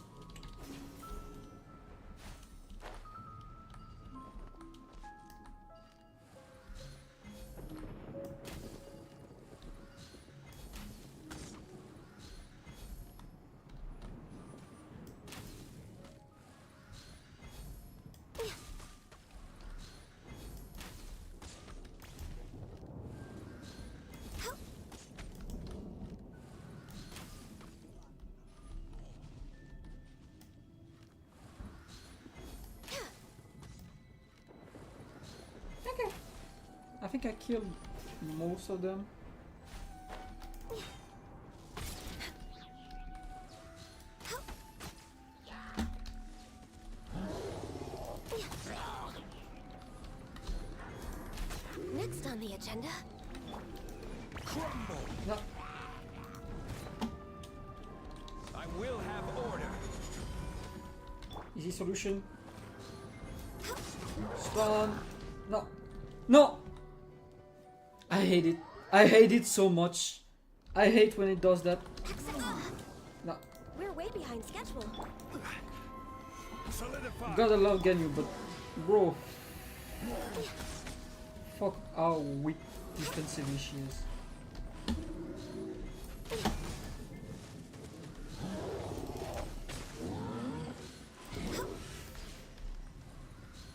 think I killed most of them. Next on the agenda. Crumble. No. I will have order. Easy solution. Stun. No. No! I hate it. I hate it so much. I hate when it does that. No. We're way behind schedule. Solidify. Gotta love Ganyu, but bro. Fuck how weak defensively she is.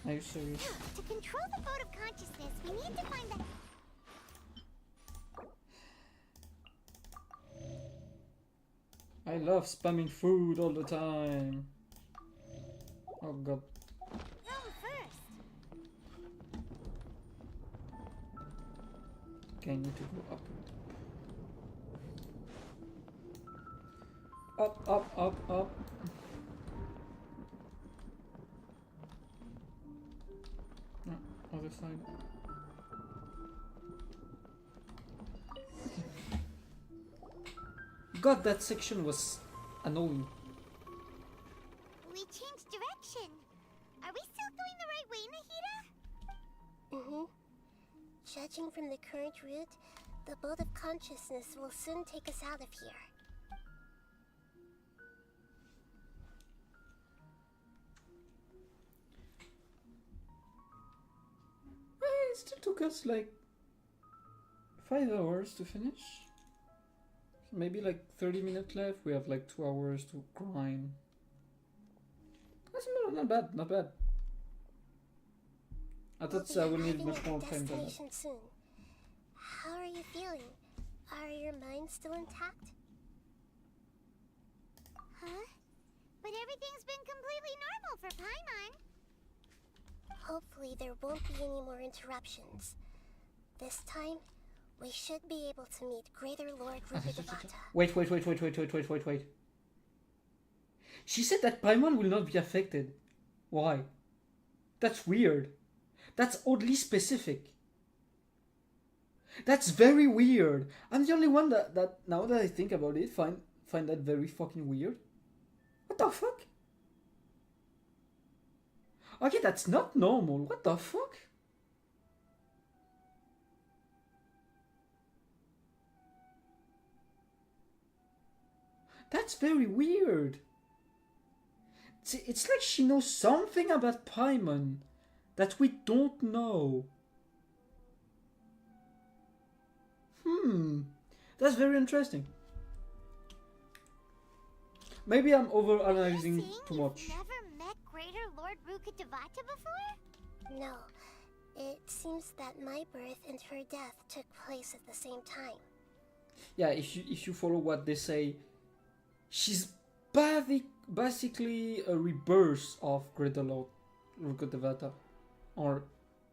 Are you serious? To control the boat of consciousness, we need to find the... I love spamming food all the time. Oh god. Rome first. Okay, I need to go up. Up, up, up, up. No, other side. God, that section was annoying. We changed direction. Are we still going the right way, Nahida? Mm-hmm. Judging from the current route, the boat of consciousness will soon take us out of here. It still took us like 5 hours to finish. Maybe like 30 minutes left. We have like 2 hours to grind. That's not bad, not bad. I thought I would need much more time than that. Soon. How are you feeling? Are your minds still intact? Huh? But everything's been completely normal for Paimon. Hopefully there won't be any more interruptions. This time, we should be able to meet Greater Lord Rukadevata. Wait. She said that Paimon will not be affected. Why? That's weird. That's oddly specific. That's very weird. I'm the only one that now that I think about it, find that very fucking weird. What the fuck? Okay, that's not normal. What the fuck? That's very weird. It's like she knows something about Paimon that we don't know. That's very interesting. Maybe I'm overanalyzing too much. Never met Greater Lord Rukadevata before? No. It seems that my birth and her death took place at the same time. Yeah, if you follow what they say, she's basically a rebirth of Greater Lord Rukadevata. Or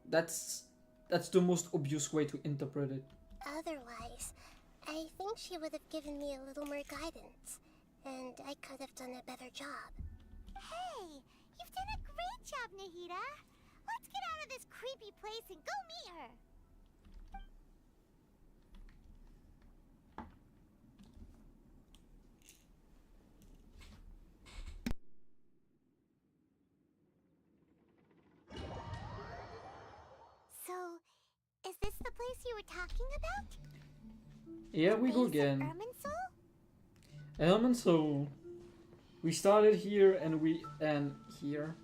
that's the most obvious way to interpret it. Otherwise, I think she would have given me a little more guidance, and I could have done a better job. Hey, you've done a great job, Nahida. Let's get out of this creepy place and go meet her. So, is this the place you were talking about? Here we go again. Irminsul. We started here and we end here.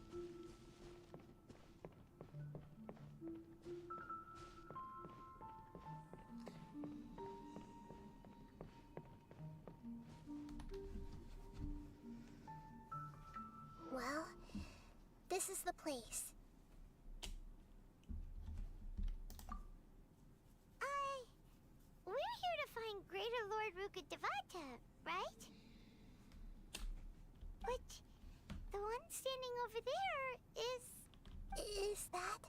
Well, this is the place. We're here to find Greater Lord Rukadevata, right? But the one standing over there is... Is that...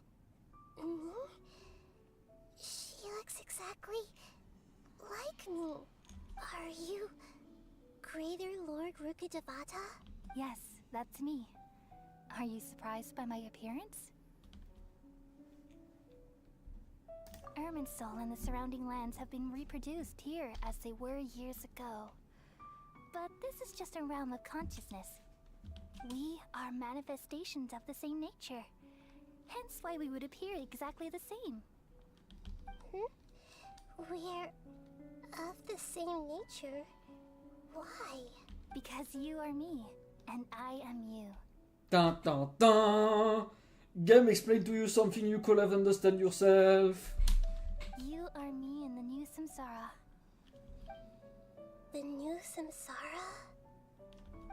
exactly like me. Are you Greater Lord Rukkhadevata? Yes, that's me. Are you surprised by my appearance? Irminsul and the surrounding lands have been reproduced here as they were years ago. But this is just a realm of consciousness. We are manifestations of the same nature. Hence why we would appear exactly the same. We're of the same nature? Why? Because you are me, and I am you. Dun dun dun! Game explain to you something you could have understand yourself. You are me in the new samsara. The new samsara?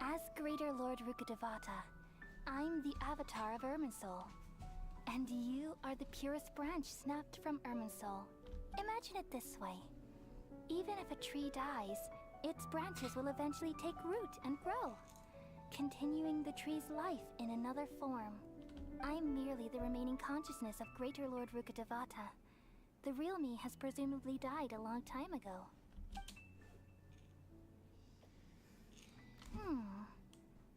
As Greater Lord Rukkhadevata, I'm the avatar of Irminsul. And you are the purest branch snapped from Irminsul. Imagine it this way. Even if a tree dies, its branches will eventually take root and grow, continuing the tree's life in another form. I'm merely the remaining consciousness of Greater Lord Rukkhadevata. The real me has presumably died a long time ago.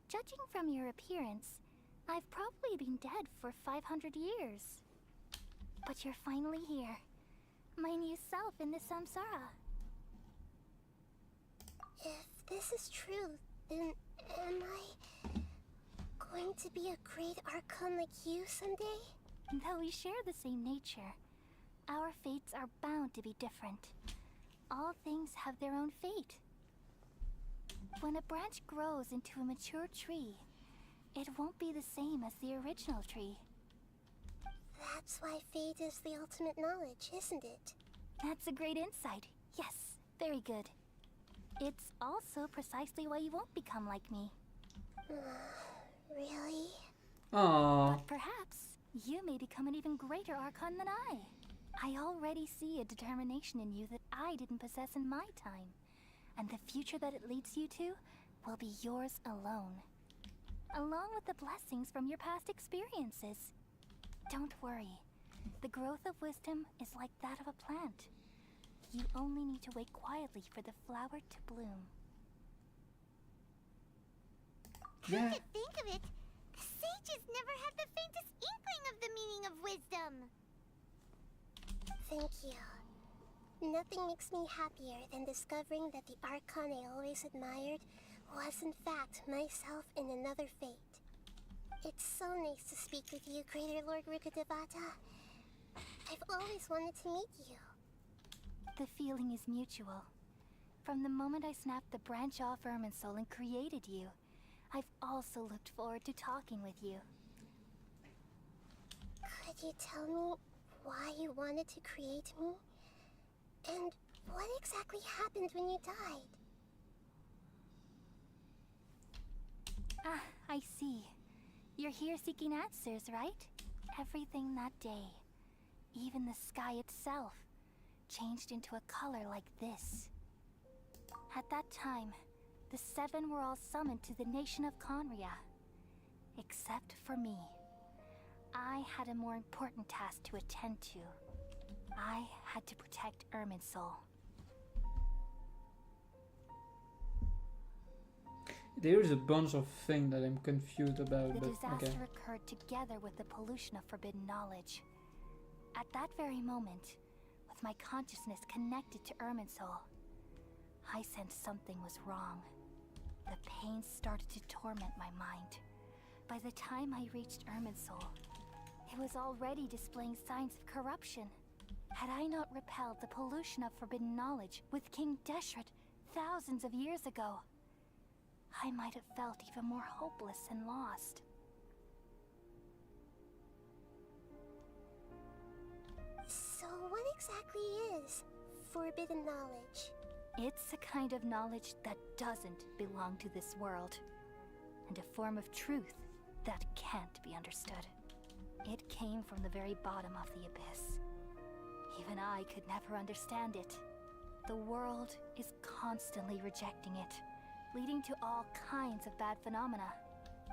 Judging from your appearance, I've probably been dead for 500 years. But you're finally here. My new self in the samsara. If this is true, then am I going to be a great Archon like you someday? Though we share the same nature, our fates are bound to be different. All things have their own fate. When a branch grows into a mature tree, it won't be the same as the original tree. That's why fate is the ultimate knowledge, isn't it? That's a great insight. Yes, very good. It's also precisely why you won't become like me. Really? Aww. But perhaps you may become an even greater Archon than I already see a determination in you that I didn't possess in my time. And the future that it leads you to will be yours alone. Along with the blessings from your past experiences. Don't worry. The growth of wisdom is like that of a plant. You only need to wait quietly for the flower to bloom. Come to think of it, the sages never had the faintest inkling of the meaning of wisdom. Thank you. Nothing makes me happier than discovering that the Archon I always admired was in fact myself in another fate. It's so nice to speak with you, Greater Lord Rukkhadevata. I've always wanted to meet you. The feeling is mutual. From the moment I snapped the branch off Irminsul and created you, I've also looked forward to talking with you. Could you tell me why you wanted to create me? And what exactly happened when you died? Ah, I see. You're here seeking answers, right? Everything that day, even the sky itself, changed into a color like this. At that time, the seven were all summoned to the nation of Conria. Except for me. I had a more important task to attend to. I had to protect Irminsul. There is a bunch of things that I'm confused about, The but disaster okay. occurred together with the pollution of forbidden knowledge. At that very moment, with my consciousness connected to Irminsul, I sensed something was wrong. The pain started to torment my mind. By the time I reached Irminsul, it was already displaying signs of corruption. Had I not repelled the pollution of forbidden knowledge with King Deshret thousands of years ago, I might have felt even more hopeless and lost. So what exactly is forbidden knowledge? It's a kind of knowledge that doesn't belong to this world, and a form of truth that can't be understood. It came from the very bottom of the abyss. Even I could never understand it. The world is constantly rejecting it, leading to all kinds of bad phenomena.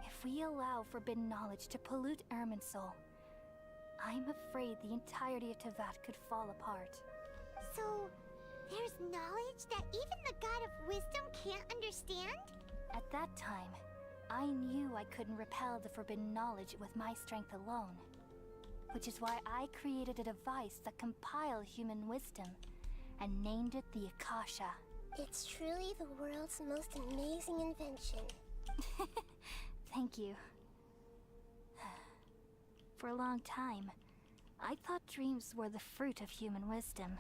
If we allow forbidden knowledge to pollute Irminsul, I'm afraid the entirety of Tevat could fall apart. So, there's knowledge that even the God of Wisdom can't understand? At that time, I knew I couldn't repel the forbidden knowledge with my strength alone. Which is why I created a device that compiled human wisdom and named it the Akasha. It's truly the world's most amazing invention. Thank you. For a long time, I thought dreams were the fruit of human wisdom.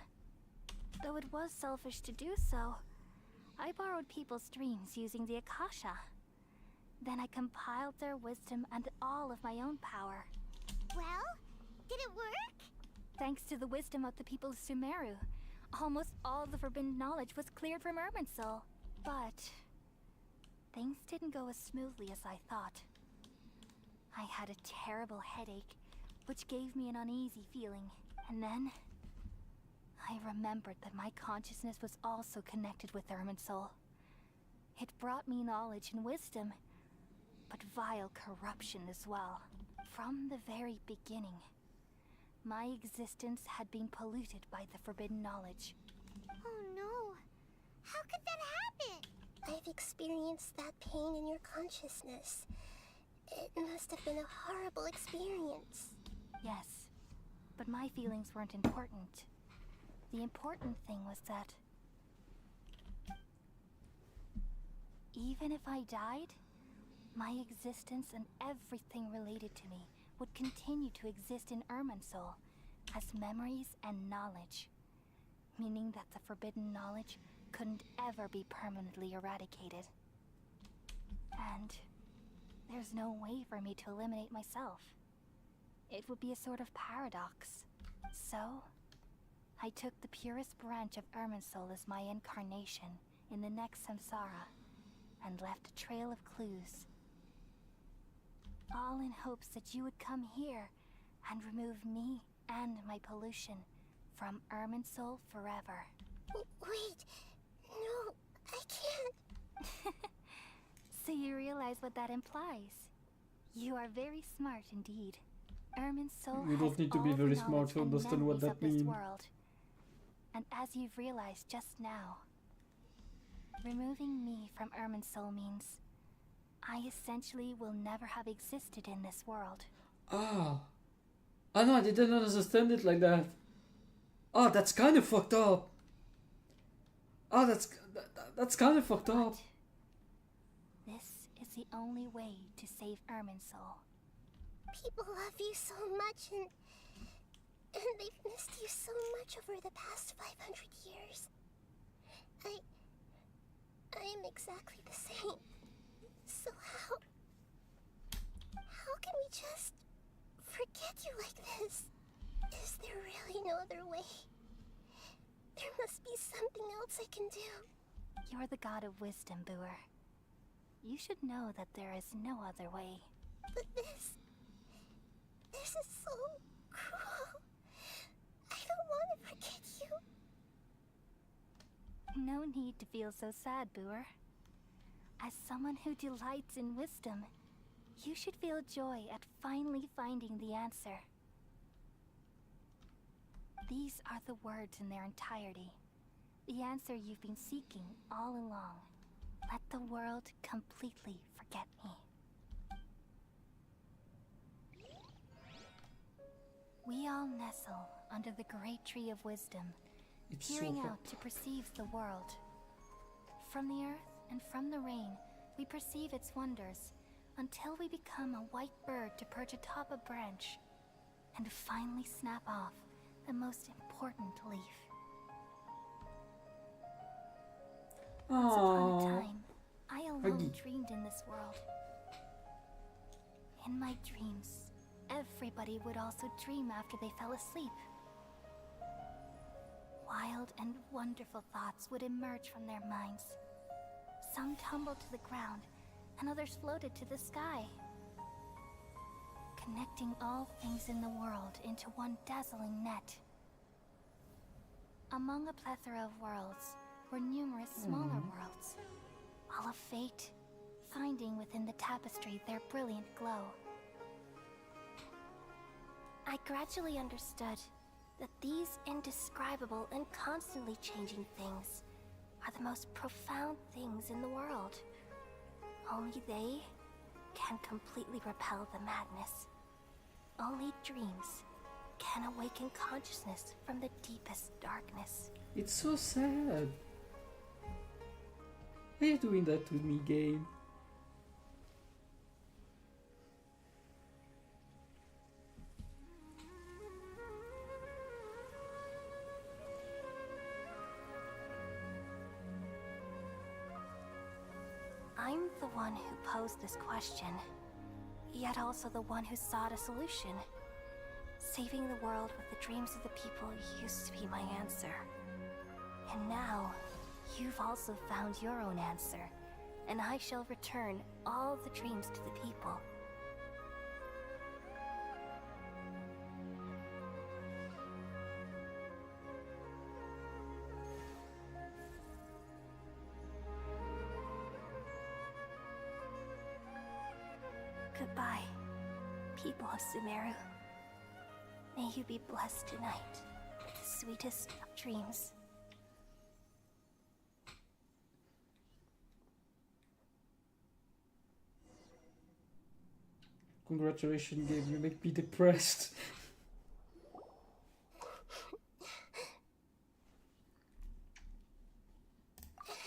Though it was selfish to do so, I borrowed people's dreams using the Akasha. Then I compiled their wisdom and all of my own power. Well, did it work? Thanks to the wisdom of the people of Sumeru, almost all the forbidden knowledge was cleared from Irminsul. But things didn't go as smoothly as I thought. I had a terrible headache, which gave me an uneasy feeling. And then I remembered that my consciousness was also connected with Irminsul. It brought me knowledge and wisdom, but vile corruption as well. From the very beginning, my existence had been polluted by the forbidden knowledge. Oh no! How could that happen? I've experienced that pain in your consciousness. It must have been a horrible experience. Yes, but my feelings weren't important. The important thing was that even if I died, my existence and everything related to me would continue to exist in Irminsul as memories and knowledge, meaning that the forbidden knowledge couldn't ever be permanently eradicated. And there's no way for me to eliminate myself. It would be a sort of paradox. So, I took the purest branch of Irminsul as my incarnation in the next samsara and left a trail of clues. All in hopes that you would come here and remove me and my pollution from Irminsul forever. Wait, no, I can't. So you realize what that implies? You are very smart indeed. Irminsul You don't need to be very smart to understand what that means. And as you've realized just now, removing me from Irminsul means I essentially will never have existed in this world. Ah. I know, I didn't understand it like that. Oh, that's kind of fucked up. Oh, that's kind of fucked up. This is the only way to save Irminsul. People love you so much and they've missed you so much over the past 500 years. I am exactly the same. So how can we just forget you like this? Is there really no other way? There must be something else I can do. You're the god of wisdom, Booer. You should know that there is no other way. But this is so cruel. I don't want to forget you. No need to feel so sad, Booer. As someone who delights in wisdom, you should feel joy at finally finding the answer. These are the words in their entirety. The answer you've been seeking all along. Let the world completely forget me. We all nestle under the great tree of wisdom, peering out to perceive the world. From the earth and from the rain, we perceive its wonders, until we become a white bird to perch atop a branch, and finally snap off the most important leaf. Once upon a time, I alone dreamed in this world. In my dreams, everybody would also dream after they fell asleep. Wild and wonderful thoughts would emerge from their minds. Some tumbled to the ground, and others floated to the sky, connecting all things in the world into one dazzling net. Among a plethora of worlds were numerous smaller worlds, all of fate, finding within the tapestry their brilliant glow. I gradually understood that these indescribable and constantly changing things are the most profound things in the world. Only they can completely repel the madness. Only dreams can awaken consciousness from the deepest darkness. It's so sad. Why are you doing that to me, game? I'm the one who posed this question, yet also the one who sought a solution. Saving the world with the dreams of the people used to be my answer. And now, you've also found your own answer, and I shall return all the dreams to the people. Goodbye, people of Sumeru. May you be blessed tonight with the sweetest of dreams. Congratulations, game. You make me depressed.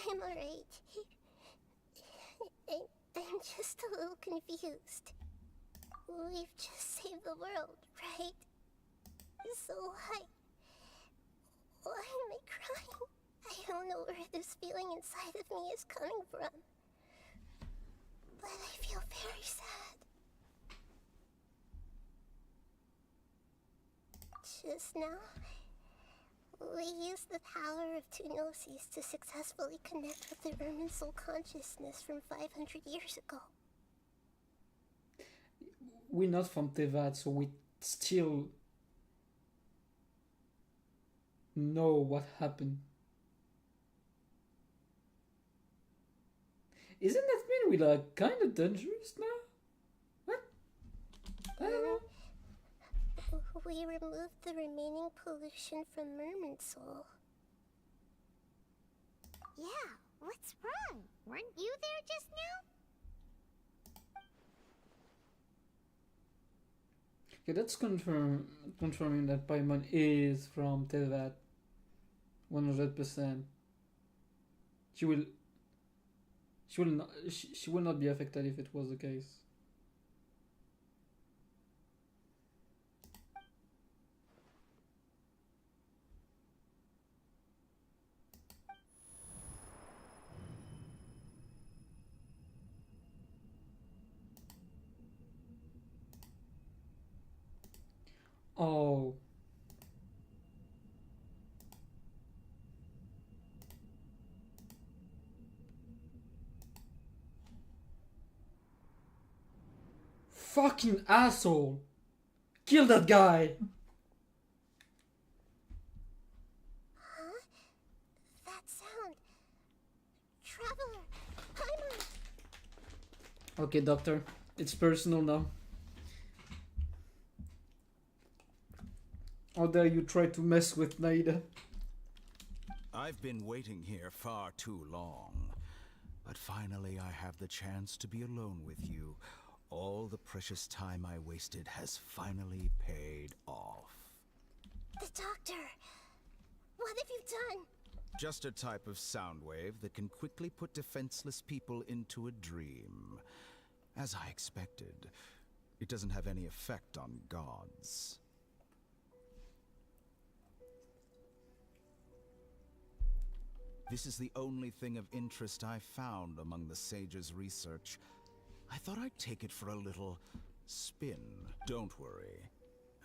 I'm alright. I'm just a little confused. We've just saved the world, right? So why am I crying? I don't know where this feeling inside of me is coming from. But I feel very sad. Just now, we used the power of two gnosis to successfully connect with the Ermin soul consciousness from 500 years ago. We're not from Tevat, so we still know what happened. Isn't that mean we're like kind of dangerous now? What? I don't know. We removed the remaining pollution from Merman Soul. Yeah, what's wrong? Weren't you there just now? Okay, that's confirming that Paimon is from Tevat. 100%. She will not be affected if it was the case. Oh. Fucking asshole! Kill that guy! Huh? That sound. Traveler! Paimon! Okay, doctor. It's personal now. How dare you try to mess with Naida? I've been waiting here far too long. But finally I have the chance to be alone with you. All the precious time I wasted has finally paid off. The doctor! What have you done? Just a type of sound wave that can quickly put defenseless people into a dream. As I expected, it doesn't have any effect on gods. This is the only thing of interest I found among the sage's research. I thought I'd take it for a little spin. Don't worry.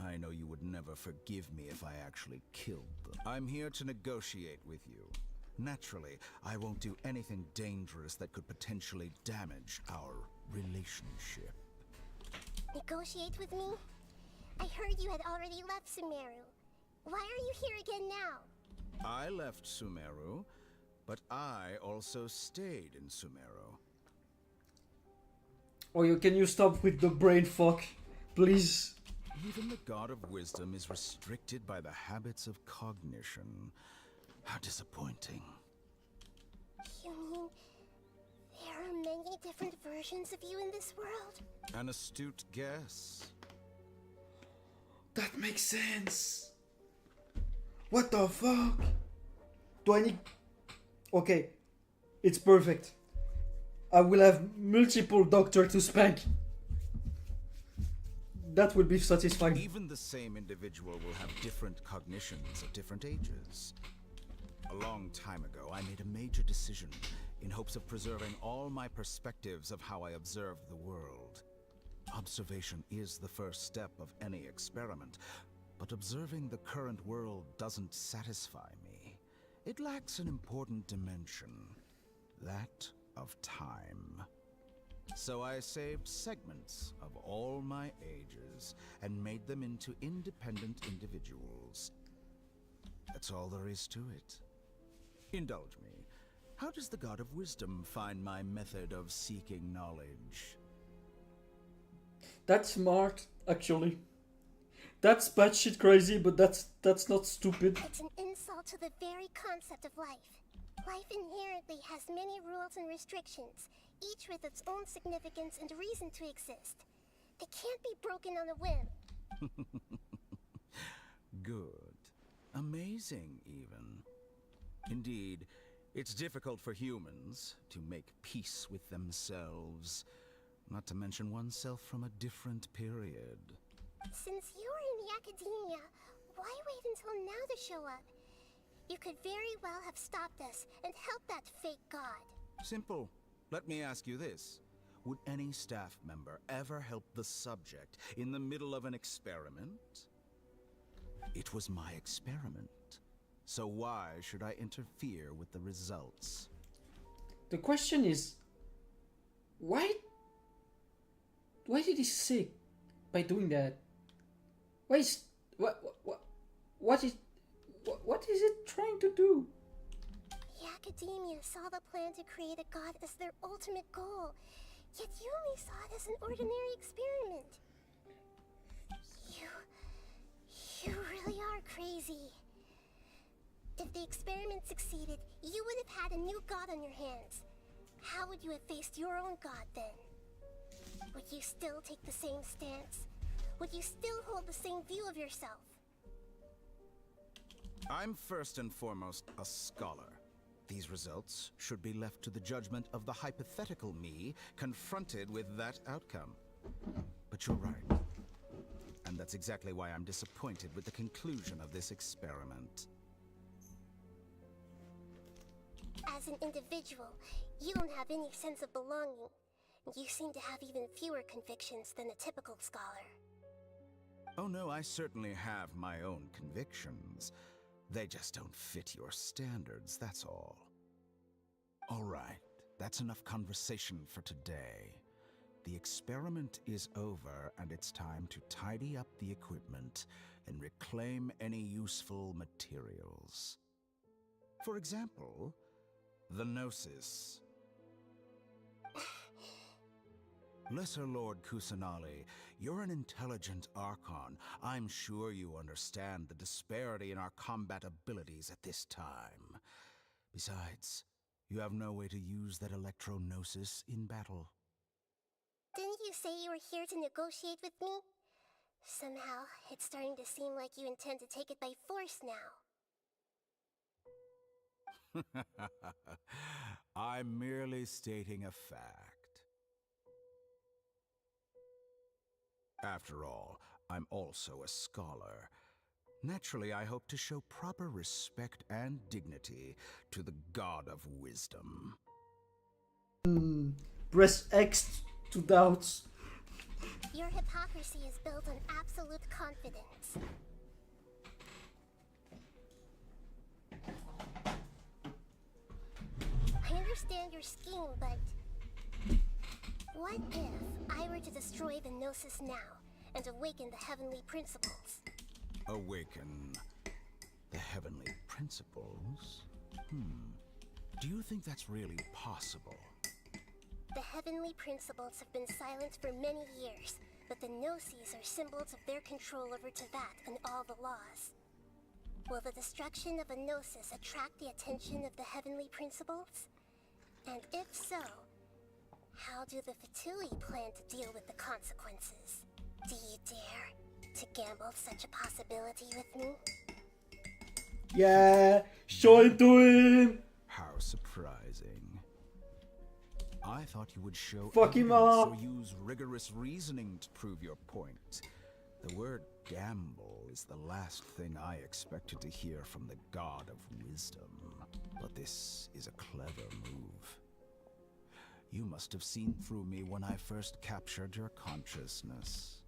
I know you would never forgive me if I actually killed them. I'm here to negotiate with you. Naturally, I won't do anything dangerous that could potentially damage our relationship. Negotiate with me? I heard you had already left Sumeru. Why are you here again now? I left Sumeru, but I also stayed in Sumeru. Oh, can you stop with the brain fuck, please? Even the God of Wisdom is restricted by the habits of cognition. How disappointing. You mean there are many different versions of you in this world? An astute guess. That makes sense. What the fuck? Do I need... Okay, it's perfect. I will have multiple doctors to spank. That will be satisfying. Even the same individual will have different cognitions at different ages. A long time ago, I made a major decision in hopes of preserving all my perspectives of how I observed the world. Observation is the first step of any experiment, but observing the current world doesn't satisfy me. It lacks an important dimension, that of time. So I saved segments of all my ages and made them into independent individuals. That's all there is to it. Indulge me. How does the God of Wisdom find my method of seeking knowledge? That's smart, actually. That's batshit crazy, but that's not stupid. It's an insult to the very concept of life. Life inherently has many rules and restrictions, each with its own significance and reason to exist. They can't be broken on a whim. Good. Amazing, even. Indeed, it's difficult for humans to make peace with themselves, not to mention oneself from a different period. Since you're in the academia, why wait until now to show up? You could very well have stopped us and helped that fake god. Simple. Let me ask you this. Would any staff member ever help the subject in the middle of an experiment? It was my experiment. So why should I interfere with the results? The question is, why did he sick by doing that? What is it trying to do? The academia saw the plan to create a god as their ultimate goal, yet you only saw it as an ordinary experiment. You really are crazy. If the experiment succeeded, you would have had a new god on your hands. How would you have faced your own god then? Would you still take the same stance? Would you still hold the same view of yourself? I'm first and foremost a scholar. These results should be left to the judgment of the hypothetical me confronted with that outcome. But you're right. And that's exactly why I'm disappointed with the conclusion of this experiment. As an individual, you don't have any sense of belonging. You seem to have even fewer convictions than a typical scholar. Oh no, I certainly have my own convictions. They just don't fit your standards, that's all. All right, that's enough conversation for today. The experiment is over, and it's time to tidy up the equipment and reclaim any useful materials. For example, the Gnosis. Lesser Lord Kusanali, you're an intelligent Archon. I'm sure you understand the disparity in our combat abilities at this time. Besides, you have no way to use that Electro-Gnosis in battle. Didn't you say you were here to negotiate with me? Somehow, it's starting to seem like you intend to take it by force now. I'm merely stating a fact. After all, I'm also a scholar. Naturally, I hope to show proper respect and dignity to the God of Wisdom. Press X to doubts. Your hypocrisy is built on absolute confidence. I understand your scheme, but... what if I were to destroy the Gnosis now and awaken the heavenly principles? Awaken the heavenly principles? Do you think that's really possible? The heavenly principles have been silent for many years, but the Gnosis are symbols of their control over Teyvat and all the laws. Will the destruction of a Gnosis attract the attention of the heavenly principles? And if so, how do the Fatui plan to deal with the consequences? Do you dare to gamble such a possibility with me? Yeah, show it to him. How surprising. I thought you would show Fuck him evidence up. or use rigorous reasoning to prove your point. The word gamble is the last thing I expected to hear from the god of wisdom. But this is a clever move. You must have seen through me when I first captured your consciousness.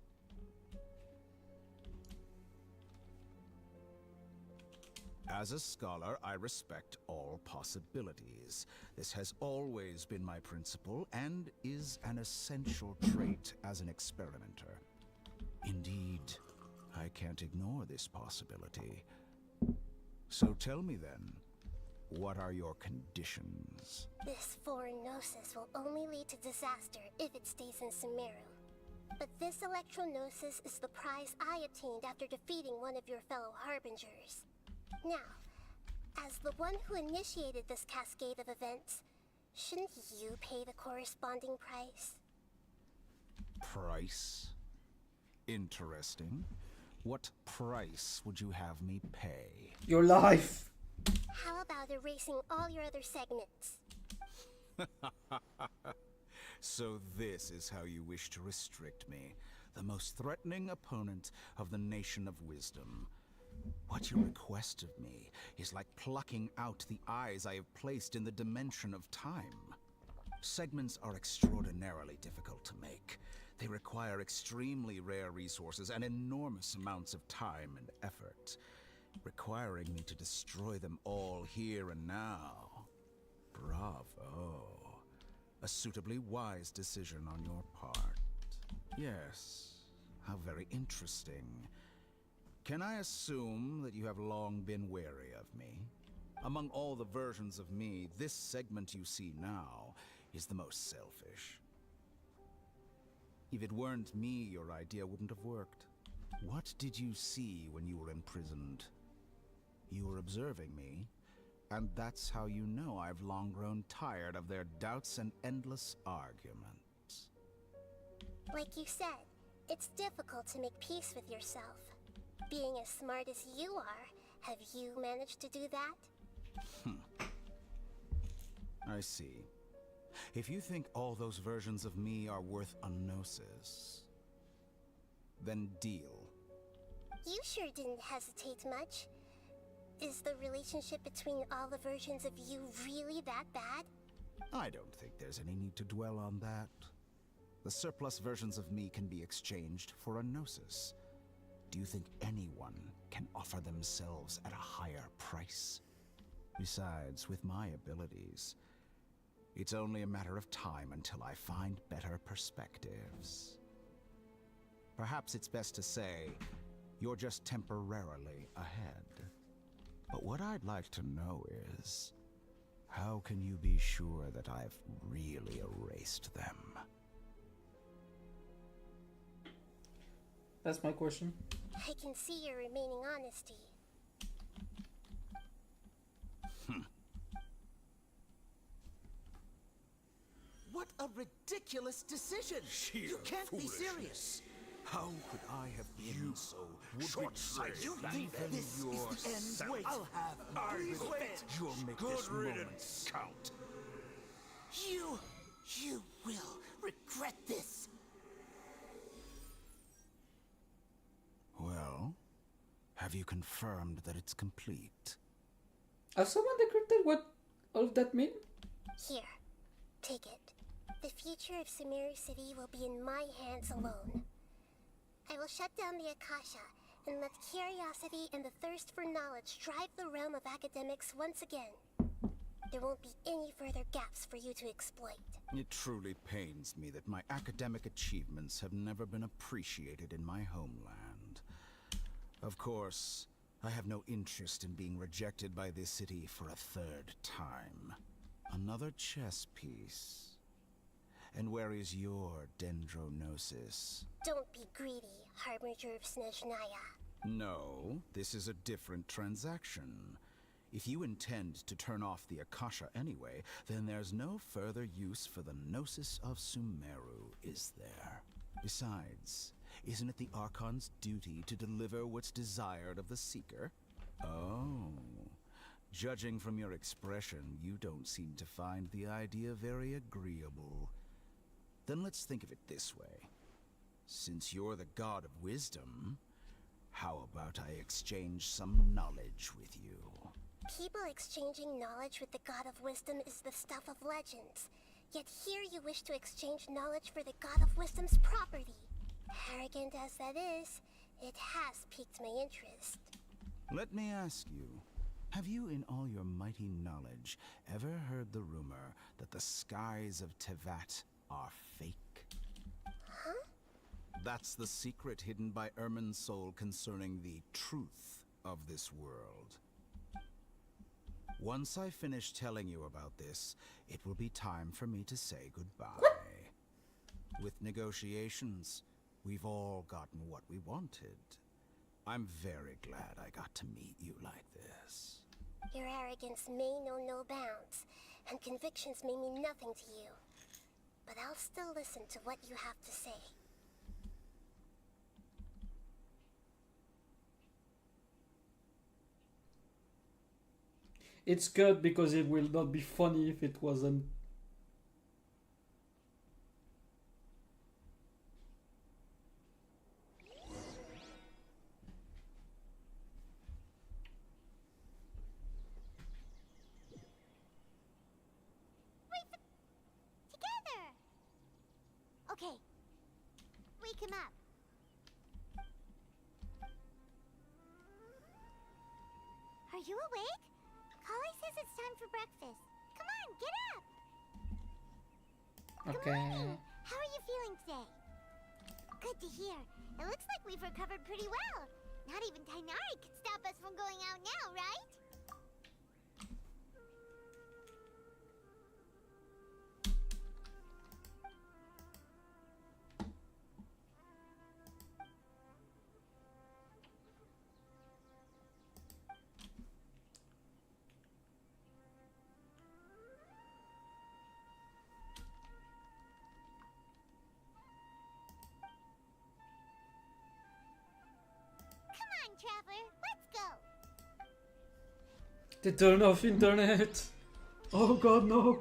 As a scholar, I respect all possibilities. This has always been my principle and is an essential trait as an experimenter. Indeed, I can't ignore this possibility. So tell me then, what are your conditions? This foreign Gnosis will only lead to disaster if it stays in Sumeru. But this Electro-Gnosis is the prize I obtained after defeating one of your fellow Harbingers. Now, as the one who initiated this cascade of events, shouldn't you pay the corresponding price? Price? Interesting. What price would you have me pay? Your life. How about erasing all your other segments? So this is how you wish to restrict me, the most threatening opponent of the Nation of Wisdom. What you request of me is like plucking out the eyes I have placed in the dimension of time. Segments are extraordinarily difficult to make. They require extremely rare resources and enormous amounts of time and effort, requiring me to destroy them all here and now. Bravo. A suitably wise decision on your part. Yes, how very interesting. Can I assume that you have long been wary of me? Among all the versions of me, this segment you see now is the most selfish. If it weren't me, your idea wouldn't have worked. What did you see when you were imprisoned? You were observing me, and that's how you know I've long grown tired of their doubts and endless arguments. Like you said, it's difficult to make peace with yourself. Being as smart as you are, have you managed to do that? I see. If you think all those versions of me are worth a gnosis, then deal. You sure didn't hesitate much. Is the relationship between all the versions of you really that bad? I don't think there's any need to dwell on that. The surplus versions of me can be exchanged for a gnosis. Do you think anyone can offer themselves at a higher price? Besides, with my abilities, it's only a matter of time until I find better perspectives. Perhaps it's best to say, you're just temporarily ahead. But what I'd like to know is, how can you be sure that I've really erased them? That's my question. I can see your remaining honesty. What a ridiculous decision! You can't be serious! How could I have been so short-sighted? You think this is the end? Wait, I'll have revenge. You'll make this moment count. You will regret this. Well, have you confirmed that it's complete? Has someone decrypted what all of that mean? Here, take it. The future of Sumeru City will be in my hands alone. I will shut down the Akasha and let curiosity and the thirst for knowledge drive the realm of academics once again. There won't be any further gaps for you to exploit. It truly pains me that my academic achievements have never been appreciated in my homeland. Of course, I have no interest in being rejected by this city for a third time. Another chess piece. And where is your dendronosis? Don't be greedy, Harbinger of Snezhnaya. No, this is a different transaction. If you intend to turn off the Akasha anyway, then there's no further use for the Gnosis of Sumeru, is there? Besides, isn't it the Archon's duty to deliver what's desired of the Seeker? Oh. Judging from your expression, you don't seem to find the idea very agreeable. Then let's think of it this way. Since you're the god of wisdom, how about I exchange some knowledge with you? People exchanging knowledge with the god of wisdom is the stuff of legends. Yet here you wish to exchange knowledge for the god of wisdom's property. Arrogant as that is, it has piqued my interest. Let me ask you, have you in all your mighty knowledge ever heard the rumor that the skies of Tevat are fake? Huh? That's the secret hidden by Ermin's soul concerning the truth of this world. Once I finish telling you about this, it will be time for me to say goodbye. With negotiations, we've all gotten what we wanted. I'm very glad I got to meet you like this. Your arrogance may know no bounds, and convictions may mean nothing to you. But I'll still listen to what you have to say. It's good because it will not be funny if it wasn't. Together! Okay. Wake him up. Are you awake? Kali says it's time for breakfast. Come on, get up! Okay. Good morning! How are you feeling today? Good to hear. It looks like we've recovered pretty well. Not even Tainari could stop us from going out now, right? Traveler, let's go. They turn off internet. Oh god, no.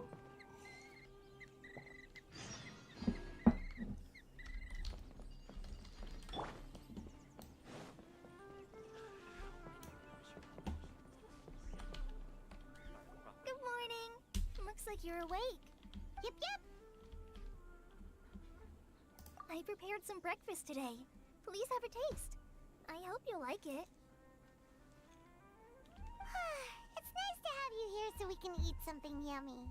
Good morning. Looks like you're awake. Yep. I prepared some breakfast today. Please have a taste. I hope you'll like it. It's nice to have you here so we can eat something yummy.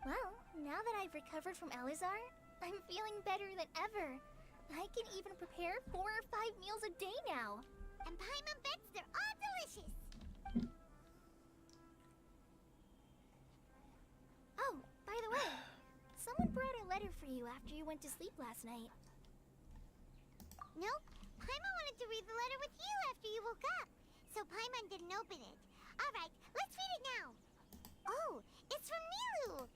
Well, now that I've recovered from Alizar, I'm feeling better than ever. I can even prepare 4 or 5 meals a day now. And Paimon bets they're all delicious. Oh, by the way, someone brought a letter for you after you went to sleep last night. Nope. Paimon wanted to read the letter with you after you woke up. So Paimon didn't open it. Alright, let's read it now. Oh, it's from Nilu.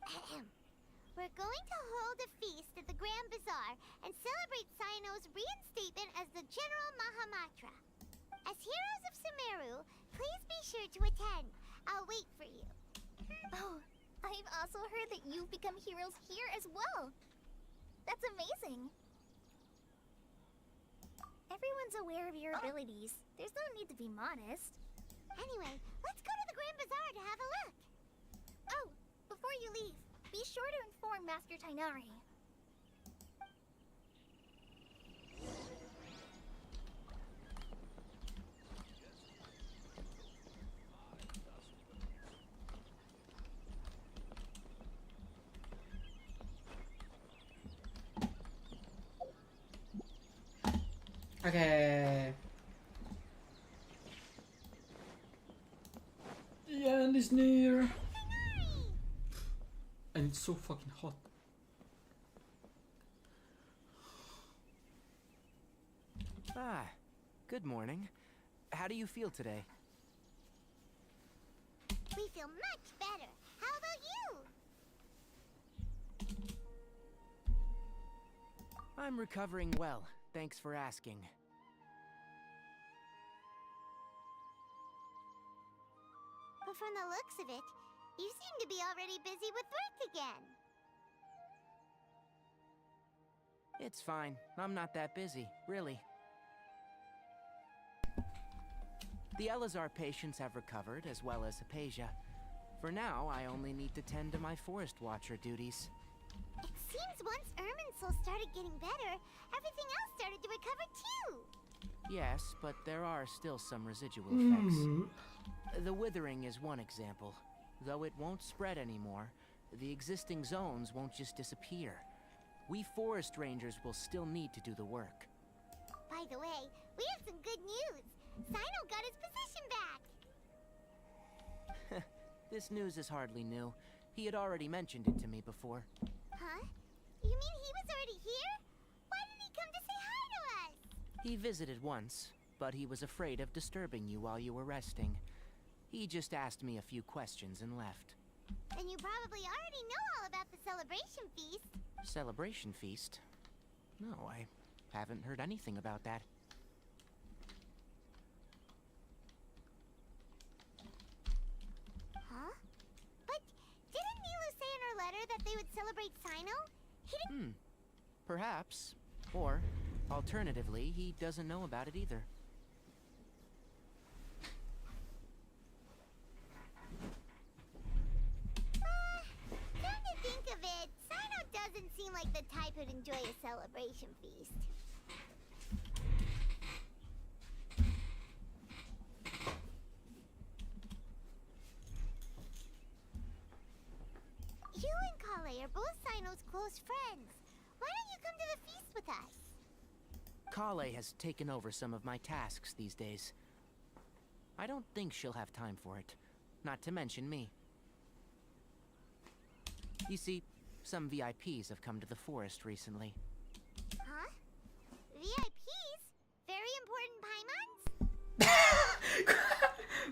We're going to hold a feast at the Grand Bazaar and celebrate Cyano's reinstatement as the General Mahamatra. As heroes of Sumeru, please be sure to attend. I'll wait for you. Oh, I've also heard that you've become heroes here as well. That's amazing. Everyone's aware of your abilities. There's no need to be modest. Anyway, let's go to the Grand Bazaar to have a look. Oh, before you leave, be sure to inform Master Tainari. Okay. The end is near. And it's so fucking hot. Ah, good morning. How do you feel today? We feel much better. How about you? I'm recovering well. Thanks for asking. But from the looks of it, you seem to be already busy with work again. It's fine. I'm not that busy, really. The Elazar patients have recovered, as well as Hypatia. For now, I only need to tend to my Forest Watcher duties. It seems once Irminsul started getting better, everything else started to recover too. Yes, but there are still some residual effects. The withering is one example. Though it won't spread anymore, the existing zones won't just disappear. We forest rangers will still need to do the work. By the way, we have some good news. Sino got his position back. This news is hardly new. He had already mentioned it to me before. Huh? You mean he was already here? Why didn't he come to say hi to us? He visited once, but he was afraid of disturbing you while you were resting. He just asked me a few questions and left. Then you probably already know all about the celebration feast. Celebration feast? No, I haven't heard anything about that. Huh? But didn't Nilu say in her letter that they would celebrate Sino? He didn't. Perhaps. Or, alternatively, he doesn't know about it either. Come to think of it, Sino doesn't seem like the type who'd enjoy a celebration feast. You and Kale are both Sino's close friends. Why don't you come to the feast with us? Kale has taken over some of my tasks these days. I don't think she'll have time for it. Not to mention me. You see, some VIPs have come to the forest recently. Huh? VIPs? Very important Paimons?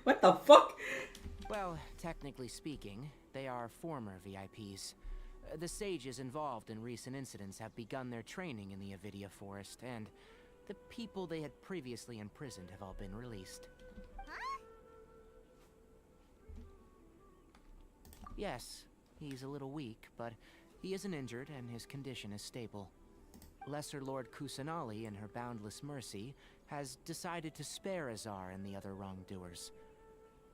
What the fuck? Well, technically speaking, they are former VIPs. The sages involved in recent incidents have begun their training in the Avidia Forest, and the people they had previously imprisoned have all been released. Huh? Yes, he's a little weak, but he isn't injured and his condition is stable. Lesser Lord Kusanali, in her boundless mercy, has decided to spare Azar and the other wrongdoers.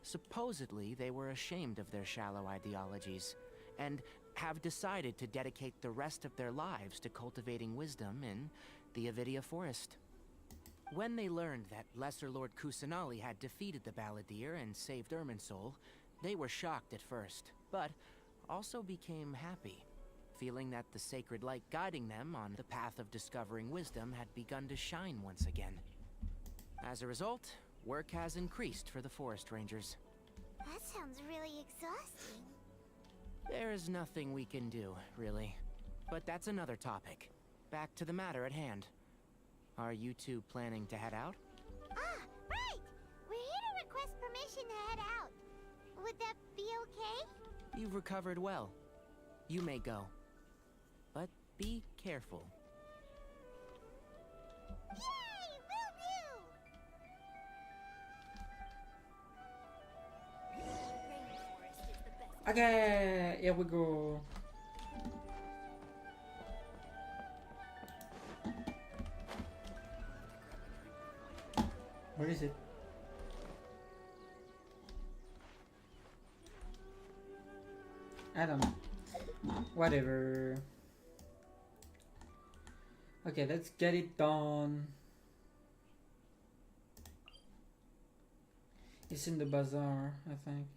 Supposedly, they were ashamed of their shallow ideologies, and have decided to dedicate the rest of their lives to cultivating wisdom in the Avidia Forest. When they learned that Lesser Lord Kusanali had defeated the Balladeer and saved Irminsul, they were shocked at first, but also became happy, feeling that the sacred light guiding them on the path of discovering wisdom had begun to shine once again. As a result, work has increased for the Forest Rangers. That sounds really exhausting. There's nothing we can do, really. But that's another topic. Back to the matter at hand. Are you two planning to head out? Ah, right! We're here to request permission to head out. Would that be okay? You've recovered well. You may go. But be careful. Yay! Will do! Rainforest is the best. Okay, here we go. Where is it? I don't know. Whatever. Okay, let's get it done. It's in the bazaar, I think.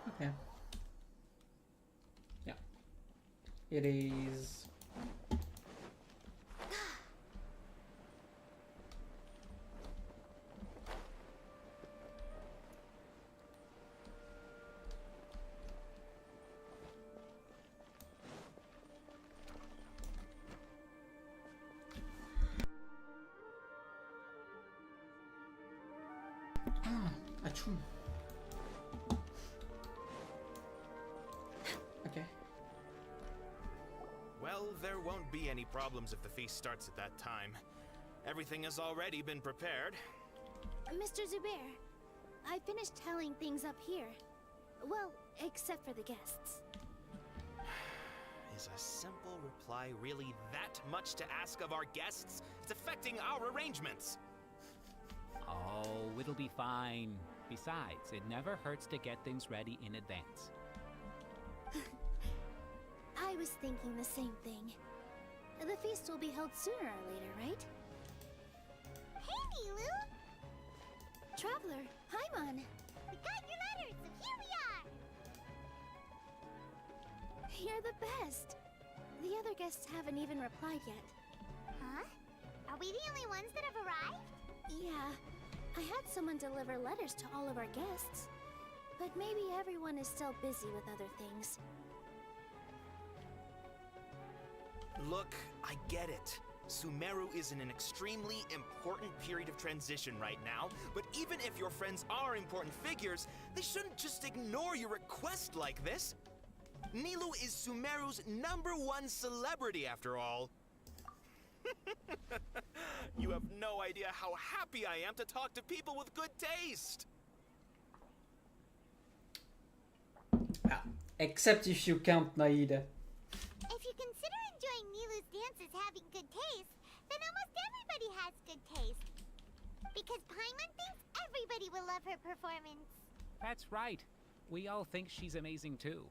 Okay. Yeah. It is. Ah, achoo. Okay. Well, there won't be any problems if the feast starts at that time. Everything has already been prepared. Mr. Zubair, I finished tallying things up here. Well, except for the guests. Is a simple reply really that much to ask of our guests? It's affecting our arrangements. Oh, it'll be fine. Besides, it never hurts to get things ready in advance. I was thinking the same thing. The feast will be held sooner or later, right? Hey, Nilu! Traveler, Paimon! We got your letters, so here we are! You're the best! The other guests haven't even replied yet. Huh? Are we the only ones that have arrived? Yeah, I had someone deliver letters to all of our guests. But maybe everyone is still busy with other things. Look, I get it. Sumeru is in an extremely important period of transition right now, but even if your friends are important figures, they shouldn't just ignore your request like this. Nilou is Sumeru's #1 celebrity, after all. You have no idea how happy I am to talk to people with good taste. Except if you count Naida. If you consider enjoying Nilu's dances having good taste, then almost everybody has good taste. Because Paimon thinks everybody will love her performance. That's right. We all think she's amazing too.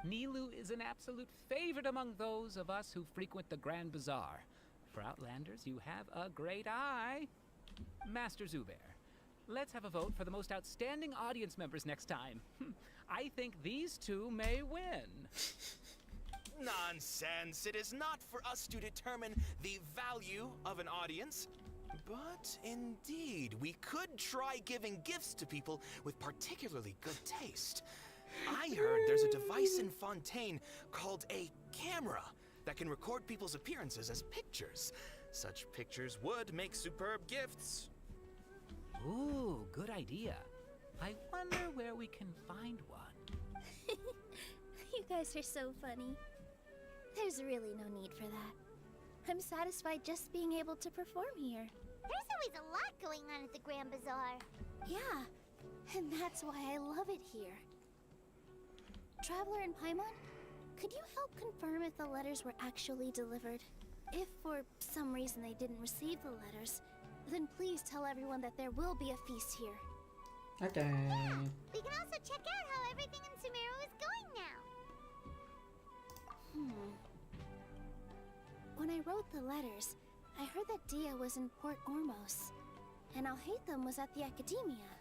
Nilou is an absolute favorite among those of us who frequent the Grand Bazaar. For Outlanders, you have a great eye. Master Zubair, let's have a vote for the most outstanding audience members next time. I think these two may win. Nonsense! It is not for us to determine the value of an audience. But indeed, we could try giving gifts to people with particularly good taste. I heard there's a device in Fontaine called a camera that can record people's appearances as pictures. Such pictures would make superb gifts. Ooh, good idea. I wonder where we can find one. You guys are so funny. There's really no need for that. I'm satisfied just being able to perform here. There's always a lot going on at the Grand Bazaar. Yeah, and that's why I love it here. Traveler and Paimon, could you help confirm if the letters were actually delivered? If for some reason they didn't receive the letters, then please tell everyone that there will be a feast here. Okay. We can also check out how everything in Sumeru is going now. When I wrote the letters, I heard that Dia was in Port Ormos, and Alhaitham was at the Academia.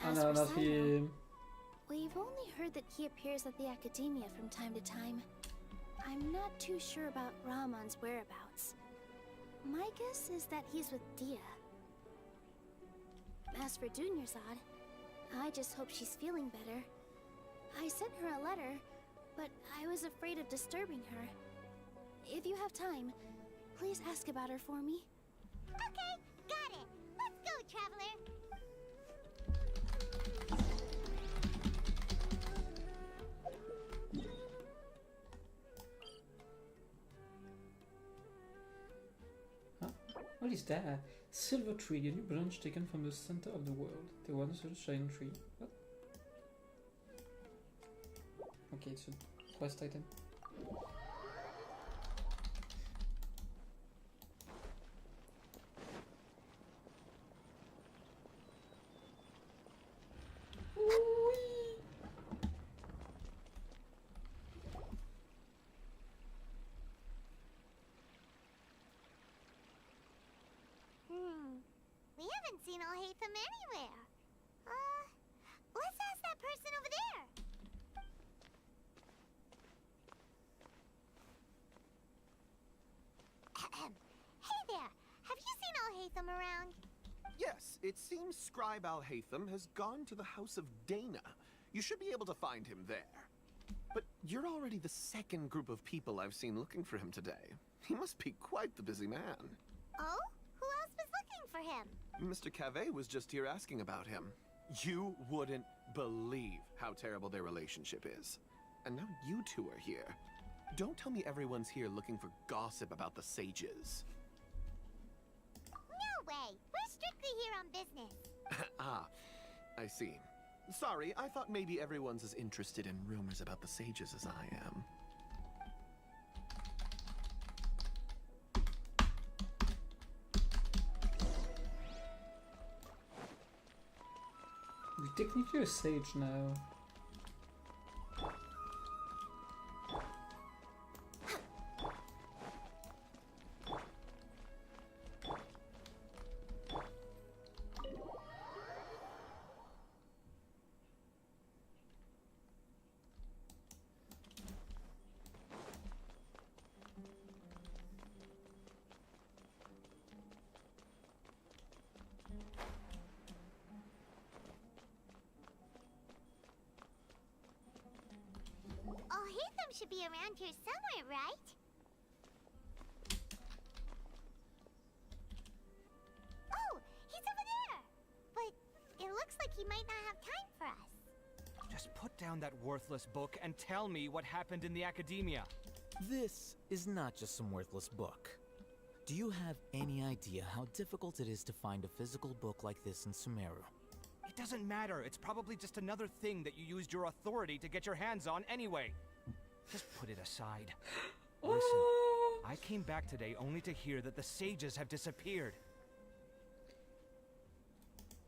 As for Sumeru, we've only heard that he appears at the Academia from time to time. I'm not too sure about Rahman's whereabouts. My guess is that he's with Dia. As for Dunyarzad, I just hope she's feeling better. I sent her a letter, but I was afraid of disturbing her. If you have time, please ask about her for me. Okay, got it. Let's go, Traveler. What is that? Silver tree, a new branch taken from the center of the world. The one shining tree. What? Okay, it's a quest item. We haven't seen Alhaitham anywhere. Let's ask that person over there. Hey there, have you seen Alhaitham around? Yes, it seems Scribe Alhaitham has gone to the House of Dana. You should be able to find him there. But you're already the second group of people I've seen looking for him today. He must be quite the busy man. Oh? Who else was looking for him. Mr. Cave was just here asking about him. You wouldn't believe how terrible their relationship is. And now you two are here. Don't tell me everyone's here looking for gossip about the sages. No way! We're strictly here on business. Ah, I see. Sorry, I thought maybe everyone's as interested in rumors about the sages as I am. You're technically a sage now. Hatham should be around here somewhere, right? Oh, he's over there! But it looks like he might not have time for us. Just put down that worthless book and tell me what happened in the academia. This is not just some worthless book. Do you have any idea how difficult it is to find a physical book like this in Sumeru? It doesn't matter. It's probably just another thing that you used your authority to get your hands on anyway. Just put it aside. Listen, I came back today only to hear that the sages have disappeared.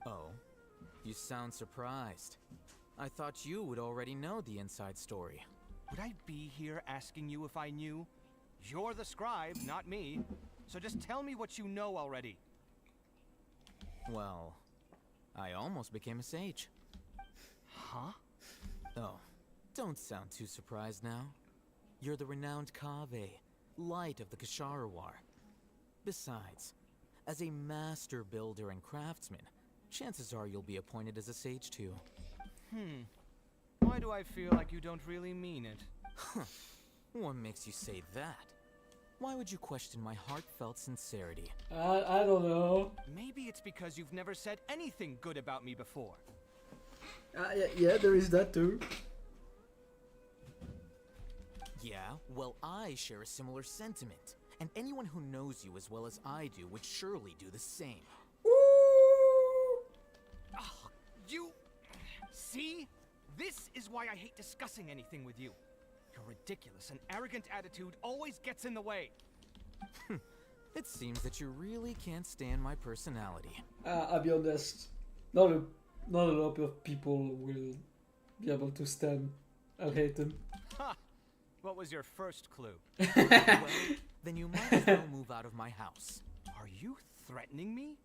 Oh, you sound surprised. I thought you would already know the inside story. Would I be here asking you if I knew? You're the scribe, not me. So just tell me what you know already. Well, I almost became a sage. Huh? Oh, don't sound too surprised now. You're the renowned Kaveh, light of the Ksharawar. Besides, as a master builder and craftsman, chances are you'll be appointed as a sage too. Why do I feel like you don't really mean it? Huh. What makes you say that? Why would you question my heartfelt sincerity? I don't know. Maybe it's because you've never said anything good about me before. Yeah, there is that too. Yeah, well, I share a similar sentiment. And anyone who knows you as well as I do would surely do the same. Oh, you... See? This is why I hate discussing anything with you. Your ridiculous and arrogant attitude always gets in the way. It seems that you really can't stand my personality. I'll be honest. Not a lot of people will be able to stand. I'll hate them. Ha! What was your first clue? Well, then you might as well move out of my house. Are you threatening me?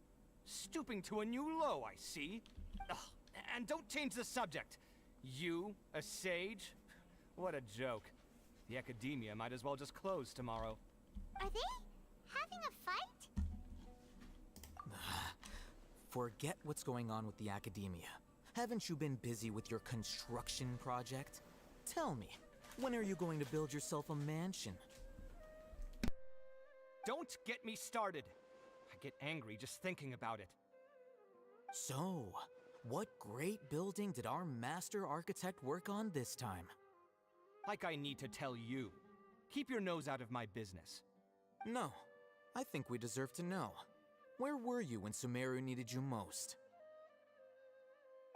Stooping to a new low, I see. Ugh, and don't change the subject. You, a sage? What a joke. The academia might as well just close tomorrow. Are they having a fight? Forget what's going on with the academia. Haven't you been busy with your construction project? Tell me, when are you going to build yourself a mansion? Don't get me started. I get angry just thinking about it. So, what great building did our master architect work on this time? Like I need to tell you. Keep your nose out of my business. No, I think we deserve to know. Where were you when Sumeru needed you most?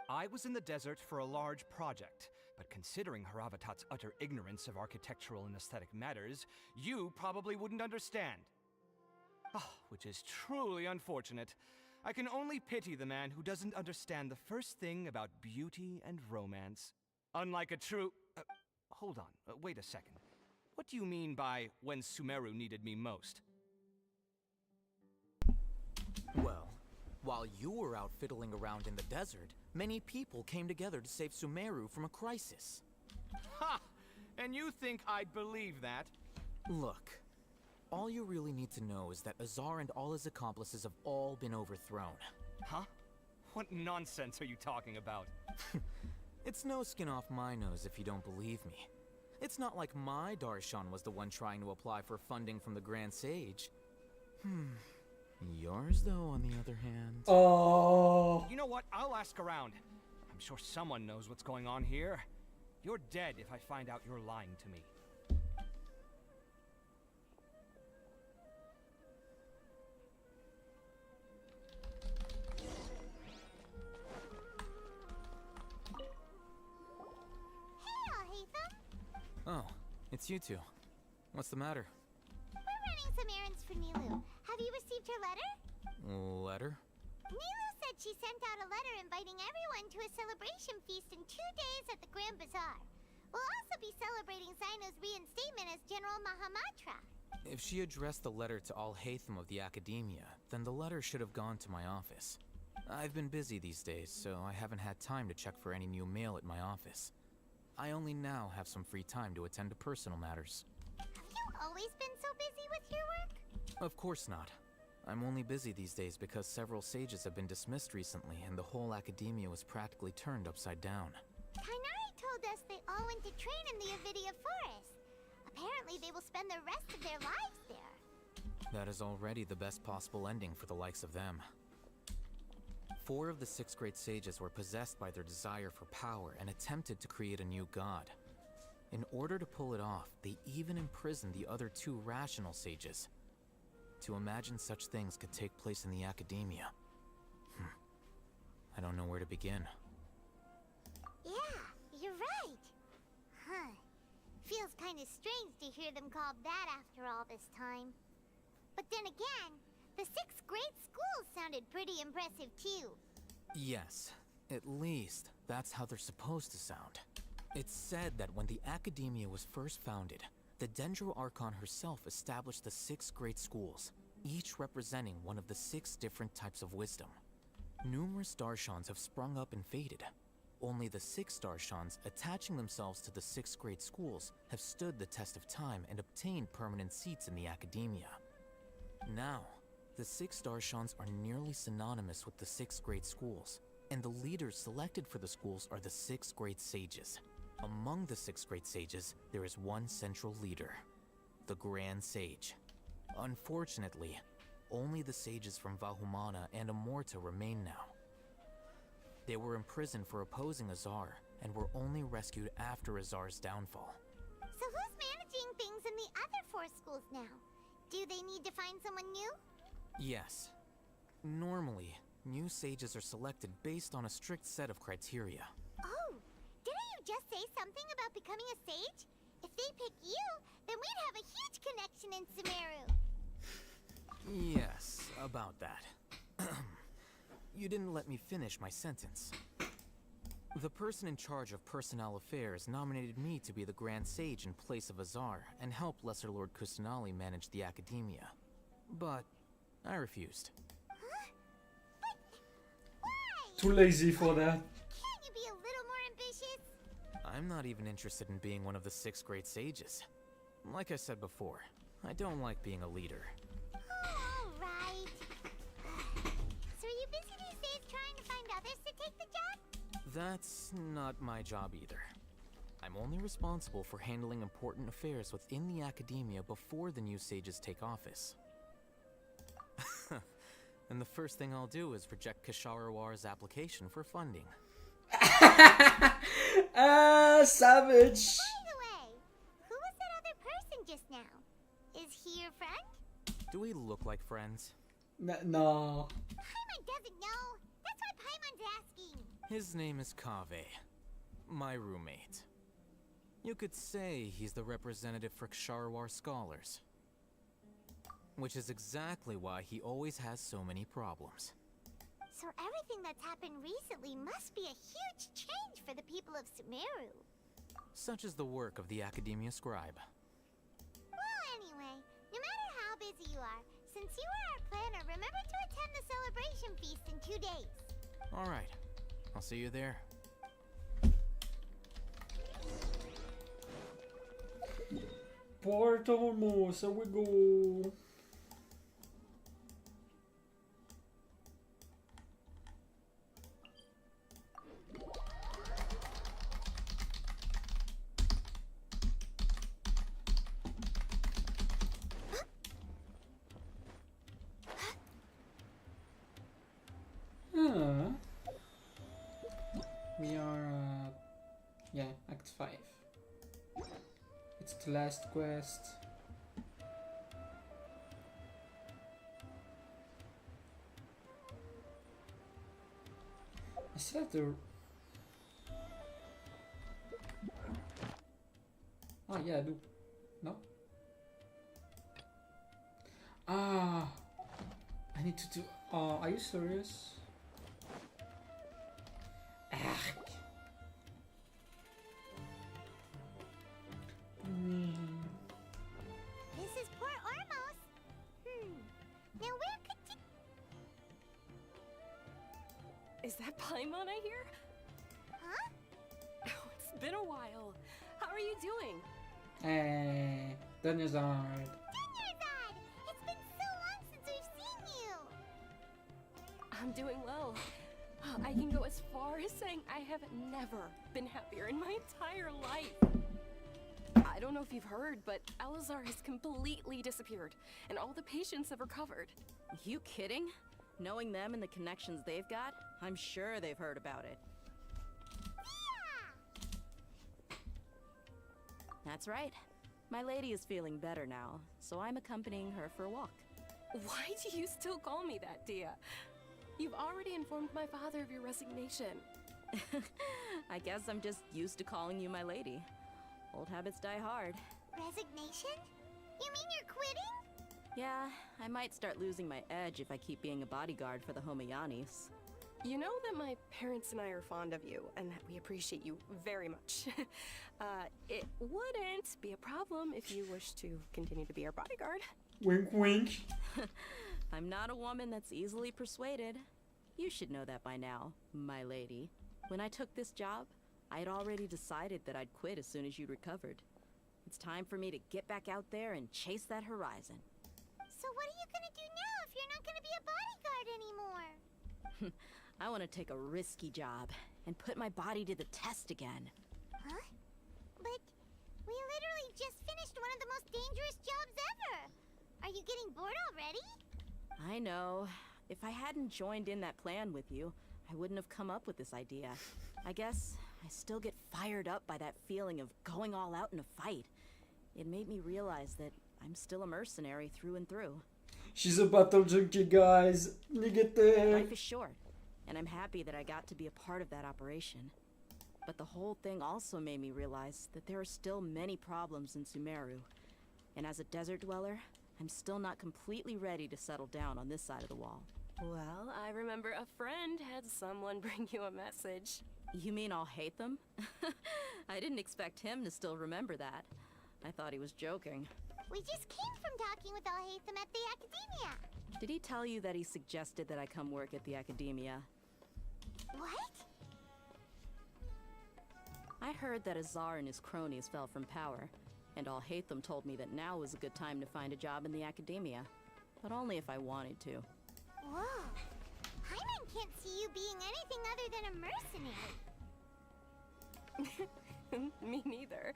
I was in the desert for a large project, but considering Haravatat's utter ignorance of architectural and aesthetic matters, you probably wouldn't understand. Oh, which is truly unfortunate. I can only pity the man who doesn't understand the first thing about beauty and romance. Unlike a true... hold on, wait a second. What do you mean by when Sumeru needed me most? Well, while you were out fiddling around in the desert, many people came together to save Sumeru from a crisis. Ha! And you think I'd believe that? Look, all you really need to know is that Azar and all his accomplices have all been overthrown. Huh? What nonsense are you talking about? It's no skin off my nose if you don't believe me. It's not like my Darshan was the one trying to apply for funding from the Grand Sage. Yours, though, on the other hand... Oh. You know what? I'll ask around. I'm sure someone knows what's going on here. You're dead if I find out you're lying to me. Oh, it's you two. What's the matter? We're running some errands for Nilu. Have you received her letter? Letter? Nilu said she sent out a letter inviting everyone to a celebration feast in 2 days at the Grand Bazaar. We'll also be celebrating Zaino's reinstatement as General Mahamatra. If she addressed the letter to all Hatham of the Academia, then the letter should have gone to my office. I've been busy these days, so I haven't had time to check for any new mail at my office. I only now have some free time to attend to personal matters. Have you always been so busy with your work? Of course not. I'm only busy these days because several sages have been dismissed recently and the whole academia was practically turned upside down. Kainari told us they all went to train in the Avidia Forest. Apparently they will spend the rest of their lives there. That is already the best possible ending for the likes of them. 4 of the 6 great sages were possessed by their desire for power and attempted to create a new god. In order to pull it off, they even imprisoned the other 2 rational sages. To imagine such things could take place in the academia. I don't know where to begin. Yeah, you're right. Huh. Feels kind of strange to hear them called that after all this time. But then again, the 6 great schools sounded pretty impressive too. Yes, at least that's how they're supposed to sound. It's said that when the Academia was first founded, the Dendro Archon herself established the 6 great schools, each representing one of the 6 different types of wisdom. Numerous Darshans have sprung up and faded. Only the 6 Darshans, attaching themselves to the 6 great schools, have stood the test of time and obtained permanent seats in the Academia. Now, the 6 Darshans are nearly synonymous with the 6 great schools, and the leaders selected for the schools are the 6 great sages. Among the 6 great sages, there is one central leader, the Grand Sage. Unfortunately, only the sages from Vahumana and Amorta remain now. They were imprisoned for opposing Azar, and were only rescued after Azar's downfall. So who's managing things in the other 4 schools now? Do they need to find someone new? Yes. Normally, new sages are selected based on a strict set of criteria. Oh, didn't you just say something about becoming a sage? If they pick you, then we'd have a huge connection in Sumeru. Yes, about that. You didn't let me finish my sentence. The person in charge of personnel affairs nominated me to be the Grand Sage in place of Azar and help Lesser Lord Kusanali manage the Academia. But I refused. Huh? But why? Too lazy for that. Can't you be a little more ambitious? I'm not even interested in being one of the 6 great sages. Like I said before, I don't like being a leader. Oh, all right. So are you busy these days trying to find others to take the job? That's not my job either. I'm only responsible for handling important affairs within the Academia before the new sages take office. And the first thing I'll do is reject Kasharawar's application for funding. Savage! By the way, who was that other person just now? Is he your friend? Do we look like friends? No. Paimon doesn't know. That's why Paimon's asking. His name is Kaveh, my roommate. You could say he's the representative for Ksharawar scholars. Which is exactly why he always has so many problems. So everything that's happened recently must be a huge change for the people of Sumeru. Such is the work of the Academia Scribe. Well, anyway, no matter how busy you are, since you are our planner, remember to attend the celebration feast in 2 days. Alright, I'll see you there. Port Almost, here we go. It's the last quest. I still have to... Oh yeah, I do. No? Ah! I need to do... Oh, are you serious? This is Port Ormos. Now where could you... Is that Paimon I hear? Huh? Oh, it's been a while. How are you doing? Eh, Dunyazard. Dunyazard! It's been so long since we've seen you! I'm doing well. I can go as far as saying I have never been happier in my entire life. I don't know if you've heard, but Elazar has completely disappeared, and all the patients have recovered. You kidding? Knowing them and the connections they've got, I'm sure they've heard about it. That's right. My lady is feeling better now, so I'm accompanying her for a walk. Why do you still call me that, Dia? You've already informed my father of your resignation. I guess I'm just used to calling you my lady. Old habits die hard. Resignation? You mean you're quitting? Yeah, I might start losing my edge if I keep being a bodyguard for the Homayanis. You know that my parents and I are fond of you, and that we appreciate you very much. It wouldn't be a problem if you wish to continue to be our bodyguard. Wink, wink. I'm not a woman that's easily persuaded. You should know that by now, my lady. When I took this job, I had already decided that I'd quit as soon as you'd recovered. It's time for me to get back out there and chase that horizon. So what are you gonna do now if you're not gonna be a bodyguard anymore? I want to take a risky job and put my body to the test again. Huh? But we literally just finished one of the most dangerous jobs ever! Are you getting bored already? I know. If I hadn't joined in that plan with you, I wouldn't have come up with this idea. I guess I still get fired up by that feeling of going all out in a fight. It made me realize that I'm still a mercenary through and through. She's a battle junkie, guys. Life is short, and I'm happy that I got to be a part of that operation. But the whole thing also made me realize that there are still many problems in Sumeru. And as a desert dweller, I'm still not completely ready to settle down on this side of the wall. Well, I remember a friend had someone bring you a message. You mean I'll hate them? I didn't expect him to still remember that. I thought he was joking. We just came from talking with Alhaitham at the Academia. Did he tell you that he suggested that I come work at the Academia? What? I heard that Azar and his cronies fell from power, and Alhaitham told me that now was a good time to find a job in the Academia. But only if I wanted to. Whoa. Paimon can't see you being anything other than a mercenary. Me neither.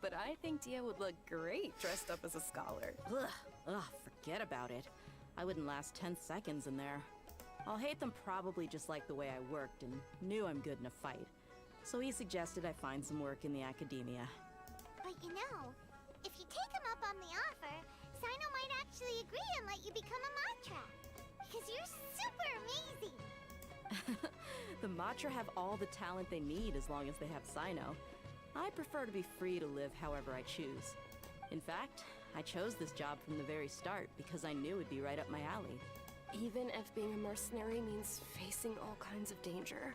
But I think Dia would look great dressed up as a scholar. Ugh, forget about it. I wouldn't last 10 seconds in there. Alhaitham probably just liked the way I worked and knew I'm good in a fight. So he suggested I find some work in the Academia. But you know, if you take him up on the offer, Sino might actually agree and let you become a Matra. Because you're super amazing. The Matra have all the talent they need as long as they have Sino. I prefer to be free to live however I choose. In fact, I chose this job from the very start because I knew it'd be right up my alley. Even if being a mercenary means facing all kinds of danger.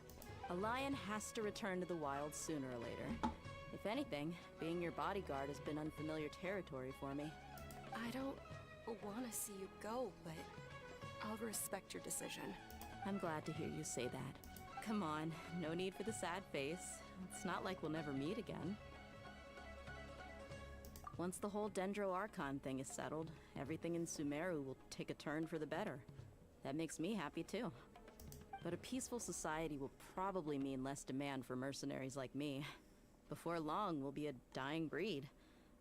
A lion has to return to the wild sooner or later. If anything, being your bodyguard has been unfamiliar territory for me. I don't want to see you go, but I'll respect your decision. I'm glad to hear you say that. Come on, no need for the sad face. It's not like we'll never meet again. Once the whole Dendro Archon thing is settled, everything in Sumeru will take a turn for the better. That makes me happy too. But a peaceful society will probably mean less demand for mercenaries like me. Before long, we'll be a dying breed.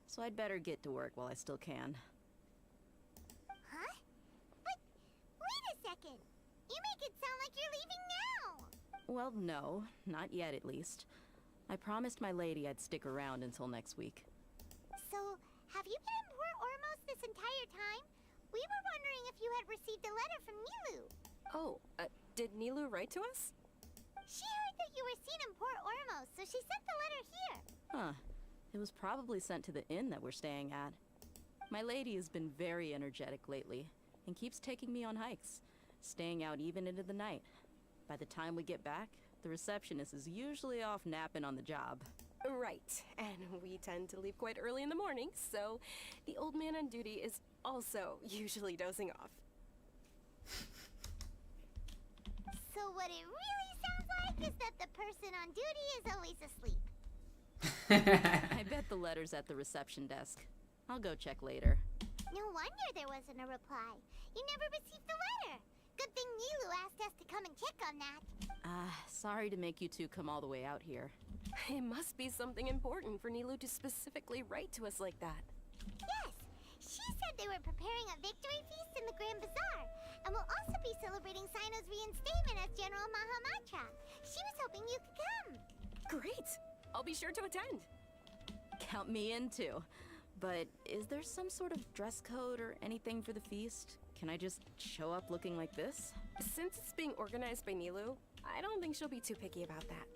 So I'd better get to work while I still can. Huh? But wait a second. You make it sound like you're leaving now. Well, no, not yet at least. I promised my lady I'd stick around until next week. So, have you been in Port Ormos this entire time? We were wondering if you had received a letter from Nilu. Oh, did Nilu write to us? She heard that you were seen in Port Ormos, so she sent the letter here. Huh. It was probably sent to the inn that we're staying at. My lady has been very energetic lately, and keeps taking me on hikes, staying out even into the night. By the time we get back, the receptionist is usually off napping on the job. Right, and we tend to leave quite early in the morning, so the old man on duty is also usually dozing off. So what it really sounds like is that the person on duty is always asleep. I bet the letter's at the reception desk. I'll go check later. No wonder there wasn't a reply. You never received the letter. Good thing Nilu asked us to come and check on that. Sorry to make you two come all the way out here. It must be something important for Nilu to specifically write to us like that. Yes, she said they were preparing a victory feast in the Grand Bazaar, and will also be celebrating Sino's reinstatement as General Mahamatra. She was hoping you could come. Great! I'll be sure to attend. Count me in too. But is there some sort of dress code or anything for the feast? Can I just show up looking like this? Since it's being organized by Nilu, I don't think she'll be too picky about that.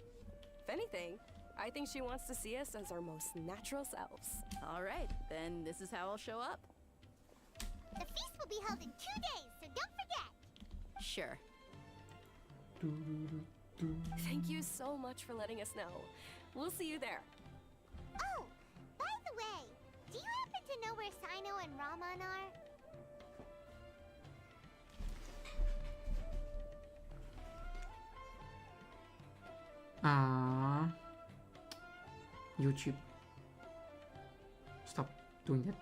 If anything, I think she wants to see us as our most natural selves. All right, then this is how I'll show up. The feast will be held in 2 days, so don't forget. Sure. Thank you so much for letting us know. We'll see you there. Oh, by the way, do you happen to know where Sino and Raman are? YouTube. Stop doing that.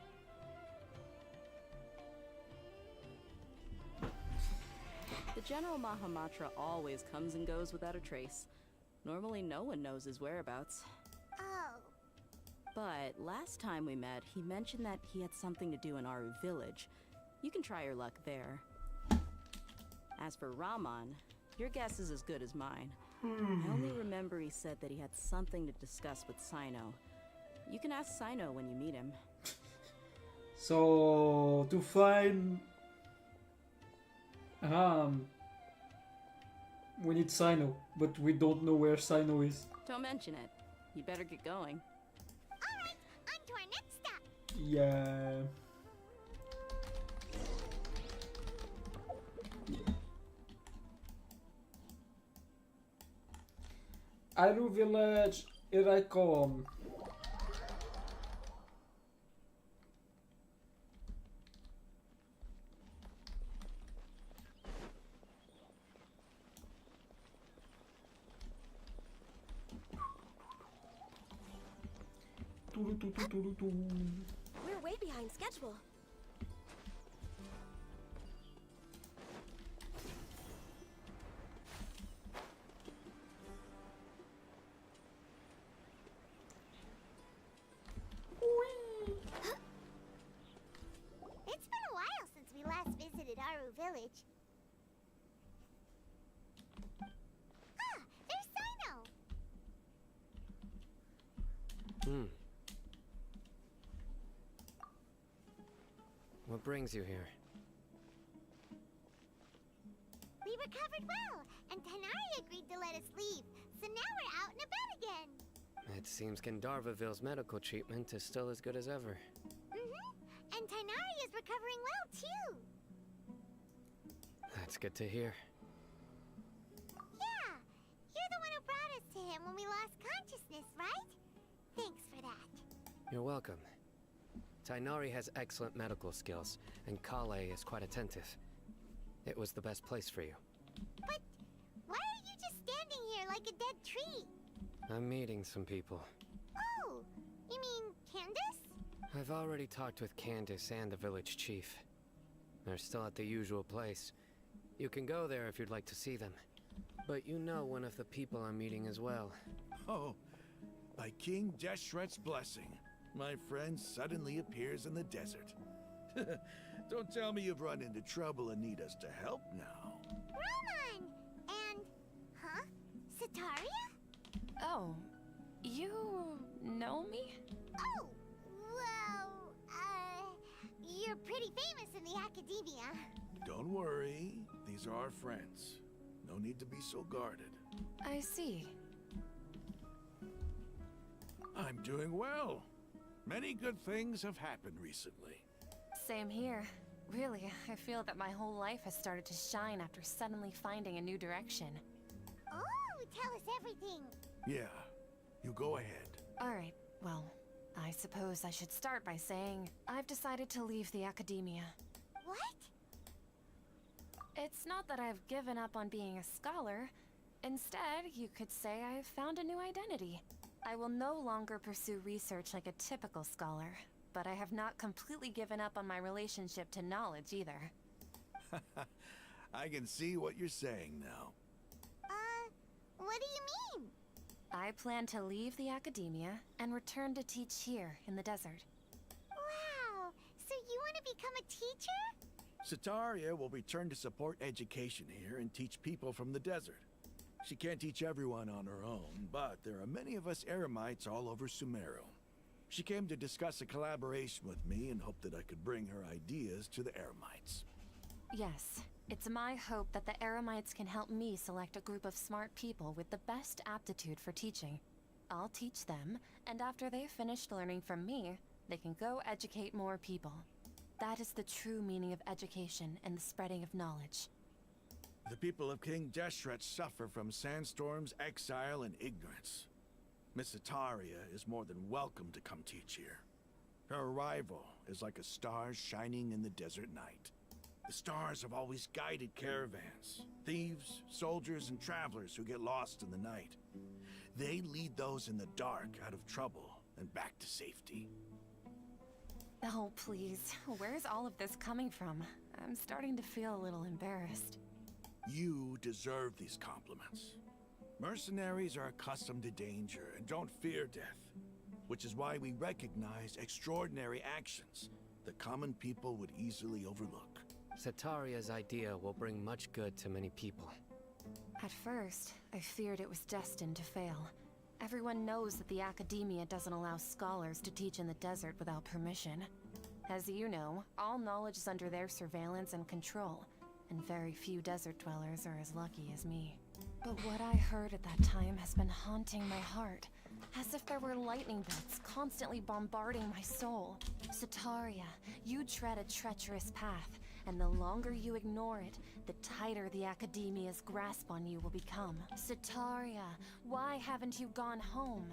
The General Mahamatra always comes and goes without a trace. Normally no one knows his whereabouts. Oh. But last time we met, he mentioned that he had something to do in Aru village. You can try your luck there. As for Raman, your guess is as good as mine. I only remember he said that he had something to discuss with Sino. You can ask Sino when you meet him. So to find we need Sino, but we don't know where Sino is. Don't mention it. You better get going. Alright, on to our next stop. Yeah. Aru village, here I come. We're way behind schedule. It's been a while since we last visited Aru village. Ah, there's Sino. What brings you here? We recovered well, and Tainari agreed to let us leave, so now we're out and about again. It seems Gandharvaville's medical treatment is still as good as ever. And Tainari is recovering well, too. That's good to hear. Yeah, you're the one who brought us to him when we lost consciousness, right? Thanks for that. You're welcome. Tainari has excellent medical skills, and Kale is quite attentive. It was the best place for you. But why are you just standing here like a dead tree? I'm meeting some people. Oh, you mean Candace? I've already talked with Candace and the village chief. They're still at the usual place. You can go there if you'd like to see them. But you know one of the people I'm meeting as well. Oh, by King Deshret's blessing, my friend suddenly appears in the desert. Don't tell me you've run into trouble and need us to help now. Roman! And... huh? Sataria? Oh, You know me? Oh, well, you're pretty famous in the academia. Don't worry, these are our friends. No need to be so guarded. I see. I'm doing well. Many good things have happened recently. Same here. Really, I feel that my whole life has started to shine after suddenly finding a new direction. Oh, tell us everything. Yeah, you go ahead. Alright, well, I suppose I should start by saying I've decided to leave the academia. What? It's not that I've given up on being a scholar. Instead, you could say I've found a new identity. I will no longer pursue research like a typical scholar, but I have not completely given up on my relationship to knowledge either. I can see what you're saying now. What do you mean? I plan to leave the academia and return to teach here in the desert. Wow, so you want to become a teacher? Sataria will return to support education here and teach people from the desert. She can't teach everyone on her own, but there are many of us Eremites all over Sumeru. She came to discuss a collaboration with me and hoped that I could bring her ideas to the Eremites. Yes, it's my hope that the Eremites can help me select a group of smart people with the best aptitude for teaching. I'll teach them, and after they've finished learning from me, they can go educate more people. That is the true meaning of education and the spreading of knowledge. The people of King Deshret suffer from sandstorms, exile, and ignorance. Miss Sataria is more than welcome to come teach here. Her arrival is like a star shining in the desert night. The stars have always guided caravans, thieves, soldiers, and travelers who get lost in the night. They lead those in the dark out of trouble and back to safety. Oh, please. Where's all of this coming from? I'm starting to feel a little embarrassed. You deserve these compliments. Mercenaries are accustomed to danger and don't fear death, which is why we recognize extraordinary actions that common people would easily overlook. Sataria's idea will bring much good to many people. At first, I feared it was destined to fail. Everyone knows that the academia doesn't allow scholars to teach in the desert without permission. As you know, all knowledge is under their surveillance and control, and very few desert dwellers are as lucky as me. But what I heard at that time has been haunting my heart, as if there were lightning bolts constantly bombarding my soul. Sataria, you tread a treacherous path, and the longer you ignore it, the tighter the academia's grasp on you will become. Sataria, why haven't you gone home?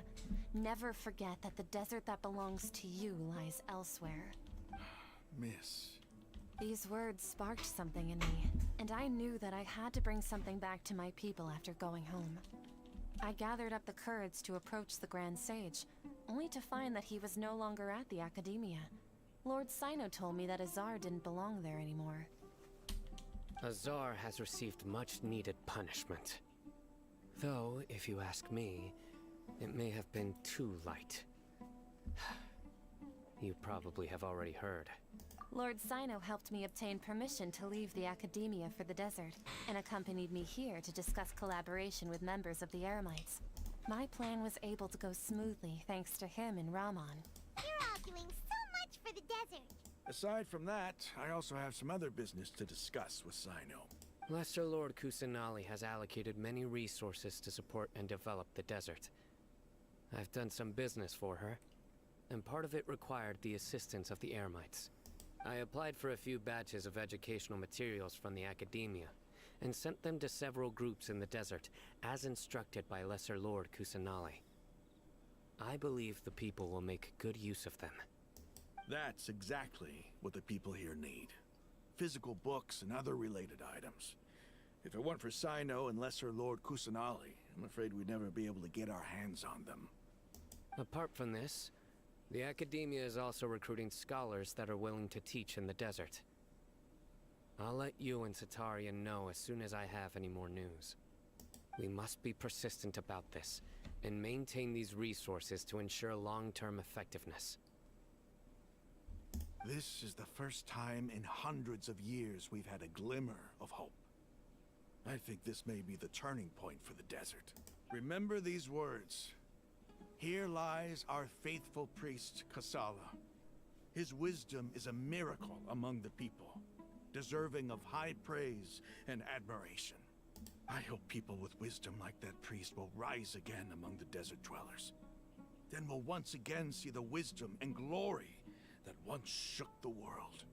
Never forget that the desert that belongs to you lies elsewhere. Miss. These words sparked something in me, and I knew that I had to bring something back to my people after going home. I gathered up the courage to approach the Grand Sage, only to find that he was no longer at the academia. Lord Sino told me that Azar didn't belong there anymore. Azar has received much needed punishment. Though, if you ask me, it may have been too light. You probably have already heard. Lord Sino helped me obtain permission to leave the academia for the desert, and accompanied me here to discuss collaboration with members of the Eremites. My plan was able to go smoothly thanks to him and Rahman. You're all doing so much for the desert. Aside from that, I also have some other business to discuss with Sino. Lesser Lord Kusanali has allocated many resources to support and develop the desert. I've done some business for her, and part of it required the assistance of the Eremites. I applied for a few batches of educational materials from the academia, and sent them to several groups in the desert, as instructed by Lesser Lord Kusanali. I believe the people will make good use of them. That's exactly what the people here need. Physical books and other related items. If it weren't for Sino and Lesser Lord Kusanali, I'm afraid we'd never be able to get our hands on them. Apart from this, the academia is also recruiting scholars that are willing to teach in the desert. I'll let you and Sataria know as soon as I have any more news. We must be persistent about this, and maintain these resources to ensure long-term effectiveness. This is the first time in hundreds of years we've had a glimmer of hope. I think this may be the turning point for the desert. Remember these words. Here lies our faithful priest, Kasala. His wisdom is a miracle among the people, deserving of high praise and admiration. I hope people with wisdom like that priest will rise again among the desert dwellers. Then we'll once again see the wisdom and glory that once shook the world.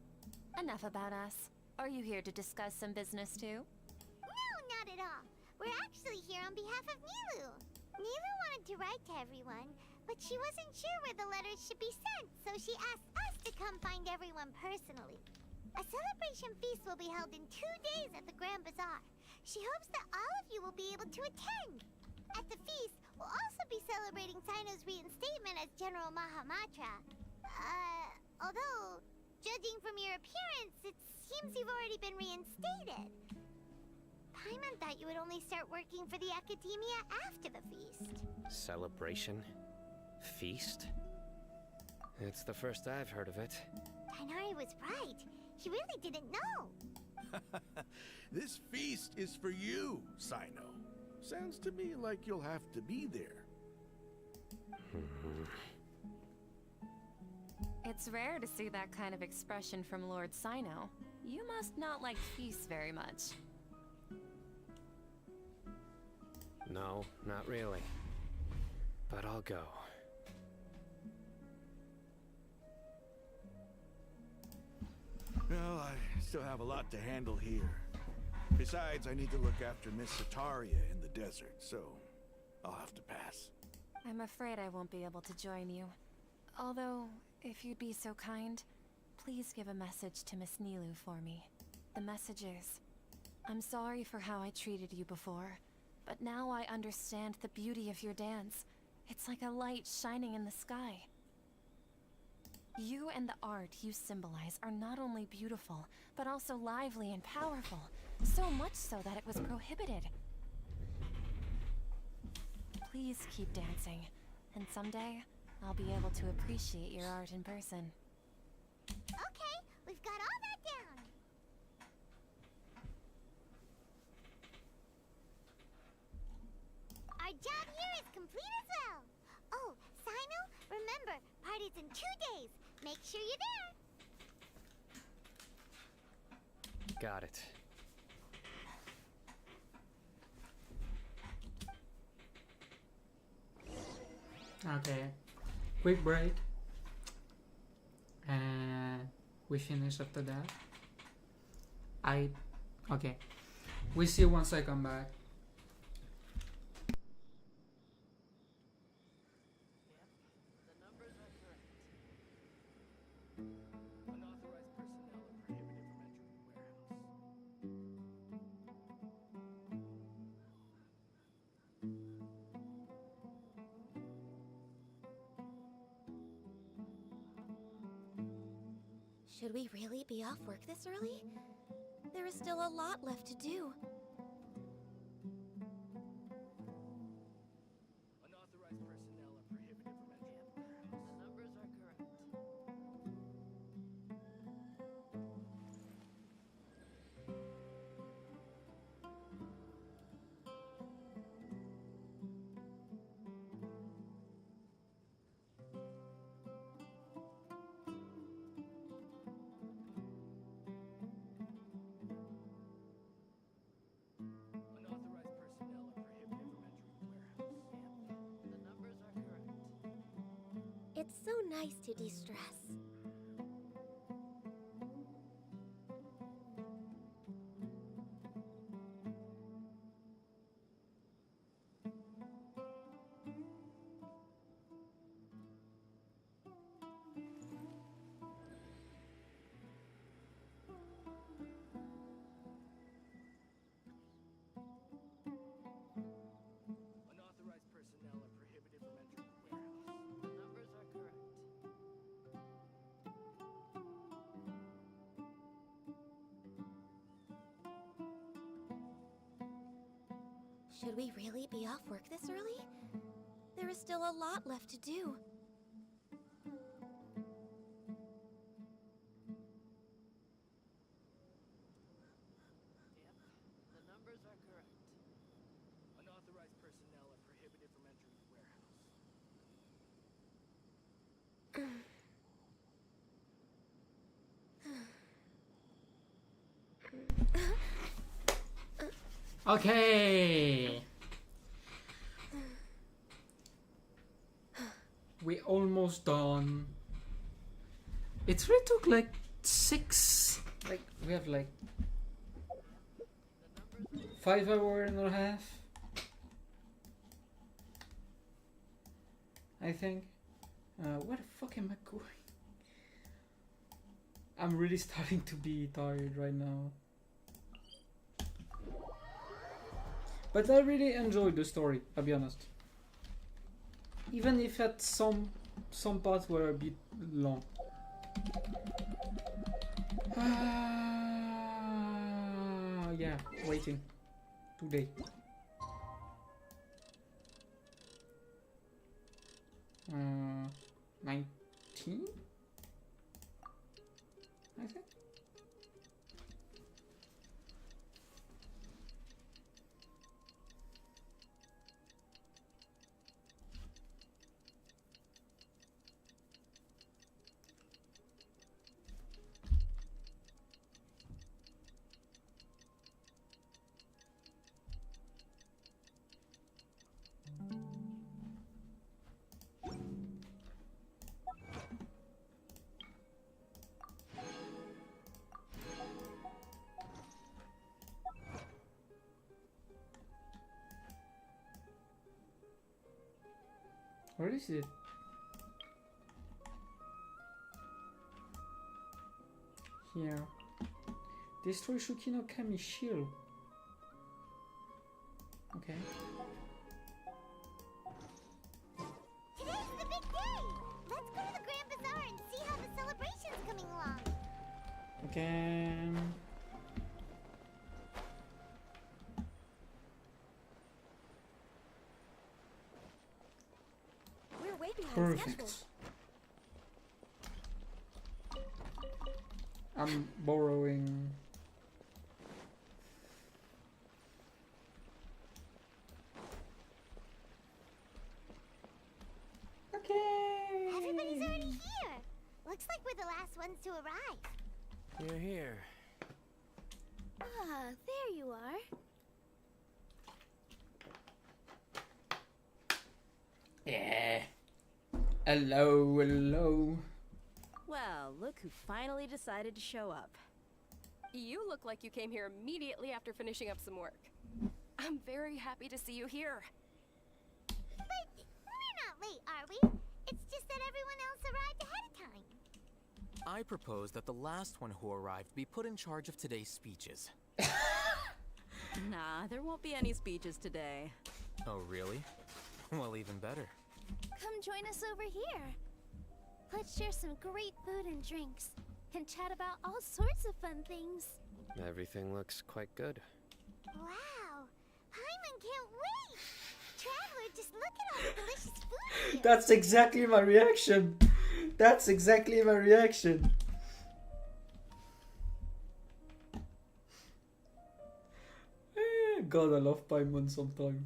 Enough about us. Are you here to discuss some business too? No, not at all. We're actually here on behalf of Nilu. Nilu wanted to write to everyone, but she wasn't sure where the letters should be sent, so she asked us to come find everyone personally. A celebration feast will be held in 2 days at the Grand Bazaar. She hopes that all of you will be able to attend. At the feast, we'll also be celebrating Sino's reinstatement as General Mahamatra. Although, judging from your appearance, it seems you've already been reinstated. Paimon thought you would only start working for the Academia after the feast. Celebration? Feast? It's the first I've heard of it. Tighnari was right. He really didn't know. This feast is for you, Sino. Sounds to me like you'll have to be there. It's rare to see that kind of expression from Lord Sino. You must not like feasts very much. No, not really. But I'll go. Well, I still have a lot to handle here. Besides, I need to look after Miss Sataria in the desert, so I'll have to pass. I'm afraid I won't be able to join you. Although, if you'd be so kind, please give a message to Miss Nilu for me. The message is, I'm sorry for how I treated you before, but now I understand the beauty of your dance. It's like a light shining in the sky. You and the art you symbolize are not only beautiful, but also lively and powerful. So much so that it was prohibited. Please keep dancing, and someday I'll be able to appreciate your art in person. Okay, we've got all that down. Our job here is complete as well. Oh, Sino, remember, party's in 2 days. Make sure you're there. Got it. Okay, quick break, and we finish after that. Okay, we see you once I come back. Should we really be off work this early? There is still a lot left to do. Unauthorized personnel are prohibited from entering the warehouse. The numbers are correct. Unauthorized personnel are prohibited from entering the warehouse. Yep, the numbers are correct. It's so nice to de-stress. Unauthorized personnel are prohibited from entering the warehouse. The numbers are correct. Should we really be off work this early? There is still a lot left to do. Yep, the numbers are correct. Unauthorized personnel are prohibited from entering the warehouse. Okay. We almost done. It really took like 6. Like we have like 5 hours and a half. I think. Where the fuck am I going? I'm really starting to be tired right now. But I really enjoyed the story, I'll be honest. Even if at some parts were a bit long. Yeah, waiting. Today. Uh, 19? I think. Where is it? Here. Destroy Shuki no Kami shield. Okay. Today's the big day! Let's go to the Grand Bazaar and see how the celebration's coming along. Okay. We're way behind schedule. Perfect. I'm borrowing. Okay. Everybody's already here. Looks like we're the last ones to arrive. You're here. Ah, there you are. Yeah. Hello, hello. Well, look who finally decided to show up. You look like you came here immediately after finishing up some work. I'm very happy to see you here. But we're not late, are we? It's just that everyone else arrived ahead of time. I propose that the last one who arrived be put in charge of today's speeches. Nah, there won't be any speeches today. Oh, really? Well, even better. Come join us over here. Let's share some great food and drinks, and chat about all sorts of fun things. Everything looks quite good. Wow! Paimon can't wait! Traveler, just look at all the delicious food here. That's exactly my reaction. That's exactly my reaction. God, I love Paimon sometimes.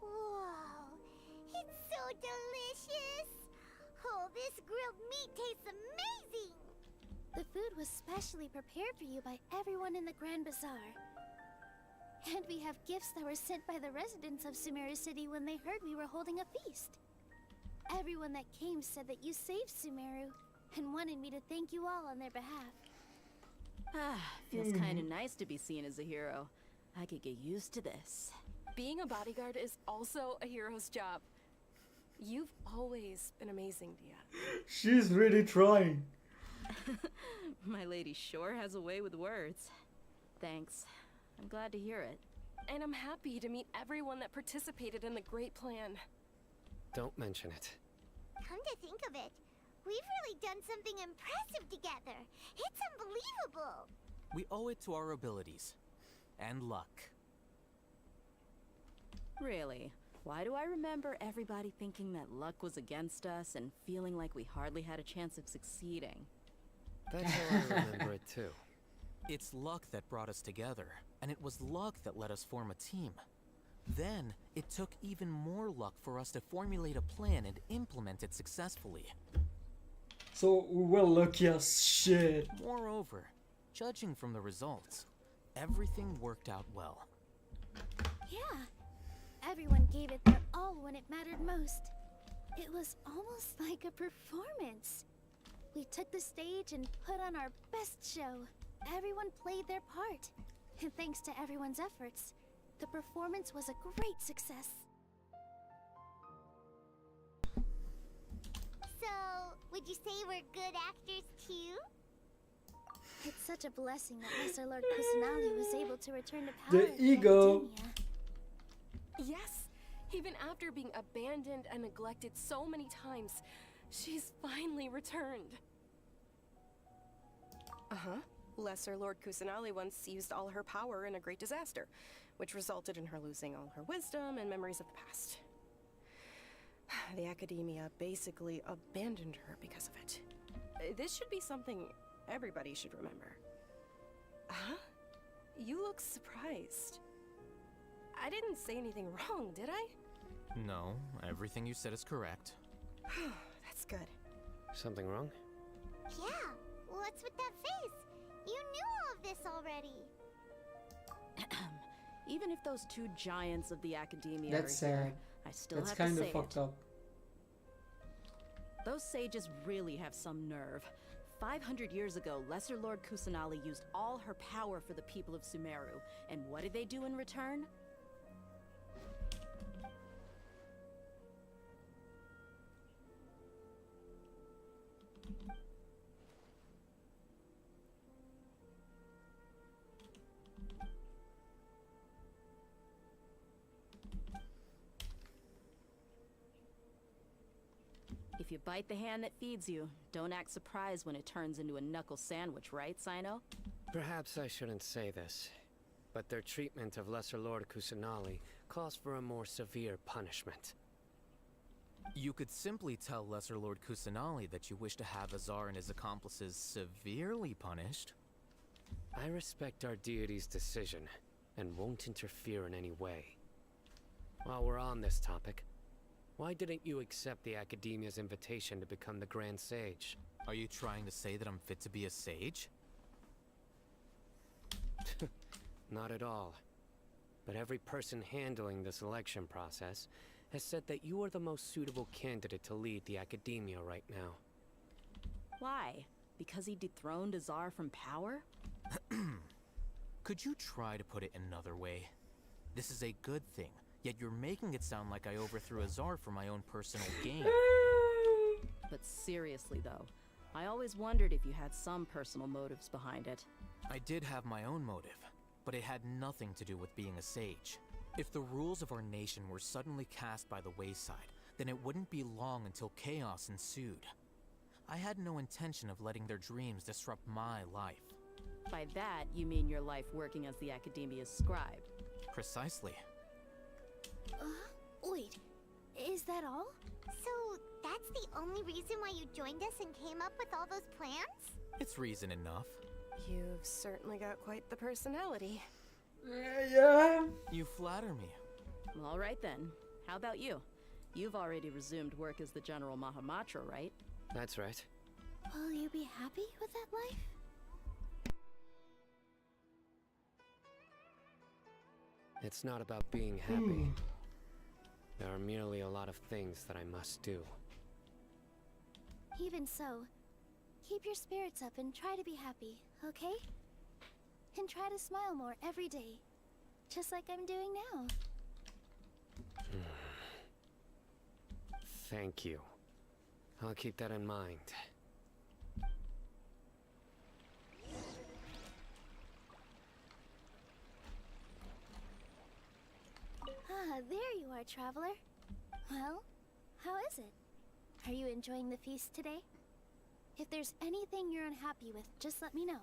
Wow! It's so delicious! Oh, this grilled meat tastes amazing! The food was specially prepared for you by everyone in the Grand Bazaar. And we have gifts that were sent by the residents of Sumeru City when they heard we were holding a feast. Everyone that came said that you saved Sumeru and wanted me to thank you all on their behalf. Ah, feels kind of nice to be seen as a hero. I could get used to this. Being a bodyguard is also a hero's job. You've always been amazing, Dia. She's really trying. My lady sure has a way with words. Thanks. I'm glad to hear it. And I'm happy to meet everyone that participated in the great plan. Don't mention it. Come to think of it, we've really done something impressive together. It's unbelievable. We owe it to our abilities. And luck. Really? Why do I remember everybody thinking that luck was against us and feeling like we hardly had a chance of succeeding? That's how I remember it too. It's luck that brought us together, and it was luck that let us form a team. Then, it took even more luck for us to formulate a plan and implement it successfully. So we were lucky as shit. Moreover, judging from the results, everything worked out well. Yeah, everyone gave it their all when it mattered most. It was almost like a performance. We took the stage and put on our best show. Everyone played their part. And thanks to everyone's efforts, the performance was a great success. So, would you say we're good actors too? It's such a blessing that Lesser Lord Kusanali was able to return to power The at ego. Academia. Yes, even after being abandoned and neglected so many times, she's finally returned. Uh-huh. Lesser Lord Kusanali once used all her power in a great disaster, which resulted in her losing all her wisdom and memories of the past. The Academia basically abandoned her because of it. This should be something everybody should remember. Huh? You look surprised. I didn't say anything wrong, did I? No, everything you said is correct. That's good. Something wrong? Yeah, what's with that face? You knew all of this already. Even if those two giants of the Academia That's are here, sad. I still That's have to kind say of fucked up. Those sages really have some nerve. 500 years ago, Lesser Lord Kusanali used all her power for the people of Sumeru. And what did they do in return? If you bite the hand that feeds you, don't act surprised when it turns into a knuckle sandwich, right, Sino? Perhaps I shouldn't say this, but their treatment of Lesser Lord Kusanali calls for a more severe punishment. You could simply tell Lesser Lord Kusanali that you wish to have Azar and his accomplices severely punished. I respect our deity's decision, and won't interfere in any way. While we're on this topic, why didn't you accept the Academia's invitation to become the Grand Sage? Are you trying to say that I'm fit to be a sage? Not at all. But every person handling the selection process has said that you are the most suitable candidate to lead the Academia right now. Why? Because he dethroned Azar from power? Could you try to put it another way? This is a good thing, yet you're making it sound like I overthrew Azar for my own personal gain. But seriously though, I always wondered if you had some personal motives behind it. I did have my own motive, but it had nothing to do with being a sage. If the rules of our nation were suddenly cast by the wayside, then it wouldn't be long until chaos ensued. I had no intention of letting their dreams disrupt my life. By that, you mean your life working as the Academia's scribe? Precisely. Wait, is that all? So, that's the only reason why you joined us and came up with all those plans? It's reason enough. You've certainly got quite the personality. Yeah. You flatter me. All right then. How about you? You've already resumed work as the General Mahamatra, right? That's right. Will you be happy with that life? It's not about being happy. There are merely a lot of things that I must do. Even so, keep your spirits up and try to be happy, okay? And try to smile more every day, just like I'm doing now. Thank you. I'll keep that in mind. Ah, there you are, traveler. Well, how is it? Are you enjoying the feast today? If there's anything you're unhappy with, just let me know.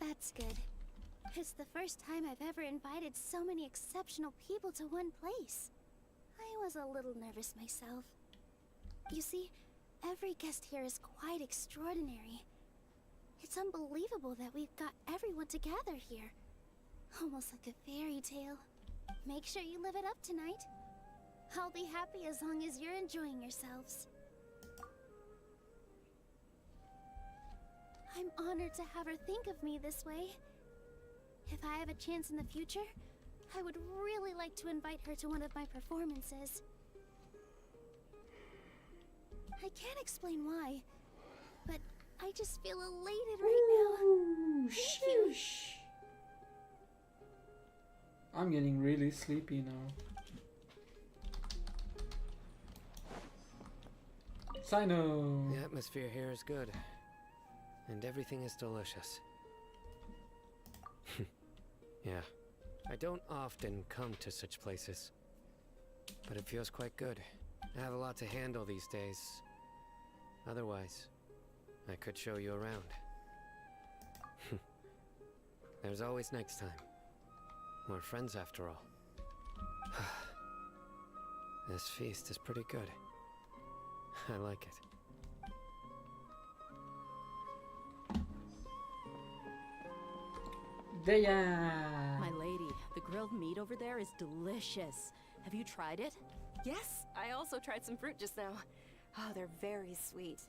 That's good. It's the first time I've ever invited so many exceptional people to one place. I was a little nervous myself. You see, every guest here is quite extraordinary. It's unbelievable that we've got everyone together here. Almost like a fairy tale. Make sure you live it up tonight. I'll be happy as long as you're enjoying yourselves. I'm honored to have her think of me this way. If I have a chance in the future, I would really like to invite her to one of my performances. I can't explain why, but I just feel elated right now. Thank you. I'm getting really sleepy now. Sino! The atmosphere here is good, and everything is delicious. Yeah, I don't often come to such places, but it feels quite good. I have a lot to handle these days. Otherwise, I could show you around. There's always next time. We're friends after all. This feast is pretty good. I like it. My lady, the grilled meat over there is delicious. Have you tried it? Yes, I also tried some fruit just now. Oh, they're very sweet.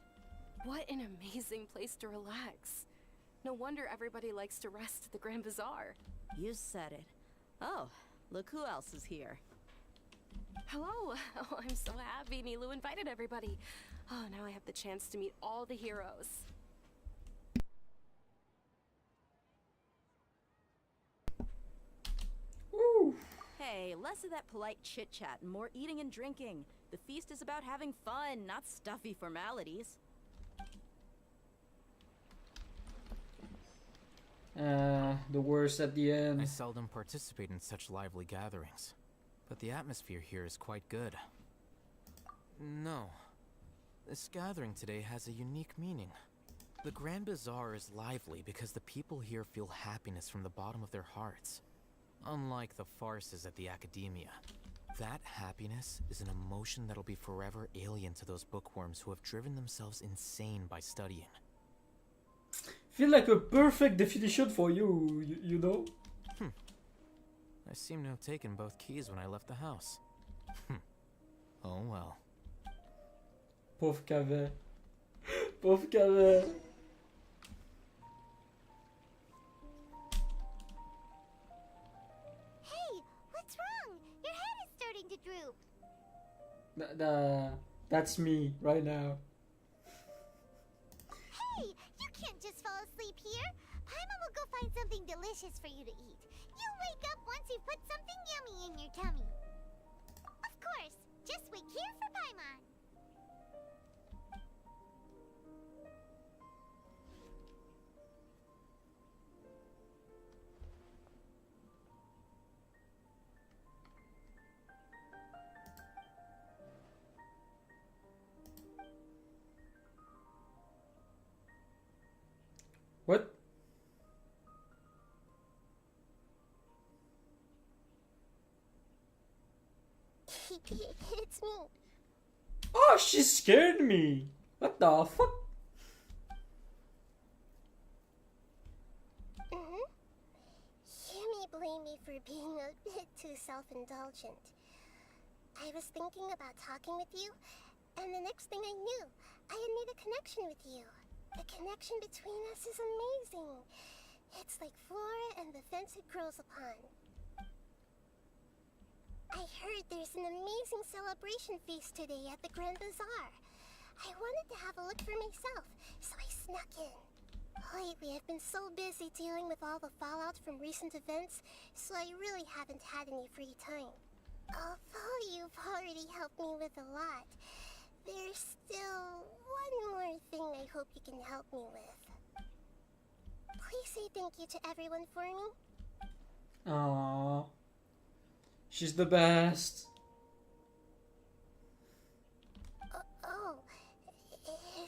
What an amazing place to relax. No wonder everybody likes to rest at the Grand Bazaar. You said it. Oh, look who else is here. Hello! Oh, I'm so happy Nilou invited everybody. Oh, now I have the chance to meet all the heroes. Hey, less of that polite chit-chat and more eating and drinking. The feast is about having fun, not stuffy formalities. The worst at the end. I seldom participate in such lively gatherings, but the atmosphere here is quite good. No. This gathering today has a unique meaning. The Grand Bazaar is lively because the people here feel happiness from the bottom of their hearts. Unlike the farces at the Academia, that happiness is an emotion that'll be forever alien to those bookworms who have driven themselves insane by studying. Feel like a perfect definition for you, you know? I seem to have taken both keys when I left the house. Oh well. Pauvre Cavet. Pauvre Cavet. Hey, what's wrong? Your head is starting to droop. That's me right now. Hey, you can't just fall asleep here. Paimon will go find something delicious for you to eat. You'll wake up once you've put something yummy in your tummy. Of course, just wait here for Paimon. What? It's me. Oh, she scared me. What the fuck? You may blame me for being a bit too self-indulgent. I was thinking about talking with you, and the next thing I knew, I had made a connection with you. The connection between us is amazing. It's like flora and the fence it grows upon. I heard there's an amazing celebration feast today at the Grand Bazaar. I wanted to have a look for myself, so I snuck in. Lately, I've been so busy dealing with all the fallout from recent events, so I really haven't had any free time. Although you've already helped me with a lot, there's still one more thing I hope you can help me with. Please say thank you to everyone for me. Aww. She's the best.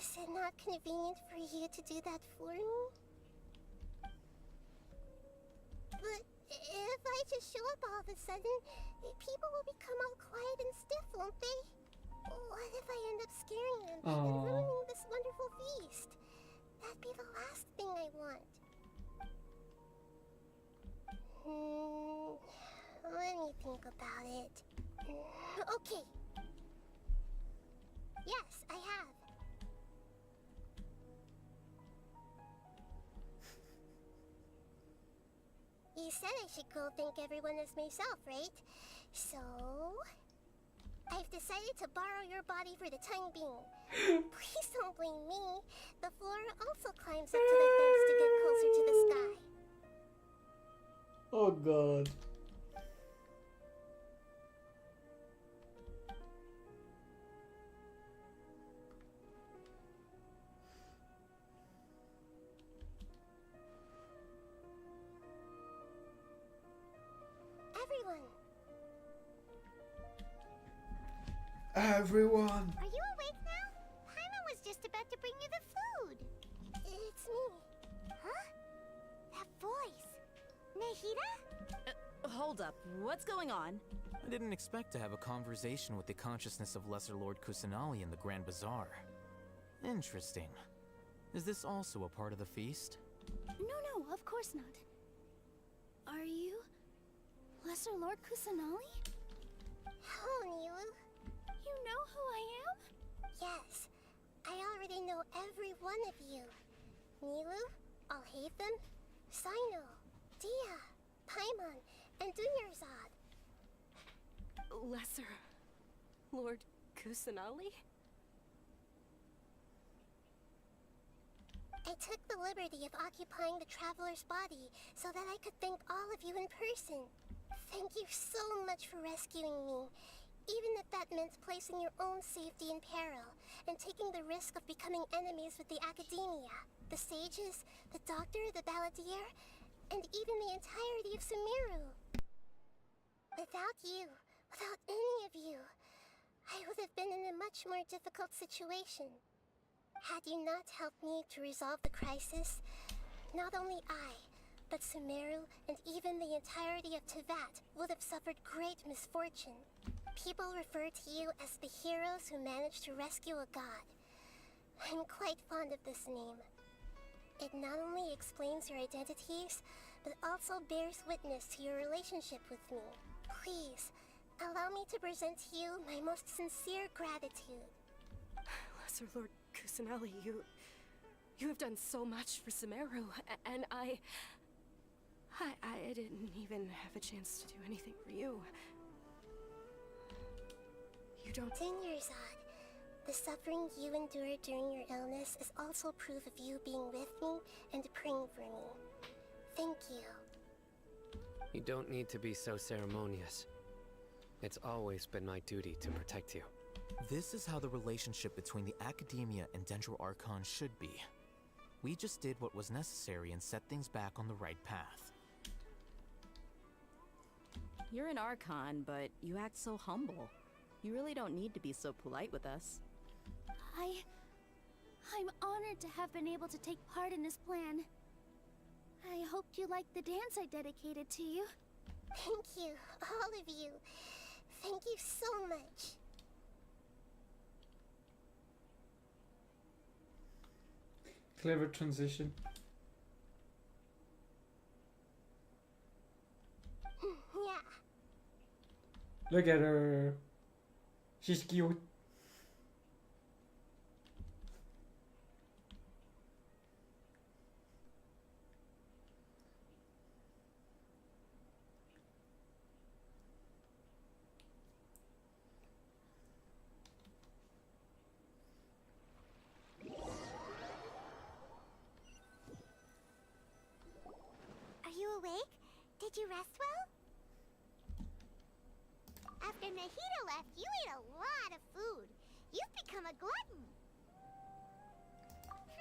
Is it not convenient for you to do that for me? But if I just show up all of a sudden, people will become all quiet and stiff, won't they? What if I end up scaring them and ruining this wonderful feast? That'd be the last thing I want. Let me think about it. Okay. Yes, I have. You said I should go thank everyone as myself, right? So... I've decided to borrow your body for the time being. Please don't blame me. The flora also climbs up to the vents to get closer to the sky. Oh god. Everyone! Are you awake now? Paimon was just about to bring you the food. It's me. Huh? That voice. Nahida? Hold up. What's going on? I didn't expect to have a conversation with the consciousness of Lesser Lord Kusanali in the Grand Bazaar. Interesting. Is this also a part of the feast? No, of course not. Are you Lesser Lord Kusanali? Hello, Nilu. You know who I am? Yes. I already know every one of you. Nilu, Alhaitham, Sino, Dia, Paimon, and Dunyarzad. Lesser Lord Kusanali? I took the liberty of occupying the traveler's body so that I could thank all of you in person. Thank you so much for rescuing me, even if that meant placing your own safety in peril and taking the risk of becoming enemies with the Academia, the sages, the doctor, the balladeer, and even the entirety of Sumeru. Without you, without any of you, I would have been in a much more difficult situation. Had you not helped me to resolve the crisis, not only I, but Sumeru and even the entirety of Tevat would have suffered great misfortune. People refer to you as the heroes who managed to rescue a god. I'm quite fond of this name. It not only explains your identities, but also bears witness to your relationship with me. Please, allow me to present to you my most sincere gratitude. Lesser Lord Kusanali, you have done so much for Sumeru, and I didn't even have a chance to do anything for you. You don't... Dunyarzad, the suffering you endured during your illness is also proof of you being with me and praying for me. Thank you. You don't need to be so ceremonious. It's always been my duty to protect you. This is how the relationship between the Academia and Dendro Archon should be. We just did what was necessary and set things back on the right path. You're an Archon, but you act so humble. You really don't need to be so polite with us. I'm honored to have been able to take part in this plan. I hoped you liked the dance I dedicated to you. Thank you, all of you. Thank you so much. Clever transition. Yeah. Look at her. She's cute. Are you awake? Did you rest well? After Nahida left, you ate a lot of food. You've become a glutton.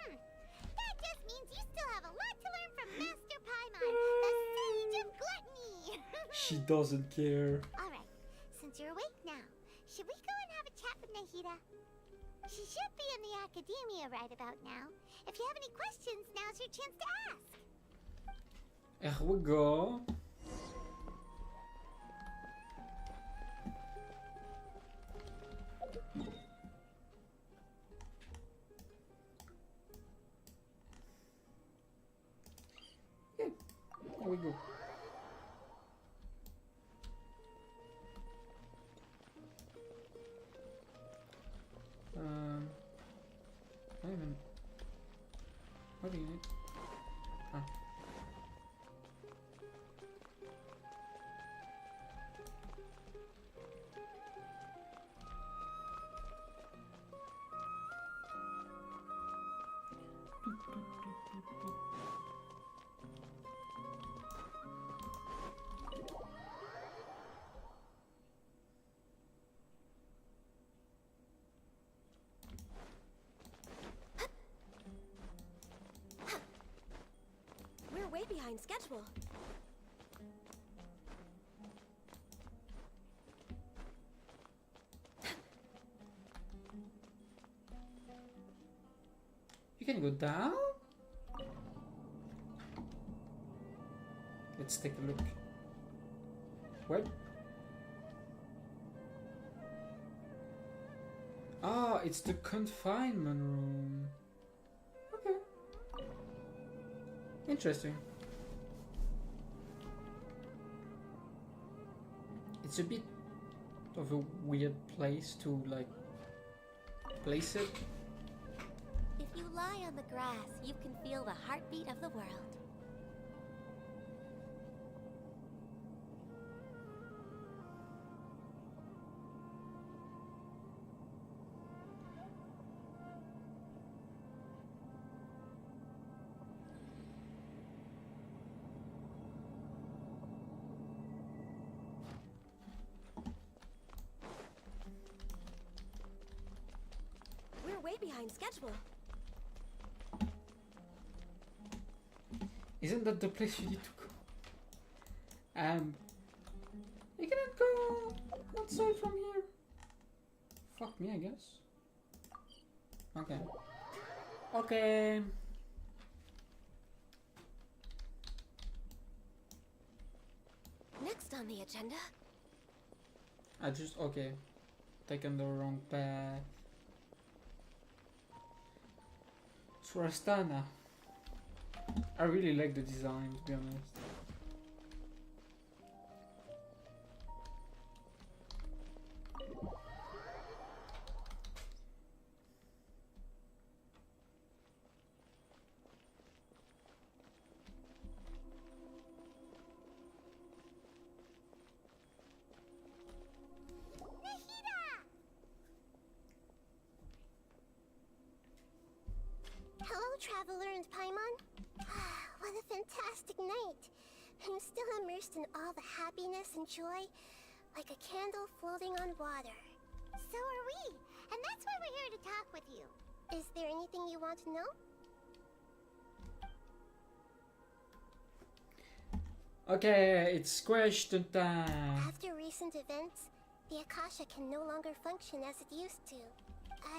That just means you still have a lot to learn from Master Paimon, the Sage of Gluttony. She doesn't care. Alright, since you're awake now, should we go and have a chat with Nahida? She should be in the Academia right about now. If you have any questions, now's your chance to ask. Here we go. go. I even. What do you need? Ah. We're way behind schedule. You can go down? Let's take a look. What? Ah, it's the confinement room. Okay. Interesting. It's a bit of a weird place to like place it. If you lie on the grass, you can feel the heartbeat of the world. We're way behind schedule. Isn't that the place you need to go? You cannot go outside from here. Fuck me, I guess. Okay. Okay. Next on the agenda. Okay. Taken the wrong path. Surastana. I really like the design, to be honest. Hello, Traveler and Paimon. What a fantastic night. I'm still immersed in all the happiness and joy, like a candle floating on water. So are we, and that's why we're here to talk with you. Is there anything you want to know? Okay, it's question time. After recent events, the Akasha can no longer function as it used to.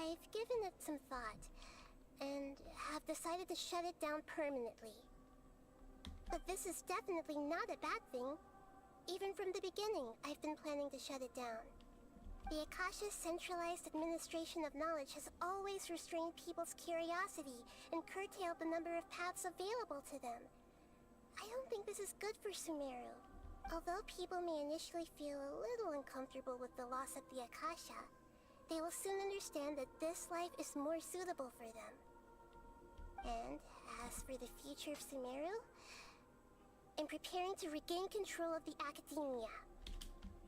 I've given it some thought, and have decided to shut it down permanently. But this is definitely not a bad thing. Even from the beginning, I've been planning to shut it down. The Akasha's centralized administration of knowledge has always restrained people's curiosity and curtailed the number of paths available to them. I don't think this is good for Sumeru. Although people may initially feel a little uncomfortable with the loss of the Akasha, they will soon understand that this life is more suitable for them. And as for the future of Sumeru, I'm preparing to regain control of the Academia.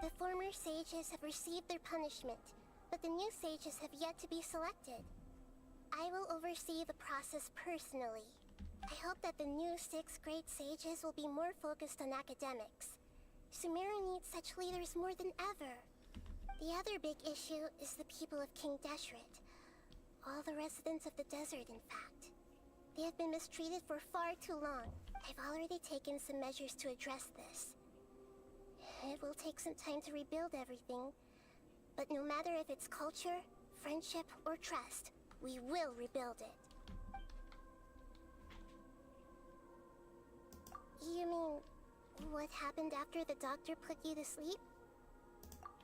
The former sages have received their punishment, but the new sages have yet to be selected. I will oversee the process personally. I hope that the new 6 great sages will be more focused on academics. Sumeru needs such leaders more than ever. The other big issue is the people of King Deshret. All the residents of the desert, in fact. They have been mistreated for far too long. I've already taken some measures to address this. It will take some time to rebuild everything, but no matter if it's culture, friendship, or trust, we will rebuild it. You mean, what happened after the doctor put you to sleep?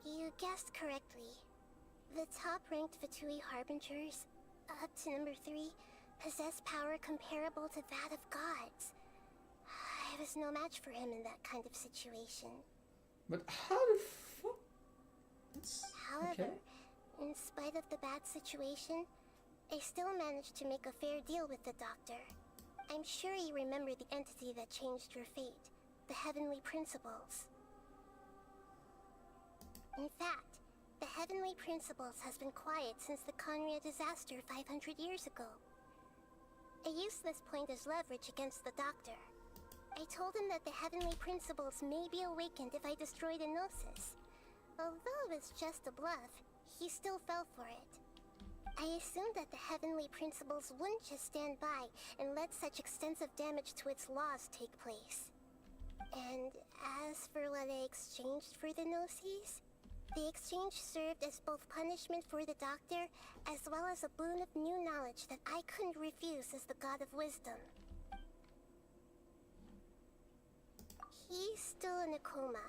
You guessed correctly. The top-ranked Fatui Harbingers, up to number 3, possess power comparable to that of gods. I've was no match for him in that kind of situation. But how the fuck? However, in spite of the bad situation, I still managed to make a fair deal with the doctor. I'm sure you remember the entity that changed your fate, the Heavenly Principles. In fact, the Heavenly Principles has been quiet since the Conria disaster 500 years ago. I used this point as leverage against the doctor. I told him that the Heavenly Principles may be awakened if I destroy the Gnosis. Although it was just a bluff, he still fell for it. I assumed that the Heavenly Principles wouldn't just stand by and let such extensive damage to its laws take place. And as for what I exchanged for the Gnosis, the exchange served as both punishment for the doctor as well as a boon of new knowledge that I couldn't refuse as the God of Wisdom. He's still in a coma.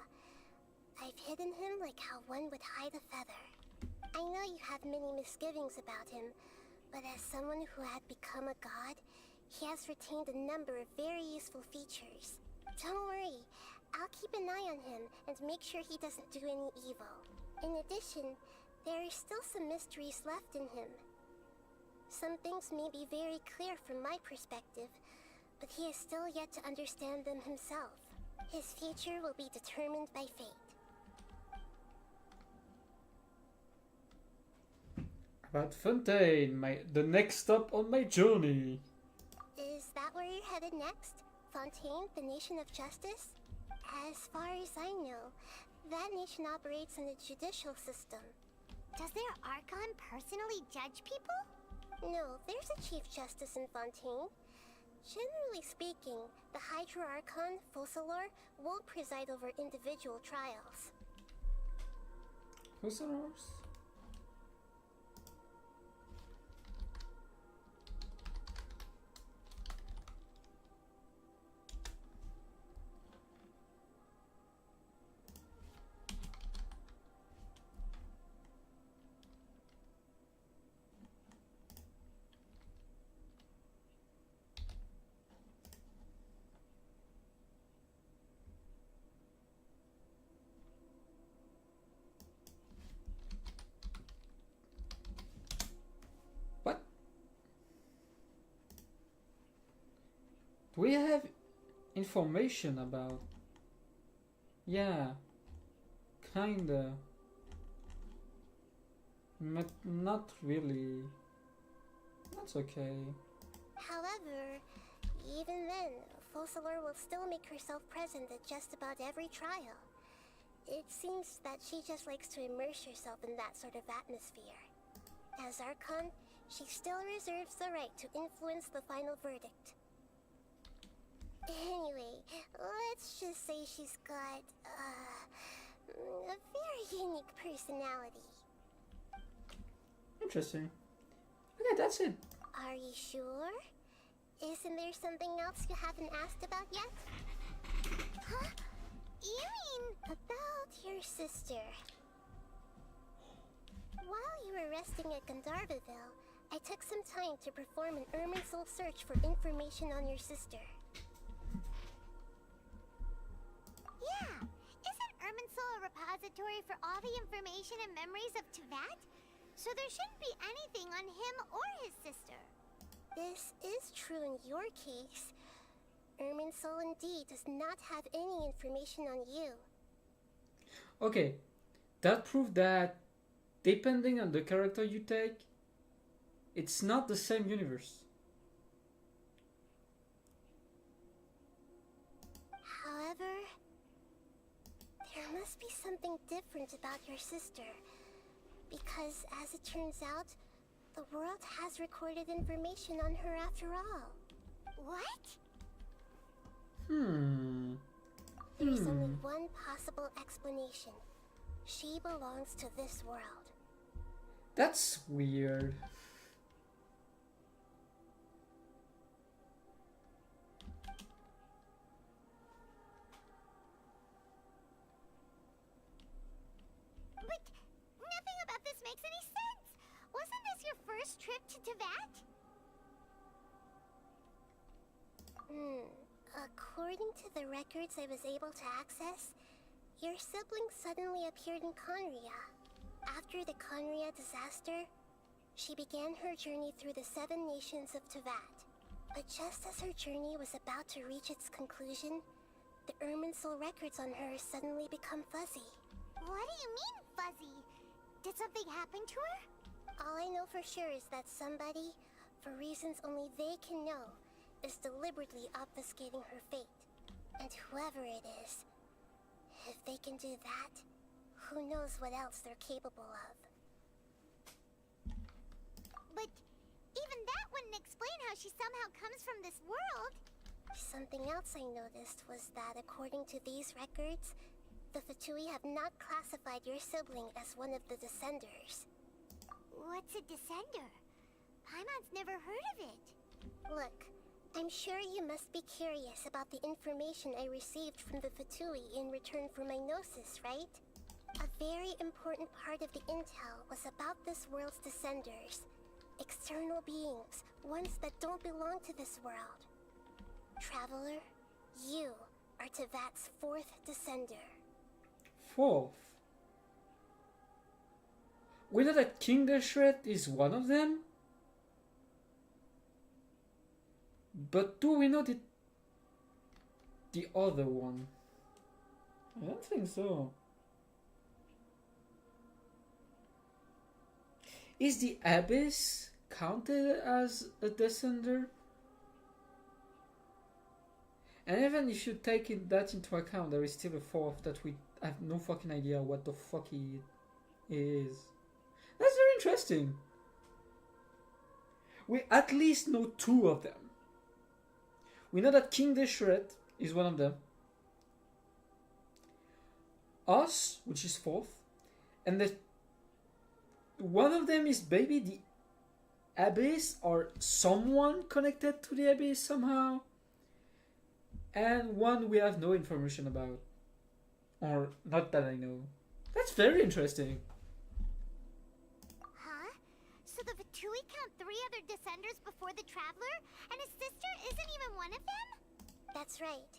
I've hidden him like how one would hide a feather. I know you have many misgivings about him, but as someone who had become a god, he has retained a number of very useful features. Don't worry, I'll keep an eye on him and make sure he doesn't do any evil. In addition, there are still some mysteries left in him. Some things may be very clear from my perspective, but he is still yet to understand them himself. His future will be determined by fate. About Fontaine, the next stop on my journey. Is that where you're headed next? Fontaine, the nation of justice? As far as I know, that nation operates in a judicial system. Does their Archon personally judge people? No, there's a Chief Justice in Fontaine. Generally speaking, the Hydra Archon, Focalor, won't preside over individual trials. Focalors? Do we have information about? Yeah, kinda. Not really. That's okay. However, even then, Focalor will still make herself present at just about every trial. It seems that she just likes to immerse herself in that sort of atmosphere. As Archon, she still reserves the right to influence the final verdict. Anyway, let's just say she's got, a very unique personality. Interesting. Okay, that's it. Are you sure? Isn't there something else you haven't asked about yet? Huh? You mean about your sister? While you were resting at Gandharvaville, I took some time to perform an Irminsul search for information on your sister. Yeah! Isn't Irminsul a repository for all the information and memories of Tevat? So there shouldn't be anything on him or his sister. This is true in your case. Irminsul indeed does not have any information on you. Okay, that proved that depending on the character you take, it's not the same universe. However, there must be something different about your sister. Because, as it turns out, the world has recorded information on her after all. What? There's only one possible explanation. She belongs to this world. That's weird. But nothing about this makes any sense. Wasn't this your first trip to Tevat? According to the records I was able to access, your sibling suddenly appeared in Conria. After the Conria disaster, she began her journey through the 7 nations of Tevat. But just as her journey was about to reach its conclusion, the Irminsul records on her suddenly become fuzzy. What do you mean, fuzzy? Did something happen to her? All I know for sure is that somebody, for reasons only they can know, is deliberately obfuscating her fate. And whoever it is, if they can do that, who knows what else they're capable of. But even that wouldn't explain how she somehow comes from this world. Something else I noticed was that according to these records, the Fatui have not classified your sibling as one of the Descenders. What's a Descender? Paimon's never heard of it. Look, I'm sure you must be curious about the information I received from the Fatui in return for my gnosis, right? A very important part of the intel was about this world's Descenders. External beings, ones that don't belong to this world. Traveler, you are Tevat's 4th Descender. 4th? We know that King Deshret is one of them? But do we know the other one? I don't think so. Is the Abyss counted as a Descender? And even if you take that into account, there is still a 4th that we have no fucking idea what the fuck he is. That's very interesting. We at least know 2 of them. We know that King Deshret is one of them. Us, which is 4th. And that one of them is maybe the Abyss or someone connected to the Abyss somehow. And one we have no information about. Or not that I know. That's very interesting. Huh? So the Fatui count 3 other Descenders before the Traveler? And his sister isn't even one of them? That's right.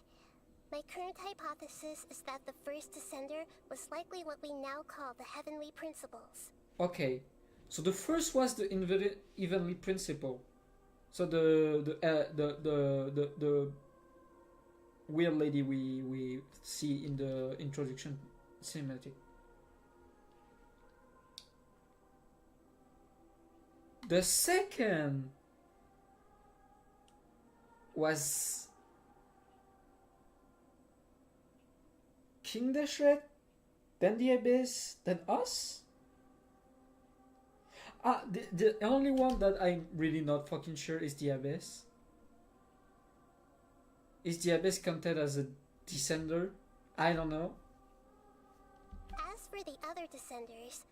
My current hypothesis is that the first Descender was likely what we now call the Heavenly Principles. Okay, so the first was the Heavenly Principle. So the weird lady we see in the introduction cinematic. The second was King Deshret, then the Abyss, then us? The only one that I'm really not fucking sure is the Abyss. Is the Abyss counted as a Descender? I don't know. As for the other Descenders,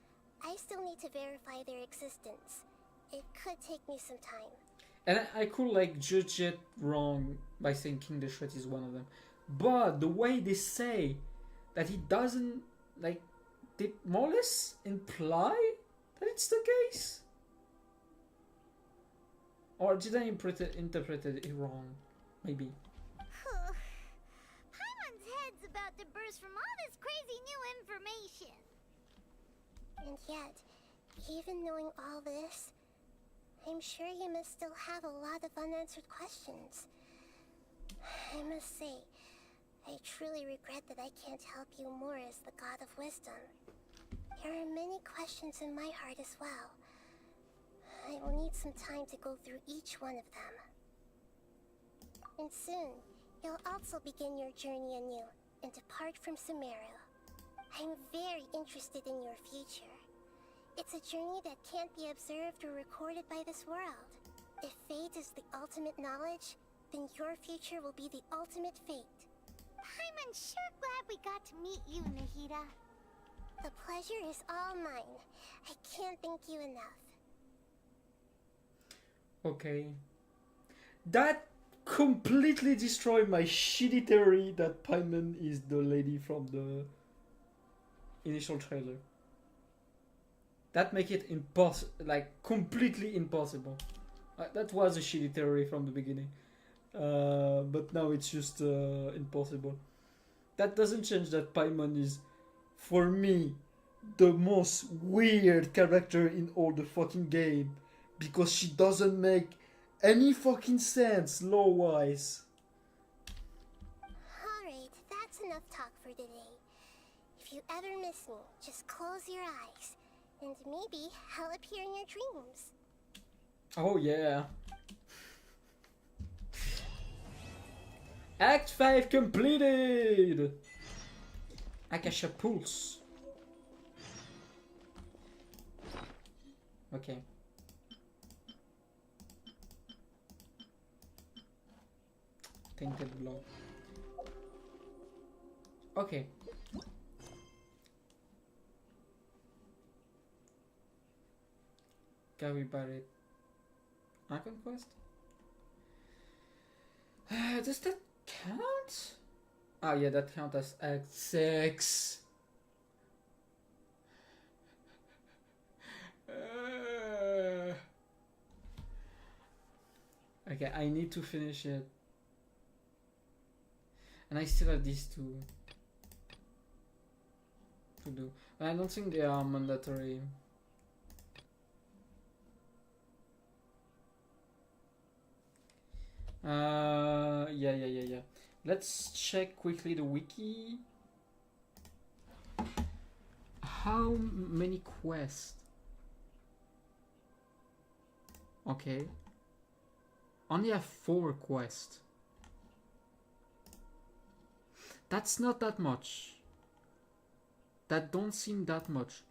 I still need to verify their existence. It could take me some time. And I could like judge it wrong by saying King Deshret is one of them. But the way they say that he doesn't, like, they more or less imply that it's the case? Or did I interpret it wrong? Maybe. Paimon's head's about to burst from all this crazy new information. And yet, even knowing all this, I'm sure you must still have a lot of unanswered questions. I must say, I truly regret that I can't help you more as the God of Wisdom. There are many questions in my heart as well. I will need some time to go through each one of them. And soon, you'll also begin your journey anew and depart from Sumeru. I'm very interested in your future. It's a journey that can't be observed or recorded by this world. If fate is the ultimate knowledge, then your future will be the ultimate fate. Paimon's sure glad we got to meet you, Nahida. The pleasure is all mine. I can't thank you enough. Okay. That completely destroyed my shitty theory that Paimon is the lady from the initial trailer. That make it impossible, like completely impossible. That was a shitty theory from the beginning. But now it's just impossible. That doesn't change that Paimon is, for me, the most weird character in all the fucking game. Because she doesn't make any fucking sense, lore-wise. Alright, that's enough talk for today. If you ever miss me, just close your eyes. And maybe I'll appear in your dreams. Oh yeah. Act 5 completed! Akasha Pulse. Okay. Tainted blood. Okay. Gary Barrett. Icon quest? Does that count? Ah, yeah, that counts as Act 6. Okay, I need to finish it. And I still have these two to do. I don't think they are mandatory. Yeah. Let's check quickly the wiki. How many quests? Okay. Only have 4 quests. That's not that much. That don't seem that much.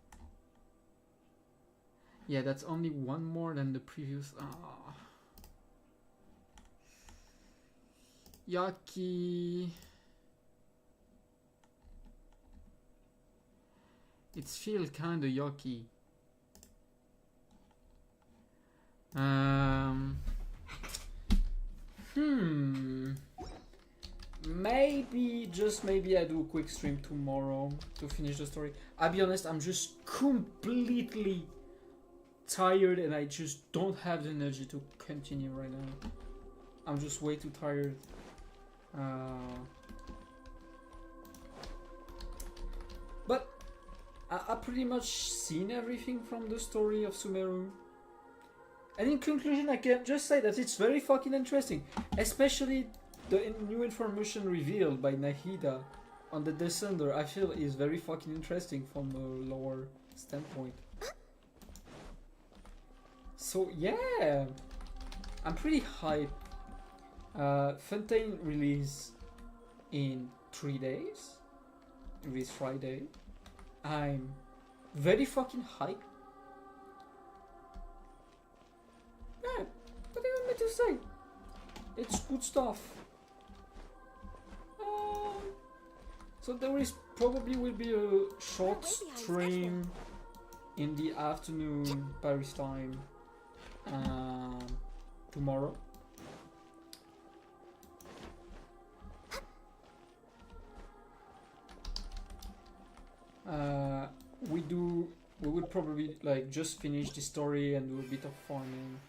Yeah, that's only 1 more than the previous. Yucky. It's feel kinda yucky. Maybe, just maybe I do a quick stream tomorrow to finish the story. I'll be honest, I'm just completely tired and I just don't have the energy to continue right now. I'm just way too tired. But I pretty much seen everything from the story of Sumeru. And in conclusion, I can just say that it's very fucking interesting. Especially the new information revealed by Nahida on the Descender, I feel is very fucking interesting from a lore standpoint. So yeah, I'm pretty hyped. Fontaine release in 3 days, this Friday. I'm very fucking hyped. Yeah, what do you want me to say? It's good stuff. So there is probably will be a short stream in the afternoon Paris time tomorrow. We would probably like just finish the story and do a bit of farming.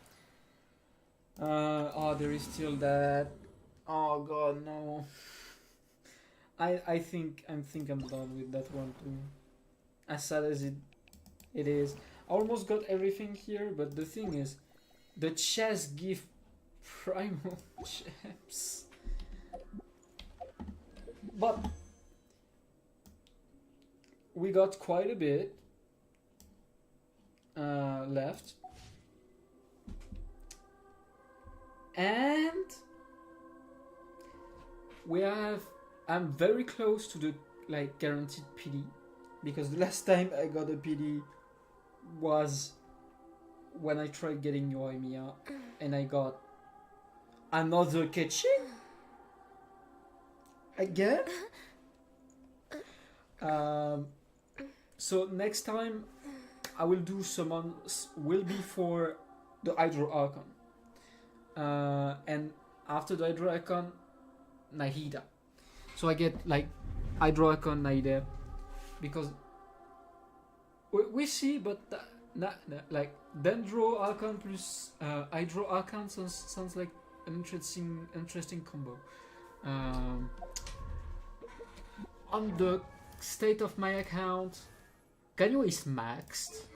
Oh, there is still that. Oh god, no. I think I'm done with that one too. As sad as it is. I almost got everything here, but the thing is, the chest give primal gems. But we got quite a bit left. And I'm very close to the like guaranteed PD, because the last time I got a PD was when I tried getting Yoimiya and I got another kitchen again. So next time I will do summons will be for the Hydro Archon. And after the Hydro Archon, Nahida. So I get like Hydro Archon Nahida, because we see, but like Dendro Archon plus Hydro Archon sounds like interesting combo. On the state of my account, Ganyo is maxed,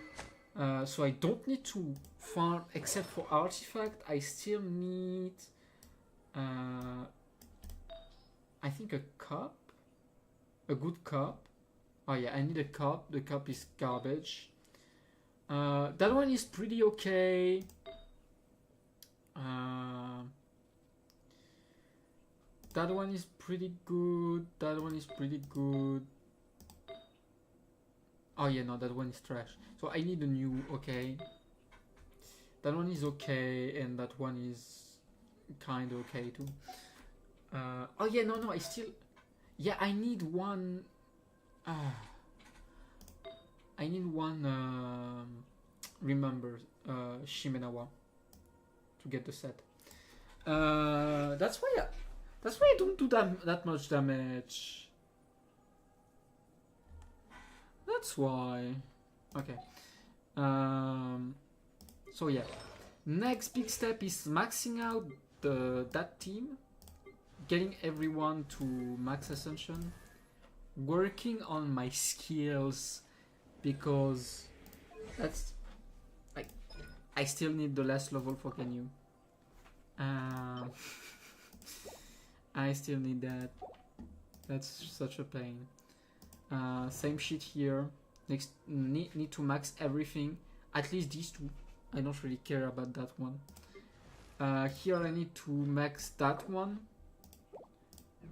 so I don't need to farm except for artifact. I still need, I think a cup, a good cup. Oh yeah, I need a cup. The cup is garbage. That one is pretty okay. That one is pretty good. That one is pretty good. Oh yeah, no, that one is trash. So I need a new, okay. That one is okay, and that one is kind of okay too. Oh yeah, no, I still... Yeah, I need one... I need one, remember, Shimenawa to get the set. That's why I don't do that much damage. That's why. Okay. So yeah. Next big step is maxing out that team, getting everyone to max ascension, working on my skills, because that's like I still need the last level for Ganyu. I still need that. That's such a pain. Same shit here. Next, need to max everything. At least these two. I don't really care about that one. Here I need to max that one.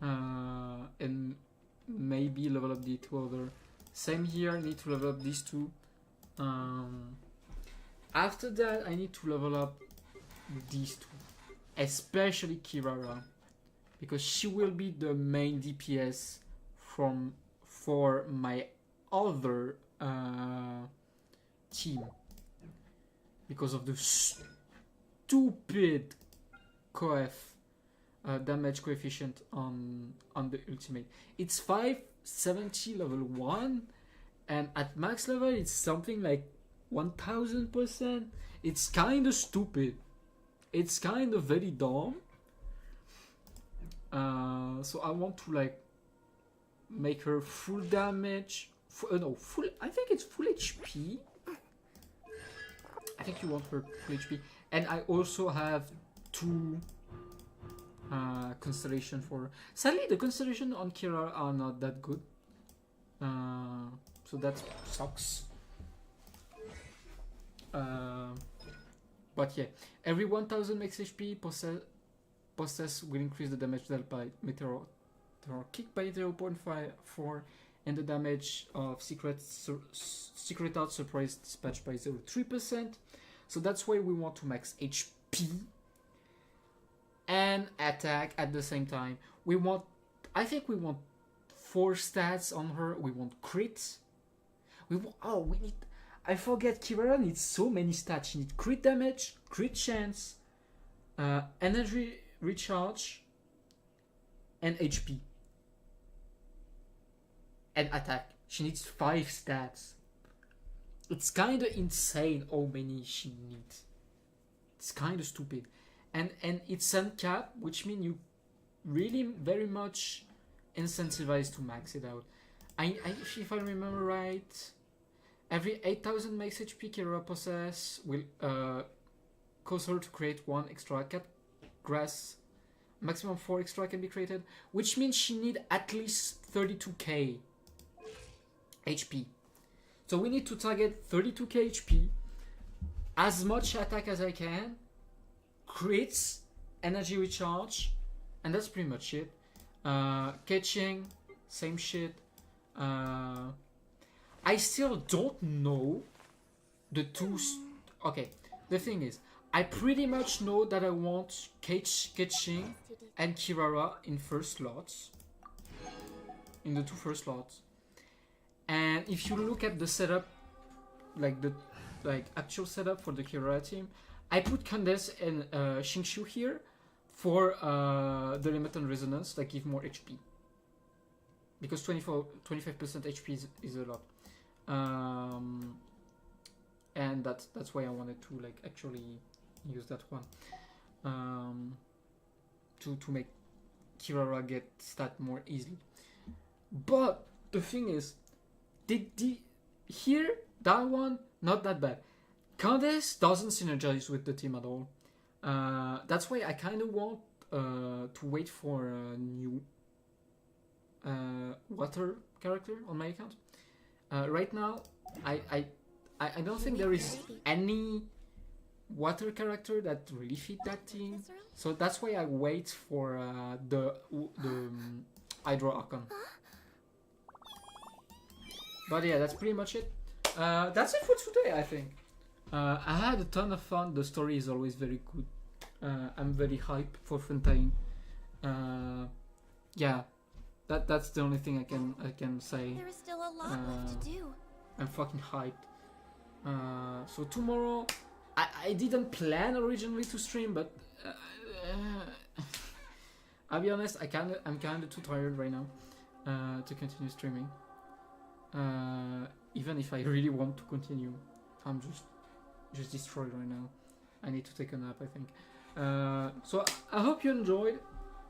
And maybe level up the two other. Same here, I need to level up these two. After that, I need to level up these two. Especially Kirara. Because she will be the main DPS for my other team. Because of the stupid damage coefficient on the ultimate. It's 570 level 1, and at max level it's something like 1000%. It's kind of stupid. It's kind of very dumb. So I want to like make her full damage. Full. I think it's full HP. I think you want her full HP, and I also have 2 constellation for her. Sadly, the constellation on Kira are not that good. So that sucks. But yeah, every 1000 max HP possess will increase the damage dealt by meteor kick by 0.54, and the damage of secret art surprise dispatch by 0.3%. So that's why we want to max HP and attack at the same time. I think we want 4 stats on her. We want crits. I forget, Kirara needs so many stats. She needs crit damage, crit chance, energy recharge, and HP. And attack. She needs 5 stats. It's kind of insane how many she needs. It's kind of stupid. And it's uncapped, which means you really very much incentivized to max it out. If I remember right, every 8000 max HP Kirara possess will cause her to create 1 extra cat grass. Maximum 4 extra can be created, which means she need at least 32k HP. So we need to target 32k HP, as much attack as I can, crits, energy recharge, and that's pretty much it. Catching, same shit. I still don't know the two. Okay, the thing is, I pretty much know that I want Catching and Kirara in first slots, in the 2 first slots. And if you look at the setup, like actual setup for the Kirara team, I put Candace and Xingshu here for the limit and resonance that give more HP. Because 25% HP is a lot. And that's why I wanted to like actually use that one. to make Kirara get stat more easily. But the thing is, here that one not that bad. Candace doesn't synergize with the team at all. That's why I kind of want to wait for a new water character on my account. Right now, I don't think there is any water character that really fit that team. So that's why I wait for the Hydro Archon. But yeah, that's pretty much it. That's it for today, I think. I had a ton of fun. The story is always very good. I'm very hyped for Fontaine. Yeah, that's the only thing I can say. There is still a lot left to do. I'm fucking hyped. So tomorrow, I didn't plan originally to stream, but I'll be honest, I'm kinda too tired right now to continue streaming. Even if I really want to continue, I'm just destroyed right now. I need to take a nap, I think. So I hope you enjoyed.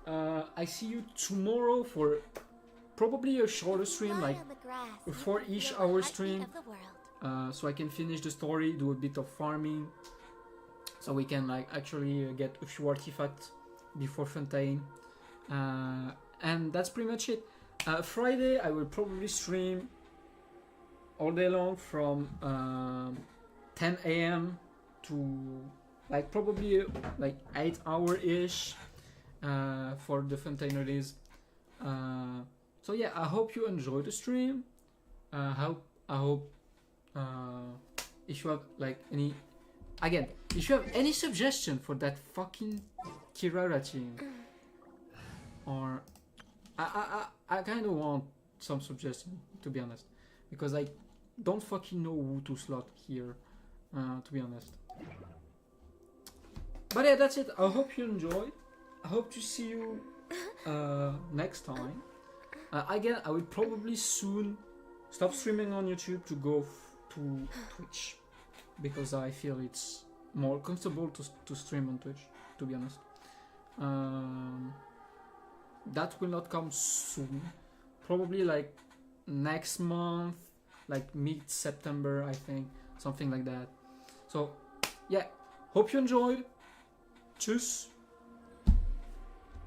I see you tomorrow for probably a shorter stream, like a 4-ish hour stream. So I can finish the story, do a bit of farming, so we can like actually get a few artifacts before Fontaine. And that's pretty much it. Friday I will probably stream all day long from 10 a.m. to like probably like 8 hour-ish for the Fontaine release. So yeah, I hope you enjoyed the stream. I hope if you have like any, again, if you have any suggestion for that fucking Kirara team, or I kind of want some suggestion, to be honest, because I don't fucking know who to slot here, to be honest. But yeah, that's it. I hope you enjoyed. I hope to see you next time. Again, I will probably soon stop streaming on YouTube to go to Twitch, because I feel it's more comfortable to stream on Twitch, to be honest. That will not come soon. Probably like next month, like mid-September, I think. Something like that. So, yeah. Hope you enjoyed. Tschüss.